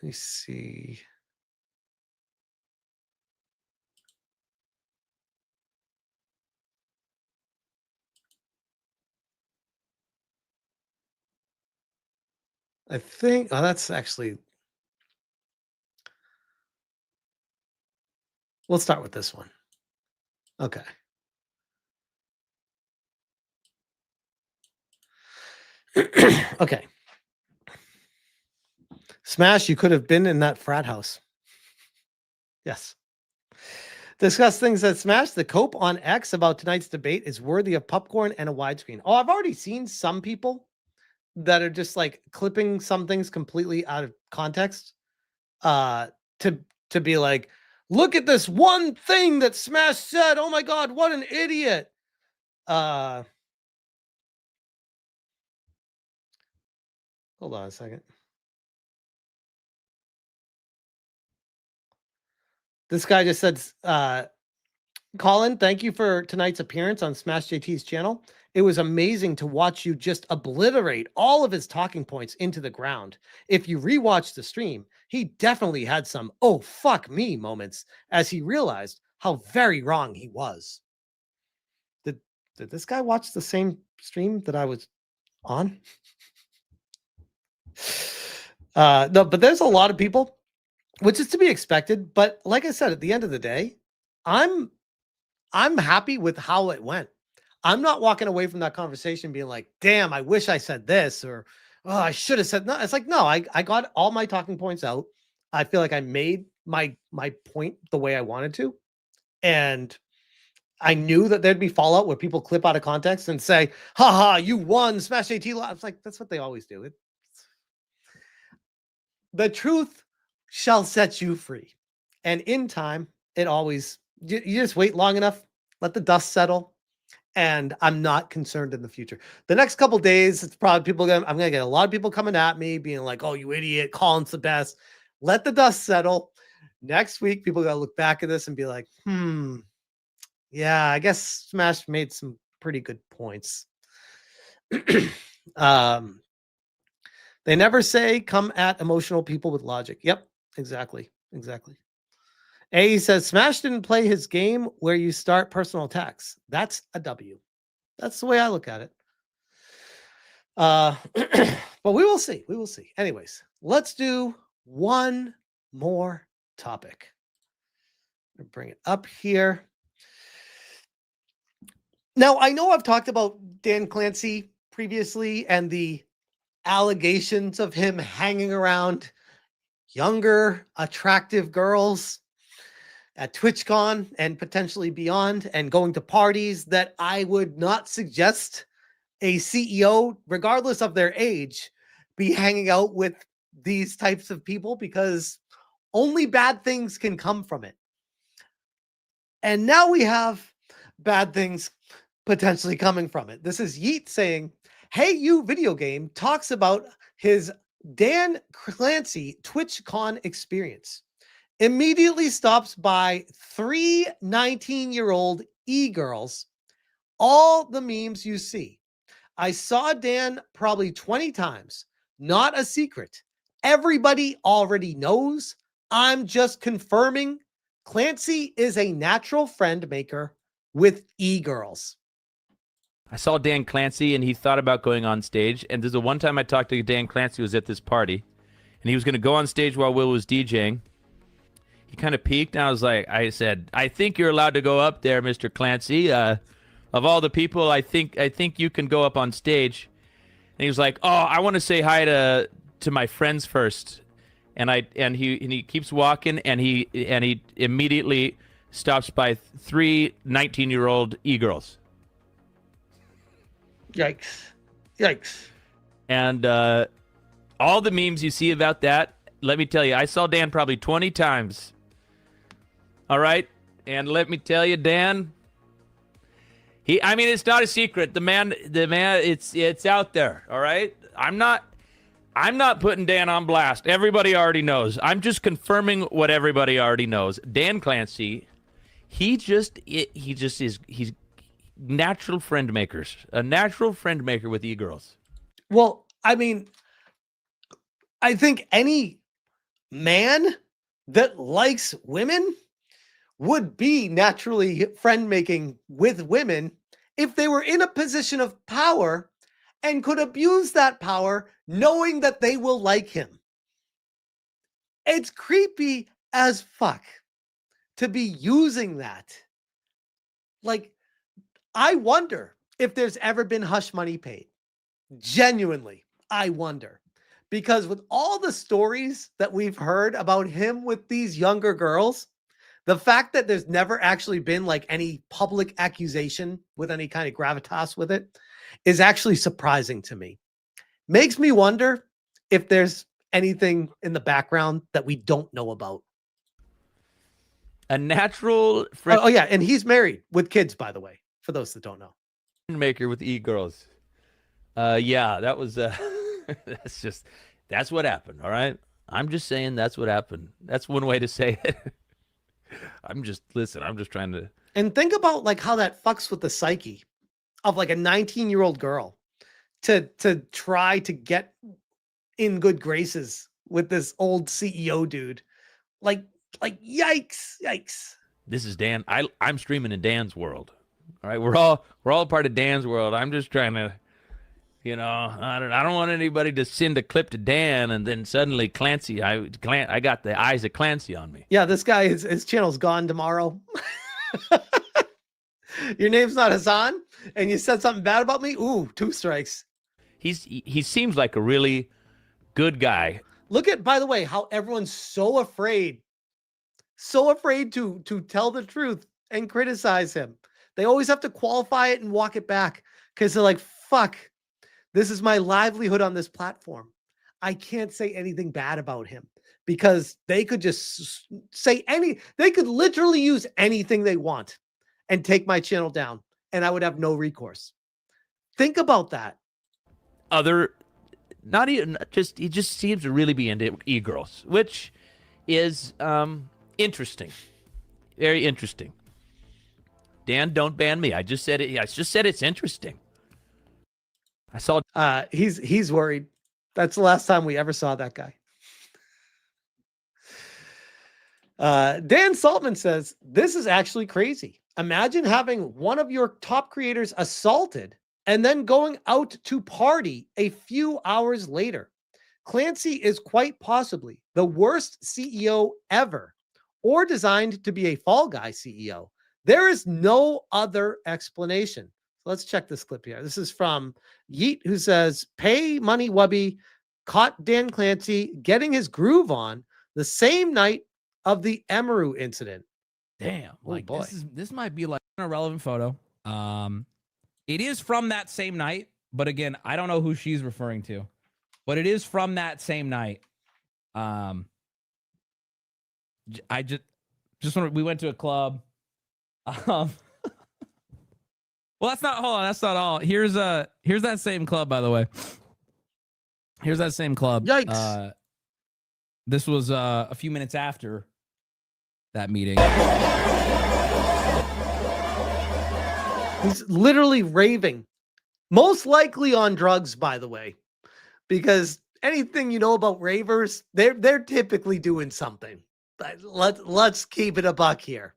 S7: let me see. I think that's actually. We'll start with this one. Okay. Okay. Smash, you could have been in that frat house. Yes. Discuss things that Smash. The cope on X about tonight's debate is worthy of popcorn and a widescreen. Oh, I've already seen some people that are just like clipping some things completely out of context to be like, look at this one thing that Smash said. Oh my God, what an idiot. Hold on a second. This guy just said, Colin, thank you for tonight's appearance on Smash JT's channel. It was amazing to watch you just obliterate all of his talking points into the ground. If you rewatch the stream, he definitely had some "oh fuck me" moments as he realized how very wrong he was. Did this guy watch the same stream that I was on? No, but there's a lot of people, which is to be expected. But like I said, at the end of the day, I'm happy with how it went. I'm not walking away from that conversation being like, damn, I wish I said this, or oh, I should have said no. It's like, no, I got all my talking points out. I feel like I made my point the way I wanted to. And I knew that there'd be fallout where people clip out of context and say, haha, you won, Smash AT Live. It's like, that's what they always do. The truth shall set you free. And in time, it always, you just wait long enough, let the dust settle. And I'm not concerned in the future. The next couple days, it's probably I'm going to get a lot of people coming at me being like, oh, you idiot, Colin's the best. Let the dust settle. Next week, people got to look back at this and be like, yeah, I guess Smash made some pretty good points. They never say come at emotional people with logic. Yep, exactly. A says Smash didn't play his game where you start personal attacks. That's a W. That's the way I look at it. But we will see. Anyways, let's do one more topic. Bring it up here. Now, I know I've talked about Dan Clancy previously and the allegations of him hanging around younger, attractive girls at TwitchCon and potentially beyond and going to parties that I would not suggest a CEO, regardless of their age, be hanging out with these types of people because only bad things can come from it. And now we have bad things potentially coming from it. This is Yeet saying, "Hey, you video game," talks about his Dan Clancy TwitchCon experience. Immediately stops by 3 19-year-old e-girls. All the memes you see. I saw Dan probably 20 times. Not a secret. Everybody already knows. I'm just confirming Clancy is a natural friend maker with e-girls.
S4: I saw Dan Clancy, and he thought about going on stage. And there's the one time I talked to Dan Clancy, was at this party, and he was going to go on stage while Will was DJing. He kind of peeked, and I said, "I think you're allowed to go up there, Mr. Clancy. Of all the people, I think you can go up on stage." And he was like, "Oh, I want to say hi to my friends first." And he keeps walking, and he immediately stops by 3 19-year-old e-girls.
S7: Yikes.
S4: And all the memes you see about that, let me tell you, I saw Dan probably 20 times. All right? And let me tell you, Dan, it's not a secret. The man, it's out there, all right? I'm not putting Dan on blast. Everybody already knows. I'm just confirming what everybody already knows. Dan Clancy, he's natural friend makers. A natural friend maker with e-girls.
S7: Well, I think any man that likes women would be naturally friend making with women if they were in a position of power and could abuse that power knowing that they will like him. It's creepy as fuck to be using that. Like, I wonder if there's ever been hush money paid. Genuinely, I wonder. Because with all the stories that we've heard about him with these younger girls, the fact that there's never actually been like any public accusation with any kind of gravitas with it is actually surprising to me. Makes me wonder if there's anything in the background that we don't know about.
S4: A natural friend.
S7: Oh yeah, and he's married with kids, by the way, for those that don't know.
S4: Maker with e-girls. Yeah, that was that's what happened, all right? I'm just saying that's what happened. That's one way to say it. I'm just trying to.
S7: And think about like how that fucks with the psyche of like a 19-year-old girl to try to get in good graces with this old CEO dude. Like yikes.
S4: This is Dan. I'm streaming in Dan's world. All right, we're all a part of Dan's world. I'm just trying to, I don't want anybody to send a clip to Dan and then suddenly Clancy, I got the eyes of Clancy on me.
S7: Yeah, this guy, his channel's gone tomorrow. Your name's not Hassan, and you said something bad about me? Ooh, 2 strikes.
S4: He seems like a really good guy.
S7: Look at, by the way, how everyone's so afraid to tell the truth and criticize him. They always have to qualify it and walk it back because they're like, fuck, this is my livelihood on this platform. I can't say anything bad about him because they could just they could literally use anything they want and take my channel down and I would have no recourse. Think about that.
S4: He just seems to really be into e-girls, which is interesting. Very interesting. Dan, don't ban me. I just said it. I just said it's interesting. I saw.
S7: He's worried. That's the last time we ever saw that guy. Dan Saltman says, "This is actually crazy. Imagine having one of your top creators assaulted and then going out to party a few hours later. Clancy is quite possibly the worst CEO ever, or designed to be a Fall Guy CEO. There is no other explanation." let's check this clip here. This is from Yeet, who says, "Pay Money Wubby caught Dan Clancy getting his groove on the same night of the Emeru incident."
S5: Damn, like
S7: boy.
S5: this might be like an irrelevant photo. It is from that same night, but again, I don't know who she's referring to, but it is from that same night. I just want we went to a club. Well, that's not. Hold on, that's not all. Here's that same club, by the way. Here's that same club.
S7: Yikes!
S5: This was a few minutes after that meeting.
S7: He's literally raving, most likely on drugs, by the way, because anything you know about ravers, they're typically doing something. But let's keep it a buck here.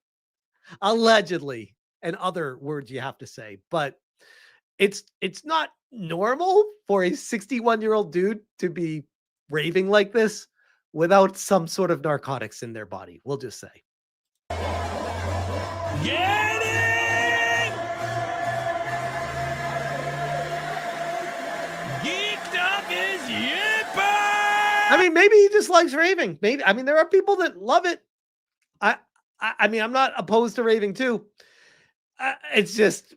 S7: Allegedly, and other words you have to say, but it's not normal for a 61-year-old dude to be raving like this without some sort of narcotics in their body. We'll just say.
S3: Get it! Geeked up is yipper!
S7: I mean, maybe he just likes raving. Maybe, I mean, there are people that love it. I mean, I'm not opposed to raving too. It's just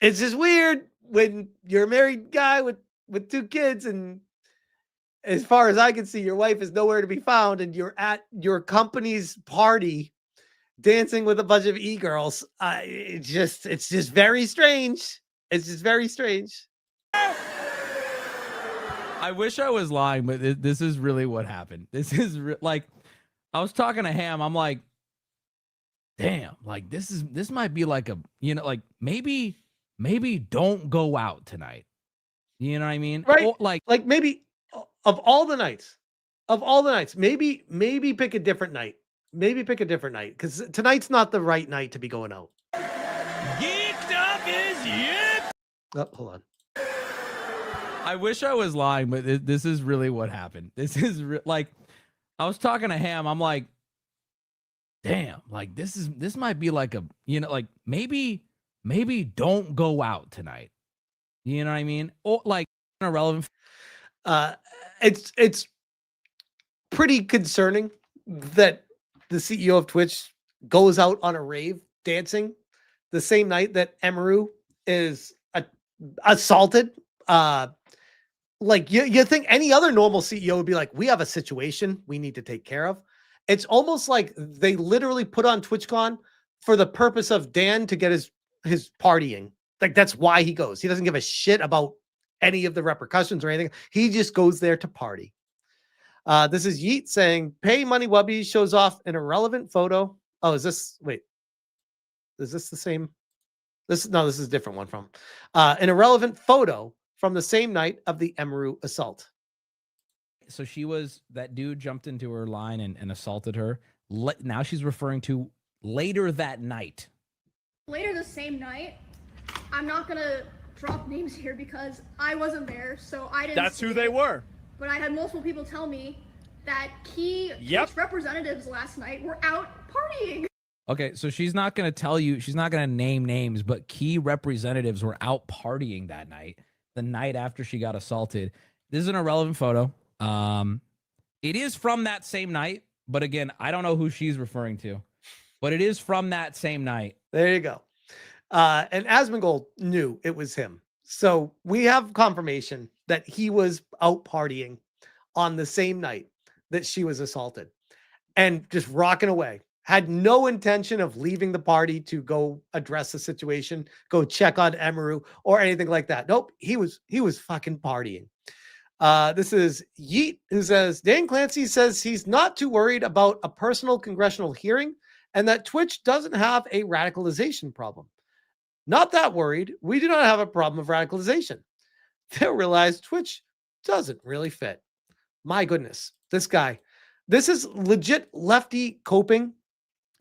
S7: weird when you're a married guy with 2 kids, and as far as I can see, your wife is nowhere to be found, and you're at your company's party dancing with a bunch of e-girls. It's just very strange. It's just very strange.
S5: I wish I was lying, but this is really what happened. This is like, I was talking to Ham. I'm like, damn, like this might be like a, like maybe don't go out tonight. You know what I mean?
S7: Right.
S5: Or like
S7: maybe of all the nights, maybe pick a different night. Maybe pick a different night, because tonight's not the right night to be going out.
S3: Geeked up is yip!
S7: Oh, hold on.
S5: I wish I was lying, but this is really what happened. This is like, I was talking to Ham. I'm like, damn, like this might be like a, like maybe don't go out tonight. You know what I mean? Or like irrelevant.
S7: It's pretty concerning that the CEO of Twitch goes out on a rave dancing the same night that Emeru is assaulted. Like you think any other normal CEO would be like, we have a situation we need to take care of. It's almost like they literally put on TwitchCon for the purpose of Dan to get his partying. Like, that's why he goes. He doesn't give a shit about any of the repercussions or anything. He just goes there to party. This is Yeet saying, "Pay Money Wubby shows off an irrelevant photo." Oh, is this the same? This is a different one from an irrelevant photo from the same night of the Emeru assault.
S5: So that dude jumped into her line and assaulted her. Now she's referring to later that night.
S6: Later the same night, I'm not going to drop names here because I wasn't there, so I didn't
S3: That's
S6: see
S3: who
S6: it.
S3: they were.
S6: But I had multiple people tell me that key representatives last night were out partying.
S5: Okay, so she's not going to tell you, she's not going to name names, but key representatives were out partying that night, the night after she got assaulted. This is an irrelevant photo. It is from that same night, but again, I don't know who she's referring to, but it is from that same night.
S7: There you go. And Asmongold knew it was him. So we have confirmation that he was out partying on the same night that she was assaulted and just rocking away. Had no intention of leaving the party to go address the situation, go check on Emeru or anything like that. Nope, he was fucking partying. This is Yeet, who says, Dan Clancy says he's not too worried about a personal congressional hearing and that Twitch doesn't have a radicalization problem. Not that worried. We do not have a problem of radicalization. They'll realize Twitch doesn't really fit. My goodness, this guy. This is legit lefty coping,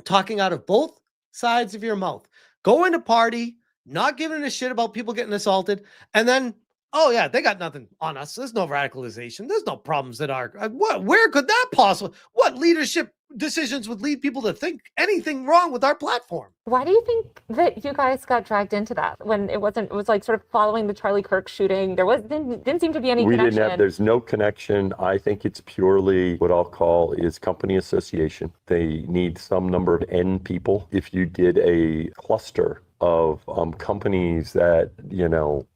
S7: talking out of both sides of your mouth. Going to party, not giving a shit about people getting assaulted, and then, oh yeah, they got nothing on us. There's no radicalization. There's no problems that are. Where could that possibly? What leadership decisions would lead people to think anything wrong with our platform.
S8: Why do you think that you guys got dragged into that when it was like sort of following the Charlie Kirk shooting? Didn't seem to be any connection.
S14: There's no connection. I think it's purely what I'll call is company association. They need some number of N people. If you did a cluster of companies that,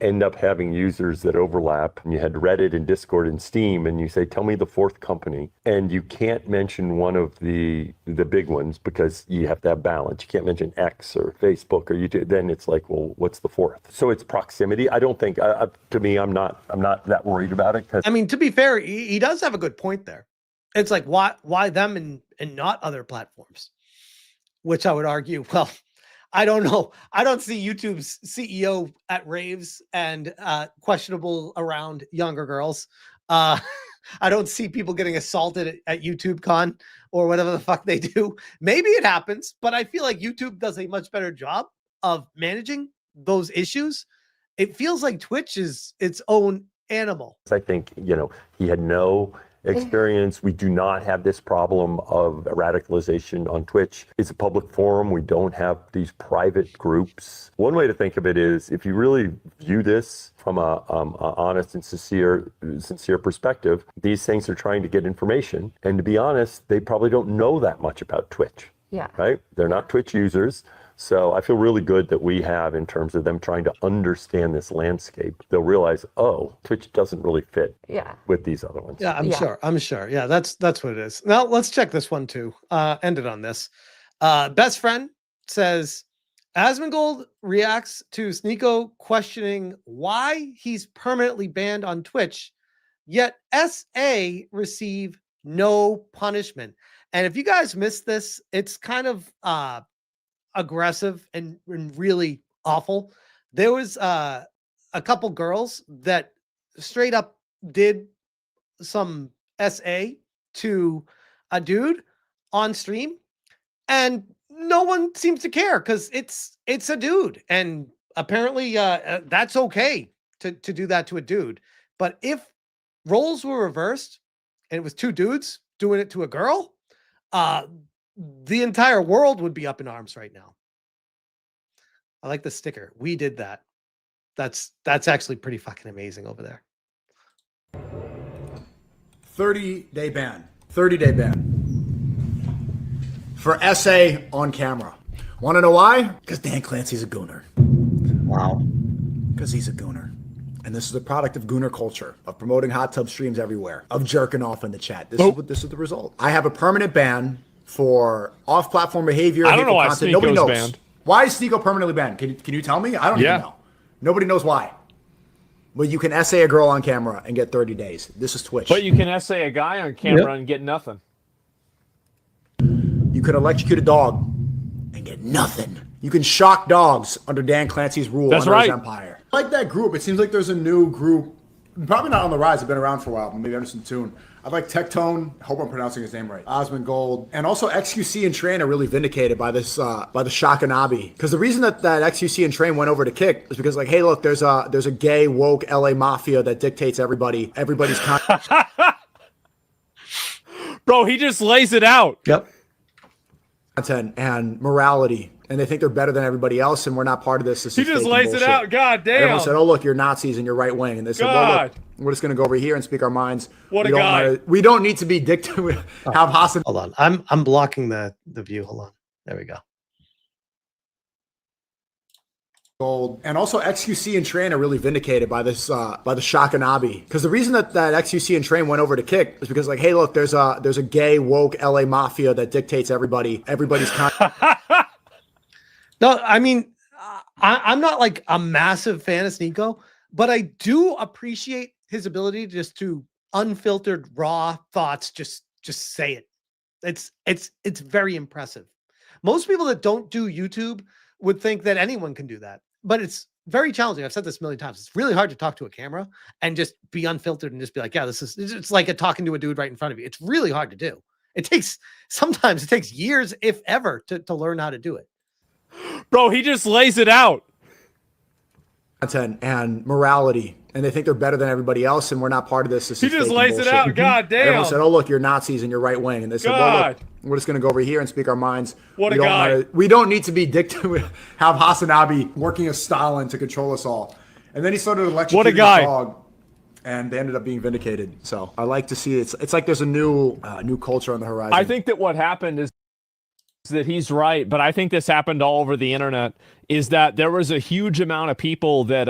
S14: end up having users that overlap, and you had Reddit and Discord and Steam, and you say, tell me the fourth company, and you can't mention one of the big ones because you have to have balance. You can't mention X or Facebook or YouTube. Then it's like, well, what's the fourth? So it's proximity. I don't think, to me, I'm not that worried about it.
S7: I mean, to be fair, he does have a good point there. It's like, why them and not other platforms? Which I would argue, well, I don't know. I don't see YouTube's CEO at raves and questionable around younger girls. I don't see people getting assaulted at YouTube Con or whatever the fuck they do. Maybe it happens, but I feel like YouTube does a much better job of managing those issues. It feels like Twitch is its own animal.
S14: I think, he had no experience. We do not have this problem of radicalization on Twitch. It's a public forum. We don't have these private groups. One way to think of it is, if you really view this from a honest and sincere perspective, these things are trying to get information. And to be honest, they probably don't know that much about Twitch.
S8: Yeah.
S14: Right? They're not Twitch users. So I feel really good that we have, in terms of them trying to understand this landscape, they'll realize, oh, Twitch doesn't really fit with these other ones.
S7: Yeah, I'm sure. Yeah, that's what it is. Now let's check this one too. End it on this. Best friend says, Asmongold reacts to Sneeko questioning why he's permanently banned on Twitch, yet SA receive no punishment. And if you guys missed this, it's kind of aggressive and really awful. There was a couple girls that straight up did some SA to a dude on stream, and no one seems to care because it's a dude, and apparently that's okay to do that to a dude. But if roles were reversed and it was two dudes doing it to a girl, the entire world would be up in arms right now. I like the sticker. We did that. That's actually pretty fucking amazing over there.
S23: 30-day ban. 30-day ban. For SA on camera. Want to know why? Because Dan Clancy's a gooner. Wow. Because he's a gooner. And this is a product of gooner culture, of promoting hot tub streams everywhere, of jerking off in the chat. This is the result. I have a permanent ban for off-platform behavior.
S10: I don't know why
S23: content. Nobody
S10: Sneeko's
S23: knows.
S10: banned.
S23: Why is Sneeko permanently banned? Can you tell me? I don't even know. Nobody knows why. But you can essay a girl on camera and get 30 days. This is Twitch.
S24: But you can essay a guy on camera and get nothing.
S23: You can electrocute a dog and get nothing. You can shock dogs under Dan Clancy's rule under his empire. I like that group. It seems like there's a new group, probably not on the rise. They've been around for a while, but maybe Anderson Toon. I like Tectone. I hope I'm pronouncing his name right. Osmongold. And also XQC and Train are really vindicated by this, by the Shakanabe. Because the reason that XQC and Train went over to Kick is because, like, hey, look, there's a gay, woke LA mafia that dictates everybody's
S24: Bro, he just lays it out.
S23: Yep. Content and morality. And they think they're better than everybody else, and we're not part of this. He
S24: just lays it out. God damn.
S23: And everyone said, oh, look, you're Nazis and you're right wing. And they said, well, look, we're just going to go over here and speak our minds.
S24: What a guy.
S23: We don't need to be dictated. Have hostage.
S7: Hold on. I'm blocking the view. Hold on. There we go.
S23: And also XQC and Train are really vindicated by this, by the Shakanabe. Because the reason that XQC and Train went over to Kick is because, like, hey, look, there's a gay, woke LA mafia that dictates everybody's
S7: No, I mean, I'm not like a massive fan of Sneeko, but I do appreciate his ability just to unfiltered, raw thoughts. Just say it. It's very impressive. Most people that don't do YouTube would think that anyone can do that, but it's very challenging. I've said this a million times. It's really hard to talk to a camera and just be unfiltered and just be like, yeah, it's like talking to a dude right in front of you. It's really hard to do. Sometimes it takes years, if ever, to learn how to do it.
S24: Bro, he just lays it out.
S23: content and morality, and they think they're better than everybody else, and we're not part of this. This
S24: He
S23: is
S24: just
S23: fake and
S24: lays it
S23: bullshit.
S24: out. God damn.
S23: Everyone said, "Oh, look, you're Nazis and you're right wing," and they said, "Well, look,
S24: God.
S23: we're just going to go over here and speak our minds.
S24: What
S23: we
S24: a
S23: don't
S24: guy.
S23: We don't need to be have Hasanabi working as Stalin to control us all." And then he started electrocuting
S24: What a guy.
S23: the dog, and they ended up being vindicated. So I like to see it's like there's a new culture on the horizon.
S24: I think that what happened is that he's right, but I think this happened all over the internet, is that there was a huge amount of people that,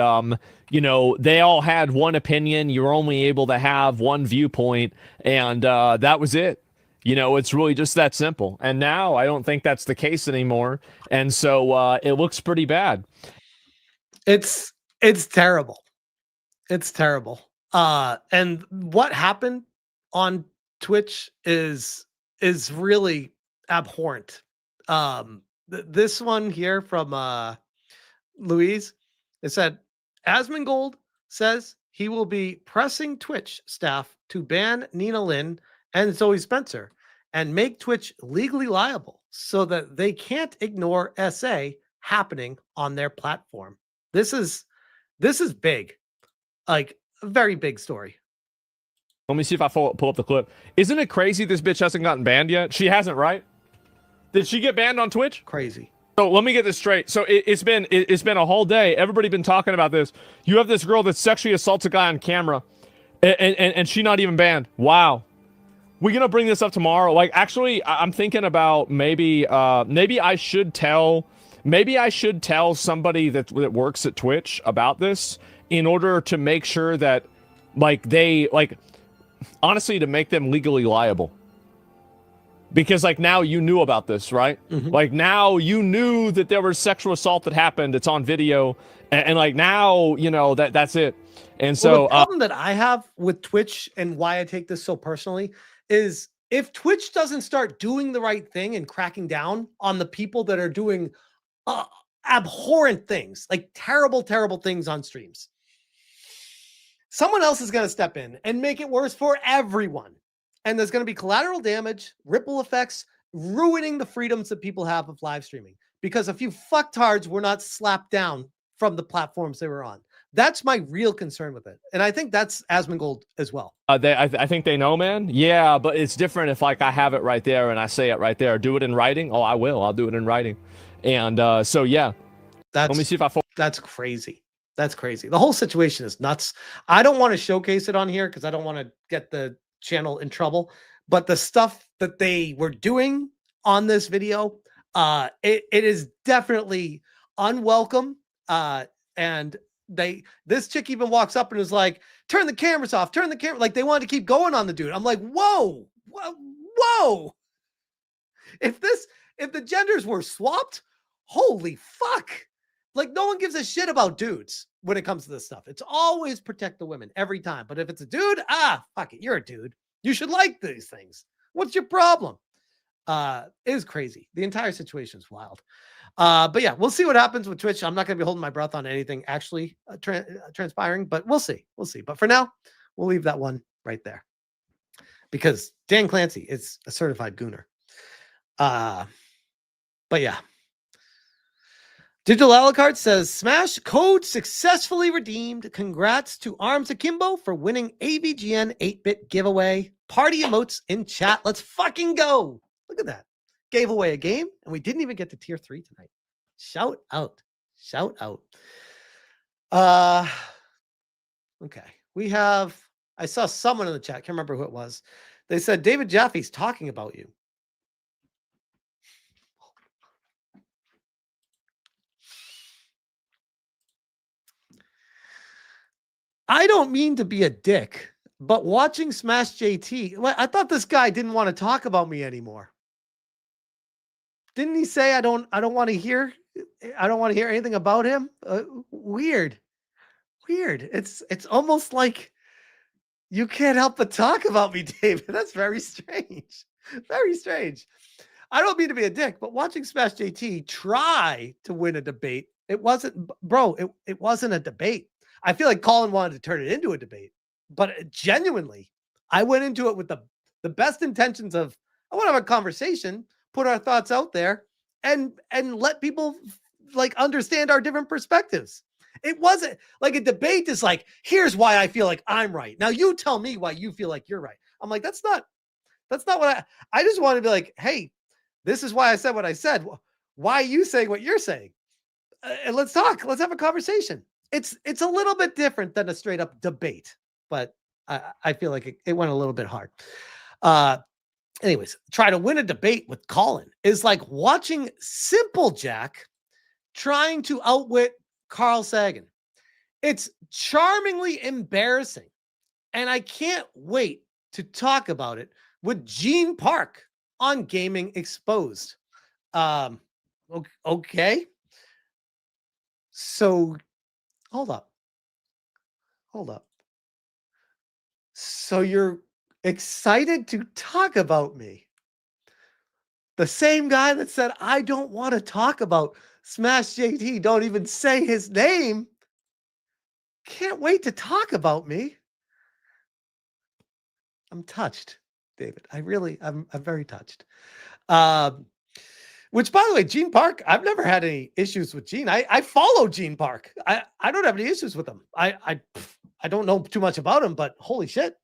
S24: they all had one opinion. You were only able to have one viewpoint, and that was it. It's really just that simple. And now I don't think that's the case anymore. And so it looks pretty bad.
S7: It's terrible. It's terrible. And what happened on Twitch is really abhorrent. This one here from Louise, it said, Asmongold says he will be pressing Twitch staff to ban Nina Lynn and Zoe Spencer and make Twitch legally liable so that they can't ignore SA happening on their platform. This is big, like a very big story.
S24: Let me see if I pull up the clip. Isn't it crazy this bitch hasn't gotten banned yet? She hasn't, right? Did she get banned on Twitch?
S7: Crazy.
S24: So let me get this straight. So it's been a whole day. Everybody been talking about this. You have this girl that sexually assaults a guy on camera, and she not even banned. Wow. We're gonna bring this up tomorrow. Like, actually, I'm thinking about maybe I should tell somebody that works at Twitch about this in order to make sure that honestly, to make them legally liable. Because now you knew about this, right? Mm-hmm. Now you knew that there was sexual assault that happened. It's on video, and now that's it. And so
S7: the problem that I have with Twitch and why I take this so personally is if Twitch doesn't start doing the right thing and cracking down on the people that are doing abhorrent things, like terrible, terrible things on streams, someone else is going to step in and make it worse for everyone. And there's going to be collateral damage, ripple effects, ruining the freedoms that people have of live streaming because a few fucktards were not slapped down from the platforms they were on. That's my real concern with it. And I think that's Asmongold as well.
S24: I think they know, man. Yeah, but it's different if I have it right there and I say it right there. Do it in writing? Oh, I will. I'll do it in writing. And so, yeah. Let me see if
S7: That's crazy. That's crazy. The whole situation is nuts. I don't want to showcase it on here because I don't want to get the channel in trouble, but the stuff that they were doing on this video, it is definitely unwelcome. And this chick even walks up and is like, turn the cameras off, turn the camera. Like they wanted to keep going on the dude. I'm like, whoa. If the genders were swapped, holy fuck. Like no one gives a shit about dudes when it comes to this stuff. It's always protect the women every time. But if it's a dude, fuck it. You're a dude. You should like these things. What's your problem? It is crazy. The entire situation is wild. But yeah, we'll see what happens with Twitch. I'm not going to be holding my breath on anything actually transpiring, but we'll see. We'll see. But for now, we'll leave that one right there because Dan Clancy is a certified gooner. But yeah. Digital Alucard says, Smash code successfully redeemed. Congrats to Arms Akimbo for winning AVGN 8-bit giveaway. Party emotes in chat. Let's fucking go. Look at that. Gave away a game, and we didn't even get to tier 3 tonight. Shout out. Shout out. Okay. I saw someone in the chat. Can't remember who it was. They said, David Jaffe's talking about you. I don't mean to be a dick, but watching Smash JT, I thought this guy didn't want to talk about me anymore. Didn't he say I don't want to hear anything about him? Weird. It's almost like you can't help but talk about me, David. That's very strange. Very strange. I don't mean to be a dick, but watching Smash JT try to win a debate, it wasn't a debate. I feel like Colin wanted to turn it into a debate, but genuinely, I went into it with the best intentions of, I want to have a conversation, put our thoughts out there, and let people like understand our different perspectives. It wasn't like a debate is like, here's why I feel like I'm right. Now you tell me why you feel like you're right. I'm like, that's not what I just want to be like, hey, this is why I said what I said. Why are you saying what you're saying? And let's talk. Let's have a conversation. It's a little bit different than a straight up debate, but I feel like it went a little bit hard. Anyways, try to win a debate with Colin is like watching Simple Jack trying to outwit Carl Sagan. It's charmingly embarrassing. And I can't wait to talk about it with Gene Park on Gaming Exposed. Okay. So hold up. So you're excited to talk about me? The same guy that said, I don't want to talk about Smash JT, don't even say his name. Can't wait to talk about me. I'm touched, David. I'm very touched. Which, by the way, Gene Park, I've never had any issues with Gene. I follow Gene Park. I don't have any issues with him. I don't know too much about him, but holy shit.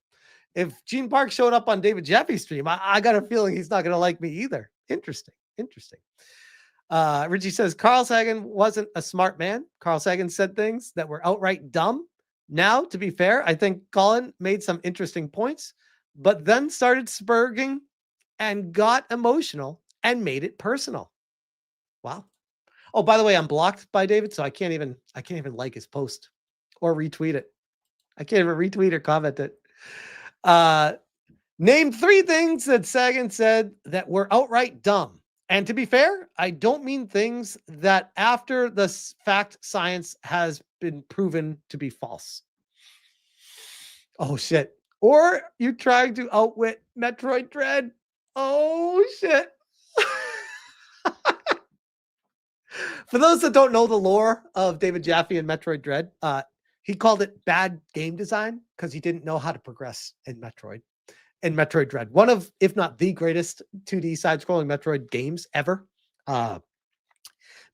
S7: If Gene Park showed up on David Jaffe's stream, I got a feeling he's not going to like me either. Interesting. Richie says, Carl Sagan wasn't a smart man. Carl Sagan said things that were outright dumb. Now, to be fair, I think Colin made some interesting points, but then started spurging and got emotional and made it personal. Wow. Oh, by the way, I'm blocked by David, so I can't even like his post or retweet it. I can't even retweet or comment it. Name 3 things that Sagan said that were outright dumb. And to be fair, I don't mean things that after the fact science has been proven to be false. Oh, shit. Or you trying to outwit Metroid Dread. Oh, shit. For those that don't know the lore of David Jaffe and Metroid Dread, he called it bad game design because he didn't know how to progress in Metroid Dread. One of, if not the greatest 2D side-scrolling Metroid games ever.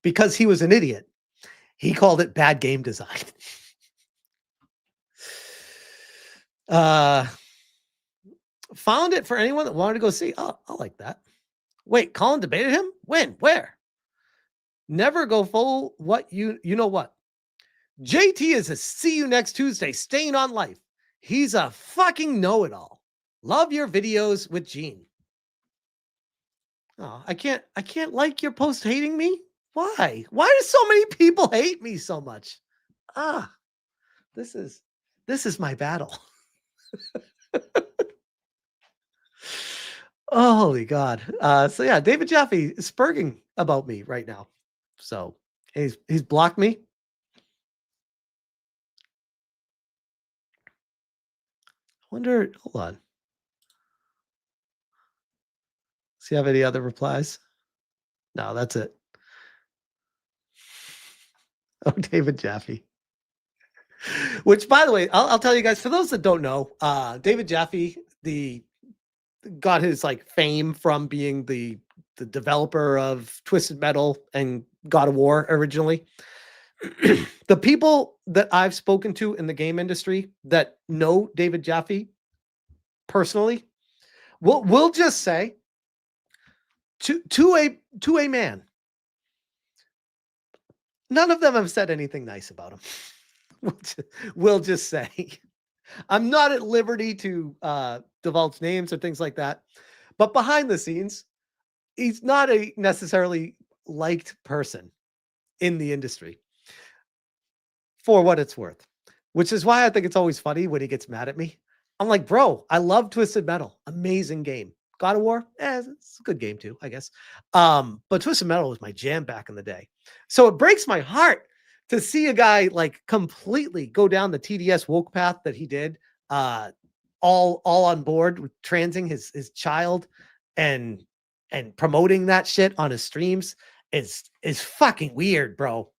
S7: Because he was an idiot, he called it bad game design. Found it for anyone that wanted to go see. Oh, I like that. Wait, Colin debated him? When? Where? Never go full what you know what. JT is a see you next Tuesday, staying on life. He's a fucking know-it-all. Love your videos with Gene. Oh, I can't like your post hating me. Why? Why do so many people hate me so much? This is my battle. Oh, holy God. So yeah, David Jaffe is spurging about me right now. So he's blocked me. Hold on. See, have any other replies? No, that's it. Oh, David Jaffe. Which, by the way, I'll tell you guys, for those that don't know, David Jaffe, got his like fame from being the developer of Twisted Metal and God of War originally. The people that I've spoken to in the game industry that know David Jaffe personally will just say to a man, none of them have said anything nice about him. We'll just say, I'm not at liberty to divulge names or things like that, but behind the scenes, he's not a necessarily liked person in the industry, for what it's worth, which is why I think it's always funny when he gets mad at me. I'm like, bro, I love Twisted Metal. Amazing game. God of War, it's a good game too, I guess. But Twisted Metal was my jam back in the day. So it breaks my heart to see a guy like completely go down the TDS woke path that he did, all on board with transing his child and promoting that shit on his streams is fucking weird, bro.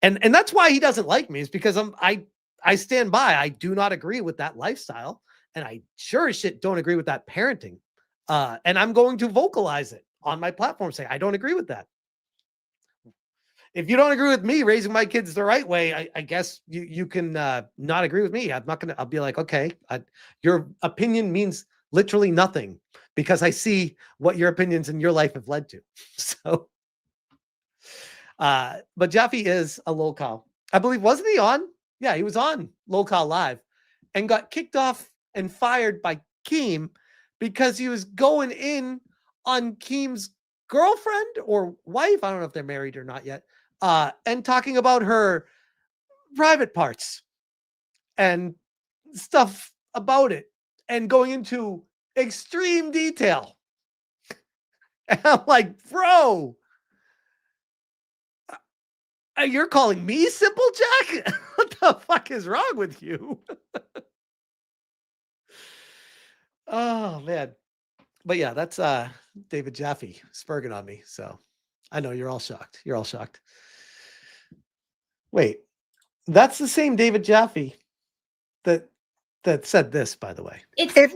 S7: And that's why he doesn't like me, is because I stand by. I do not agree with that lifestyle, and I sure as shit don't agree with that parenting. And I'm going to vocalize it on my platform, saying I don't agree with that. if you don't agree with me raising my kids the right way, I guess you can not agree with me. I'll be like, okay, your opinion means literally nothing because I see what your opinions in your life have led to. So, but Jeffy is a lolcow. I believe, wasn't he on? Yeah, he was on Lolcow Live and got kicked off and fired by Keem because he was going in on Keem's girlfriend or wife. I don't know if they're married or not yet. And talking about her private parts and stuff about it and going into extreme detail. And I'm like, bro, you're calling me Simple Jack? What the fuck is wrong with you? Oh, man. But yeah, that's David Jaffe spurging on me. So I know you're all shocked. You're all shocked. Wait, that's the same David Jaffe that said this, by the way.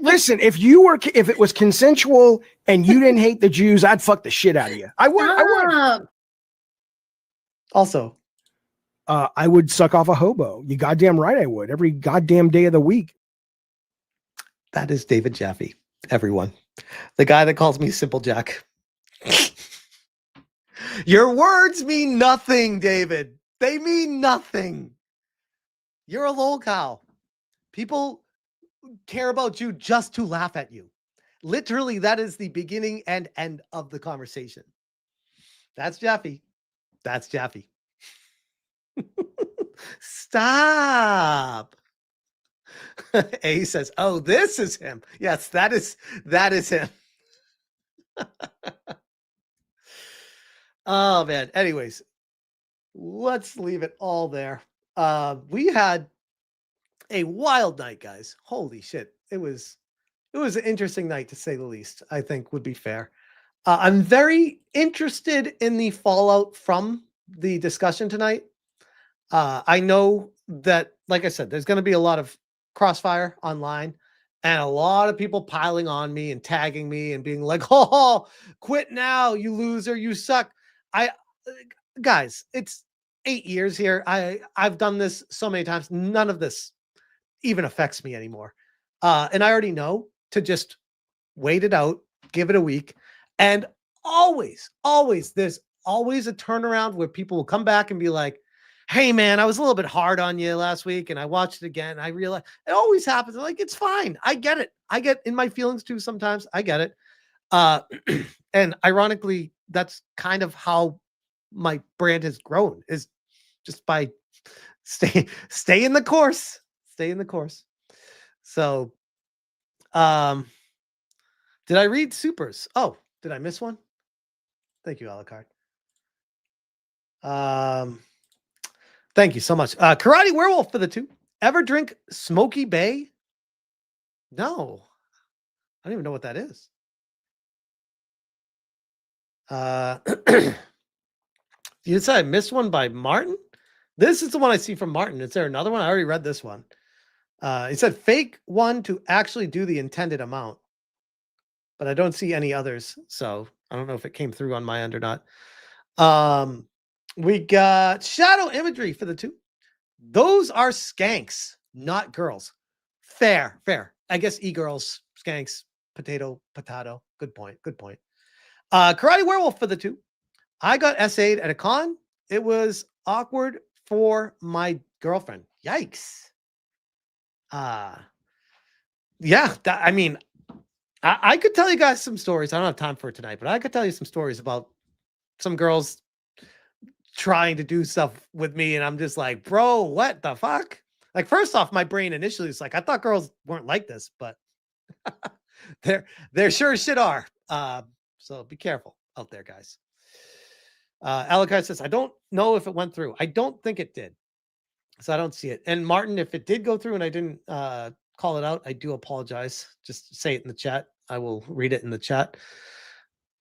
S17: Listen, if it was consensual and you didn't hate the Jews, I'd fuck the shit out of you. I would.
S7: Also,
S17: I would suck off a hobo. You goddamn right I would. Every goddamn day of the week.
S7: That is David Jaffe, everyone. The guy that calls me Simple Jack. Your words mean nothing, David. They mean nothing. You're a lolcow. People care about you just to laugh at you. Literally, that is the beginning and end of the conversation. That's Jaffe. That's Jaffe. Stop. A says, "Oh, this is him." Yes, that is him. Oh man. Anyways, let's leave it all there. We had a wild night, guys. Holy shit. It was an interesting night to say the least, I think would be fair. I'm very interested in the fallout from the discussion tonight. I know that, like I said, there's going to be a lot of crossfire online and a lot of people piling on me and tagging me and being like, "Oh, quit now, you loser, you suck." Guys, it's 8 years here. I've done this so many times. None of this even affects me anymore. And I already know to just wait it out, give it a week. And always, there's always a turnaround where people will come back and be like, "Hey man, I was a little bit hard on you last week and I watched it again. I realized." It always happens. I'm like, it's fine. I get it. I get in my feelings too sometimes. I get it. And ironically, that's kind of how my brand has grown, is just by stay in the course. Stay in the course. So did I read supers? Oh, did I miss one? Thank you, Alucard. Thank you so much. Karate Werewolf for the 2. Ever drink Smoky Bay? No. I don't even know what that is. You said I missed one by Martin? This is the one I see from Martin. Is there another one? I already read this one. It said fake one to actually do the intended amount. But I don't see any others. So I don't know if it came through on my end or not. We got Shadow Imagery for the 2. Those are skanks, not girls. Fair. I guess e-girls, skanks, potato. Good point. Karate Werewolf for the 2. I got SA'd at a con. It was awkward for my girlfriend. Yikes. Yeah, I mean, I could tell you guys some stories. I don't have time for it tonight, but I could tell you some stories about some girls trying to do stuff with me, and I'm just like, bro, what the fuck? Like, first off, my brain initially was like, I thought girls weren't like this, but they're sure as shit are. So be careful out there, guys. Alucard says, I don't know if it went through. I don't think it did. So I don't see it. And Martin, if it did go through and I didn't call it out, I do apologize. Just say it in the chat. I will read it in the chat.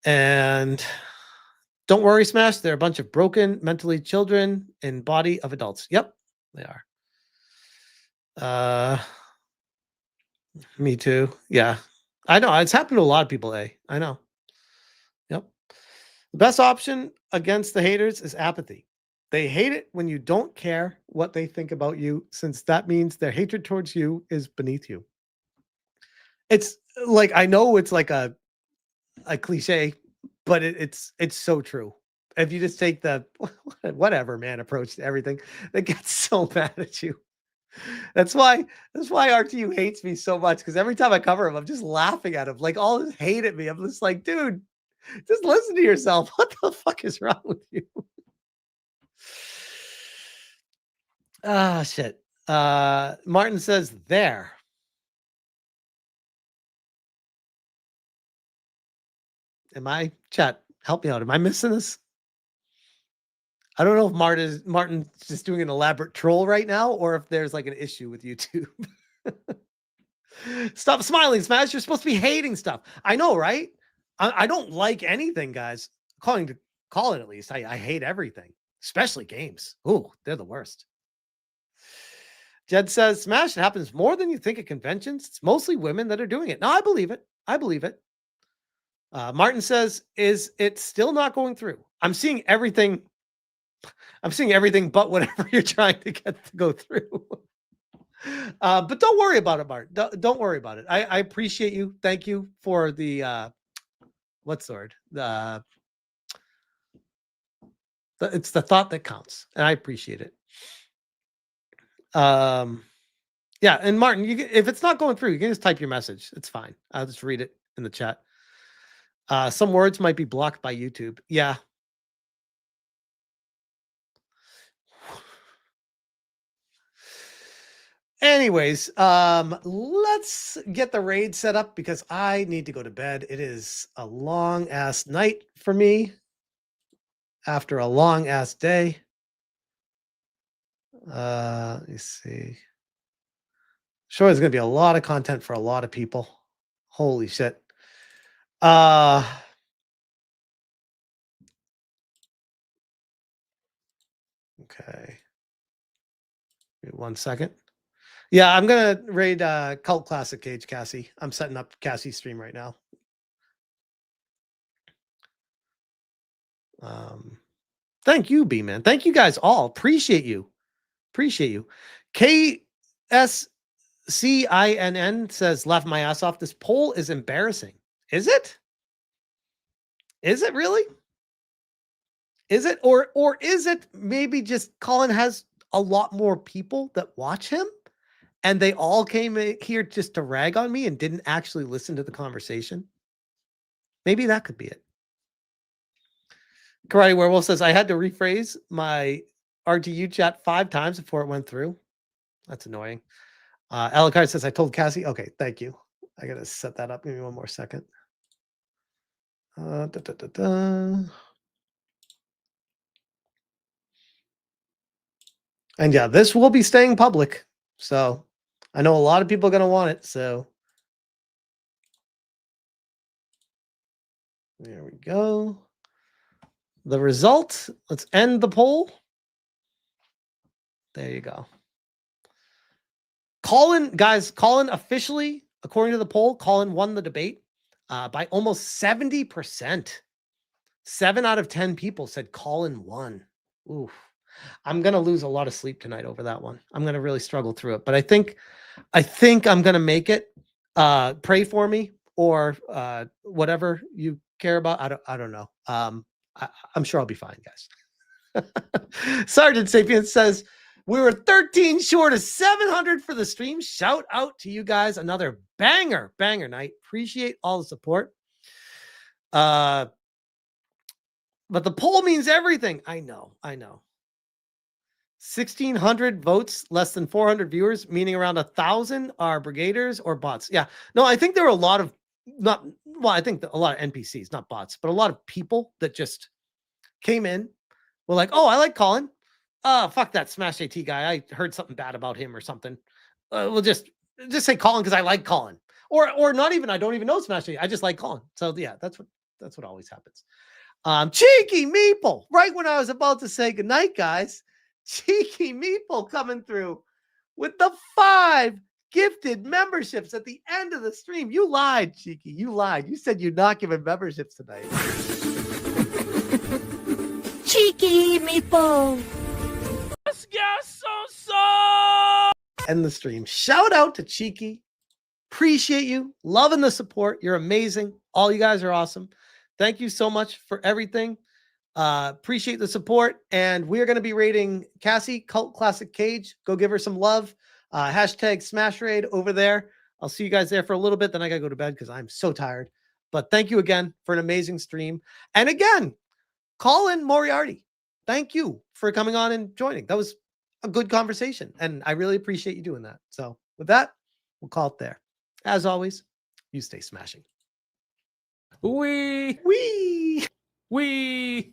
S7: And don't worry, Smash. They're a bunch of broken, mentally children in body of adults. Yep, they are. Me too. Yeah, I know. It's happened to a lot of people, I know. Yep. The best option against the haters is apathy. They hate it when you don't care what they think about you, since that means their hatred towards you is beneath you. It's like, I know it's like a cliche, but it's so true. If you just take the whatever, man, approach to everything, they get so mad at you. That's why RTU hates me so much, because every time I cover him, I'm just laughing at him. Like, all this hate at me. I'm just like, dude, just listen to yourself. What the fuck is wrong with you? Ah, shit. Martin says there. Am I, chat, help me out. Am I missing this? I don't know if Martin's just doing an elaborate troll right now, or if there's like an issue with YouTube. Stop smiling, Smash. You're supposed to be hating stuff. I know, right? I don't like anything, guys. According to Colin, at least, I hate everything, especially games. Ooh, they're the worst. Jed says, Smash, it happens more than you think at conventions. It's mostly women that are doing it. No, I believe it. I believe it. Martin says, is it still not going through? I'm seeing everything but whatever you're trying to get to go through. But don't worry about it, Martin. Don't worry about it. I appreciate you. Thank you for the what's the word? It's the thought that counts, and I appreciate it. Yeah, and Martin, if it's not going through, you can just type your message. It's fine. I'll just read it in the chat. Some words might be blocked by YouTube. Yeah. Anyways, let's get the raid set up because I need to go to bed. It is a long ass night for me after a long ass day. Let me see. Sure, there's gonna be a lot of content for a lot of people. Holy shit. Okay. Wait 1 second. Yeah, I'm gonna raid Cult Classic Cage, Cassie. I'm setting up Cassie's stream right now. Thank you, B-Man. Thank you guys all. Appreciate you. Appreciate you. KSCINN says, laugh my ass off. This poll is embarrassing. Is it? Is it really? Is it? Or is it maybe just Colin has a lot more people that watch him and they all came here just to rag on me and didn't actually listen to the conversation? Maybe that could be it. Karate Werewolf says, I had to rephrase my RTU chat 5 times before it went through. That's annoying. Alucard says, I told Cassie. Okay, thank you. I got to set that up. Give me 1 more second. And yeah, this will be staying public. So I know a lot of people are going to want it. So there we go. The result. Let's end the poll. There you go. Colin officially, according to the poll, Colin won the debate by almost 70%. 7 out of 10 people said Colin won. Oof. I'm going to lose a lot of sleep tonight over that one. I'm going to really struggle through it, but I think I'm going to make it. Pray for me or whatever you care about. I don't know. I'm sure I'll be fine, guys. Sergeant Sapien says, we were 13 short of 700 for the stream. Shout out to you guys. Another banger night. Appreciate all the support. But the poll means everything. I know. 1,600 votes, less than 400 viewers, meaning around 1,000 are brigaders or bots. Yeah. No, I think there were a lot of I think a lot of NPCs, not bots, but a lot of people that just came in, were like, oh, I like Colin. Fuck that Smash AT guy. I heard something bad about him or something. We'll just say Colin because I like Colin. Or not even, I don't even know Smash AT. I just like Colin. So yeah, that's what always happens. Cheeky Meeple, right when I was about to say goodnight, guys. Cheeky Meeple coming through with the 5 gifted memberships at the end of the stream. You lied, Cheeky. You lied. You said you're not giving memberships tonight.
S1: Cheeky Meeple.
S7: end the stream. Shout out to Cheeky. Appreciate you. Loving the support. You're amazing. All you guys are awesome. Thank you so much for everything. Appreciate the support. And we are going to be rating Cassie Cult Classic Cage. Go give her some love. Hashtag Smash Raid over there. I'll see you guys there for a little bit. Then I got to go to bed because I'm so tired. But thank you again for an amazing stream. And again, Colin Moriarty, thank you for coming on and joining. That was a good conversation. And I really appreciate you doing that. So with that, we'll call it there. As always, you stay smashing.
S5: We.
S7: We.